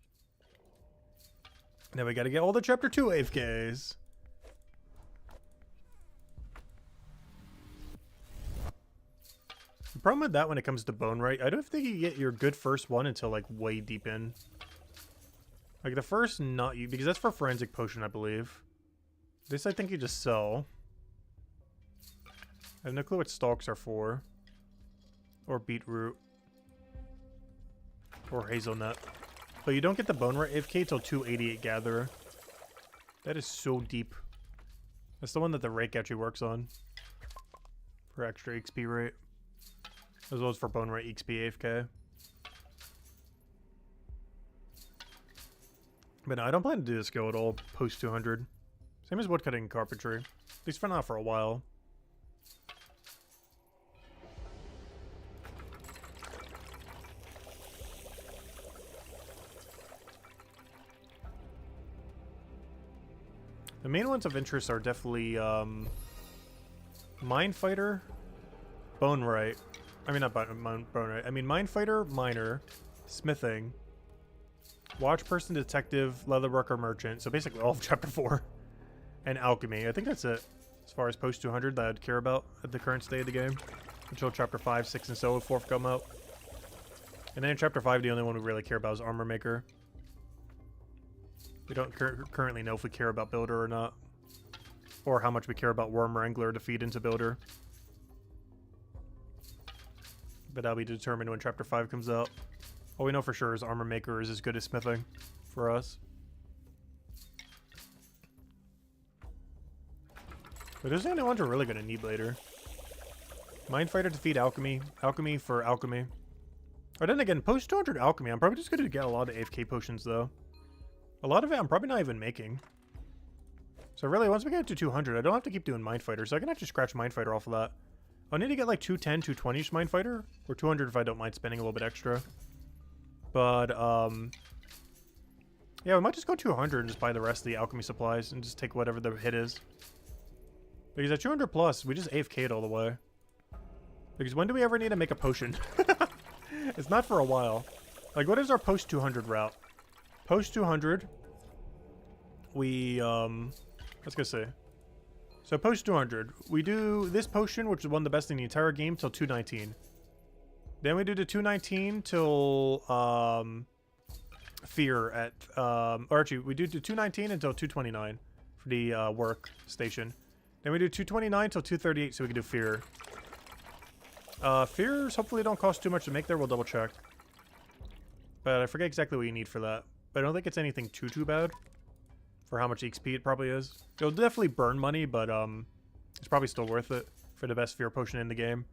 Now we gotta get all the Chapter 2 AFKs. The problem with that when it comes to bone right, I don't think you get your good first one until like way deep in. Like the first not you, because that's for forensic potion, I believe. This I think you just sell. I have no clue what stalks are for. Or beetroot. Or hazelnut. But you don't get the bone right AFK till 288 gatherer. That is so deep. That's the one that the rake actually works on. For extra XP rate. As well as for bone rate XP AFK. But no, I don't plan to do this skill at all post 200. Same as woodcutting and carpentry. At least for now for a while. The main ones of interest are definitely Mine Fighter, Bone Right. I mean, not Bone Right. I mean, Mine Fighter, Miner, Smithing, Watch Person, Detective, Leatherworker, Merchant. So basically all of Chapter 4. And Alchemy. I think that's it. As far as post 200 that I'd care about at the current state of the game. Until Chapter 5, 6, and so forth come out. And then in Chapter 5, the only one we really care about is Armor Maker. We don't currently know if we care about Builder or not. Or how much we care about Worm Wrangler to feed into Builder. But that'll be determined when Chapter 5 comes out. All we know for sure is Armor Maker is as good as Smithing for us. But those are the only ones we're really going to need later. Mind Fighter to feed Alchemy. Alchemy for Alchemy. Or then again, post 200 Alchemy. I'm probably just going to get a lot of AFK potions though. A lot of it I'm probably not even making. So really, once we get to 200, I don't have to keep doing Mind Fighter. So I can actually scratch Mind Fighter off of that. I'll need to get like 210, 220-ish Mind Fighter. Or 200 if I don't mind spending a little bit extra. But, yeah, we might just go 200 and just buy the rest of the alchemy supplies. And just take whatever the hit is. Because at 200 plus, we just AFK'd all the way. Because when do we ever need to make a potion? It's not for a while. Like, what is our post 200 route? Post 200, we, let's go see. So post 200, we do this potion, which is one of the best in the entire game, till 219. Then we do the 219 till, Fear at, or actually, we do the 219 until 229 for the, work station. Then we do 229 till 238 so we can do Fear. Fears hopefully don't cost too much to make there. We'll double check. But I forget exactly what you need for that. But I don't think it's anything too bad. For how much XP it probably is. It'll definitely burn money, but it's probably still worth it for the best Fear potion in the game.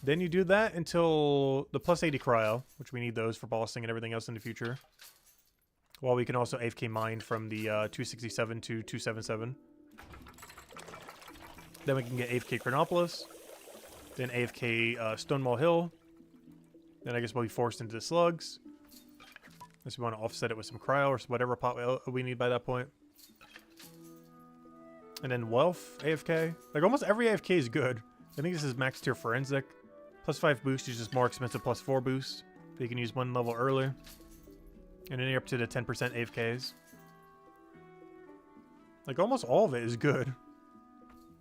Then you do that until the plus 80 cryo, which we need those for bossing and everything else in the future. While we can also AFK mine from the 267 to 277. Then we can get AFK Chronopolis. Then AFK Stonewall Hill. Then I guess we'll be forced into the slugs. Unless we want to offset it with some cryo or whatever pot we need by that point. And then Wealth AFK. Like almost every AFK is good. I think this is max tier Forensic. Plus 5 boost uses more expensive plus 4 boost. But you can use one level earlier. And then you're up to the 10% AFKs. Like almost all of it is good.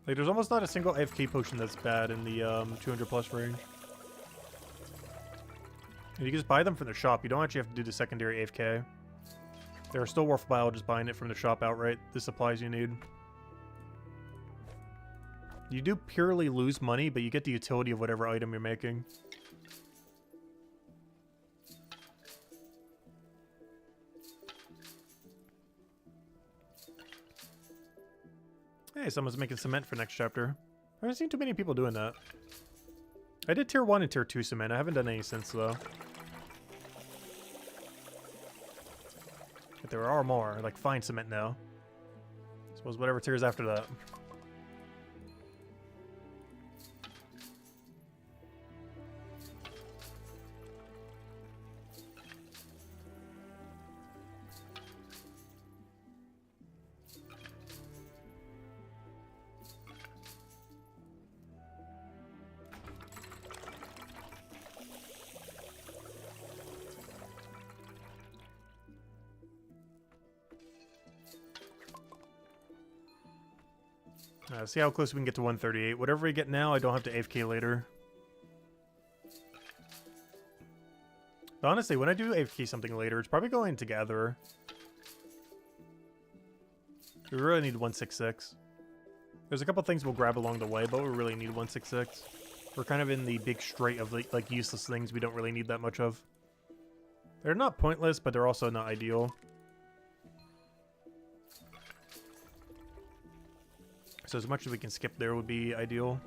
Like there's almost not a single AFK potion that's bad in the 200 plus range. And you can just buy them from the shop. You don't actually have to do the secondary AFK. They're still worthwhile just buying it from the shop outright. The supplies you need. You do purely lose money, but you get the utility of whatever item you're making. Hey, someone's making cement for next chapter. I haven't seen too many people doing that. I did tier 1 and tier 2 cement. I haven't done any since, though. But there are more, like fine cement now. I suppose whatever tiers after that. See how close we can get to 138. Whatever we get now, I don't have to AFK later. But honestly, when I do AFK something later, it's probably going to Gatherer. We really need 166. There's a couple things we'll grab along the way, but we really need 166. We're kind of in the big strait of like useless things we don't really need that much of. They're not pointless, but they're also not ideal. So as much as we can skip there would be ideal.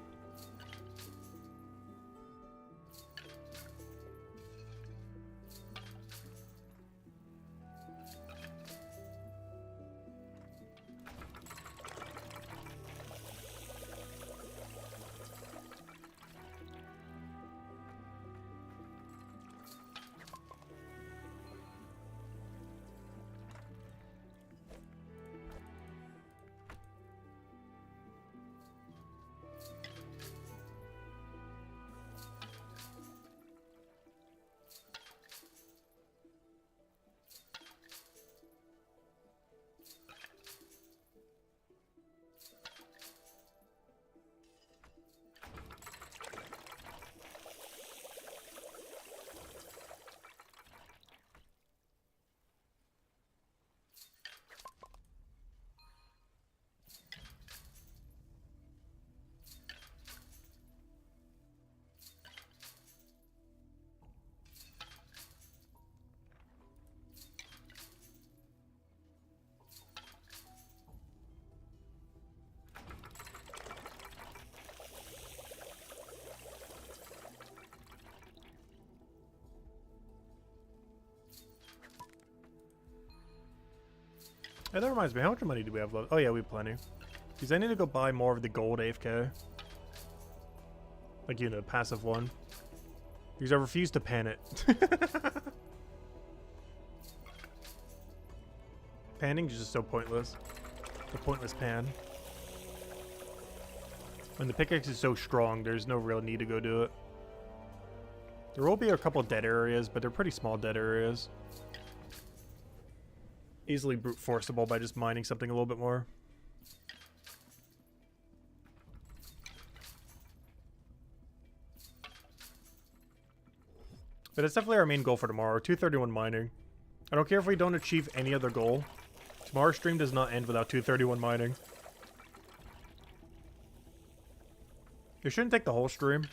Hey, that reminds me, how much money do we have left? Oh yeah, we have plenty. Because I need to go buy more of the gold AFK. Like, you know, passive one. Because I refuse to pan it. Panning is just so pointless. A pointless pan. When the pickaxe is so strong, there's no real need to go do it. There will be a couple dead areas, but they're pretty small dead areas. Easily brute forceable by just mining something a little bit more. But it's definitely our main goal for tomorrow, 231 mining. I don't care if we don't achieve any other goal. Tomorrow's stream does not end without 231 mining. It shouldn't take the whole stream.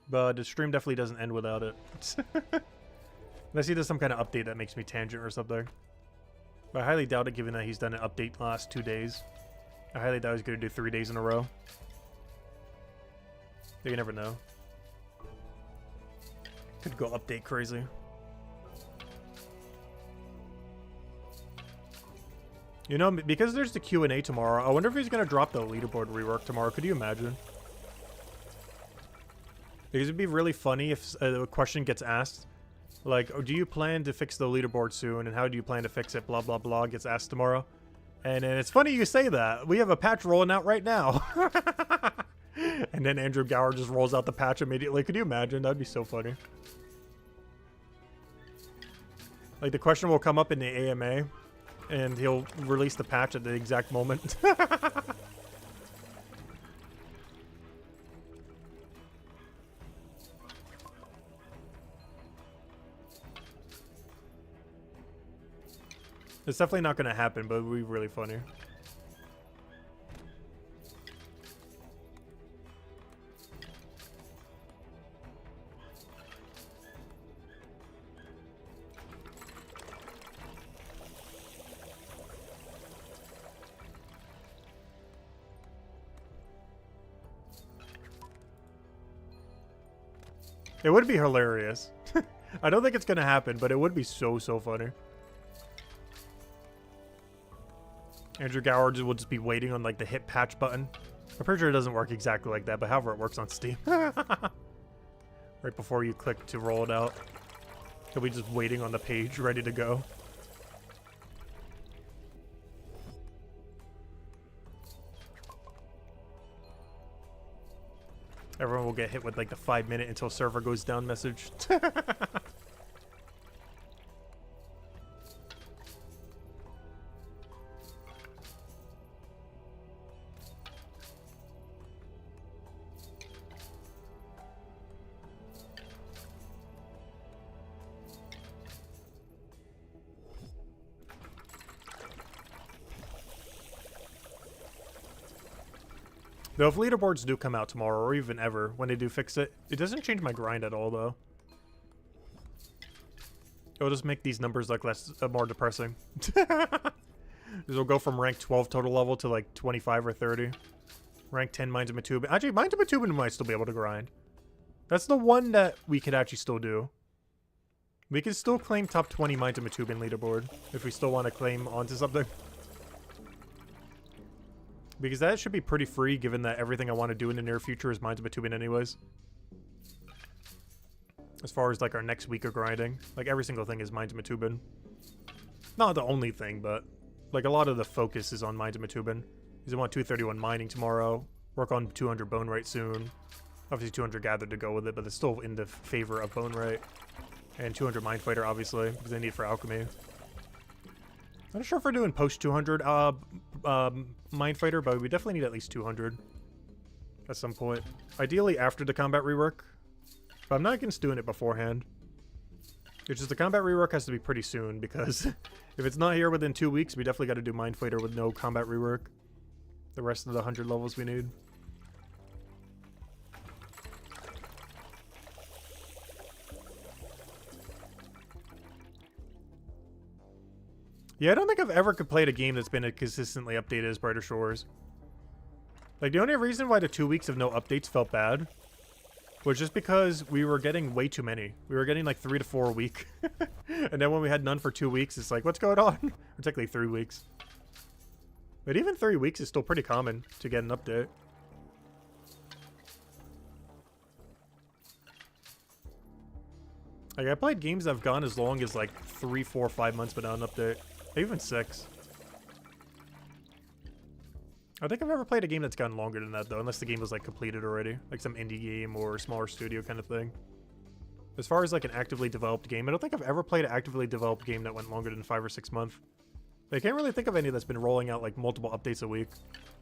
But the stream definitely doesn't end without it. Unless he does some kind of update that makes me tangent or something. But I highly doubt it given that he's done an update the last 2 days. I highly doubt he's going to do 3 days in a row. You never know. Could go update crazy. You know, because there's the Q&A tomorrow, I wonder if he's going to drop the leaderboard rework tomorrow. Could you imagine? Because it'd be really funny if a question gets asked. Like, oh, do you plan to fix the leaderboard soon? And how do you plan to fix it? Blah, blah, blah gets asked tomorrow. And it's funny you say that. We have a patch rolling out right now. And then Andrew Gower just rolls out the patch immediately. Could you imagine? That'd be so funny. Like, the question will come up in the AMA. And he'll release the patch at the exact moment. It's definitely not going to happen, but it would be really funny. It would be hilarious. I don't think it's gonna happen, but it would be so funny. Andrew Goward will just be waiting on like the hit patch button. I'm pretty sure it doesn't work exactly like that, but however it works on Steam. Right before you click to roll it out. He'll be just waiting on the page, ready to go. Everyone will get hit with like the 5-minute until server goes down message. Though if leaderboards do come out tomorrow, or even ever, when they do fix it, it doesn't change my grind at all, though. It'll just make these numbers look more depressing. It'll go from rank 12 total level to like 25 or 30. Rank 10 Mines of Matubin. Actually, Mines of Matubin might still be able to grind. That's the one that we could actually still do. We can still claim top 20 Mines of Matubin leaderboard, if we still want to claim onto something. Because that should be pretty free, given that everything I want to do in the near future is Mines of Matubin anyways. As far as like our next week of grinding. Like every single thing is Mines of Matubin. Not the only thing, but like a lot of the focus is on Mines of Matubin. Because I want 231 mining tomorrow. Work on 200 bone rate soon. Obviously 200 gathered to go with it, but it's still in the favor of bone rate. And 200 mine fighter, obviously, because I need it for alchemy. I'm not sure if we're doing post 200 mine fighter, but we definitely need at least 200 at some point. Ideally after the combat rework, but I'm not against doing it beforehand. It's just the combat rework has to be pretty soon, because if it's not here within 2 weeks, we definitely got to do mine fighter with no combat rework. The rest of the 100 levels we need. Yeah, I don't think I've ever played a game that's been as consistently updated as Brighter Shores. Like, the only reason why the 2 weeks of no updates felt bad was just because we were getting way too many. We were getting like 3 to 4 a week. And then when we had none for 2 weeks, it's like, what's going on? Or technically 3 weeks. But even 3 weeks is still pretty common to get an update. Like, I played games that have gone as long as like 3, 4, 5 months without an update. Even 6. I think I've ever played a game that's gone longer than that, though, unless the game was like completed already. Like some indie game or smaller studio kind of thing. As far as like an actively developed game, I don't think I've ever played an actively developed game that went longer than 5 or 6 months. I can't really think of any that's been rolling out like multiple updates a week.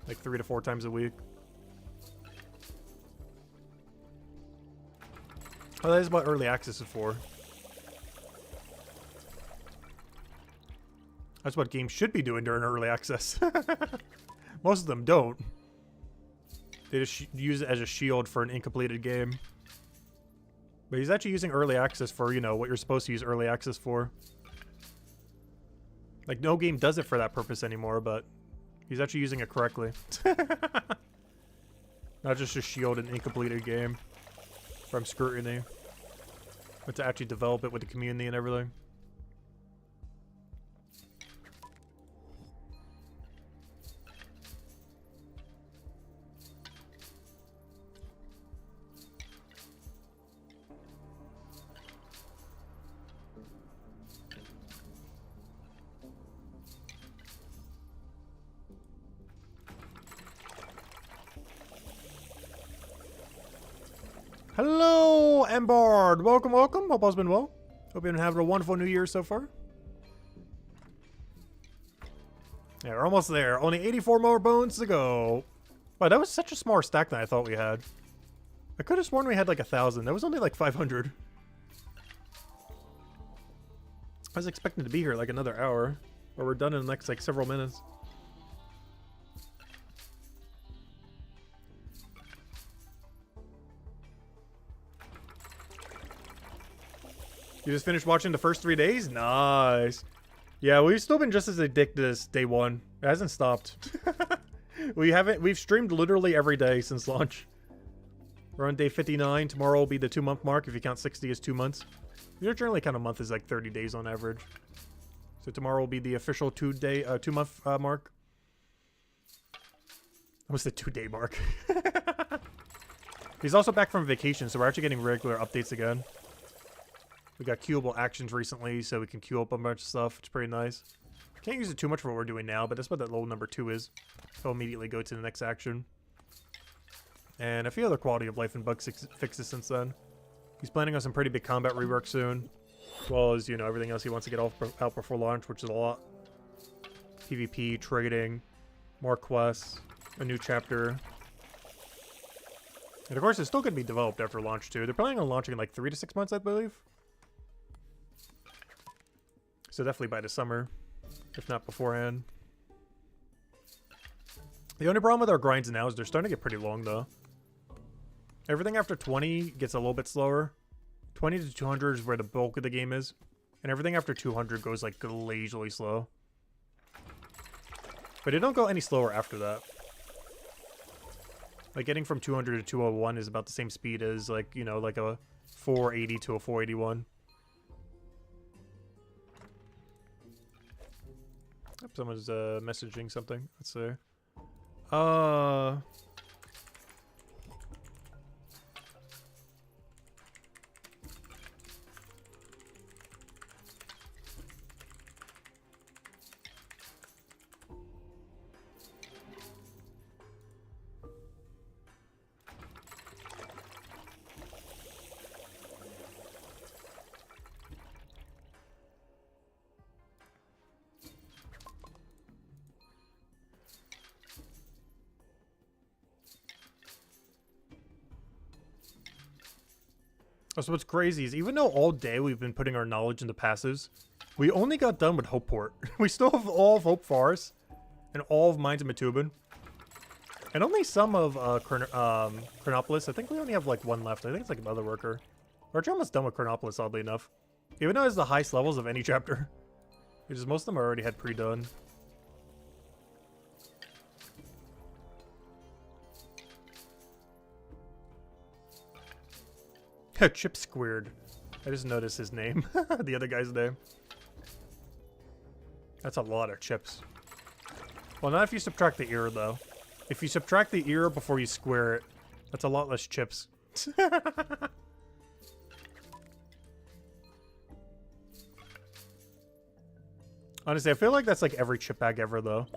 Like 3 to 4 times a week. Oh, that is what early access is for. That's what games should be doing during early access. Most of them don't. They just use it as a shield for an incompleted game. But he's actually using early access for, you know, what you're supposed to use early access for. Like, no game does it for that purpose anymore, but he's actually using it correctly. Not just to shield an incompleted game from scrutiny, but to actually develop it with the community and everything. Hello, Embard! Welcome, welcome. Hope all's been well. Hope you've been having a wonderful new year so far. Yeah, we're almost there. Only 84 more bones to go. Wow, that was such a smaller stack than I thought we had. I could have sworn we had like 1,000. That was only like 500. I was expecting to be here like another hour. Or we're done in the next like several minutes. You just finished watching the first 3 days? Nice. Yeah, we've still been just as addicted as day one. It hasn't stopped. We've streamed literally every day since launch. We're on day 59. Tomorrow will be the 2-month mark if you count 60 as 2 months. You know, generally count a month is like 30 days on average. So tomorrow will be the official 2-month mark. Almost the 2-day mark. He's also back from vacation, so we're actually getting regular updates again. We got queuable actions recently, so we can queue up a bunch of stuff. It's pretty nice. Can't use it too much for what we're doing now, but that's what that little number 2 is. He'll immediately go to the next action. And a few other quality of life and bug fixes since then. He's planning on some pretty big combat rework soon. As well as, you know, everything else he wants to get out before launch, which is a lot. PvP, trading, more quests, a new chapter. And of course, it's still going to be developed after launch too. They're planning on launching in like 3 to 6 months, I believe. So definitely by the summer, if not beforehand. The only problem with our grinds now is they're starting to get pretty long though. Everything after 20 gets a little bit slower. 20 to 200 is where the bulk of the game is. And everything after 200 goes like glacially slow. But it don't go any slower after that. Like getting from 200 to 201 is about the same speed as like, you know, like a 480 to a 481. Someone's messaging something. Let's see. So what's crazy is even though all day we've been putting our knowledge into passives, we only got done with Hopeport. We still have all of Hope Forest and all of Mines of Matubin. And only some of Chronopolis. I think we only have like one left. I think it's like Leatherworker. We're actually almost done with Chronopolis, oddly enough. Even though it's the highest levels of any chapter. Which is most of them I already had pre-done. Chip Squared. I just noticed his name. The other guy's name. That's a lot of chips. Well, not if you subtract the ear, though. If you subtract the ear before you square it, that's a lot less chips. Honestly, I feel like that's like every chip bag ever, though.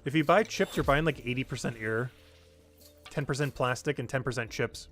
If you buy chips, you're buying like 80% ear, 10% plastic, and 10% chips.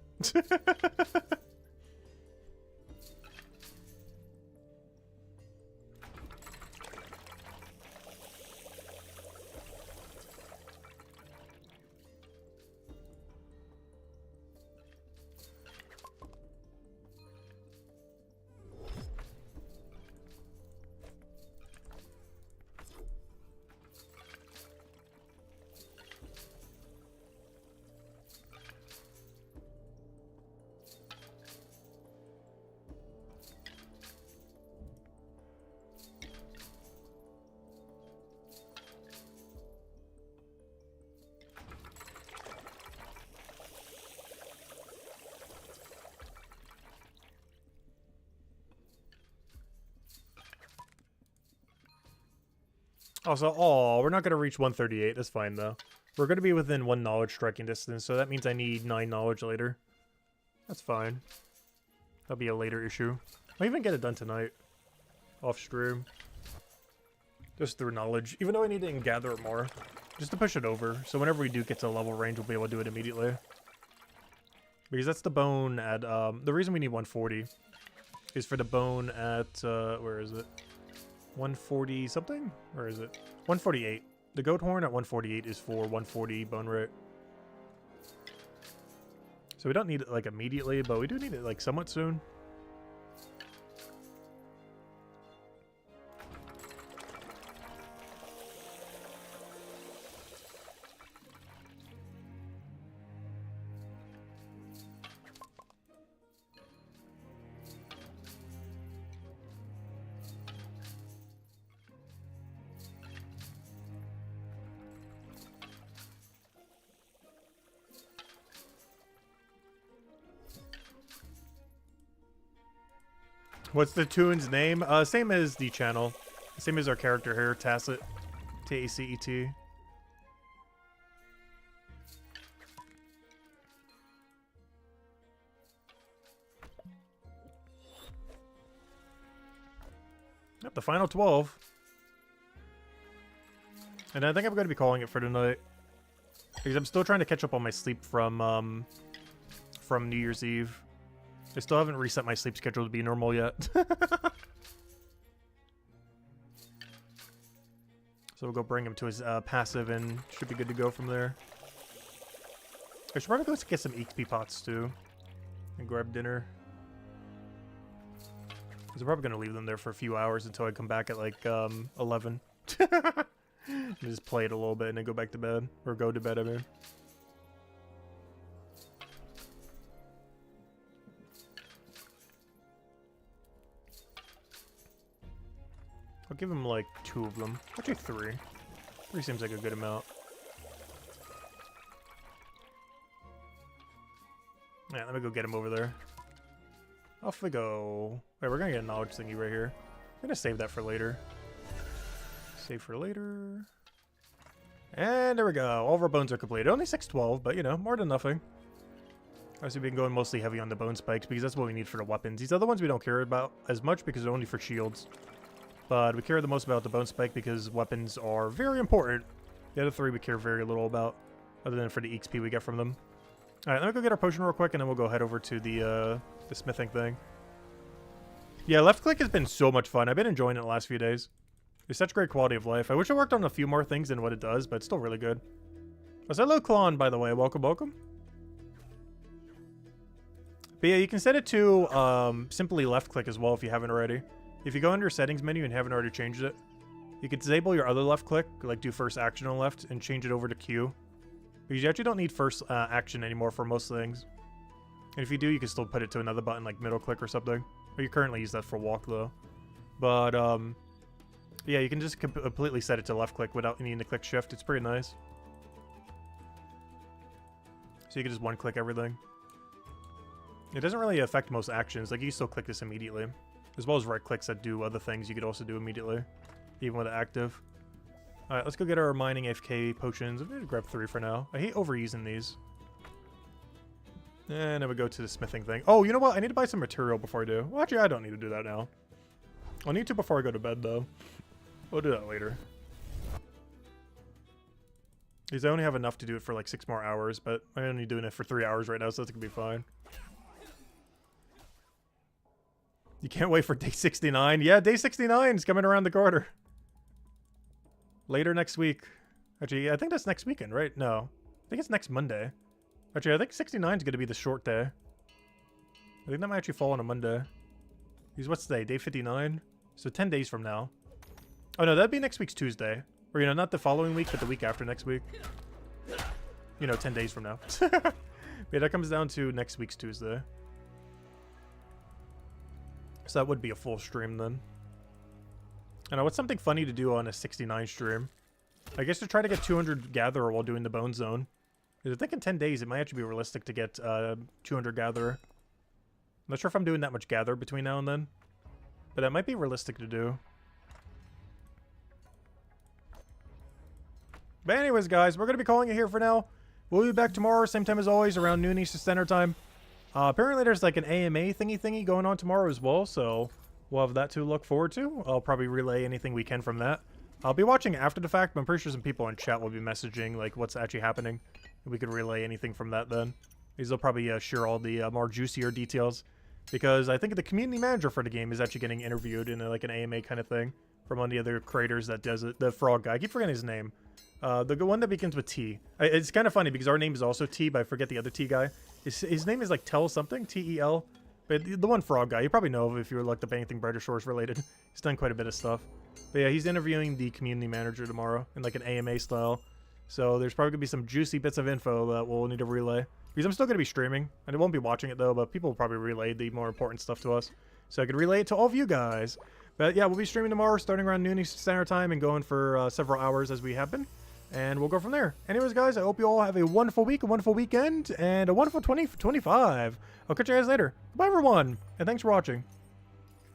Also, we're not going to reach 138. That's fine, though. We're going to be within 1 knowledge striking distance, so that means I need 9 knowledge later. That's fine. That'll be a later issue. I'll even get it done tonight. Off stream. Just through knowledge. Even though I need to gather it more. Just to push it over. So whenever we do get to level range, we'll be able to do it immediately. Because that's the bone at... the reason we need 140 is for the bone at... where is it? 140 something? Or is it? 148. The goat horn at 148 is for 140 bone rate. So we don't need it like immediately, but we do need it like somewhat soon. What's the tune's name? Same as the channel. Same as our character here, Tacet. T-A-C-E-T. Yep, the final 12. And I think I'm going to be calling it for tonight. Because I'm still trying to catch up on my sleep from New Year's Eve. I still haven't reset my sleep schedule to be normal yet. So we'll go bring him to his passive and should be good to go from there. I should probably go get some XP pots too. And grab dinner. Because I'm probably going to leave them there for a few hours until I come back at like 11. Just play it a little bit and then go back to bed. Or go to bed, I mean. I'll give him like 2 of them. Actually 3. 3 seems like a good amount. Yeah, let me go get him over there. Off we go. Wait, we're gonna get a knowledge thingy right here. I'm gonna save that for later. Save for later. And there we go. All of our bones are completed. Only 612, but you know, more than nothing. Obviously, we've been going mostly heavy on the bone spikes because that's what we need for the weapons. These other ones we don't care about as much because they're only for shields. But we care the most about the bone spike because weapons are very important. The other 3 we care very little about, other than for the XP we get from them. Alright, let me go get our potion real quick and then we'll go head over to the smithing thing. Yeah, left click has been so much fun. I've been enjoying it the last few days. It's such great quality of life. I wish I worked on a few more things than what it does, but it's still really good. Oh, so hello, Klon, by the way. Welcome, welcome. But yeah, you can set it to simply left click as well if you haven't already. If you go under settings menu and haven't already changed it, you can disable your other left click, like do first action on left, and change it over to Q. Because you actually don't need first action anymore for most things. And if you do, you can still put it to another button like middle click or something. But you currently use that for walk though. But yeah, you can just completely set it to left click without needing to click shift. It's pretty nice. So you can just one click everything. It doesn't really affect most actions. Like you can still click this immediately. As well as right clicks that do other things you could also do immediately. Even with it active. Alright, let's go get our mining AFK potions. I'm going to grab 3 for now. I hate overusing these. And then we go to the smithing thing. Oh, you know what? I need to buy some material before I do. Well, actually, I don't need to do that now. I'll need to before I go to bed, though. We'll do that later. Because I only have enough to do it for like 6 more hours, but I'm only doing it for 3 hours right now, so that's going to be fine. You can't wait for day 69. Yeah, day 69 is coming around the corner. Later next week. Actually, I think that's next weekend, right? No. I think it's next Monday. Actually, I think 69 is going to be the short day. I think that might actually fall on a Monday. Because what's today? Day 59? So 10 days from now. Oh no, that'd be next week's Tuesday. Or, you know, not the following week, but the week after next week. You know, 10 days from now. Yeah, that comes down to next week's Tuesday. So that would be a full stream then. I know, what's something funny to do on a 69 stream? I guess to try to get 200 Gatherer while doing the Bone Zone. Because I think in 10 days it might actually be realistic to get 200 Gatherer. I'm not sure if I'm doing that much Gather between now and then. But that might be realistic to do. But anyways, guys, we're going to be calling it here for now. We'll be back tomorrow, same time as always, around noon Eastern Standard Time. Apparently there's like an AMA thingy going on tomorrow as well, so we'll have that to look forward to. I'll probably relay anything we can from that. I'll be watching after the fact, but I'm pretty sure some people in chat will be messaging like what's actually happening. And we could relay anything from that then. These will probably share all the more juicier details. Because I think the community manager for the game is actually getting interviewed in like an AMA kind of thing. From one of the other creators that does it. The frog guy. I keep forgetting his name. The one that begins with T. It's kind of funny because our name is also T, but I forget the other T guy. His name is like Tel something, T-E-L. But the one frog guy, you probably know of if you looked up anything Brighter Shores related. He's done quite a bit of stuff. But yeah, he's interviewing the community manager tomorrow in like an AMA style. So there's probably going to be some juicy bits of info that we'll need to relay. Because I'm still going to be streaming, and I won't be watching it though, but people will probably relay the more important stuff to us. So I could relay it to all of you guys. But yeah, we'll be streaming tomorrow starting around noon Eastern Standard Time and going for several hours as we have been. And we'll go from there. Anyways, guys, I hope you all have a wonderful week, a wonderful weekend, and a wonderful 2025. I'll catch you guys later. Bye, everyone, and thanks for watching.